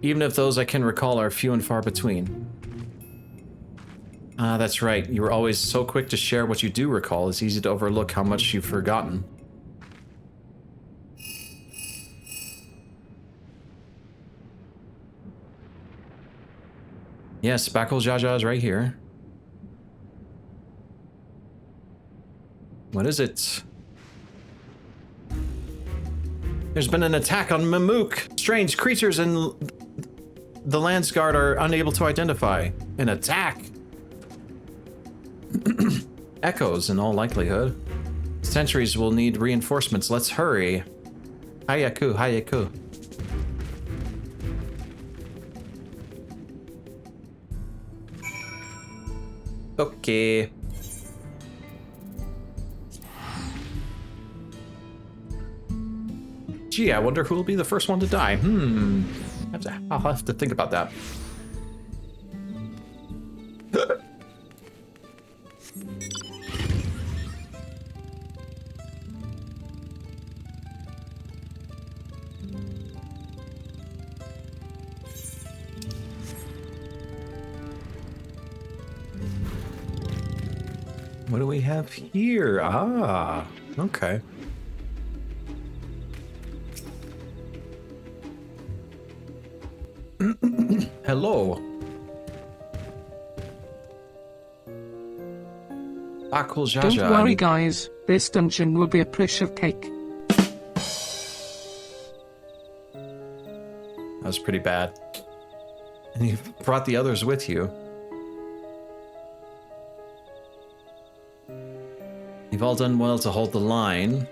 S2: Even if those I can recall are few and far between. Ah, that's right. You were always so quick to share what you do recall. It's easy to overlook how much you've forgotten. Yes, Spackle Jaja is right here. What is it? There's been an attack on Mamook. Strange creatures in the Landsguard are unable to identify. An attack? Echoes, in all likelihood. Sentries will need reinforcements. Let's hurry. Hayaku, Hayaku. Okay. Gee, I wonder who will be the first one to die. I'll have to think about that. What do we have here? Ah, okay. Hello.
S21: Don't worry guys, this dungeon will be a piece of cake.
S2: That was pretty bad. And you brought the others with you. You've all done well to hold the line.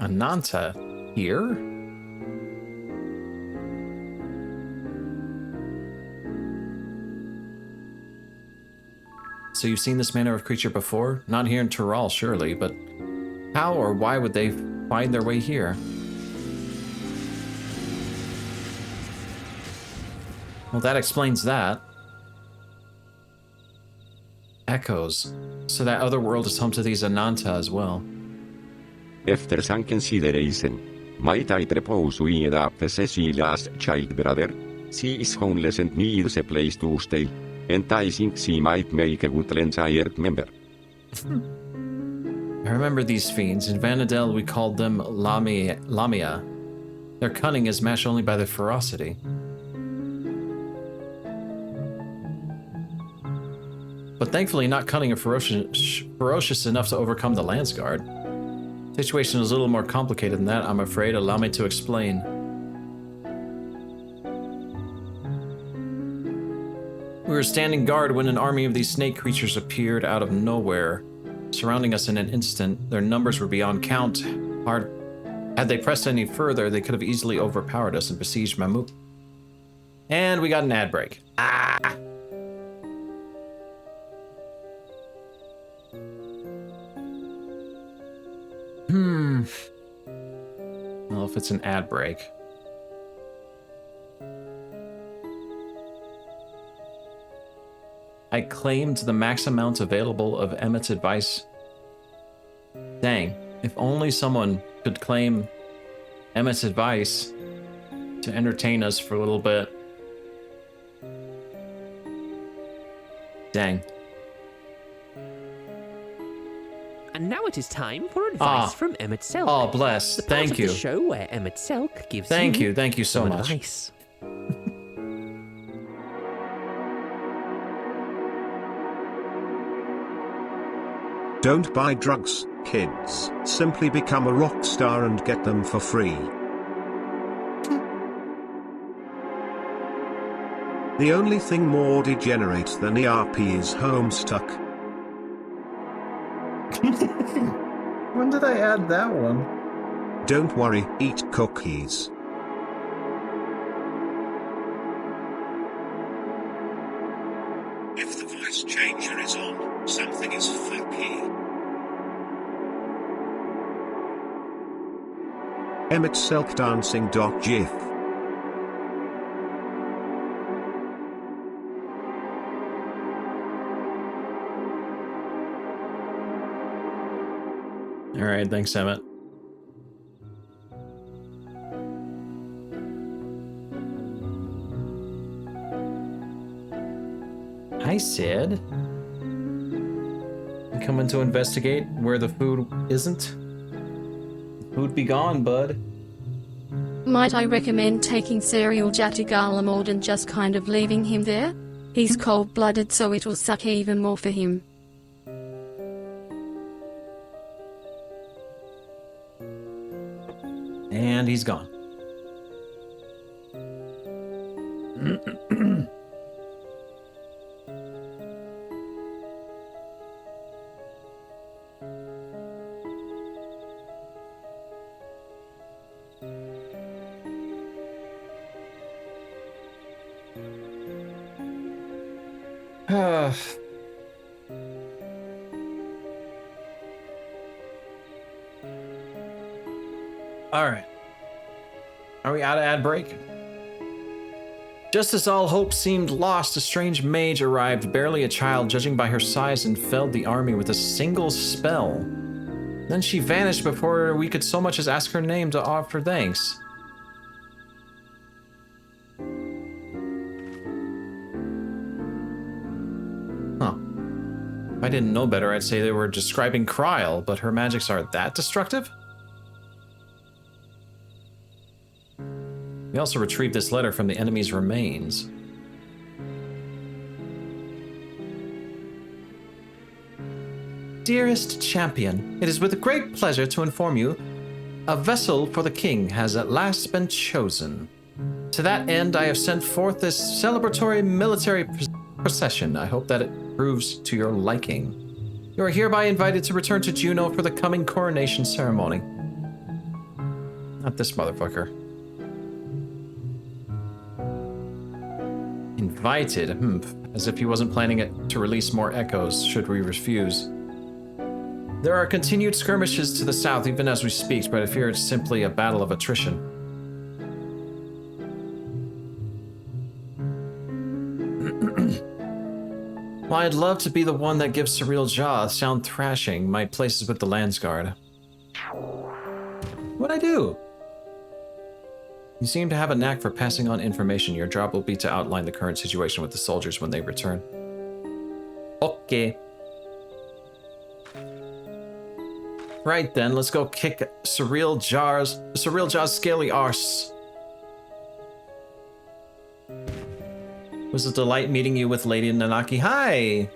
S2: Ananta here? So you've seen this manner of creature before? Not here in Tural, surely, but how or why would they find their way here? Well, that explains that. Echoes. So that other world is home to these Ananta as well.
S15: After some consideration, might I propose we adopt Cecily's last child brother? She is homeless and needs a place to stay, and I think she might make a good Lenshired member.
S2: I remember these fiends. In Vanadel we called them Lamia. Their cunning is matched only by their ferocity. But thankfully not cunning or ferocious enough to overcome the Lance Guard. The situation is a little more complicated than that, I'm afraid. Allow me to explain. We were standing guard when an army of these snake creatures appeared out of nowhere, surrounding us in an instant. Their numbers were beyond count. Had they pressed any further, they could have easily overpowered us and besieged Mammoth. And we got an ad break. Ah! Well, if it's an ad break. I claimed the max amount available of Emmett's advice. Dang, if only someone could claim Emmett's advice to entertain us for a little bit. Dang.
S13: And now it is time for advice from Emmett Selk.
S2: Oh, bless.
S13: The part
S2: Thank
S13: of
S2: you.
S13: The show where Emmett Selk gives
S2: Thank you so
S13: some
S2: much.
S13: advice.
S1: Don't buy drugs, kids. Simply become a rock star and get them for free. The only thing more degenerate than ERP is Homestuck.
S2: When did I add that one?
S1: Don't worry, eat cookies. If the voice changer is on, something is funky. Emmett Selk dancing.gif.
S2: All right, thanks, Emmett. Hi, Sid. You coming to investigate where the food isn't? Food be gone, bud.
S22: Might I recommend taking Serial Jatigala more than just kind of leaving him there? He's cold-blooded, so it'll suck even more for him.
S2: And he's gone. All right. Are we out of ad break? Just as all hope seemed lost, a strange mage arrived, barely a child, judging by her size, and felled the army with a single spell. Then she vanished before we could so much as ask her name to offer thanks. If I didn't know better, I'd say they were describing Kryl, but her magics are that destructive? We also retrieved this letter from the enemy's remains. Dearest champion, it is with great pleasure to inform you a vessel for the king has at last been chosen. To that end, I have sent forth this celebratory military procession. I hope that it proves to your liking. You are hereby invited to return to Juneau for the coming coronation ceremony. Not this motherfucker. Invited? As if he wasn't planning it to release more echoes should we refuse. There are continued skirmishes to the south even as we speak, but I fear it's simply a battle of attrition. Well, I'd love to be the one that gives Surreal Jaw a sound thrashing. My place is with the Landsguard. What'd I do? You seem to have a knack for passing on information. Your job will be to outline the current situation with the soldiers when they return. Okay. Right then, let's go kick Surreal Jaw's scaly arse. It was a delight meeting you with Lady Nanaki. Hi! It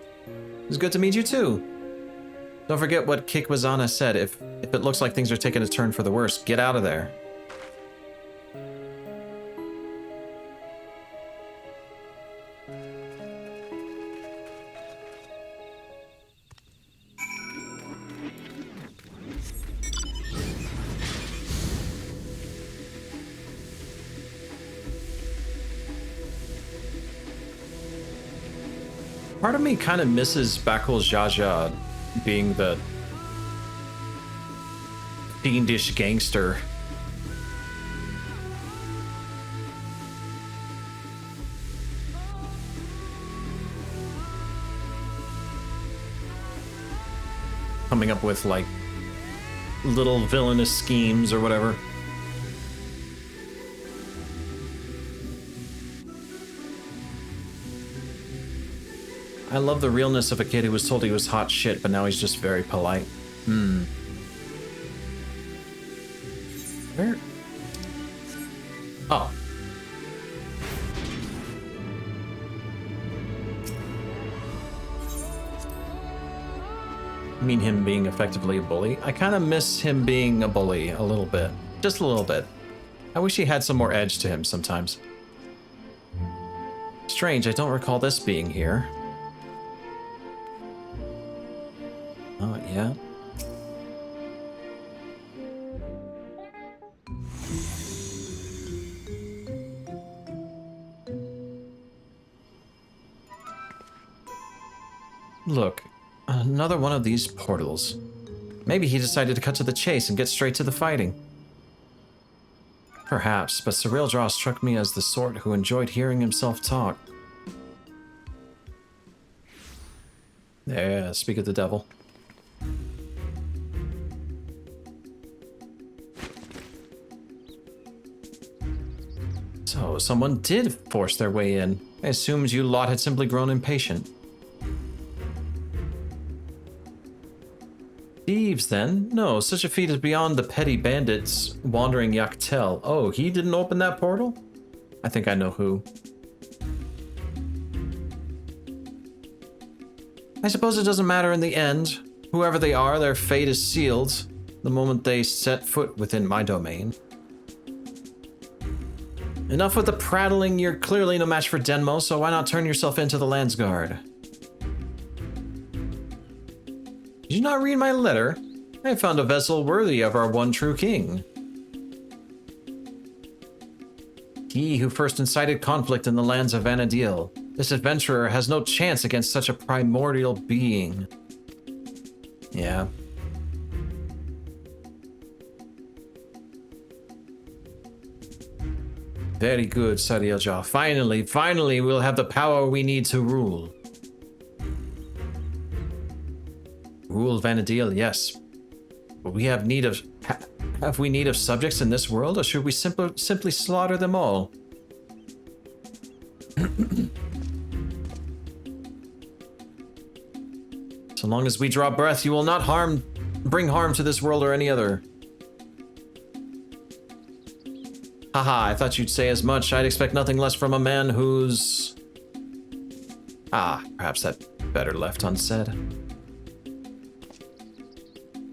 S2: was good to meet you too. Don't forget what Kikwazana said. If it looks like things are taking a turn for the worse, get out of there. Part of me kind of misses Bakul Jaja being the fiendish gangster. Coming up with like little villainous schemes or whatever. I love the realness of a kid who was told he was hot shit, but now he's just very polite. Where? Oh. You mean him being effectively a bully? I kind of miss him being a bully a little bit. Just a little bit. I wish he had some more edge to him sometimes. Strange, I don't recall this being here. Oh, yeah. Look, another one of these portals. Maybe he decided to cut to the chase and get straight to the fighting. Perhaps, but Surreal Jaw struck me as the sort who enjoyed hearing himself talk. Yeah, speak of the devil. So, someone did force their way in. I assumed you lot had simply grown impatient. Thieves, then? No, such a feat is beyond the petty bandits wandering Yaktel. Oh, he didn't open that portal? I think I know who. I suppose it doesn't matter in the end. Whoever they are, their fate is sealed the moment they set foot within my domain. Enough with the prattling. You're clearly no match for Denmo, so why not turn yourself into the Landsguard? Did you not read my letter? I found a vessel worthy of our one true king. He who first incited conflict in the lands of Vanadil. This adventurer has no chance against such a primordial being. Yeah. Very good, Surreal Jaw. Finally, we'll have the power we need to rule. Rule Vanadil, yes. But we have need of... Have we need of subjects in this world, or should we simply slaughter them all? So long as we draw breath, you will not bring harm to this world or any other. Haha, I thought you'd say as much. I'd expect nothing less from a man who's... perhaps that better left unsaid.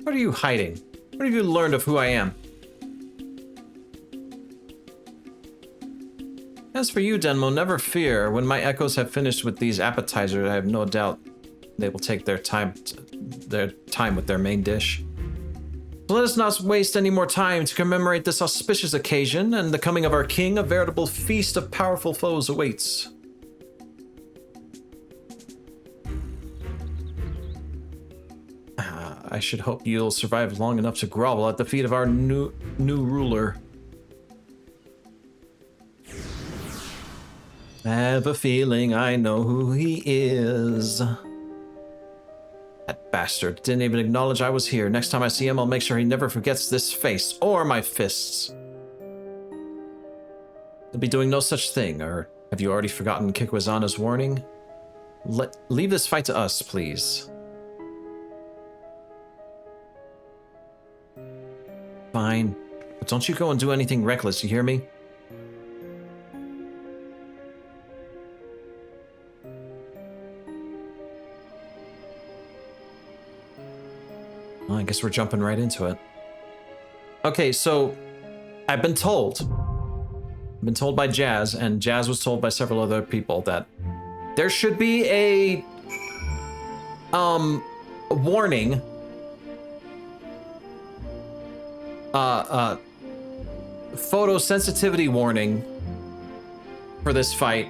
S2: What are you hiding? What have you learned of who I am? As for you, Denmo, never fear. When my echoes have finished with these appetizers, I have no doubt they will take their time with their main dish. So let us not waste any more time to commemorate this auspicious occasion and the coming of our king. A veritable feast of powerful foes awaits. I should hope you'll survive long enough to grovel at the feet of our new ruler. I have a feeling I know who he is. That bastard didn't even acknowledge I was here. Next time I see him, I'll make sure he never forgets this face or my fists. He'll be doing no such thing, or have you already forgotten Kikwazana's warning? Leave this fight to us, please. Fine, but don't you go and do anything reckless, you hear me? Well, I guess we're jumping right into it. Okay, so I've been told by Jazz, and Jazz was told by several other people that there should be a warning, photosensitivity warning for this fight,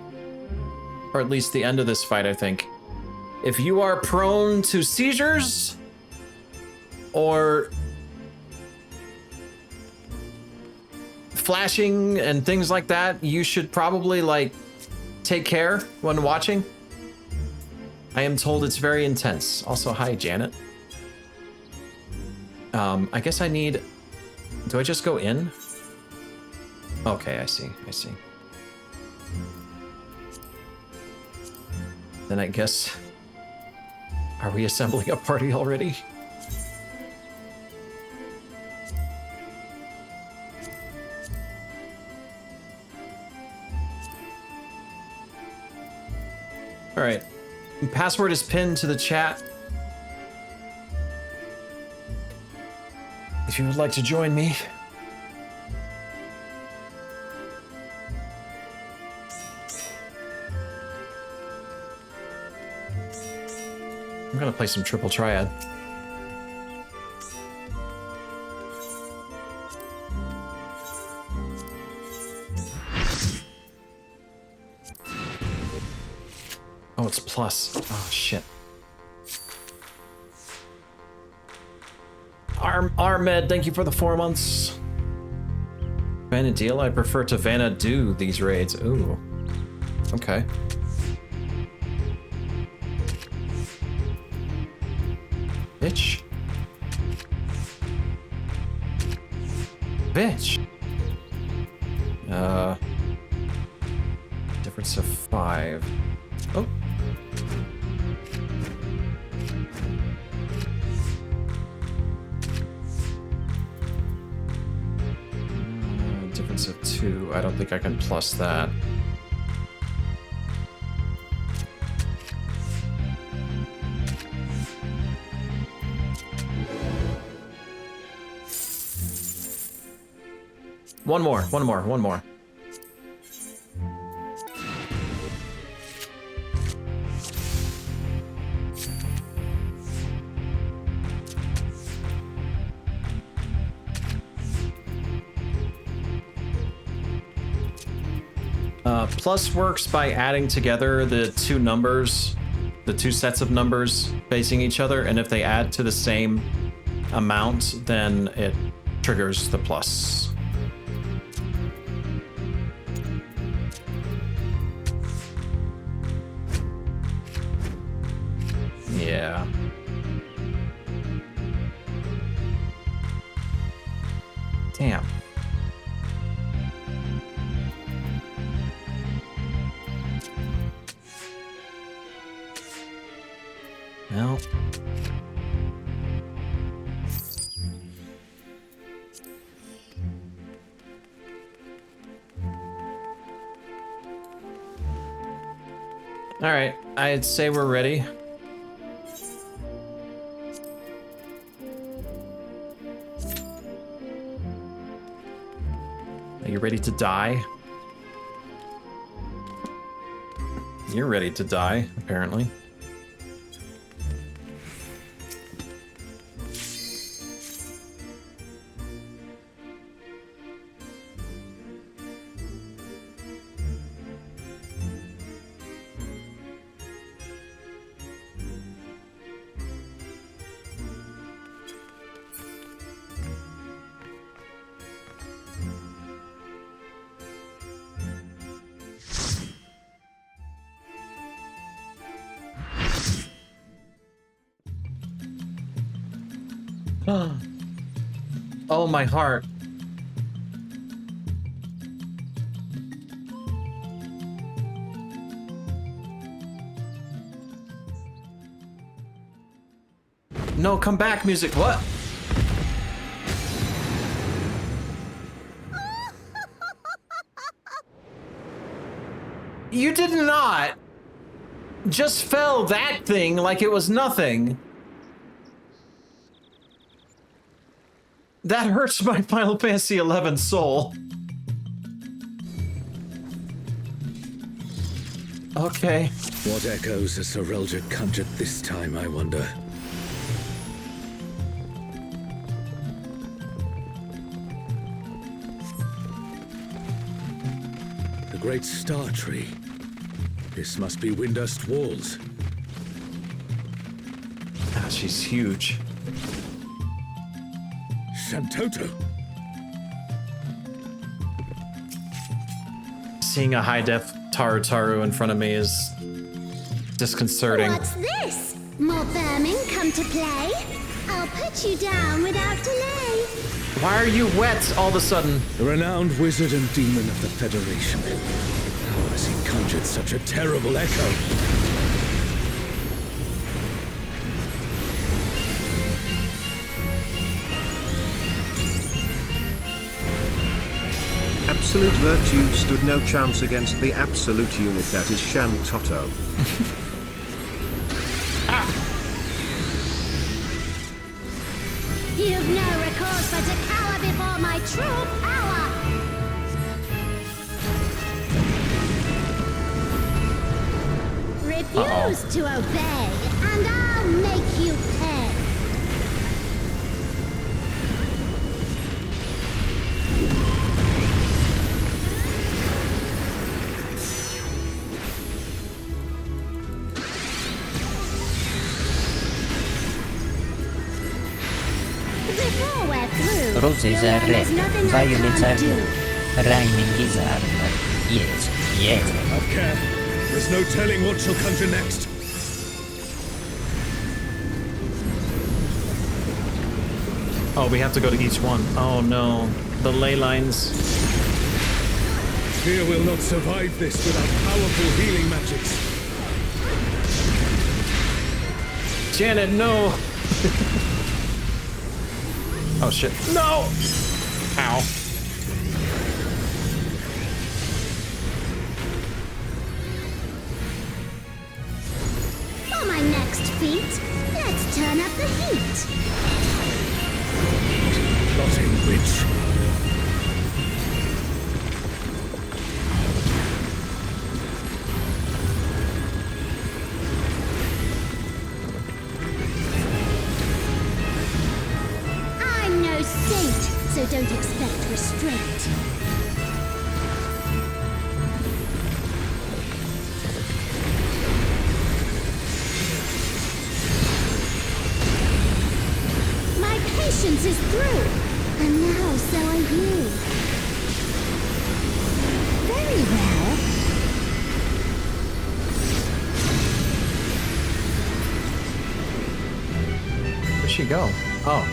S2: or at least the end of this fight, I think. If you are prone to seizures or flashing and things like that, you should probably like take care when watching. I am told it's very intense. Also, hi Janet. I guess I need, do I just go in? Okay, I see. Then I guess, are we assembling a party already? All right, password is pinned to the chat. If you would like to join me. I'm gonna play some Triple Triad. Oh, it's plus. Oh, shit. Armed, thank you for the 4 months. Vanna deal? I prefer to Vanna do these raids. Ooh. Okay. Bitch. Bitch. Difference of 5. Oh. Difference of 2. I don't think I can plus that. One more. Plus works by adding together the two numbers, the two sets of numbers facing each other, and if they add to the same amount, then it triggers the plus. Yeah. Damn. Well, All right, I'd say we're ready. Are you ready to die? You're ready to die, apparently. Oh, my heart. No, come back, music. What? You did not just fell that thing like it was nothing. That hurts my Final Fantasy XI soul. Okay.
S14: What echoes has Sir Roger conjured this time, I wonder? The Great Star Tree. This must be Windust Walls.
S2: Ah, she's huge.
S14: Shantoto.
S2: Seeing a high-def Taru in front of me is disconcerting.
S18: What's this? More vermin come to play? I'll put you down without delay.
S2: Why are you wet all of a sudden?
S14: The renowned wizard and demon of the Federation. How has he conjured such a terrible echo?
S1: Absolute virtue stood no chance against the absolute unit that is Shantoto.
S18: You've no recourse but to cower before my true power. Refuse to obey, and I'll make you pay. Before we're through,
S4: Roses are red, violets are blue. Rhyming is hard. Yes, yes.
S14: Have care. There's no telling what she'll conjure next.
S2: Oh, we have to go to each one. Oh no. The ley lines.
S14: Fear will not survive this without powerful healing magics.
S2: Janet, no! Oh shit. No! Ow.
S18: For my next feat, let's turn up the heat.
S14: Plotting witch.
S18: I'm no saint, so don't expect restraint. My patience is through, and now so are you. Very well.
S2: Where'd she go? Oh.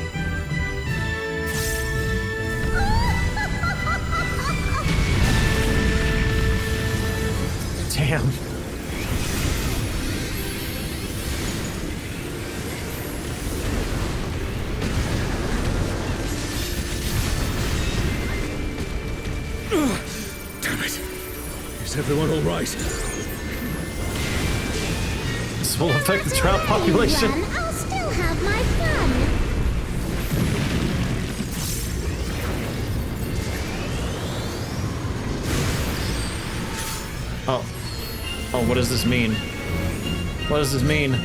S2: Damn.
S14: Damn it. Is everyone all right?
S2: This will affect the trout population.
S18: I'll still have my fun.
S2: Oh. Oh, what does this mean? What does this mean?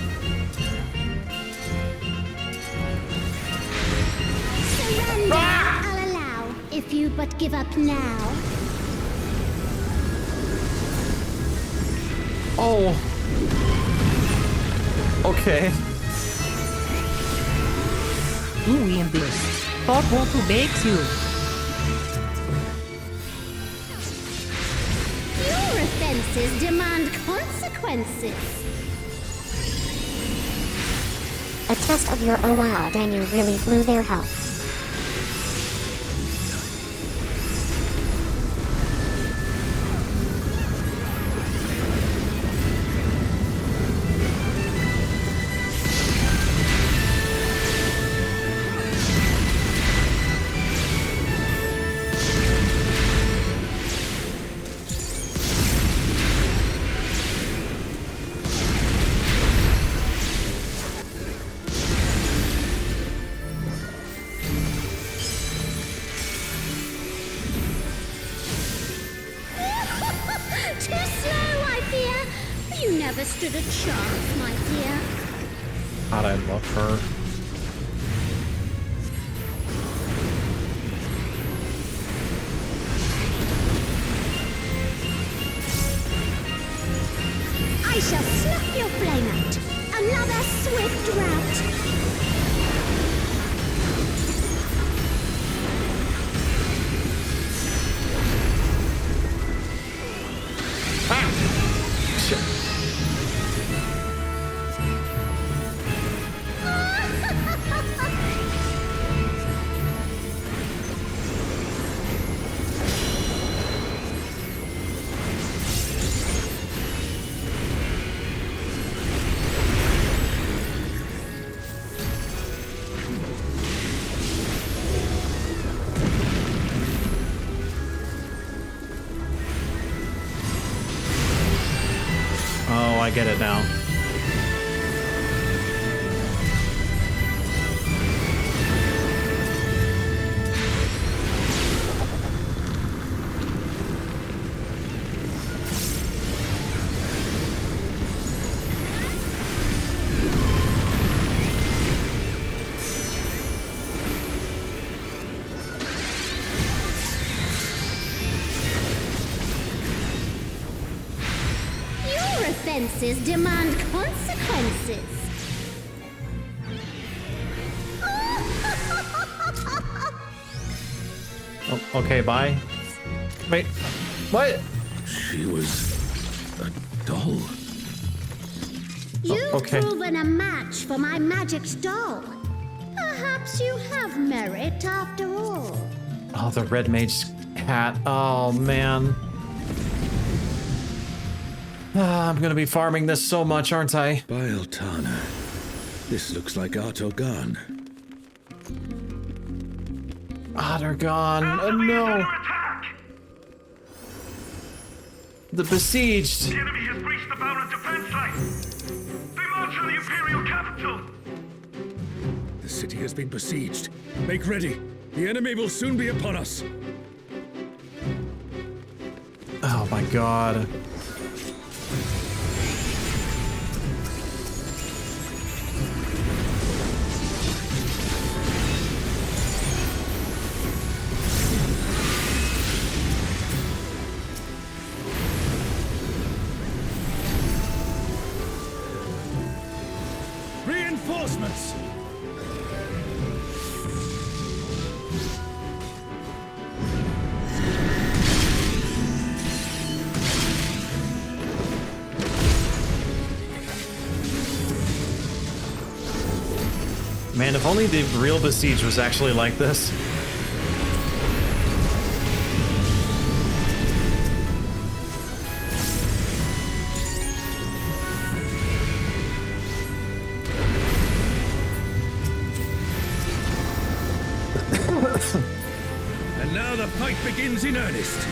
S18: Surrender, I'll allow, if you but give up now.
S2: Oh. Okay.
S12: Ooh, embrace. Thought want to bakes you.
S18: Your offenses demand consequences.
S3: A test of your oh wow, dang, you really blew their health.
S18: Stood a chance, my dear.
S2: God, I love her.
S18: I shall snuff your flame out. Another swift rout.
S2: I get it now.
S18: Offenses demand consequences.
S2: Oh, okay, bye. Wait, what?
S14: She was a doll.
S18: You've
S2: okay.
S18: proven a match for my magic doll. Perhaps you have merit after all.
S2: Oh, the red mage hat. Oh, man. I'm gonna be farming this so much, aren't I?
S14: Bieltana. This looks like Artogan.
S2: Ottergon. Oh, no. The besieged.
S10: The enemy has breached the Baron defense line. They march on the Imperial capital.
S14: The city has been besieged. Make ready. The enemy will soon be upon us.
S2: Oh my god.
S14: Reinforcements!
S2: Man, if only the real Besiege was actually like this.
S14: And now the fight begins in earnest.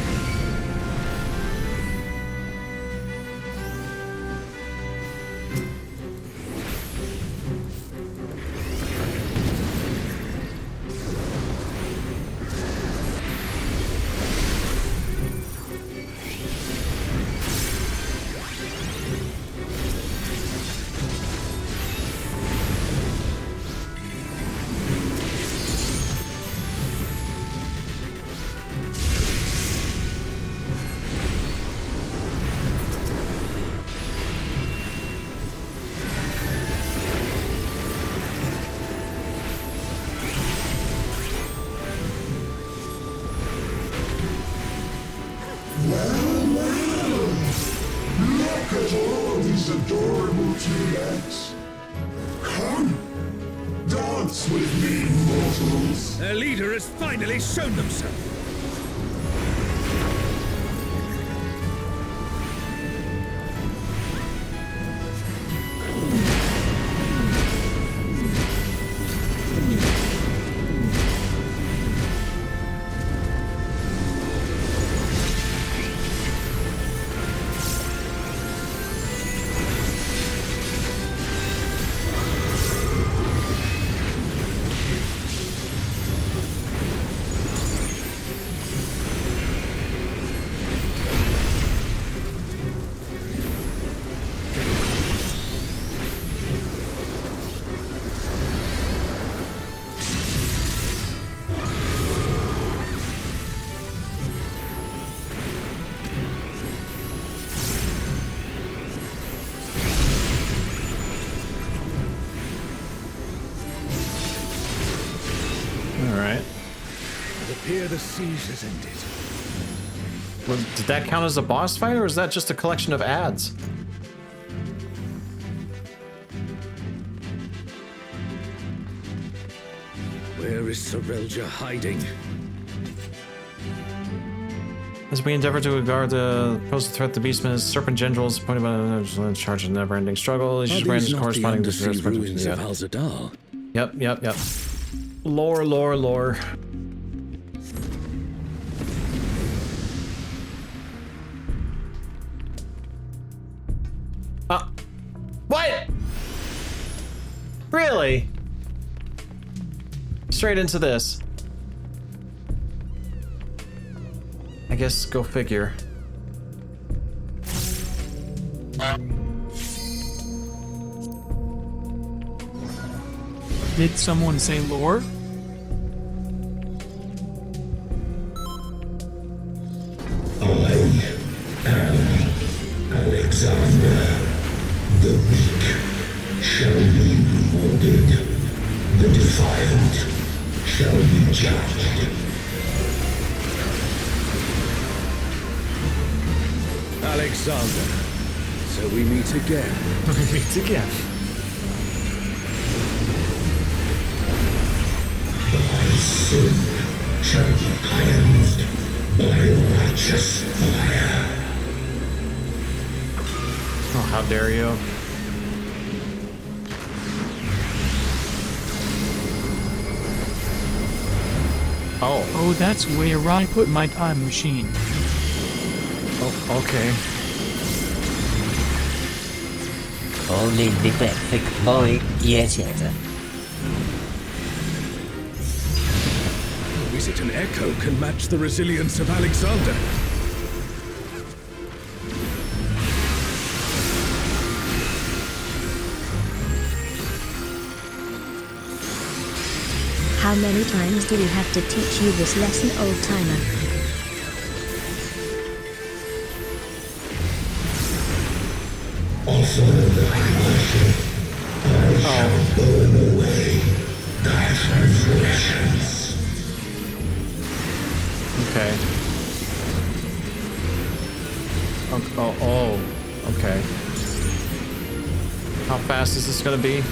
S10: at all, these adorable T-Rex. Come, dance with me, mortals.
S14: Their leader has finally shown themselves. The siege has ended.
S2: Well, did that count as a boss fight, or is that just a collection of ads?
S14: Where is Sorelja hiding?
S2: As we endeavor to guard the postal threat, the beastman is Serpent General is appointed by the in charge of the never-ending struggle. He's just branded corresponding to the
S14: ruins of Al-Zadar?
S2: Yep. Lore. What? Really? Straight into this. I guess go figure.
S21: Did someone say lore?
S10: I am Alexander. The weak shall be rewarded. The defiant shall be judged.
S14: Alexander, so we meet again.
S2: We meet again.
S10: Thy sin shall be cleansed by righteous fire.
S2: Oh, how dare you.
S21: Oh, that's where I put my time machine.
S2: Oh, okay.
S4: Only the perfect boy, yes.
S14: Is it an echo can match the resilience of Alexander?
S9: How many times do we have to teach you this lesson, old-timer?
S10: Offer thy worship, I shall burn away thy transgressions.
S2: Okay. Okay. How fast is this gonna be?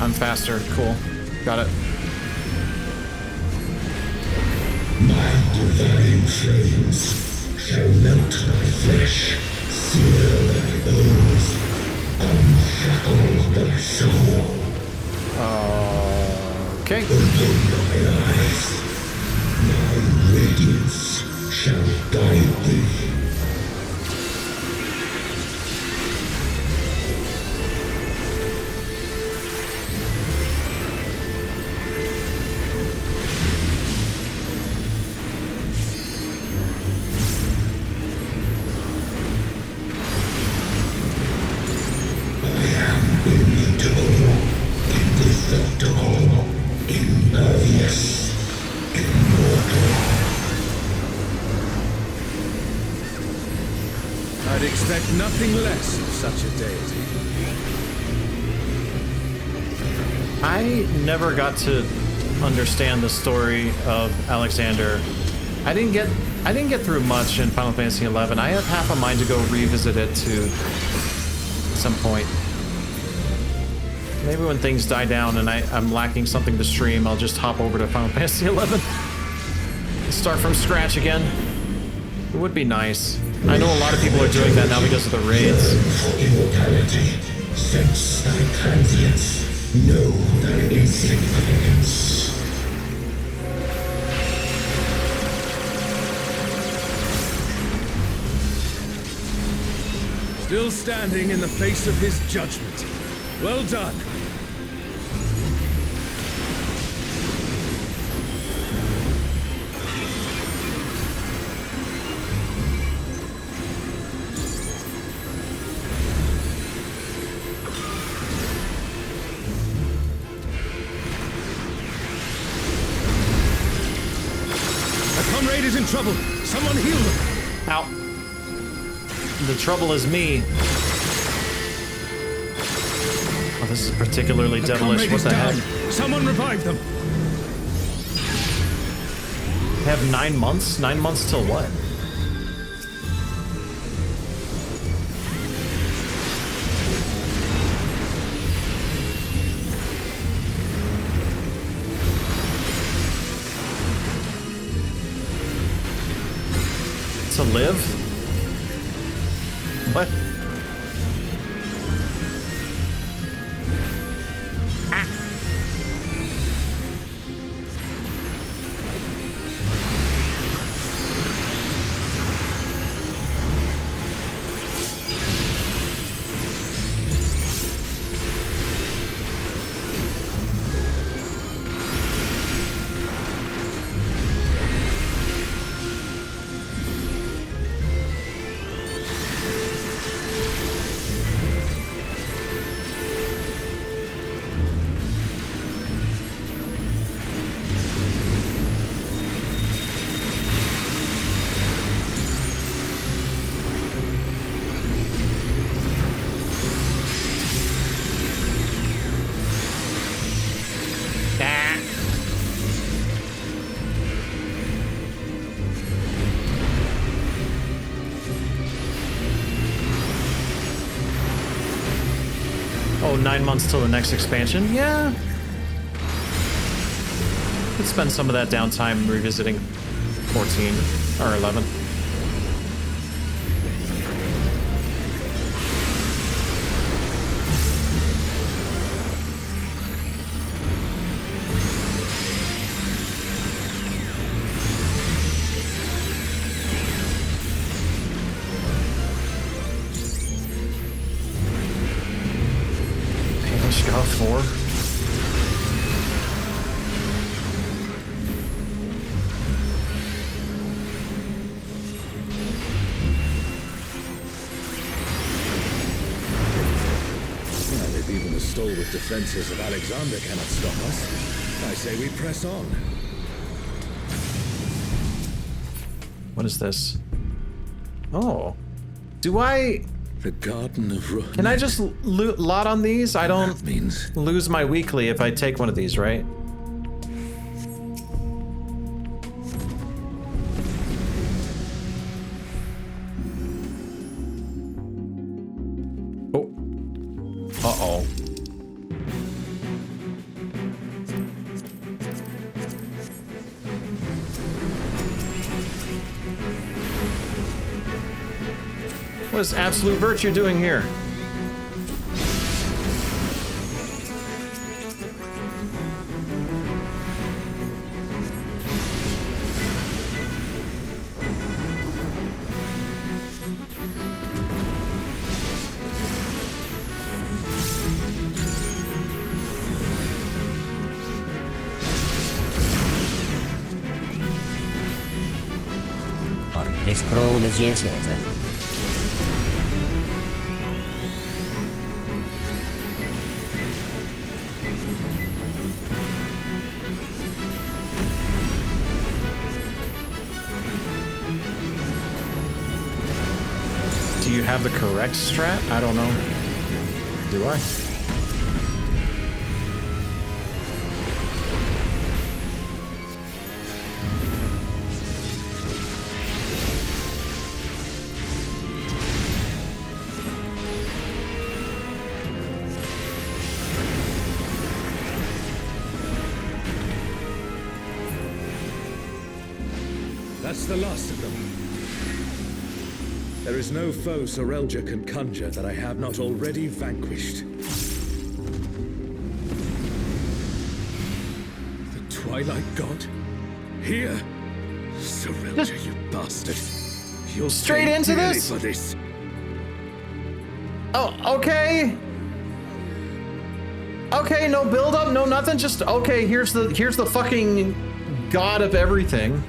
S2: I'm faster. Cool. Got it.
S10: My divine flames shall melt thy flesh, sear thy bones, unshackle thy soul.
S2: Okay.
S10: Open thy eyes. My radiance shall guide thee.
S14: I'd expect nothing less of such a deity.
S2: I never got to understand the story of Alexander I didn't get through much in Final Fantasy XI. I have half a mind to go revisit it to some point. Maybe when things die down and I'm lacking something to stream, I'll just hop over to Final Fantasy XI. Start from scratch again. It would be nice. I know a lot of people are doing that now because of the raids.
S10: For immortality, sense thy transience, know thy insignificance.
S14: Still standing in the face of his judgment. Well done. A comrade is in trouble. Someone heal them.
S2: Ow. The trouble is me. Oh, this is particularly devilish. What the heck?
S14: Someone revive them.
S2: They have 9 months? 9 months till what? To live? What? Oh, 9 months till the next expansion? Yeah. Could spend some of that downtime revisiting 14 or 11. Four.
S14: Well, if even the stalwart defenses of Alexander cannot stop us, I say we press on.
S2: What is this? Oh. Do I...
S14: The Garden of Ruin.
S2: Can I just lot on these? I don't lose my weekly if I take one of these, right? Oh. Uh-oh. What is Absolute Virtue doing here?
S4: Le scroll eccetera.
S2: Do you have the correct strat? I don't know. Do I?
S14: That's the last of them. There is no foe Sorelja can conjure that I have not already vanquished. The Twilight God? Here? Sorelja, you bastard. You'll
S2: straight
S14: pay
S2: into
S14: dearly
S2: this?
S14: for this.
S2: Oh, okay. Okay, no build up, no nothing. Just okay. Here's the fucking god of everything.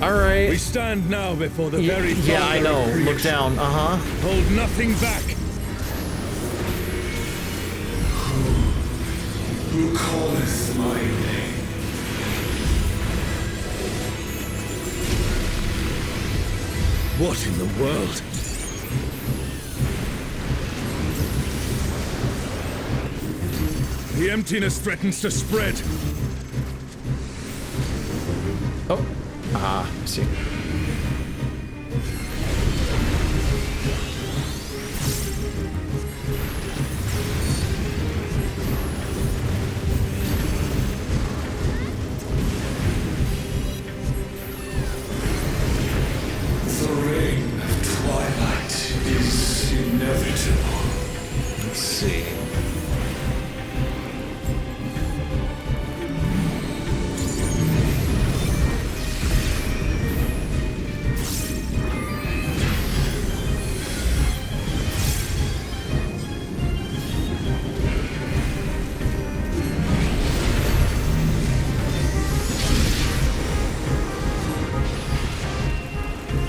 S2: All right.
S14: We stand now before the very
S2: yeah, I know.
S14: creation.
S2: Look down.
S14: Hold nothing back.
S8: Who calleth my name?
S14: What in the world? The emptiness threatens to spread.
S2: Oh. I see.
S8: The reign of twilight is inevitable.
S2: Let's see.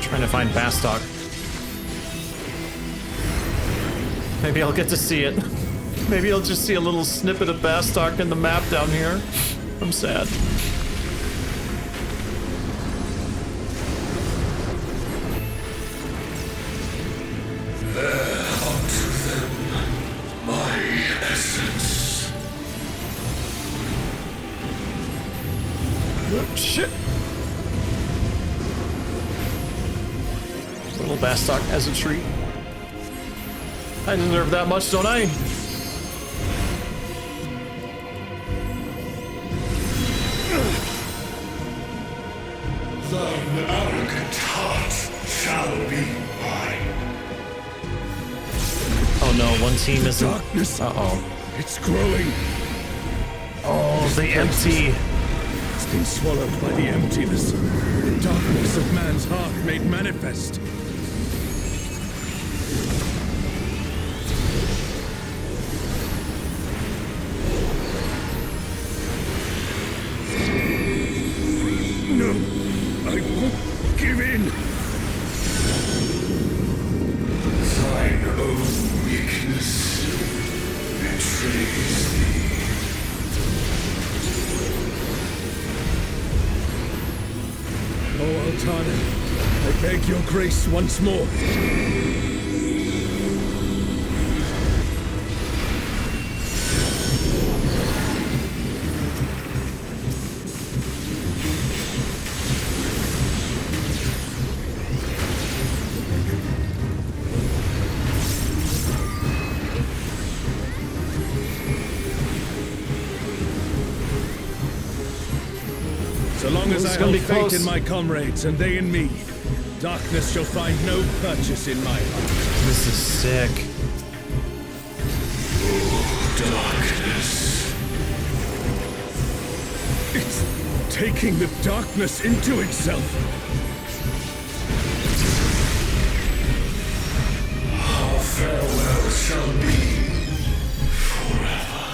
S2: Trying to find Bastok. Maybe I'll get to see it. Maybe I'll just see a little snippet of Bastok in the map down here. I'm sad.
S8: Bear unto them my essence.
S2: Oh, shit. Little Bastok as a treat. I deserve that much, don't I?
S8: Thine arrogant heart shall be mine.
S2: Oh no, one team isn't.
S14: Darkness.
S2: Uh-oh.
S14: It's growing.
S2: Oh, the empty.
S14: It's been swallowed by the emptiness. The darkness of man's heart made manifest. No, I won't give in.
S8: Thine own weakness betrays thee.
S14: Oh, Altana, I beg your grace once more. So long as I hold faith in my comrades and they in me, darkness shall find no purchase in my heart.
S2: This is sick.
S8: Darkness.
S14: It's taking the darkness into itself.
S8: Our farewell shall be forever.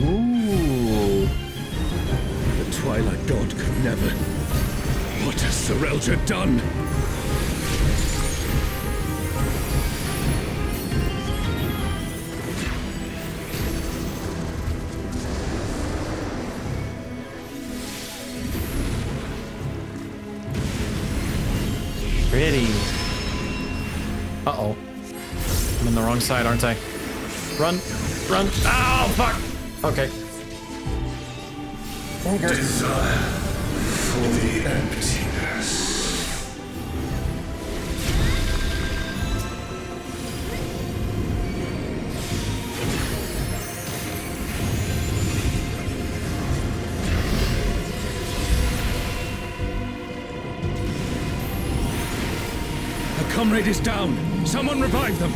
S2: Ooh.
S14: The Twilight God could never. What has Sorelja done?
S2: Pretty. Uh-oh. I'm on the wrong side, aren't I? Run. Run. Oh, fuck. Okay.
S8: Desire for the emptiness.
S14: comrade is down. Someone revive them.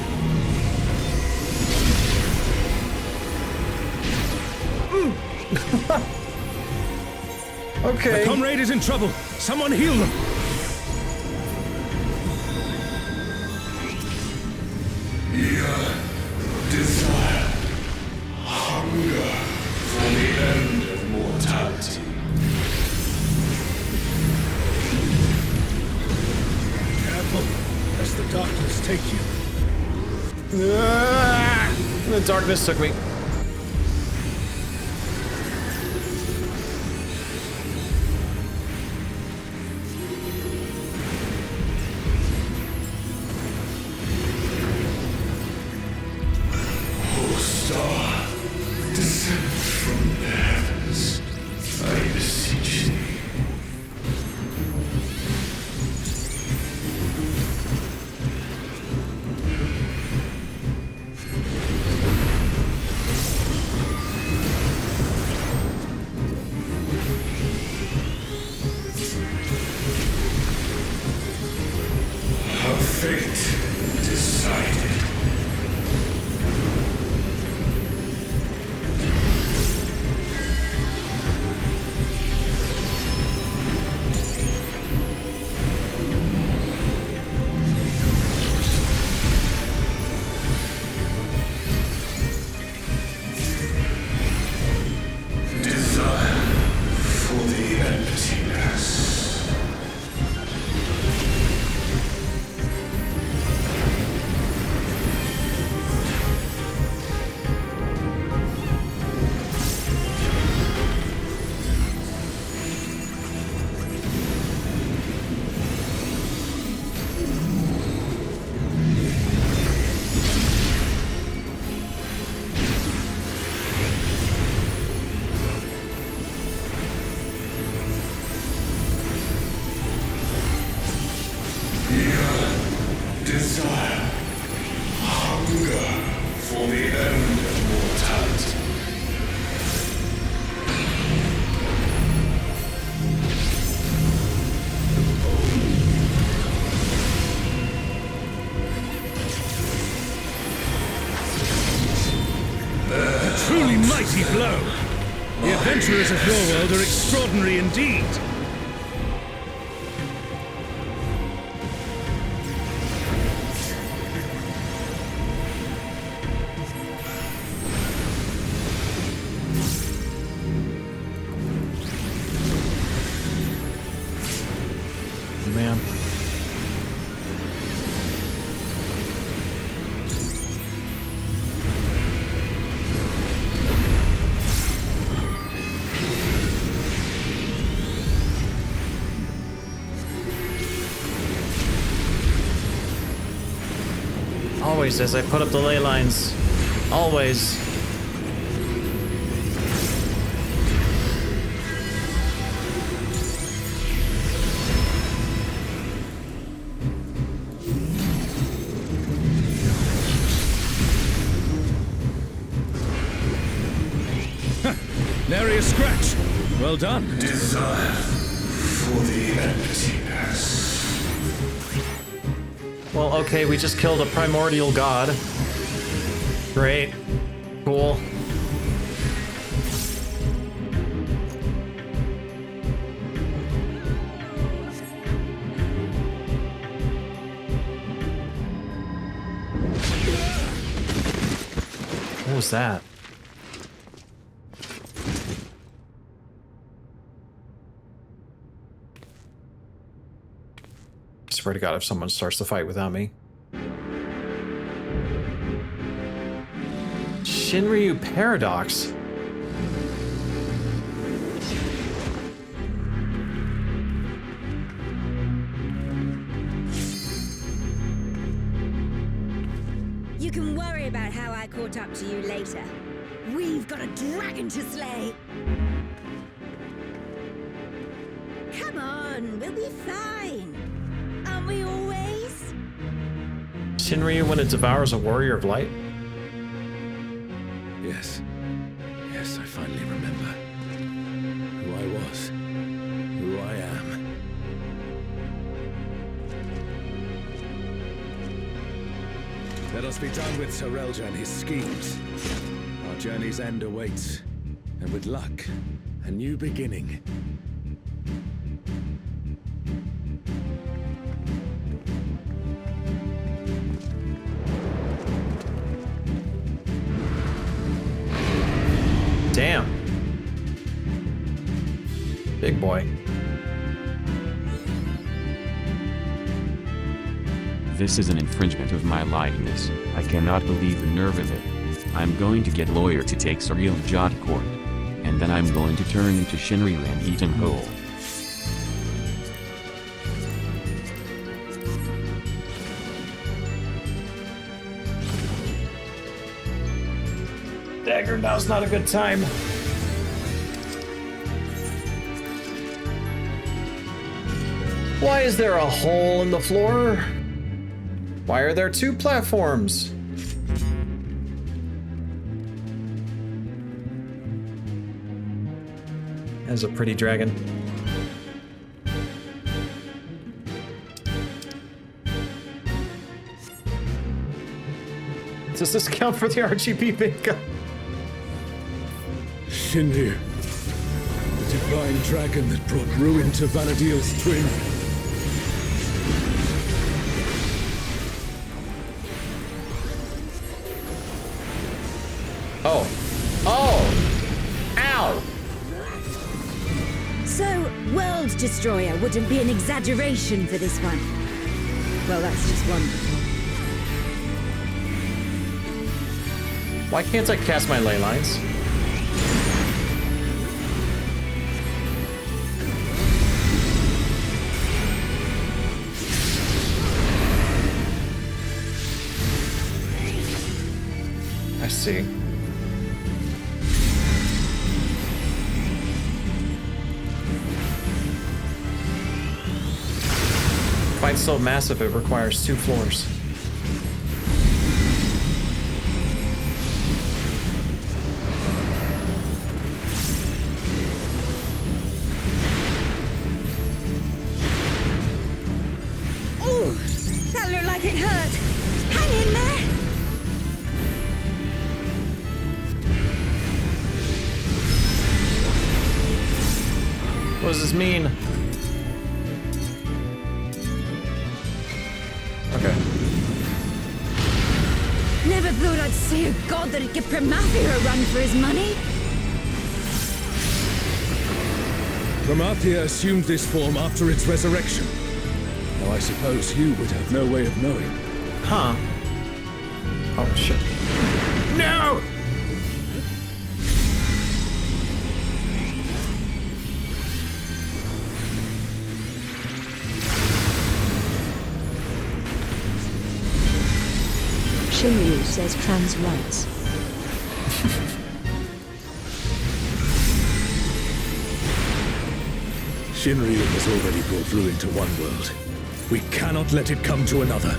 S2: Okay.
S14: The comrade is in trouble. Someone heal them.
S8: Your desire, hunger for the end of mortality.
S14: Careful, lest the darkness take you.
S2: The darkness took me.
S14: Truly mighty blow. The adventurers of your world are extraordinary indeed.
S2: Man. Always as I put up the ley lines. Always.
S14: Nary a scratch. Well done.
S8: Desire for the emptiness.
S2: Well, okay, we just killed a primordial god. Great. Cool. What was that? Swear to God, if someone starts the fight without me. Shinryu Paradox.
S6: You can worry about how I caught up to you later. We've got a dragon to slay. Come on, we'll be fine. Aren't we always?
S2: Shinryu when it devours a warrior of light?
S14: Yes. Yes, I finally remember. Who I was. Who I am. us be done with Serelja and his schemes. Our journey's end awaits, and with luck, a new beginning.
S2: Damn. Big boy.
S11: This is an infringement of my likeness. I cannot believe the nerve of it. I'm going to get lawyer to take Serelja to court. And then I'm going to turn into Shinryu and eat him whole.
S2: Dagger, now's not a good time. Why is there a hole in the floor? Why are there 2 platforms? That's a pretty dragon. Does this count for the RGB bingo?
S14: Shinryu, the divine dragon that brought ruin to Vanadil's twin.
S2: Oh. Oh! Ow!
S6: So, World Destroyer wouldn't be an exaggeration for this one. Well, that's just wonderful.
S2: Why can't I cast my ley lines? I see. Fight's so massive it requires 2 floors.
S6: Ooh, that looked like it hurt. Hang in there.
S2: What does this mean? Okay.
S6: Never thought I'd see a god that'd give Pramathia a run for his money.
S14: Pramathia assumed this form after its resurrection. Though I suppose you would have no way of knowing.
S2: Huh. Oh, shit. No!
S5: Shinryu says trans rights.
S14: Shinryu has already brought ruin to one world. We cannot let it come to another.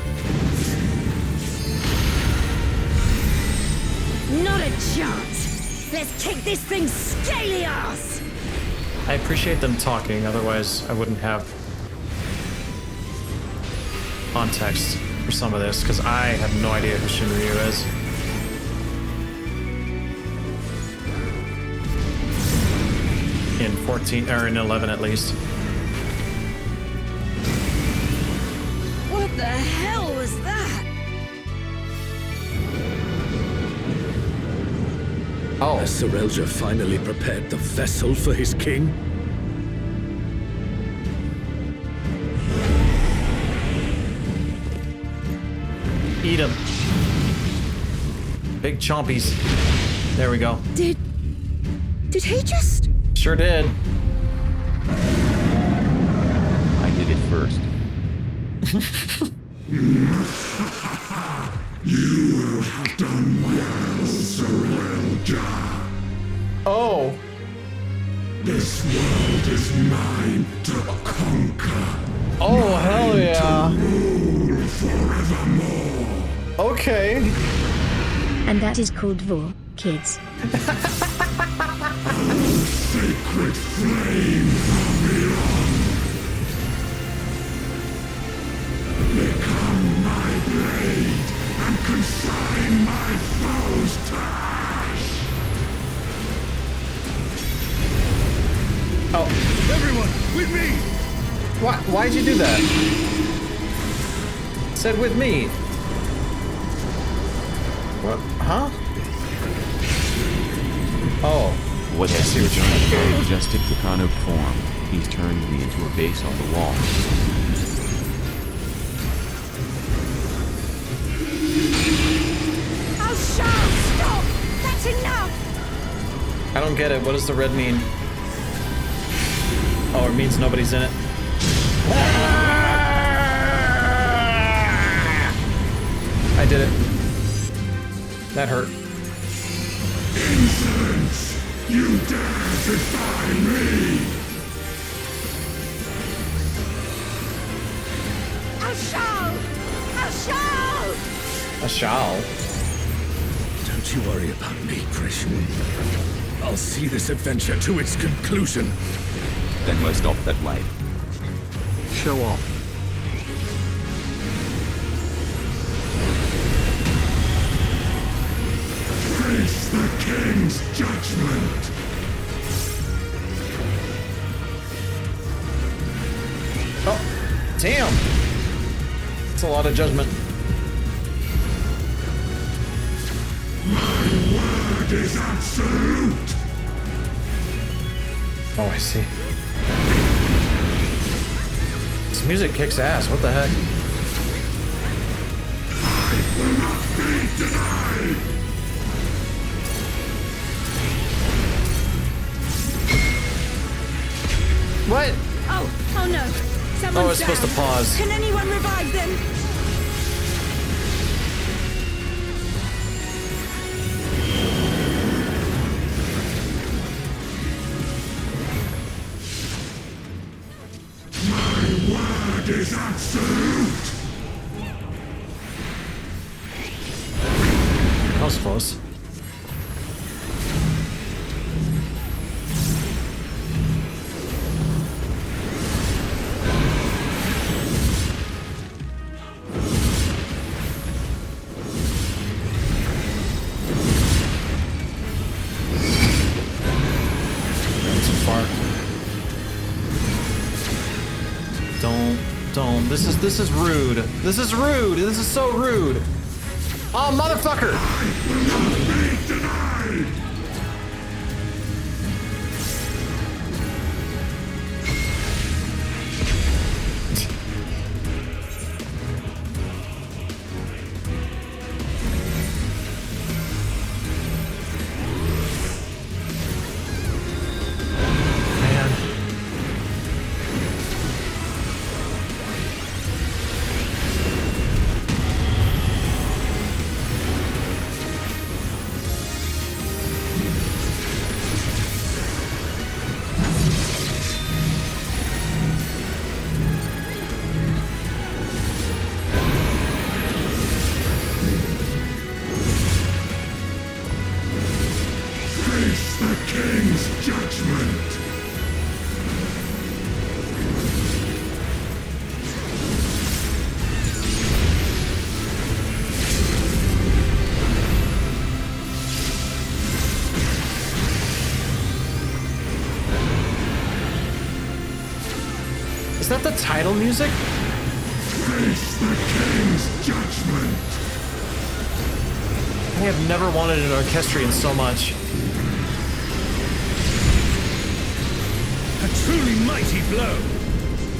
S6: Not a chance. Let's kick this thing's scaly ass.
S2: I appreciate them talking, otherwise I wouldn't have context for some of this, because I have no idea who Shinryu is. In 14, or in 11 at least.
S6: What the hell was that?
S2: Oh.
S14: Has Serelja finally prepared the vessel for his king?
S2: Eat him. Big chompies. There we go.
S6: Did he just?
S2: Sure did.
S11: I did it first.
S8: You have done well, Serelja.
S2: Oh.
S8: This world is mine to conquer.
S2: Oh, hell yeah.
S8: To rule forevermore.
S2: Okay.
S9: And that is called war, kids.
S8: Sacred flame from beyond. Become my blade and consume
S2: Oh.
S14: Everyone, with me!
S2: Why'd you do that? It said with me. What? Huh? Oh.
S11: What has he done? Very majestic Takano form. He's turned me into a base on the wall.
S6: Oh, Charles, stop! That's enough!
S2: I don't get it. What does the red mean? Oh, it means nobody's in it. I did it. That hurt.
S8: Insolence! You dare defy me!
S6: Oh, Charles! Oh, Charles!
S2: A shawl.
S14: Don't you worry about me, Krish. I'll see this adventure to its conclusion.
S16: Then we'll stop that light.
S1: Show off.
S8: Face the king's judgment!
S2: Oh, damn. That's a lot of judgment.
S8: My word is absolute!
S2: Oh, I see. This music kicks ass. What the heck?
S8: I will not be denied!
S2: What?
S6: Oh no. Someone's
S2: Oh, it's supposed to pause.
S6: Can anyone revive them?
S8: My word is absolute!
S2: That was close. Don't. This is rude. This is rude. This is so rude. Oh, motherfucker!
S8: I will not be denied! Face the king's judgment!
S2: Is that the title music?
S8: Face the king's judgment!
S2: I have never wanted an orchestrion so much.
S14: A truly mighty blow!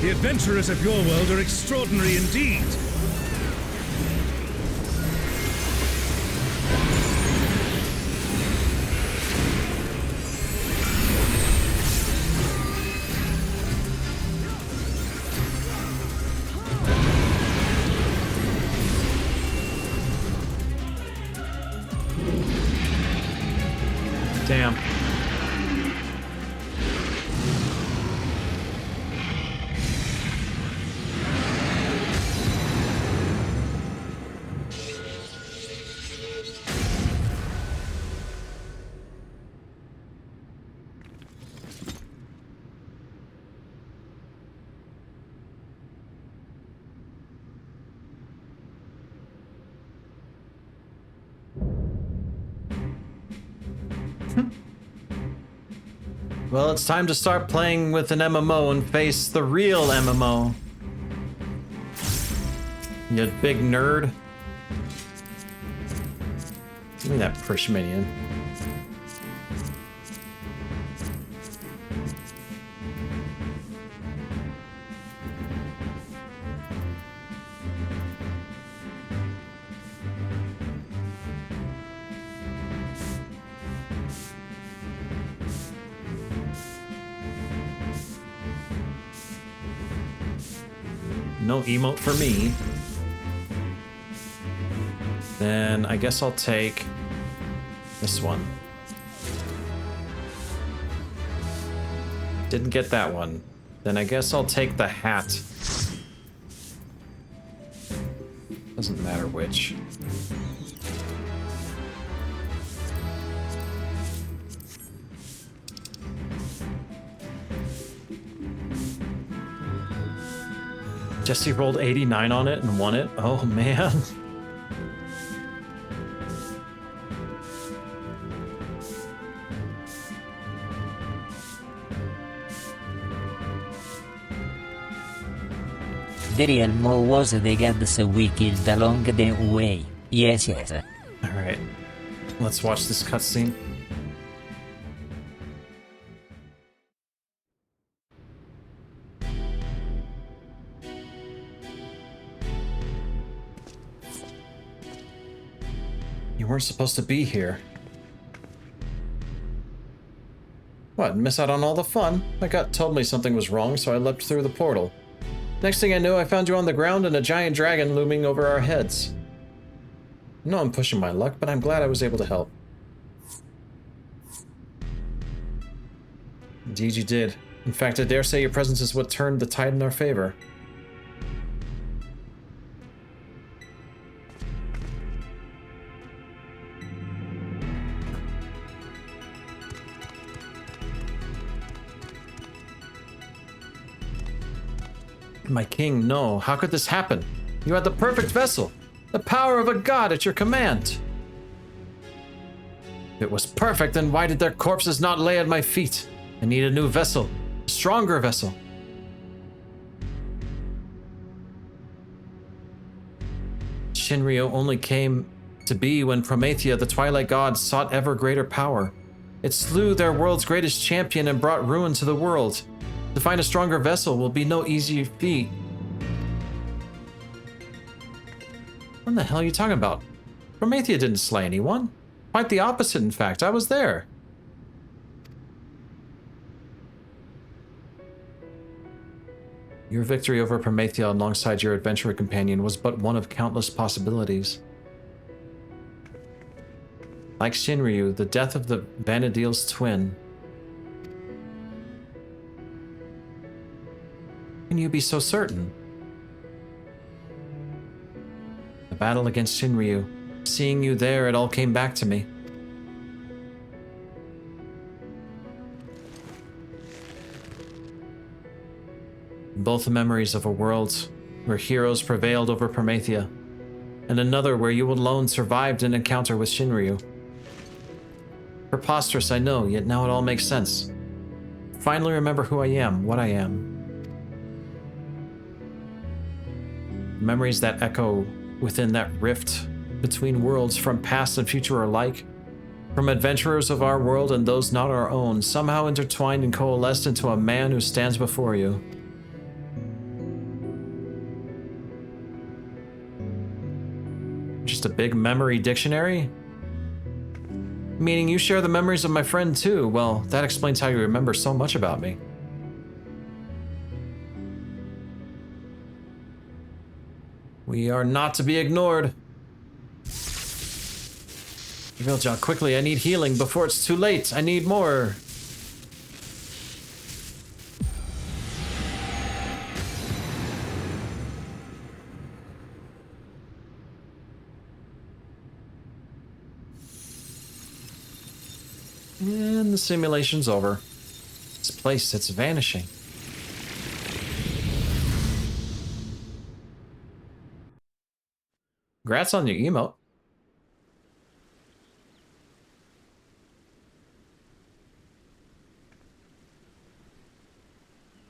S14: The adventurers of your world are extraordinary indeed!
S2: Damn. Well, it's time to start playing with an MMO and face the real MMO. You big nerd. Give me that Prish minion. No emote for me. Then I guess I'll take this one. Didn't get that one. Then I guess I'll take the hat. Doesn't matter which. Jesse rolled 89 on it and won it. Oh man.
S4: The real Mo was the gods we killed along the way. Yes, yes.
S2: Alright. Let's watch this cutscene. You weren't supposed to be here. What, miss out on all the fun? My gut told me something was wrong, so I leapt through the portal. Next thing I knew, I found you on the ground and a giant dragon looming over our heads. I know I'm pushing my luck, but I'm glad I was able to help. Indeed you did. In fact, I dare say your presence is what turned the tide in our favor. My king, no. How could this happen? You had the perfect vessel. The power of a god at your command. If it was perfect, then why did their corpses not lay at my feet? I need a new vessel. A stronger vessel. Shinryu only came to be when Promethea, the Twilight God, sought ever greater power. It slew their world's greatest champion and brought ruin to the world. To find a stronger vessel will be no easy feat. What the hell are you talking about? Promethea didn't slay anyone. Quite the opposite, in fact. I was there. Your victory over Promethea alongside your adventurer companion was but one of countless possibilities. Like Shinryu, the death of the Vana'diel's twin. How can you be so certain? The battle against Shinryu. Seeing you there, it all came back to me. Both the memories of a world where heroes prevailed over Promethea, and another where you alone survived an encounter with Shinryu. Preposterous, I know, yet now it all makes sense. Finally remember who I am, what I am. Memories that echo within that rift between worlds from past and future alike, from adventurers of our world and those not our own, somehow intertwined and coalesced into a man who stands before you. Just a big memory dictionary? Meaning you share the memories of my friend too. Well, that explains how you remember so much about me. We are not to be ignored. Vilja, quickly, I need healing before it's too late. I need more. And the simulation's over. This place, it's vanishing. Congrats on your emote.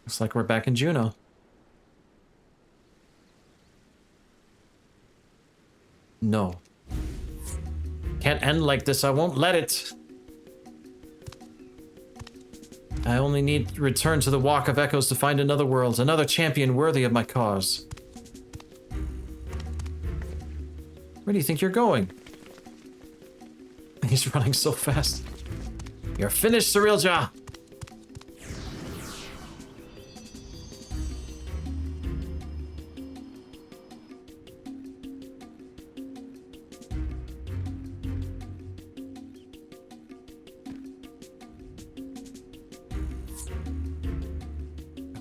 S2: Looks like we're back in Juno. No. Can't end like this. I won't let it. I only need to return to the Walk of Echoes to find another world, another champion worthy of my cause. Where do you think you're going? He's running so fast. You're finished, Surreal Jaw!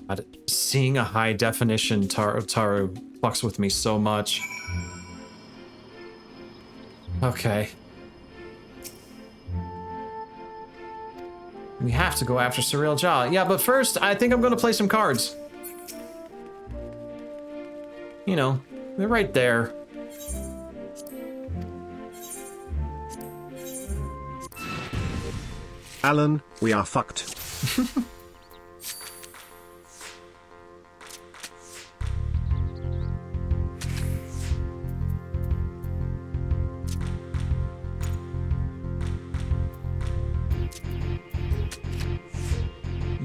S2: God, seeing a high definition Taru fucks with me so much. Okay. We have to go after Surreal Jaw. Yeah, but first, I think I'm gonna play some cards. You know, they're right there.
S1: Alan, we are fucked.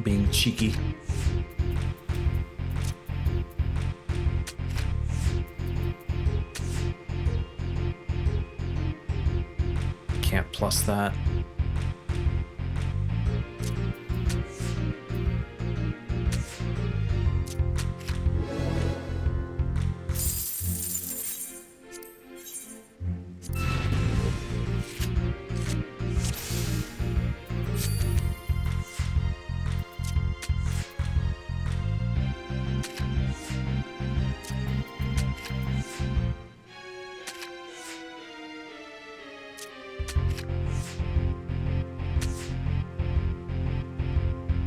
S2: Being cheeky. Can't plus that.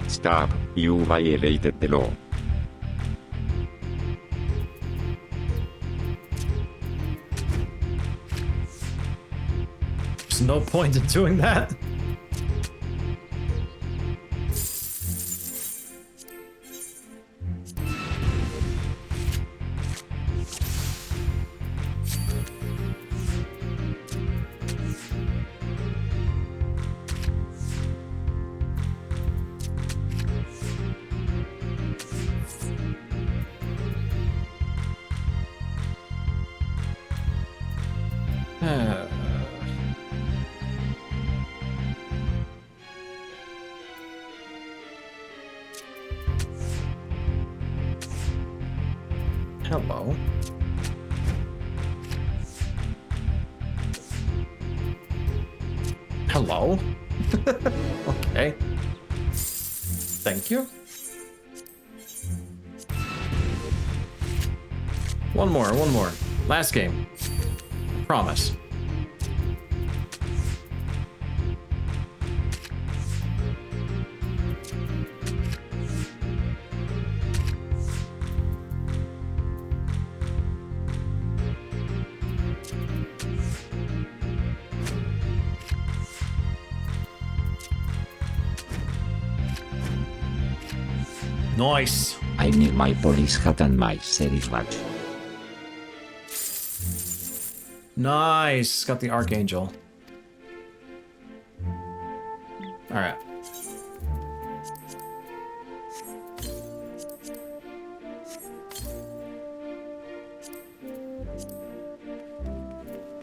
S15: Stop, you violated the law.
S2: There's no point in doing that. Hello. Hello? Okay. Thank you. One more. Last game. Promise. Nice.
S4: I need my police hat and my sheriff badge.
S2: Nice. Got the Archangel. Alright.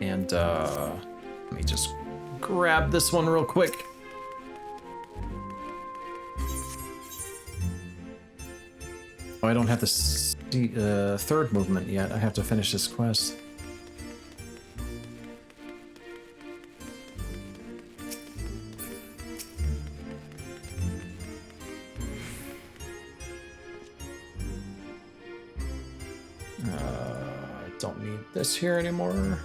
S2: And, let me just grab this one real quick. Oh, I don't have the third movement yet. I have to finish this quest. Don't need this here anymore.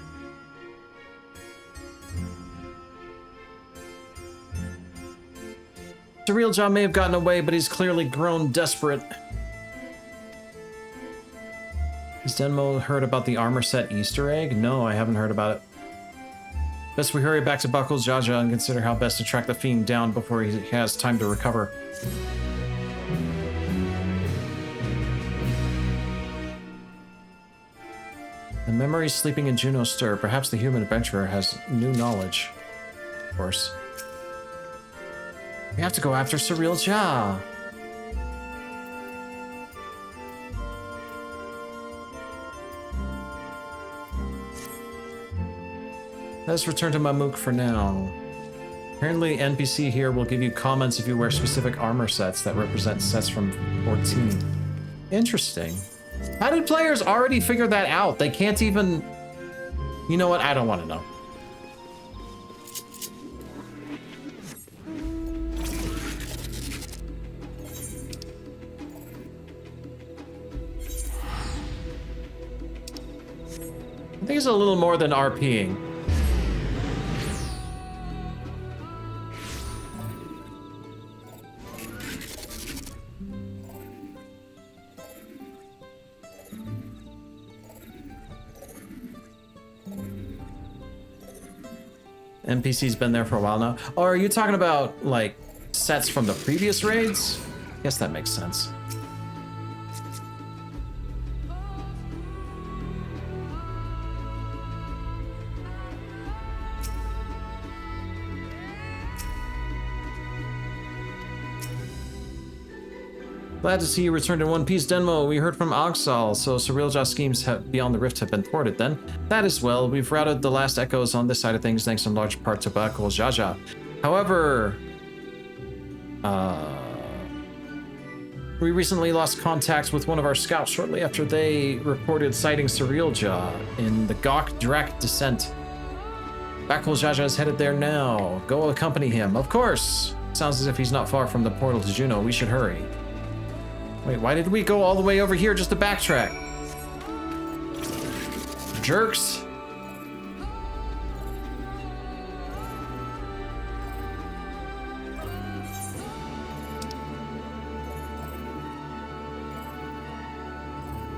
S2: Surreal John may have gotten away, but he's clearly grown desperate. Has Denmo heard about the armor set Easter egg? No, I haven't heard about it. Best we hurry back to Buckles Jaja and consider how best to track the fiend down before he has time to recover. Memories sleeping in Juno stir. Perhaps the human adventurer has new knowledge. Of course. We have to go after Surreal Ja. Let's return to Mamook for now. Apparently, NPC here will give you comments if you wear specific armor sets that represent sets from 14. Interesting. How did players already figure that out? They can't even... You know what? I don't want to know. I think it's a little more than RPing. NPC's been there for a while now. Oh, are you talking about, like, sets from the previous raids? Guess that makes sense. Glad to see you returned in One Piece, Denmo. We heard from Oxal, so Surreal Ja schemes beyond the rift have been thwarted then. That as well, we've routed the last echoes on this side of things thanks in large part to Bakul Jaja. However, we recently lost contact with one of our scouts shortly after they reported sighting Surreal Ja in the Gok Drak descent. Bakul Jaja is headed there now. Go accompany him. Of course! Sounds as if he's not far from the portal to Juno. We should hurry. Wait, why did we go all the way over here just to backtrack? Jerks.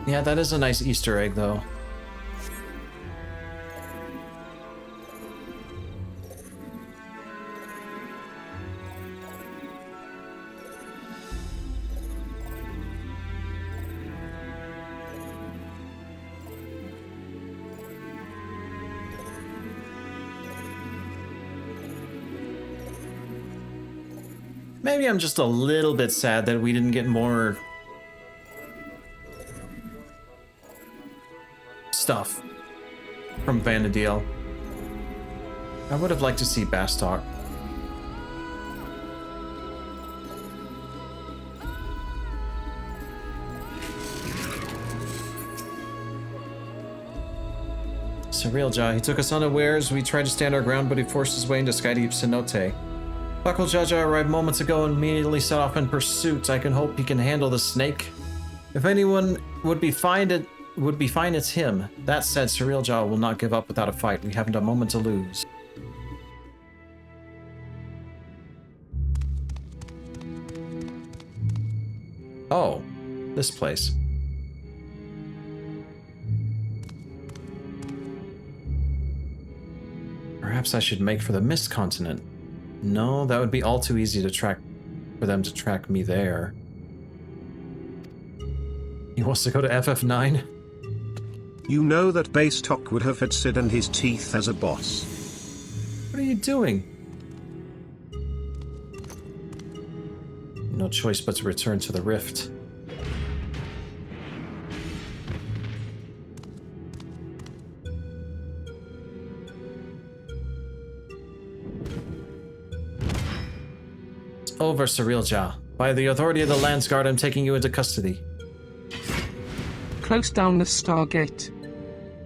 S2: Yeah, that is a nice Easter egg, though. Maybe I'm just a little bit sad that we didn't get more stuff from Vanadil. I would have liked to see Bastok. Surreal Ja, he took us unawares. We tried to stand our ground, but he forced his way into Skydeep Cenote. Bakul Jaja arrived moments ago and immediately set off in pursuit. I can hope he can handle the snake. If anyone would be fine, it's him. That said, Surreal Ja will not give up without a fight. We haven't a moment to lose. Oh, this place. Perhaps I should make for the Mist Continent. No, that would be all too easy to track for them to track me there. He wants to go to FF9?
S1: You know that Bastok would have had Sid and his teeth as a boss.
S2: What are you doing? No choice but to return to the rift. Over, Surreal Ja. By the authority of the Landsguard, I'm taking you into custody.
S21: Close down the Stargate.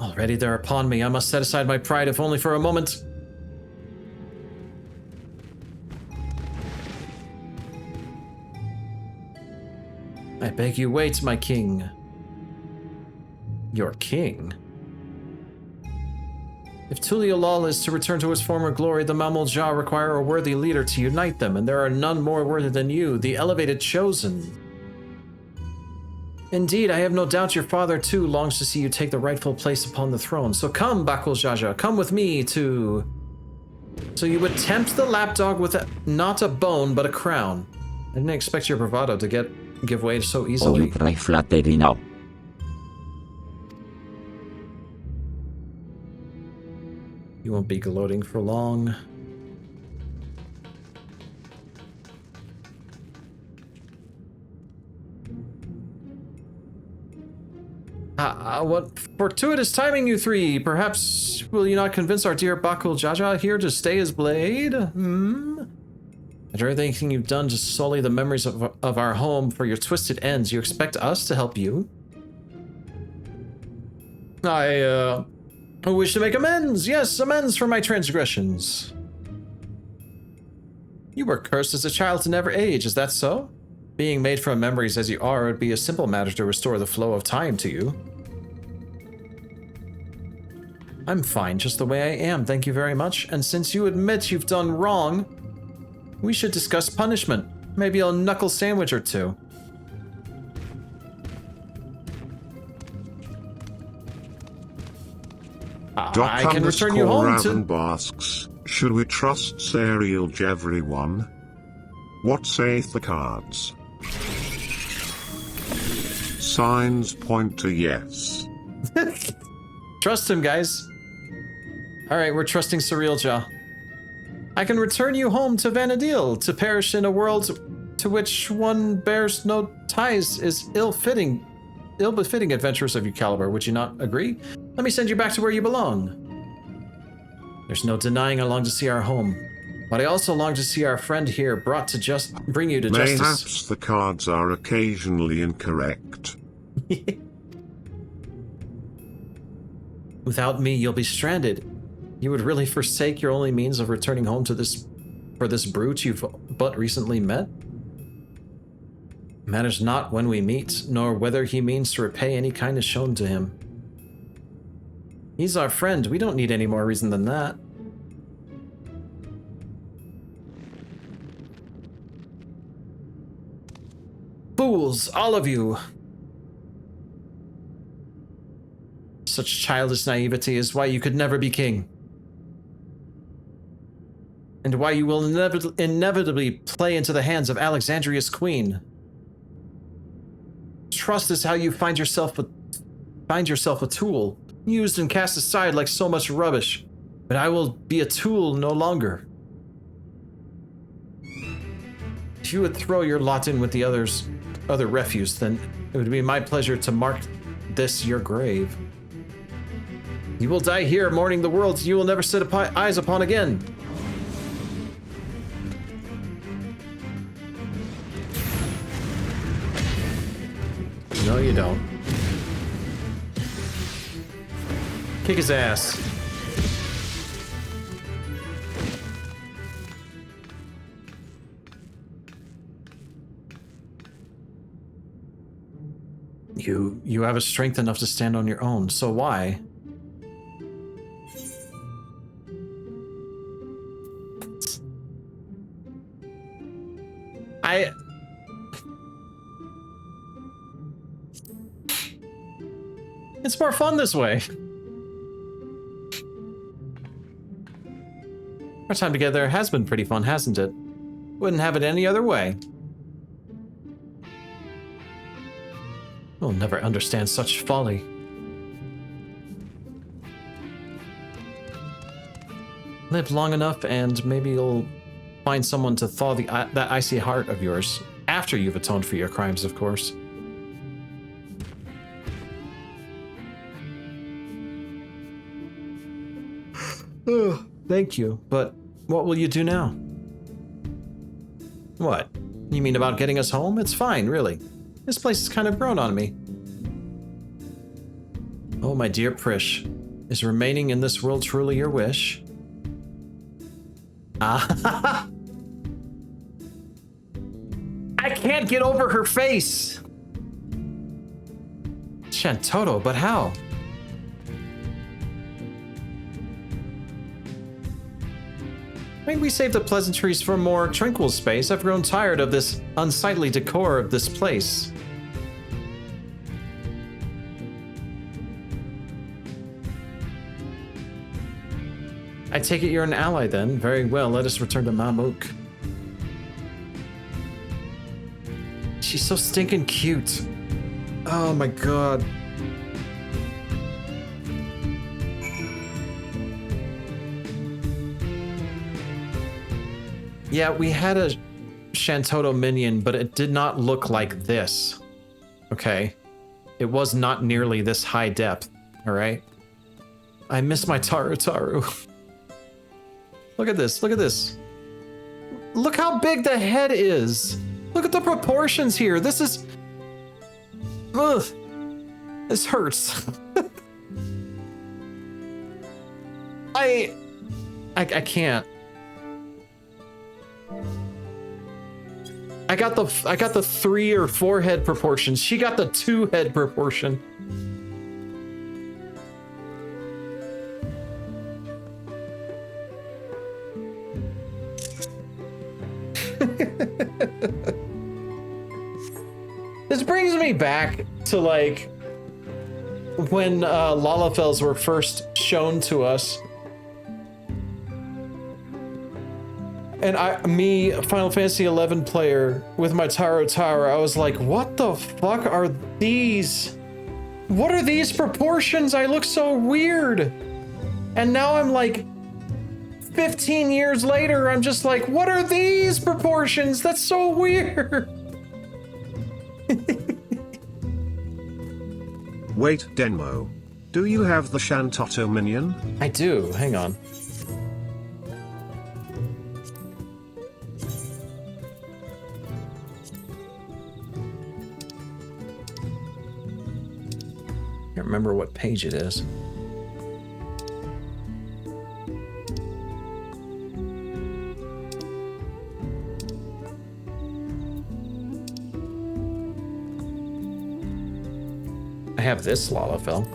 S2: Already they're upon me. I must set aside my pride, if only for a moment. I beg you, wait, my king. Your king? If Tuliolal is to return to his former glory, the Mamul Ja require a worthy leader to unite them, and there are none more worthy than you, the elevated chosen. Indeed, I have no doubt your father, too, longs to see you take the rightful place upon the throne. So come, Bakul Jaja, come with me to... So you would tempt the lapdog with not a bone, but a crown. I didn't expect your bravado to give way so easily.
S19: Oh, you cry flattery now.
S2: You won't be gloating for long. What fortuitous timing, you three! Perhaps will you not convince our dear Bakul Jaja here to stay his blade? After everything you've done to sully the memories of our home for your twisted ends, you expect us to help you? I wish to make amends! Yes, amends for my transgressions. You were cursed as a child to never age, is that so? Being made from memories as you are would be a simple matter to restore the flow of time to you. I'm fine just the way I am, thank you very much. And since you admit you've done wrong, we should discuss punishment. Maybe a knuckle sandwich or two. I can return you home to...
S1: asks, should we trust Serial Everyone? What saith the cards? Signs point to yes.
S2: Trust him, guys. Alright, we're trusting Cerealja. I can return you home to Vanadil, to perish in a world to which one bears no ties is ill-befitting adventurers of your caliber. Would you not agree? Let me send you back to where you belong. There's no denying I long to see our home, but I also long to see our friend here brought to bring you to justice.
S1: Mayhaps the cards are occasionally incorrect.
S2: Without me, you'll be stranded. You would really forsake your only means of returning home to this brute you've but recently met? Matters not when we meet, nor whether he means to repay any kindness shown to him. He's our friend. We don't need any more reason than that. Fools, all of you! Such childish naivety is why you could never be king. And why you will inevitably play into the hands of Alexandria's queen. Trust is how you find yourself a tool, used and cast aside like so much rubbish. But I will be a tool no longer. If you would throw your lot in with the other refuse, then it would be my pleasure to mark this your grave. You will die here, mourning the worlds you will never set eyes upon again. No, you don't. Kick his ass. You have a strength enough to stand on your own, so why? It's more fun this way. Our time together has been pretty fun, hasn't it? Wouldn't have it any other way. We'll never understand such folly. Live long enough and maybe you'll find someone to thaw that icy heart of yours. After you've atoned for your crimes, of course. Oh, thank you, but what will you do now? What? You mean about getting us home? It's fine, really. This place has kind of grown on me. Oh, my dear Prish, is remaining in this world truly your wish? Ah, I can't get over her face! Shantoto, but how? Maybe we save the pleasantries for a more tranquil space. I've grown tired of this unsightly decor of this place. I take it you're an ally then. Very well, let us return to Mamuk. She's so stinking cute. Oh my god. Yeah, we had a Shantoto minion, but it did not look like this. Okay? It was not nearly this high depth, alright? I miss my Taru. Look at this, look at this. Look how big the head is. Look at the proportions here. This is... Ugh. This hurts. I can't. I got the 3 or 4 head proportions. She got the 2 head proportion. This brings me back to like when Lalafels were first shown to us. And me, Final Fantasy XI player, with my Taro Tower, I was like, what the fuck are these? What are these proportions? I look so weird. And now I'm like, 15 years later, I'm just like, what are these proportions? That's so weird.
S1: Wait, Denmo. Do you have the Shantoto minion?
S2: I do, hang on. Can't remember what page it is. I have this Lalafell.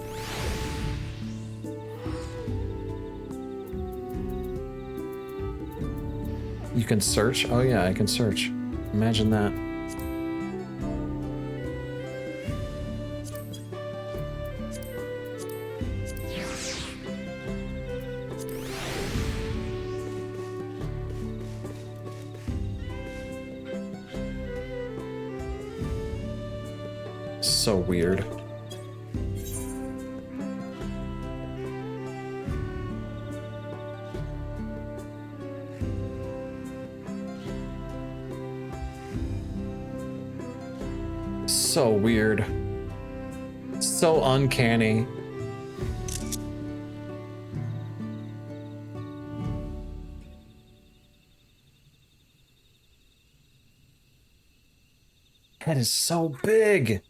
S2: You can search? Oh yeah, I can search. Imagine that. So weird. So weird. So uncanny. That is so big.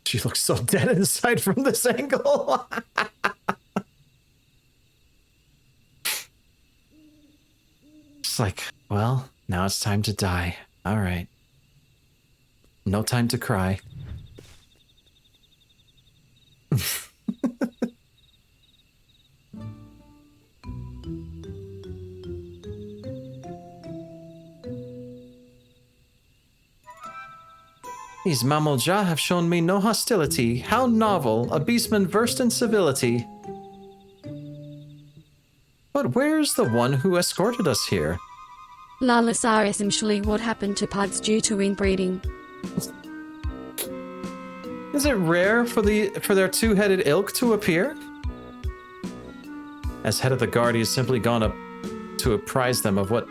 S2: She looks so dead inside from this angle. It's like, well, now it's time to die. All right. No time to cry. These Mamolja have shown me no hostility. How novel, a beastman versed in civility. But where's the one who escorted us here?
S22: Lalasar essentially what happened to puds due to inbreeding.
S2: Is it rare for their two-headed ilk to appear? As head of the guard, he has simply gone up to apprise them of what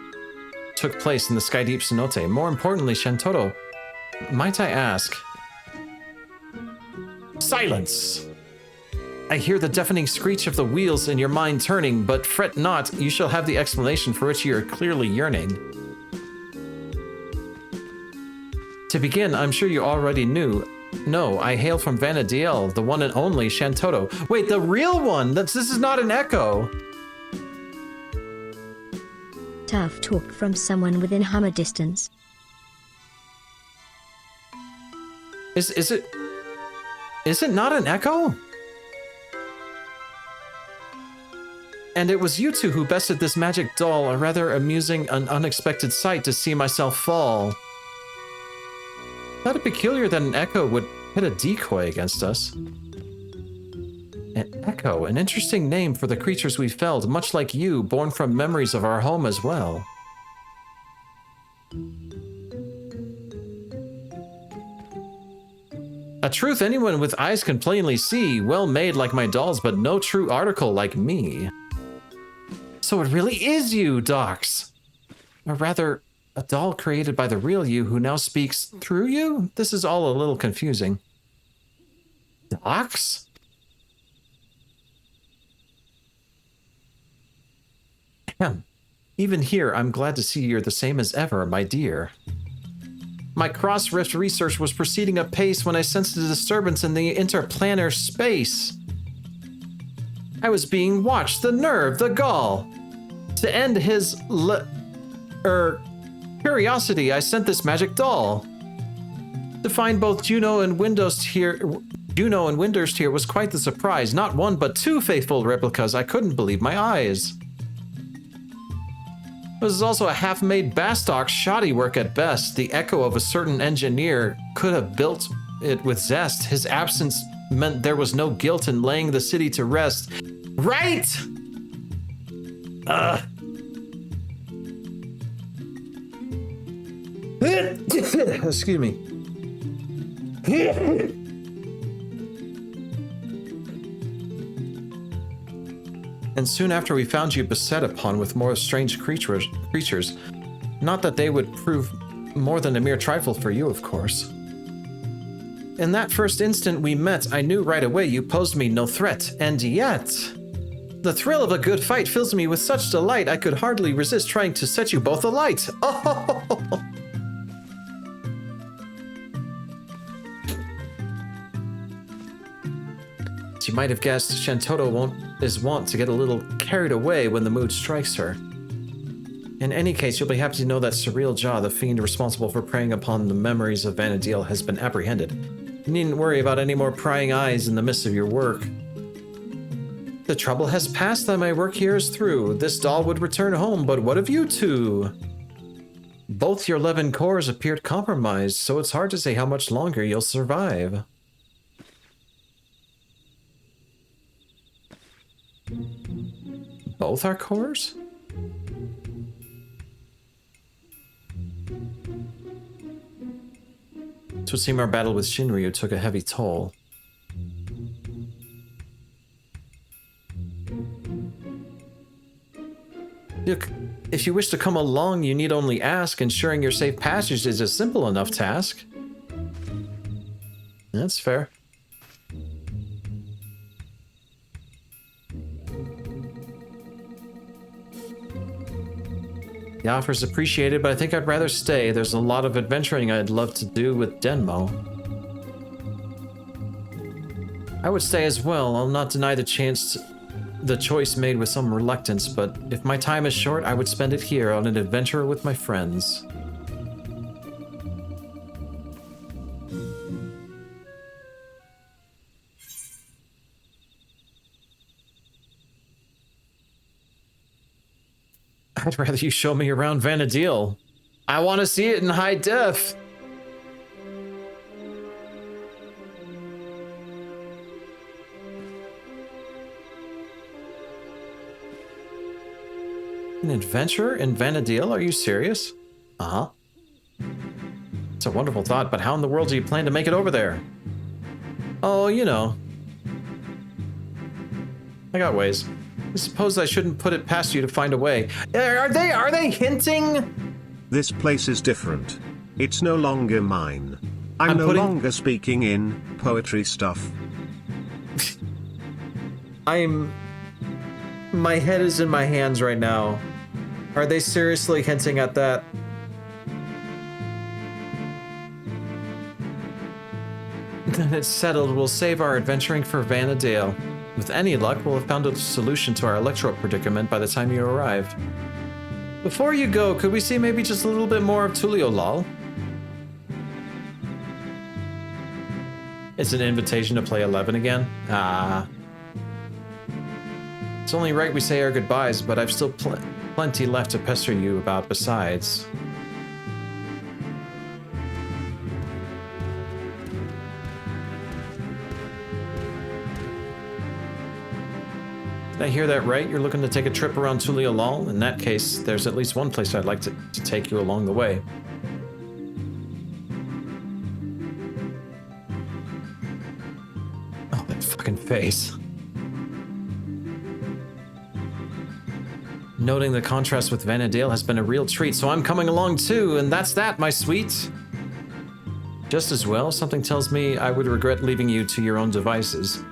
S2: took place in the Skydeep Cenote. More importantly, Shantoro, might I ask? Silence! I hear the deafening screech of the wheels in your mind turning, but fret not, you shall have the explanation for which you are clearly yearning. To begin, I'm sure you already knew. No, I hail from Vanadiel, the one and only Shantoro. Wait, the real one! This is not an echo!
S9: Tough talk from someone within hammer distance.
S2: Is it not an echo? And it was you two who bested this magic doll, a rather amusing and unexpected sight to see myself fall. Thought it peculiar that an echo would hit a decoy against us. An echo, an interesting name for the creatures we felled, much like you, born from memories of our home as well. A truth anyone with eyes can plainly see, well made like my dolls, but no true article like me. So it really is you, Docs. Or rather, a doll created by the real you who now speaks through you? This is all a little confusing. Docs? Damn. Even here, I'm glad to see you're the same as ever, my dear. My cross-rift research was proceeding apace when I sensed a disturbance in the interplanar space. I was being watched, the nerve, the gall. To end his curiosity, I sent this magic doll. To find both Juno and Windurst here was quite the surprise. Not one, but two faithful replicas. I couldn't believe my eyes. This is also a half-made Bastock, shoddy work at best. The echo of a certain engineer could have built it with zest. His absence meant there was no guilt in laying the city to rest. Right! Excuse me. And soon after we found you beset upon with more strange creatures. Not that they would prove more than a mere trifle for you, of course. In that first instant we met, I knew right away you posed me no threat, and yet... The thrill of a good fight fills me with such delight I could hardly resist trying to set you both alight. Oh! As you might have guessed, Shantoto is wont to get a little carried away when the mood strikes her. In any case, you'll be happy to know that Surreal Jaw, the fiend responsible for preying upon the memories of Vanadil, has been apprehended. You needn't worry about any more prying eyes in the midst of your work. The trouble has passed that my work here is through. This doll would return home, but what of you two? Both your 11 cores appeared compromised, so it's hard to say how much longer you'll survive. Both our cores? It would seem our battle with Shinryu took a heavy toll. Look, if you wish to come along, you need only ask. Ensuring your safe passage is a simple enough task. That's fair. The offer's appreciated, but I think I'd rather stay. There's a lot of adventuring I'd love to do with Denmo. I would stay as well. I'll not deny the choice made with some reluctance, but if my time is short, I would spend it here on an adventure with my friends. I'd rather you show me around Vanadil. I want to see it in high def. An adventure in Vanadil? Are you serious? Uh-huh. It's a wonderful thought, but how in the world do you plan to make it over there? Oh, you know. I got ways. I suppose I shouldn't put it past you to find a way. Are they hinting?
S1: This place is different. It's no longer mine. I'm no longer speaking in poetry stuff.
S2: My head is in my hands right now. Are they seriously hinting at that? Then it's settled. We'll save our adventuring for Vanadil. With any luck, we'll have found a solution to our electro predicament by the time you arrive. Before you go, could we see maybe just a little bit more of Tulio Lol? It's an invitation to play 11 again? It's only right we say our goodbyes, but I've still plenty left to pester you about besides. Did I hear that right? You're looking to take a trip around Tulio Lol? In that case, there's at least one place I'd like to take you along the way. face. Noting the contrast with Vanadale has been a real treat, so I'm coming along too, and that's that, my sweet. Just as well, something tells me I would regret leaving you to your own devices.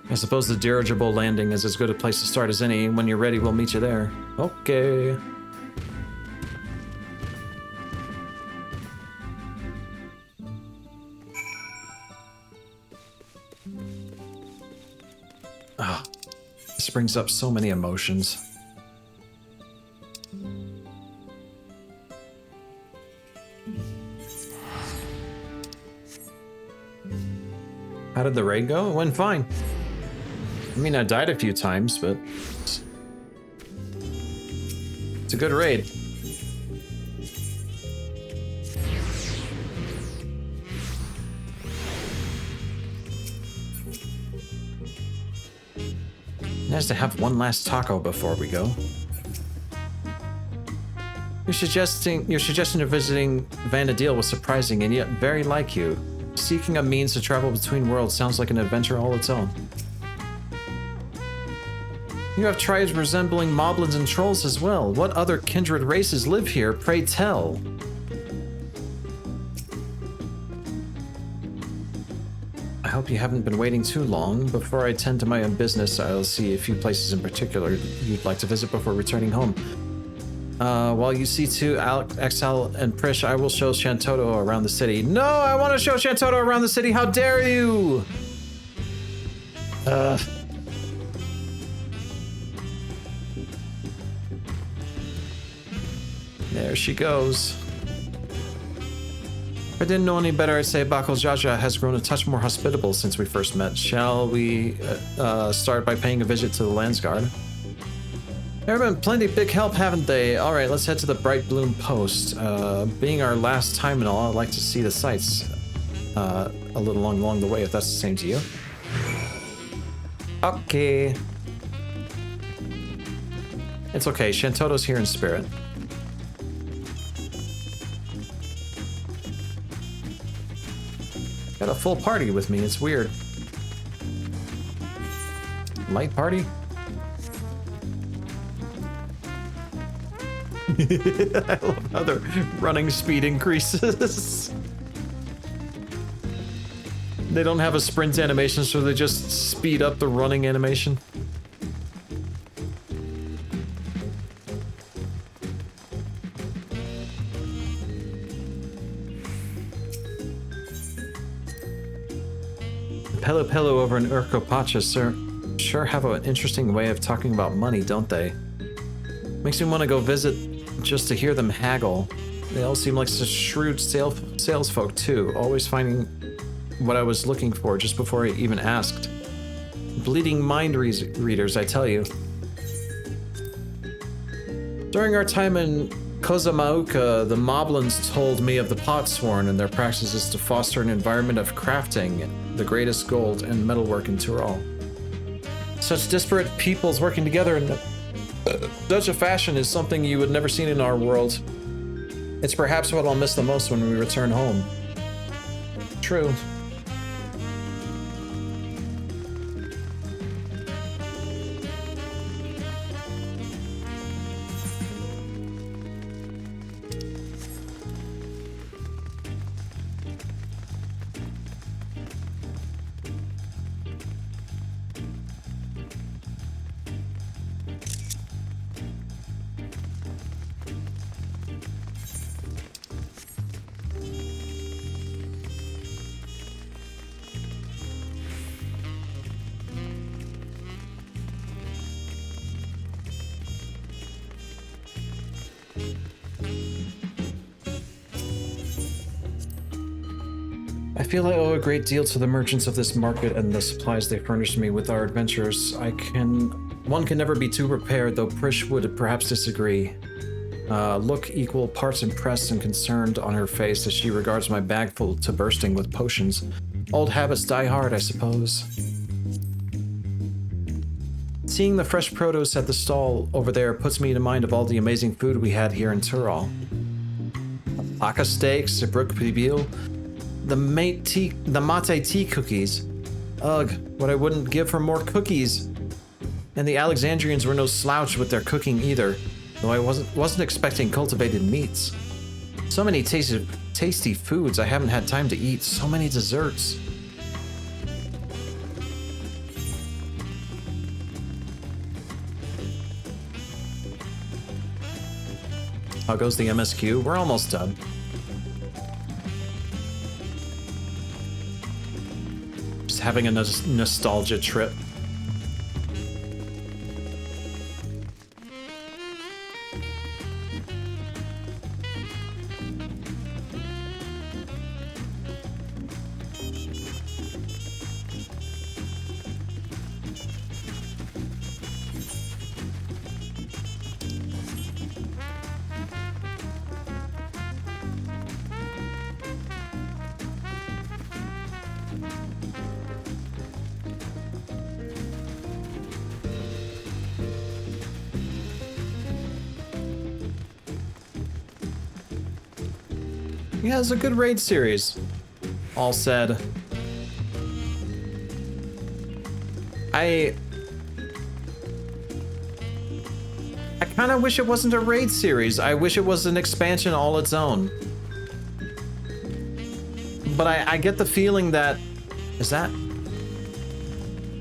S2: I suppose the dirigible landing is as good a place to start as any. When you're ready, we'll meet you there. Okay. Ah, this brings up so many emotions. How did the raid go? It went fine. I mean, I died a few times, but it's a good raid. Nice to have one last taco before we go. Your suggestion of visiting Vanadale was surprising and yet very like you. Seeking a means to travel between worlds sounds like an adventure all its own. You have tribes resembling moblins and trolls as well. What other kindred races live here, pray tell? I hope you haven't been waiting too long. Before I tend to my own business, I'll see a few places in particular you'd like to visit before returning home. While you see to Exile and Prish, I will show Shantoto around the city. No, I want to show Shantoto around the city. How dare you? There she goes. If I didn't know any better, I'd say Bako Jaja has grown a touch more hospitable since we first met. Shall we start by paying a visit to the Landsguard? They've been plenty big help, haven't they? Alright, let's head to the Bright Bloom Post. Being our last time and all, I'd like to see the sights a little along the way, if that's the same to you. Okay. It's okay, Shantoto's here in spirit. Got a full party with me, it's weird. Light party? I love how the running speed increases. They don't have a sprint animation, so they just speed up the running animation. Pelo Pelo over in Urkopacha, sir. Sure have an interesting way of talking about money, don't they? Makes me want to go visit just to hear them haggle. They all seem like such shrewd sales folk too, always finding what I was looking for just before I even asked. Bleeding mind readers, I tell you. During our time in Kozamauka, the Moblins told me of the Potsworn and their practices to foster an environment of crafting the greatest gold and metalwork in Tyrol. Such disparate peoples working together in such a fashion is something you would never seen in our world. It's perhaps what I'll miss the most when we return home. True. I feel I owe a great deal to the merchants of this market and the supplies they furnished me with our adventures. One can never be too prepared, though Prish would perhaps disagree. Look equal parts impressed and concerned on her face as she regards my bag full to bursting with potions. Old habits die hard, I suppose. Seeing the fresh produce at the stall over there puts me in mind of all the amazing food we had here in Tyrol. Aka steaks, Brook Pibil, the mate tea cookies. Ugh, what I wouldn't give for more cookies. And the Alexandrians were no slouch with their cooking either, though I wasn't expecting cultivated meats. So many tasty foods I haven't had time to eat, so many desserts. How goes the MSQ? We're almost done. Just having a nostalgia trip. Yeah, it's a good raid series. All said. I kind of wish it wasn't a raid series. I wish it was an expansion all its own. But I get the feeling that... Is that...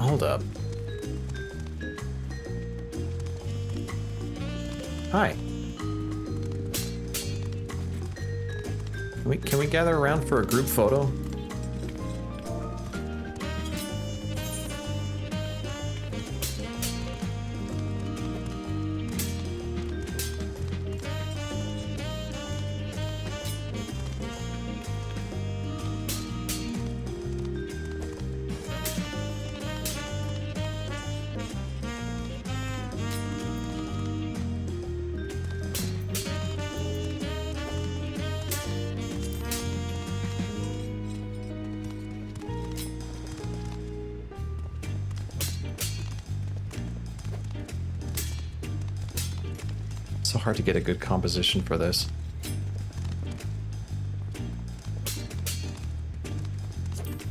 S2: Hold up. Hi. Can we gather around for a group photo? So hard to get a good composition for this.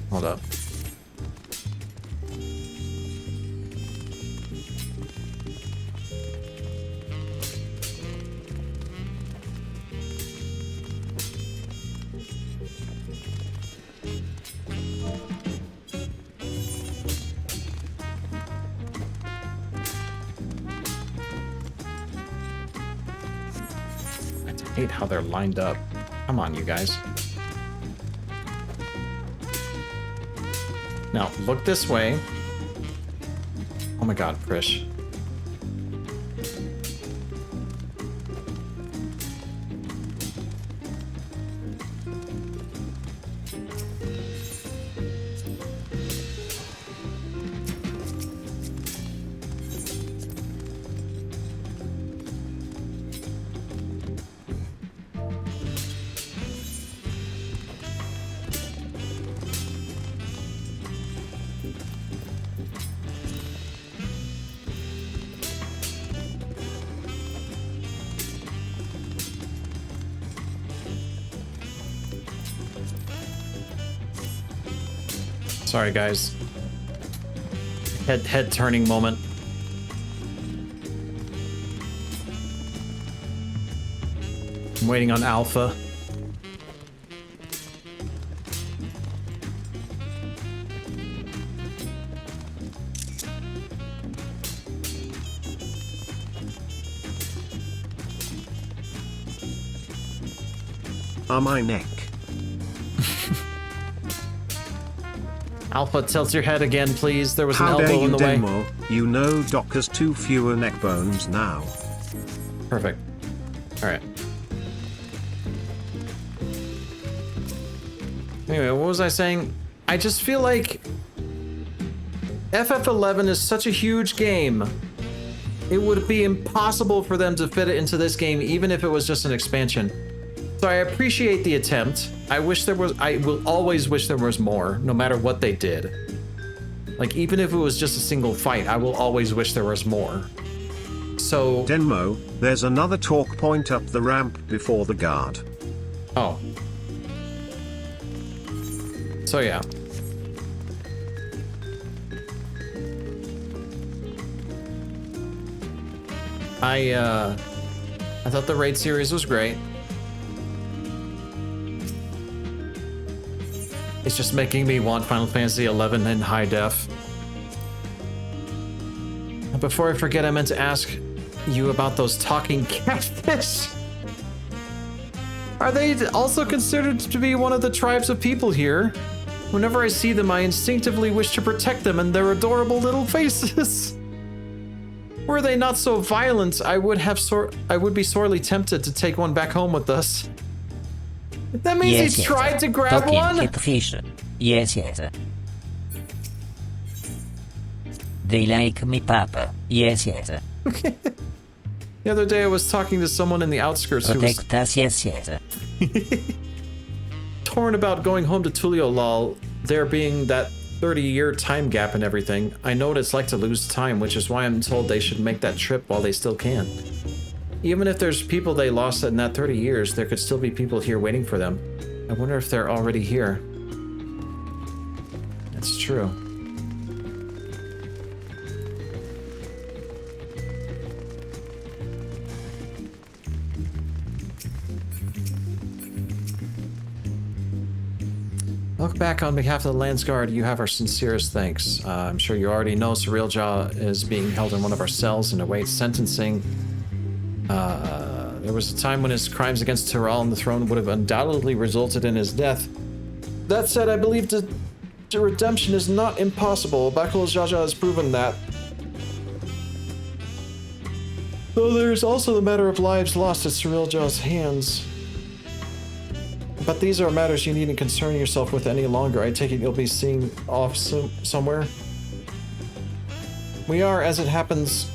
S2: Hold up. I hate how they're lined up. Come on, you guys. Now, look this way. Oh my god, Krish. Sorry, guys. Head turning moment. I'm waiting on Alpha.
S1: On my neck.
S2: Alpha, tilt your head again, please. There was an
S1: How dare
S2: elbow
S1: you,
S2: in the way.
S1: Denmo? You know Doc has 2 fewer neck bones now.
S2: Perfect. Alright. Anyway, what was I saying? I just feel like FF11 is such a huge game. It would be impossible for them to fit it into this game, even if it was just an expansion. So I appreciate the attempt. I will always wish there was more, no matter what they did. Like, even if it was just a single fight, I will always wish there was more. So...
S1: Denmo, there's another talk point up the ramp before the guard.
S2: Oh. So yeah. I thought the raid series was great. It's just making me want Final Fantasy XI in high def. Before I forget, I meant to ask you about those talking catfish. Are they also considered to be one of the tribes of people here? Whenever I see them, I instinctively wish to protect them and their adorable little faces. Were they not so violent, I would be sorely tempted to take one back home with us. That means he tried to grab one?
S4: Catfish. Yes. They like me, Papa. Yes.
S2: The other day I was talking to someone in the outskirts who was
S4: yes.
S2: torn about going home to Tuliolal, there being that 30-year time gap and everything. I know what it's like to lose time, which is why I'm told they should make that trip while they still can. Even if there's people they lost in that 30 years, there could still be people here waiting for them. I wonder if they're already here. That's true. Look back on behalf of the Landsguard, you have our sincerest thanks. I'm sure you already know Surreal Jaw is being held in one of our cells and awaits sentencing. There was a time when his crimes against Tyral and the throne would have undoubtedly resulted in his death. That said, I believe the redemption is not impossible. Bakul Jaja has proven that. Though there's also the matter of lives lost at Surreal Jaw's hands. But these are matters you needn't concern yourself with any longer. I take it you'll be seeing off somewhere. We are, as it happens,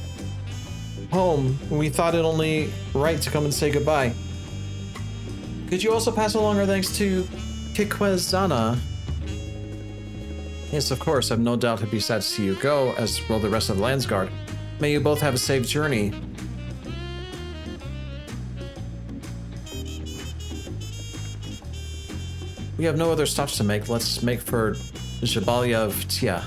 S2: home. We thought it only right to come and say goodbye. Could you also pass along our thanks to Kikwezana? Yes, of course. I've no doubt he'd be sad to see you go, as will the rest of the Landsguard. May you both have a safe journey. We have no other stops to make. Let's make for Jabalia of Tia.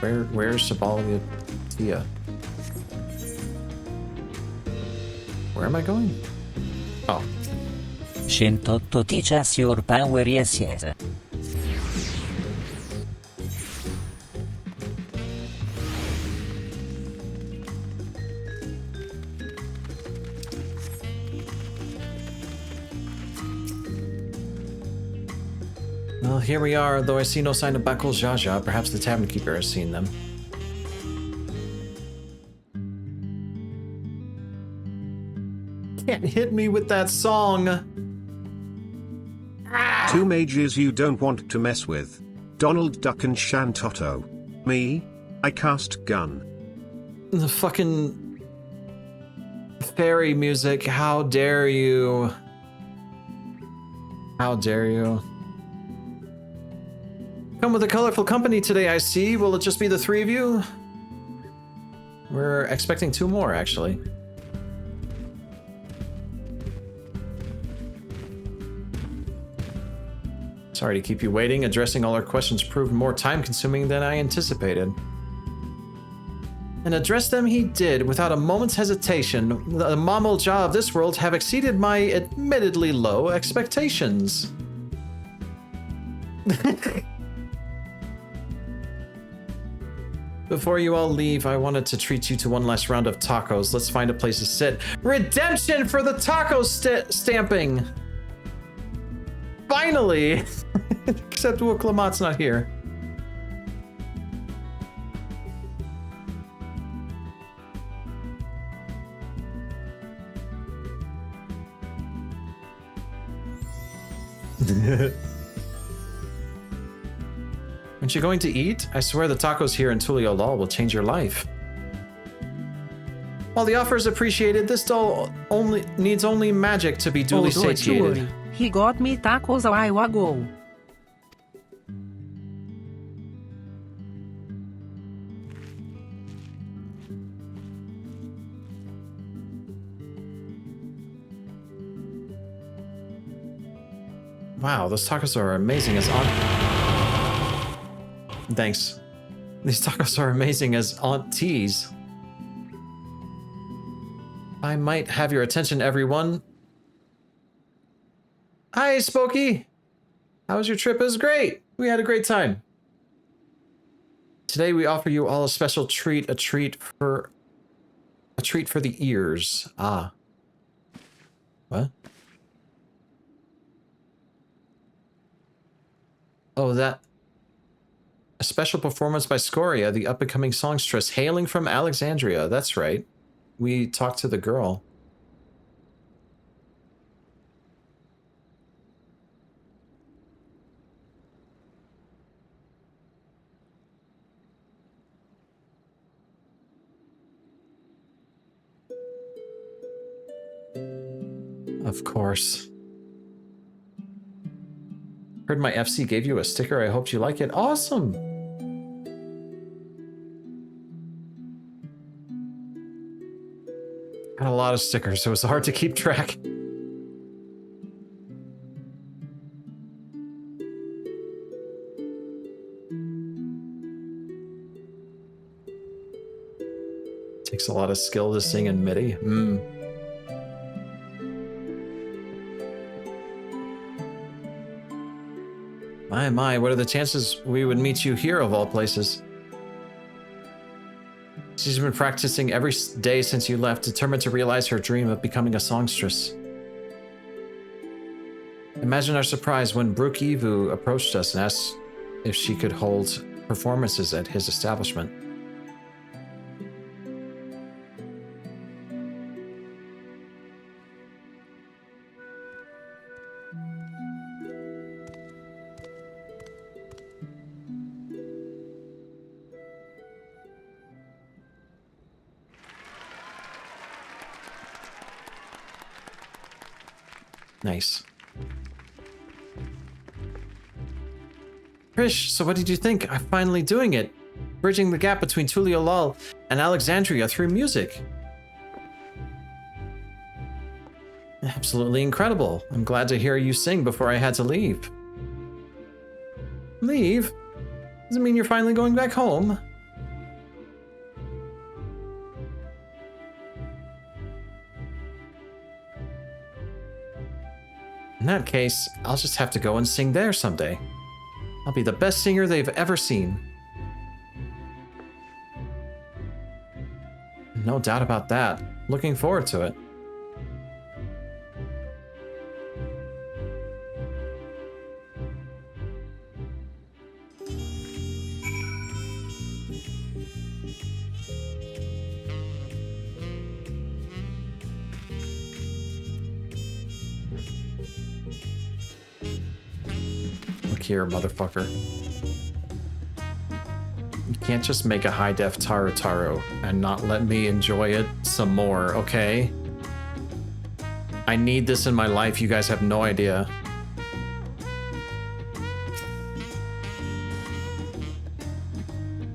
S2: Where's Jabalia of Tia? Where am I going? Oh.
S4: 108 teaches your power, yes.
S2: Well, here we are, though I see no sign of Bakul Jaja. Perhaps the tavern keeper has seen them. Can't hit me with that song!
S1: Two mages you don't want to mess with. Donald Duck and Shantotto. Me? I cast gun.
S2: The fucking fairy music, how dare you? How dare you? Come with a colorful company today, I see. Will it just be the three of you? We're expecting two more, actually. Sorry to keep you waiting. Addressing all our questions proved more time-consuming than I anticipated. And address them he did, without a moment's hesitation. The Mamul Jah of this world have exceeded my admittedly low expectations. Before you all leave, I wanted to treat you to one last round of tacos. Let's find a place to sit. Redemption for the taco stamping! Finally! Except Wuklamat's not here. Aren't you going to eat? I swear the tacos here in Tuliolal will change your life. While the offer is appreciated, this doll needs only magic to be duly satiated.
S21: He got me tacos a while ago.
S2: Wow, those tacos are amazing as Thanks. These tacos are amazing as Aunt T's. I might have your attention, everyone. Hi, Spooky. How was your trip? It was great. We had a great time. Today we offer you all a special treat, a treat for the ears. Ah. What? Oh, that. A special performance by Scoria, the up-and-coming songstress hailing from Alexandria. That's right. We talked to the girl. Of course. Heard my FC gave you a sticker. I hoped you like it. Awesome! Got a lot of stickers, so it's hard to keep track. Takes a lot of skill to sing in MIDI. My, what are the chances we would meet you here of all places? She's been practicing every day since you left, determined to realize her dream of becoming a songstress. Imagine our surprise when Brooke Evu approached us and asked if she could hold performances at his establishment. Nice. Trish, so what did you think? I'm finally doing it. Bridging the gap between Tuliolal and Alexandria through music. Absolutely incredible. I'm glad to hear you sing before I had to leave. Leave? Does it mean you're finally going back home? In that case, I'll just have to go and sing there someday. I'll be the best singer they've ever seen. No doubt about that. Looking forward to it. Here, motherfucker. You can't just make a high-def Taro and not let me enjoy it some more, okay? I need this in my life, you guys have no idea.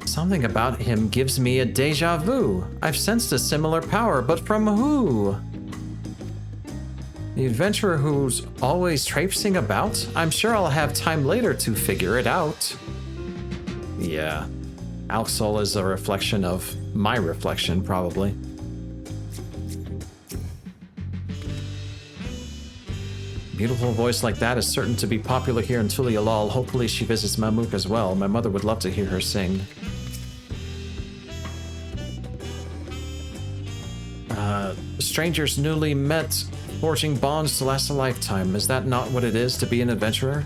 S2: Something about him gives me a deja vu. I've sensed a similar power, but from who? The adventurer who's always traipsing about? I'm sure I'll have time later to figure it out. Yeah. Alxol is a reflection of my reflection, probably. Beautiful voice like that is certain to be popular here in Tuliolal. Hopefully she visits Mamook as well. My mother would love to hear her sing. Strangers newly met, forging bonds to last a lifetime. Is that not what it is to be an adventurer?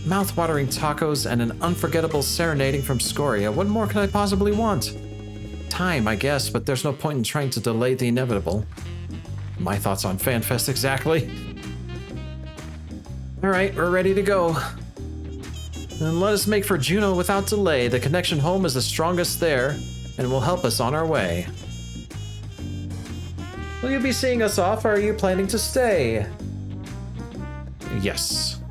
S2: Mouth-watering tacos and an unforgettable serenading from Scoria. What more could I possibly want? Time, I guess, but there's no point in trying to delay the inevitable. My thoughts on Fanfest exactly. Alright, we're ready to go. Then let us make for Juneau without delay. The connection home is the strongest there, and will help us on our way. Will you be seeing us off, or are you planning to stay? Yes.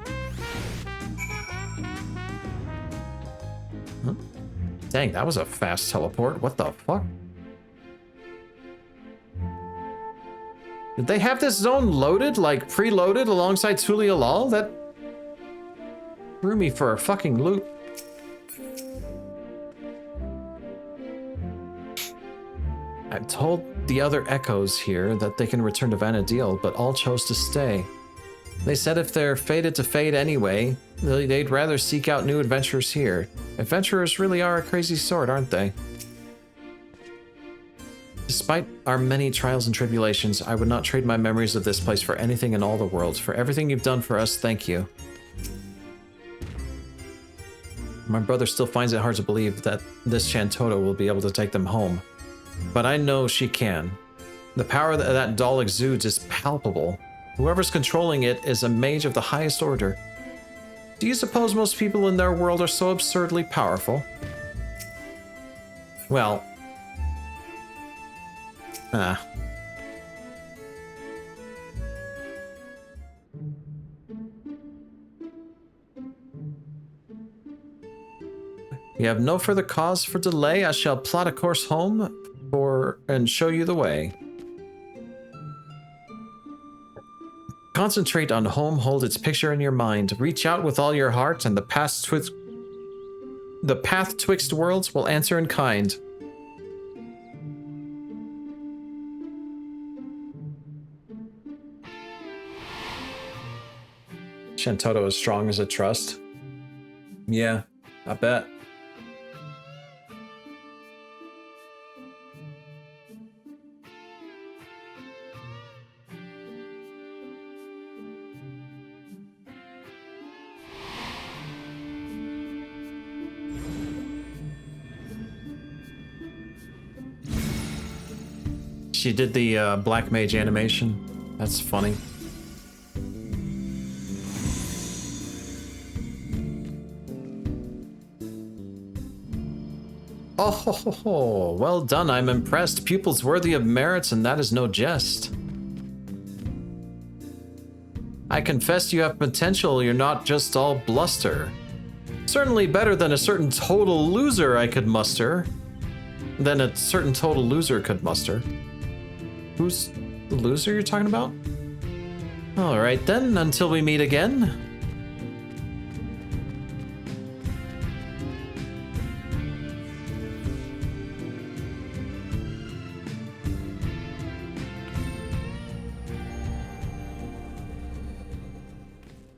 S2: Huh? Dang, that was a fast teleport. What the fuck? Did they have this zone loaded, like preloaded alongside Tulialal? That threw me for a fucking loop. I've told the other echoes here that they can return to Vana'diel, but all chose to stay. They said if they're fated to fade anyway, they'd rather seek out new adventures here. Adventurers really are a crazy sort, aren't they? Despite our many trials and tribulations, I would not trade my memories of this place for anything in all the world. For everything you've done for us, thank you. My brother still finds it hard to believe that this Chantoto will be able to take them home. But I know she can. The power that doll exudes is palpable. Whoever's controlling it is a mage of the highest order. Do you suppose most people in their world are so absurdly powerful? Well... You have no further cause for delay. I shall plot a course home and show you the way. Concentrate on home, hold its picture in your mind. Reach out with all your heart, and the path twixt worlds will answer in kind. Chantoto is strong as a trust. Yeah, I bet. She did the Black Mage animation. That's funny. Oh, ho, ho, ho. Well done. I'm impressed. Pupils worthy of merits, and that is no jest. I confess you have potential. You're not just all bluster. Certainly better than a certain total loser I could muster. Than a certain total loser could muster. Who's the loser you're talking about? Alright then, until we meet again.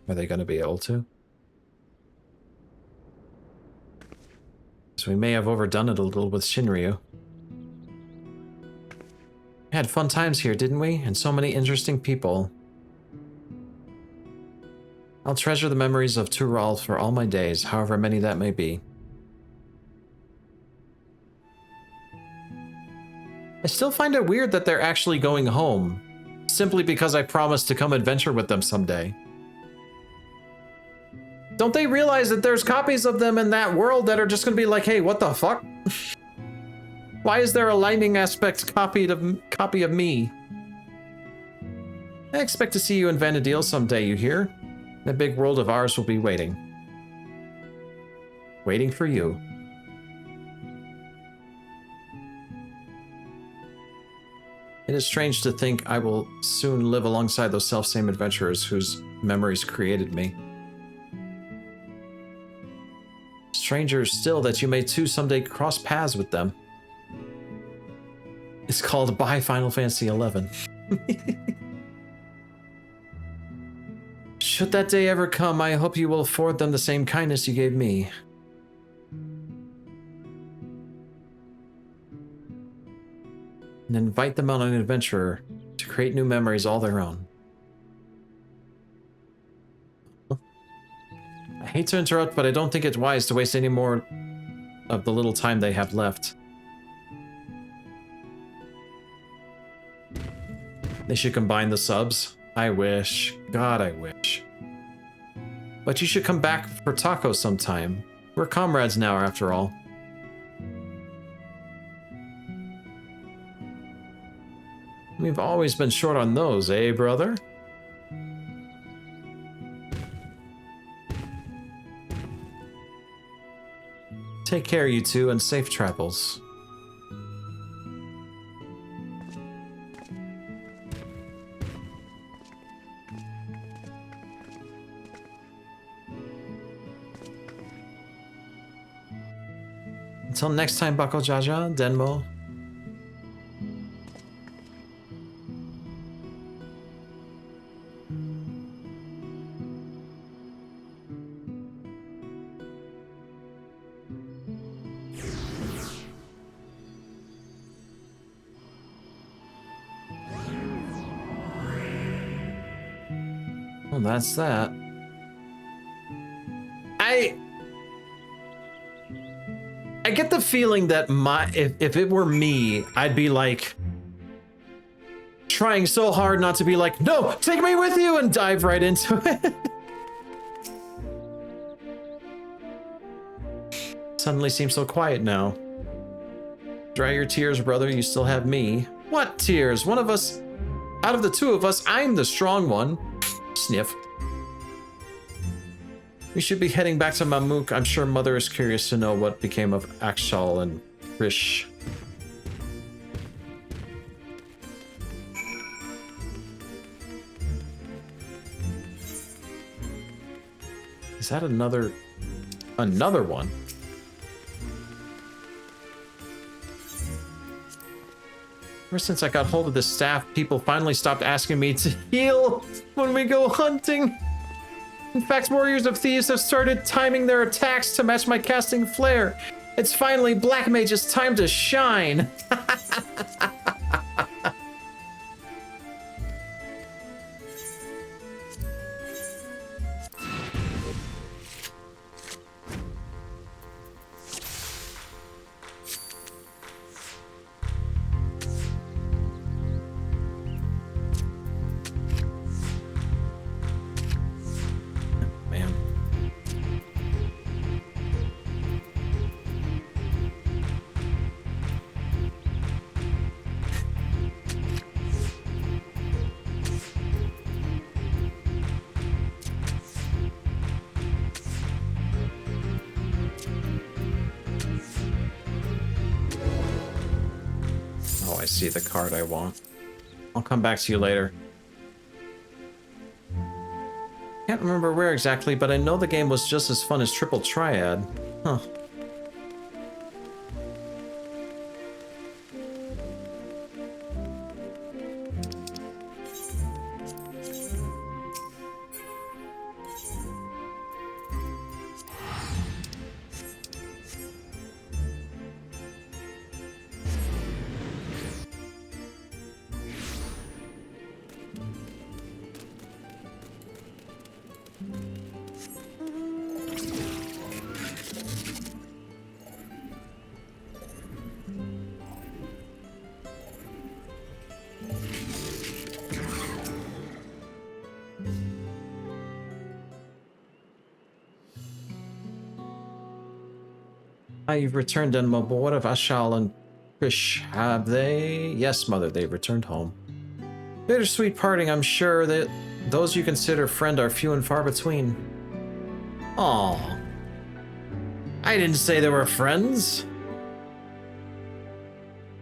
S2: Are they going to be able to? So we may have overdone it a little with Shinryu. We had fun times here, didn't we? And so many interesting people. I'll treasure the memories of Tural for all my days, however many that may be. I still find it weird that they're actually going home, simply because I promised to come adventure with them someday. Don't they realize that there's copies of them in that world that are just gonna be like, hey, what the fuck? Why is there a lightning aspect copy of me? I expect to see you in Vana'diel someday, you hear? The big world of ours will be waiting. Waiting for you. It is strange to think I will soon live alongside those self-same adventurers whose memories created me. Stranger still that you may too someday cross paths with them. It's called Buy Final Fantasy XI. Should that day ever come, I hope you will afford them the same kindness you gave me. And invite them on an adventure to create new memories all their own. I hate to interrupt, but I don't think it's wise to waste any more of the little time they have left. They should combine the subs. I wish. God, I wish. But you should come back for tacos sometime. We're comrades now, after all. We've always been short on those, eh, brother? Take care, you two, and safe travels. Until next time, Bako Jaja, Denmo. Well, that's that. I get the feeling that if it were me, I'd be like trying so hard not to be like, no, take me with you, and dive right into it. Suddenly seems so quiet now. Dry your tears, brother, you still have me. What tears? One of us, out of the two of us, I'm the strong one. Sniff. We should be heading back to Mamuk. I'm sure Mother is curious to know what became of Akshal and Rish. Is that another one? Ever since I got hold of this staff, people finally stopped asking me to heal when we go hunting. In fact, warriors of thieves have started timing their attacks to match my casting flare. It's finally Black Mage's time to shine. I see the card I want. I'll come back to you later. Can't remember where exactly, but I know the game was just as fun as Triple Triad. Huh. You've returned, Denmo, but what of Ashal and Krish? Have they? Yes, Mother, they've returned home. Bittersweet parting, I'm sure that those you consider friend are few and far between. Aw. I didn't say they were friends.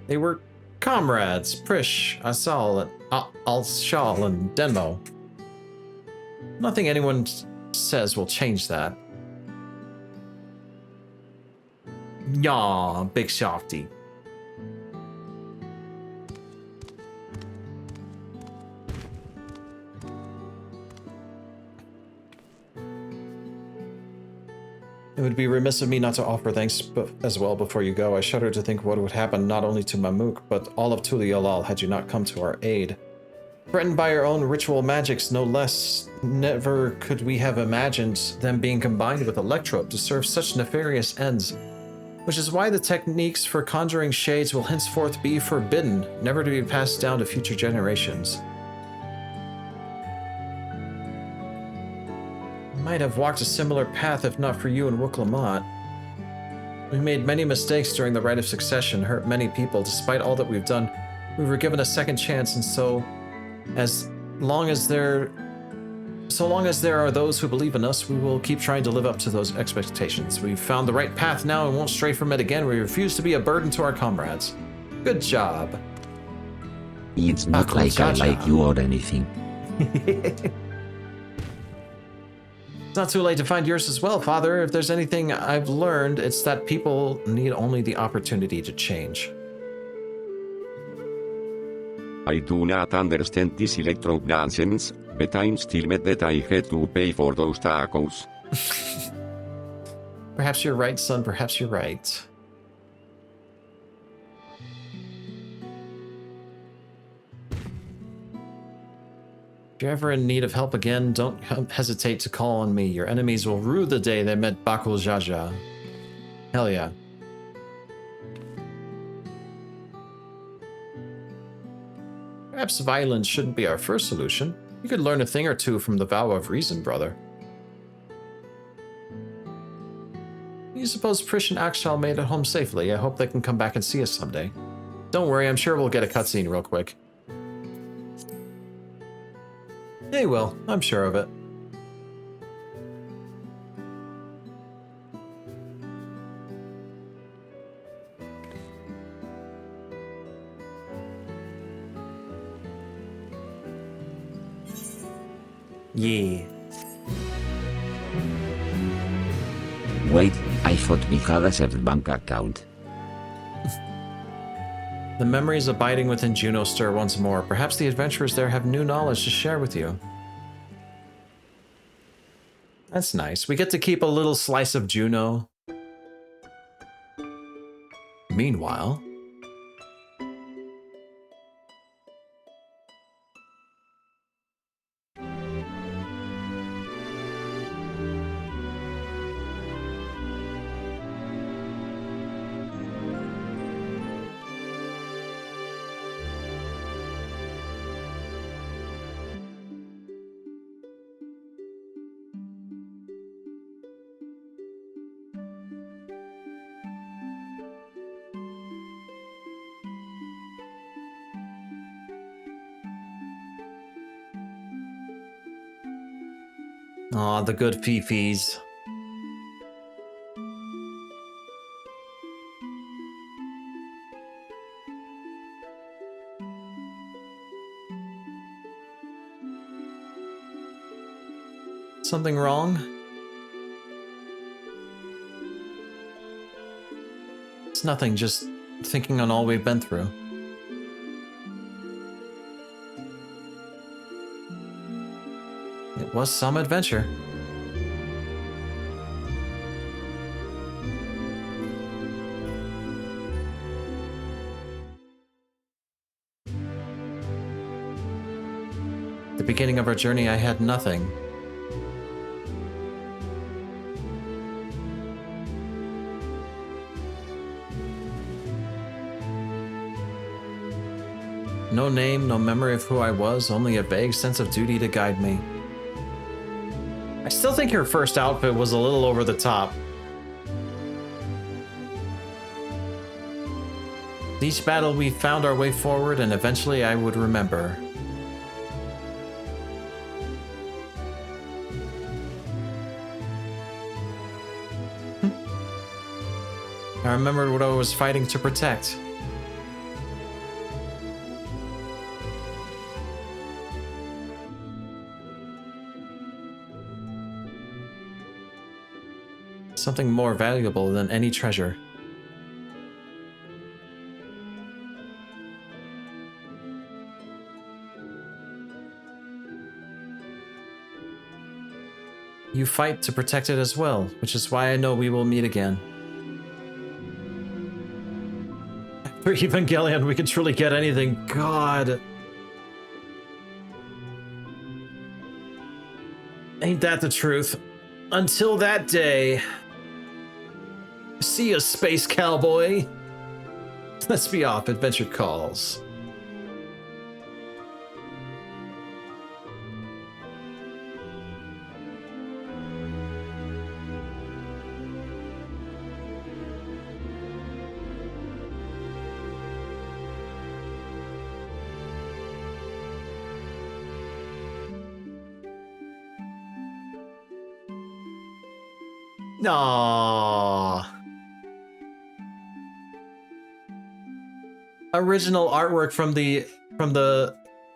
S2: They were comrades, Prish, Ashal, and Denmo. Nothing anyone says will change that. Yaw, big softy. It would be remiss of me not to offer thanks as well before you go. I shudder to think what would happen not only to Mamuk, but all of Tuliolal had you not come to our aid. Threatened by your own ritual magics, no less, never could we have imagined them being combined with Electrope to serve such nefarious ends. Which is why the techniques for conjuring shades will henceforth be forbidden, never to be passed down to future generations. Might have walked a similar path if not for you and Wooklamot. We made many mistakes during the Rite of Succession, hurt many people. Despite all that we've done, we were given a second chance, and so long as there are those who believe in us, we will keep trying to live up to those expectations. We've found the right path now and won't stray from it again. We refuse to be a burden to our comrades. Good job.
S4: It's not like I like you or anything.
S2: It's not too late to find yours as well, Father. If there's anything I've learned, it's that people need only the opportunity to change.
S15: I do not understand this electrode nonsense, but I'm still mad that I had to pay for those tacos.
S2: Perhaps you're right, son. Perhaps you're right. If you're ever in need of help again, don't hesitate to call on me. Your enemies will rue the day they met Bakul Jaja. Hell yeah. Perhaps violence shouldn't be our first solution. You could learn a thing or two from the vow of reason, brother. You suppose Prish and Akshal made it home safely. I hope they can come back and see us someday. Don't worry, I'm sure we'll get a cutscene real quick. They will, I'm sure of it. Yeah.
S4: Wait, I thought we had a saved bank account.
S2: The memories abiding within Juno stir once more. Perhaps the adventurers there have new knowledge to share with you. That's nice. We get to keep a little slice of Juno. Meanwhile... Aw, the good Fifis. Something wrong? It's nothing, just thinking on all we've been through. It was some adventure. At the beginning of our journey, I had nothing. No name, no memory of who I was, only a vague sense of duty to guide me. I still think your first outfit was a little over the top. Each battle we found our way forward, and eventually I would remember. I remembered what I was fighting to protect. Something more valuable than any treasure. You fight to protect it as well, which is why I know we will meet again. After Evangelion, we can truly get anything. God. Ain't that the truth? Until that day. See ya, space cowboy. Let's be off. Adventure calls. Aww. Original artwork from the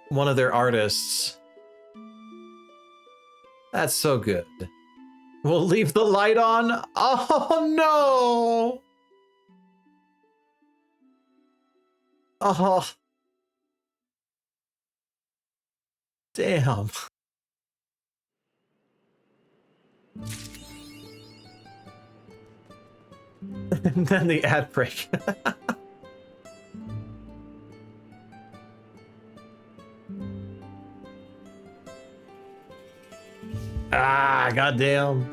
S2: one of their artists. That's so good. We'll leave the light on. Oh no! Oh. Damn. And then the ad break. Ah, goddamn.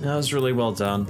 S2: That was really well done.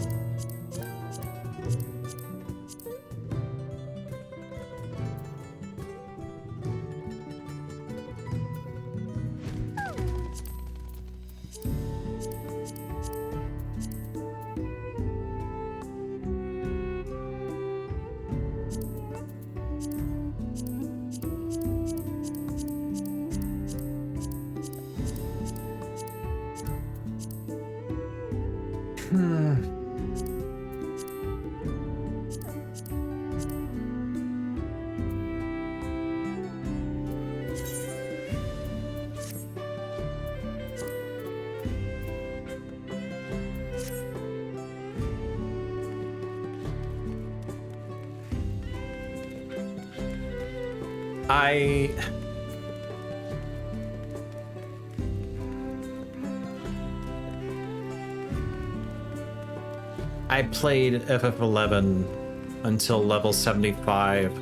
S2: I played FF11 until level 75.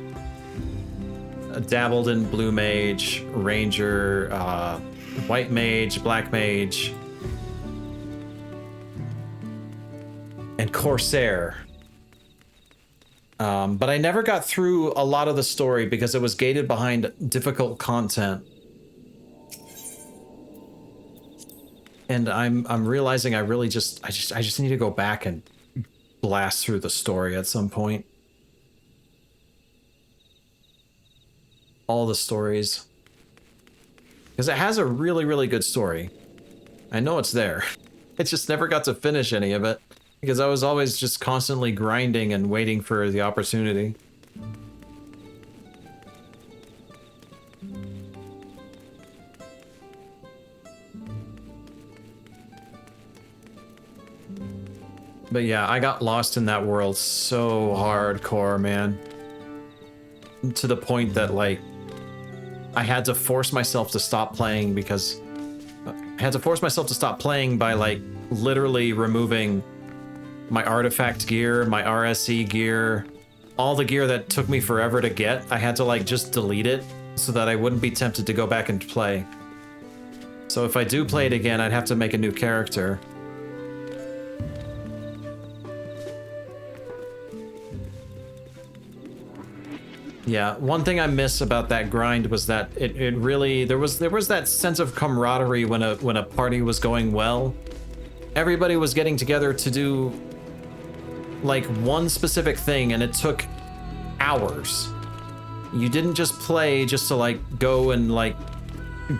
S2: Dabbled in Blue Mage, Ranger, White Mage, Black Mage, and Corsair. But I never got through a lot of the story because it was gated behind difficult content. And I'm realizing I just need to go back and blast through the story at some point. All the stories. Because it has a really, really good story. I know it's there. I just never got to finish any of it. Because I was always just constantly grinding and waiting for the opportunity. But yeah, I got lost in that world so hardcore, man. To the point that, like, I had to force myself to stop playing because... I had to force myself to stop playing by, like, literally removing my artifact gear, my RSE gear, all the gear that took me forever to get. I had to, like, just delete it so that I wouldn't be tempted to go back and play. So if I do play it again, I'd have to make a new character. Yeah, one thing I miss about that grind was that it really there was that sense of camaraderie when a party was going well. Everybody was getting together to do like one specific thing, and it took hours. You didn't just play just to like go and like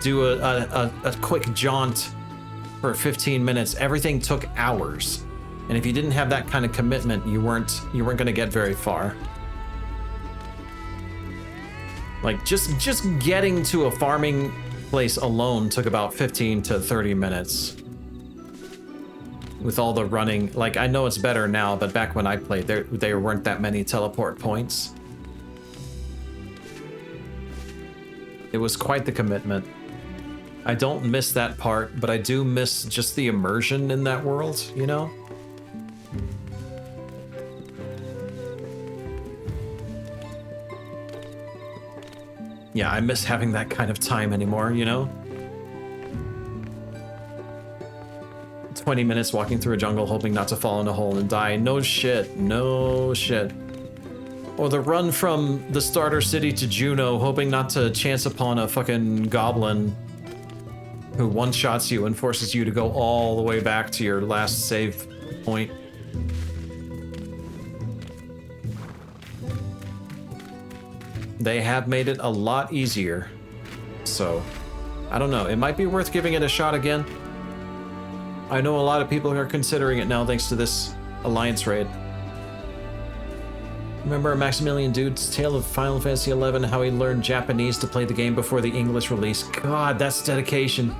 S2: do a quick jaunt for 15 minutes. Everything took hours, and if you didn't have that kind of commitment, you weren't going to get very far. Like, just getting to a farming place alone took about 15 to 30 minutes. with all the running. Like, I know it's better now, but back when I played, there weren't that many teleport points. It was quite the commitment. I don't miss that part, but I do miss just the immersion in that world, you know? Yeah, I miss having that kind of time anymore, you know? 20 minutes walking through a jungle hoping not to fall in a hole and die. No shit, no shit. Or the run from the starter city to Juno hoping not to chance upon a fucking goblin who one-shots you and forces you to go all the way back to your last save point. They have made it a lot easier. So, I don't know. It might be worth giving it a shot again. I know a lot of people are considering it now thanks to this Alliance raid. Remember Maximilian Dude's tale of Final Fantasy XI, how he learned Japanese to play the game before the English release? God, that's dedication.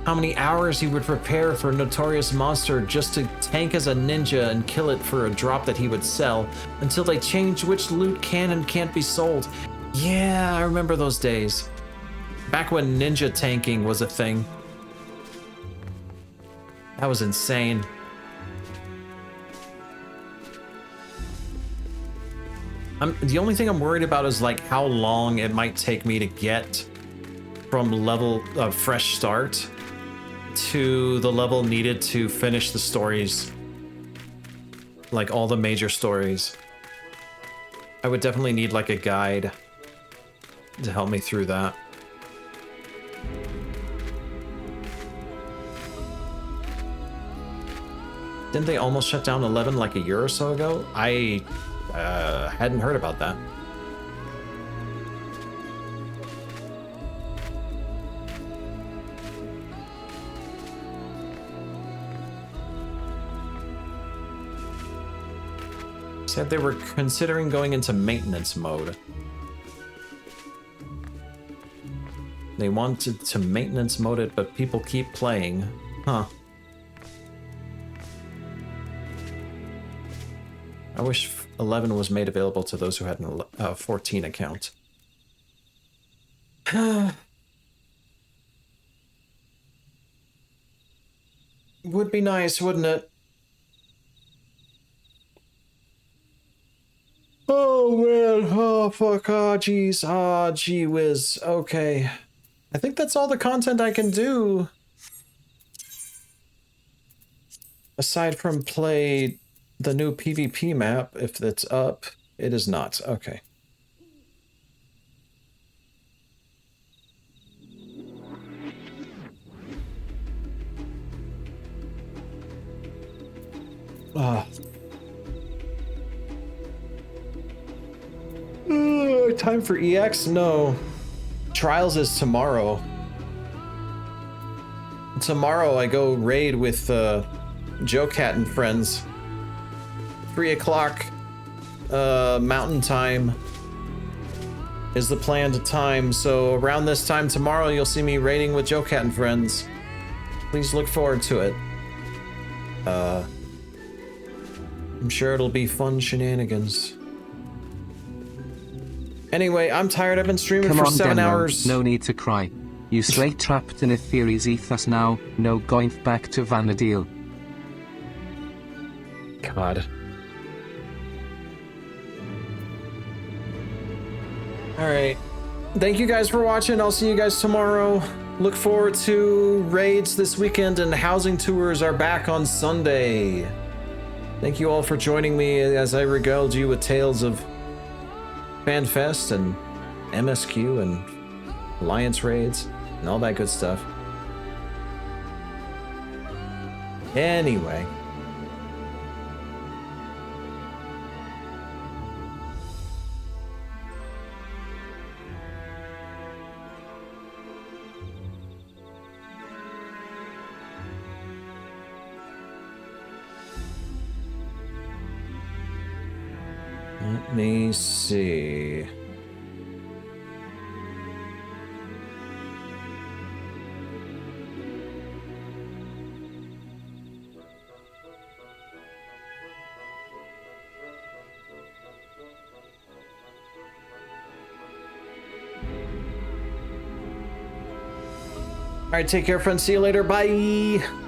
S2: How many hours he would prepare for a notorious monster just to tank as a ninja and kill it for a drop that he would sell, until they changed which loot can and can't be sold. Yeah, I remember those days. Back when ninja tanking was a thing. That was insane. The only thing I'm worried about is like how long it might take me to get from level of fresh start to the level needed to finish the stories, like all the major stories. I would definitely need like a guide to help me through that. Didn't they almost shut down 11 like a year or so ago? I hadn't heard about that. Said they were considering going into maintenance mode. They wanted to maintenance mode it, but people keep playing. Huh. I wish 11 was made available to those who had a 14 account. Would be nice, wouldn't it? Oh man, oh fuck, oh jeez, ah gee whiz, okay. I think that's all the content I can do. Aside from play the new PvP map, if it's up. It is not, okay. Ah. Time for EX? No. Trials is tomorrow. Tomorrow I go raid with Joe Cat and friends. 3 o'clock Mountain Time is the planned time. So around this time tomorrow you'll see me raiding with Joe Cat and friends. Please look forward to it. I'm sure it'll be fun shenanigans. Anyway, I'm tired. I've been streaming for 7 hours.
S21: No need to cry. You straight trapped in a theory's ethos now. No going back to Vanadil.
S2: God. Alright. Thank you guys for watching. I'll see you guys tomorrow. Look forward to raids this weekend, and housing tours are back on Sunday. Thank you all for joining me as I regaled you with tales of Fanfest and MSQ and Alliance raids and all that good stuff. Anyway. Let me see. right, take care, friends. See you later. Bye.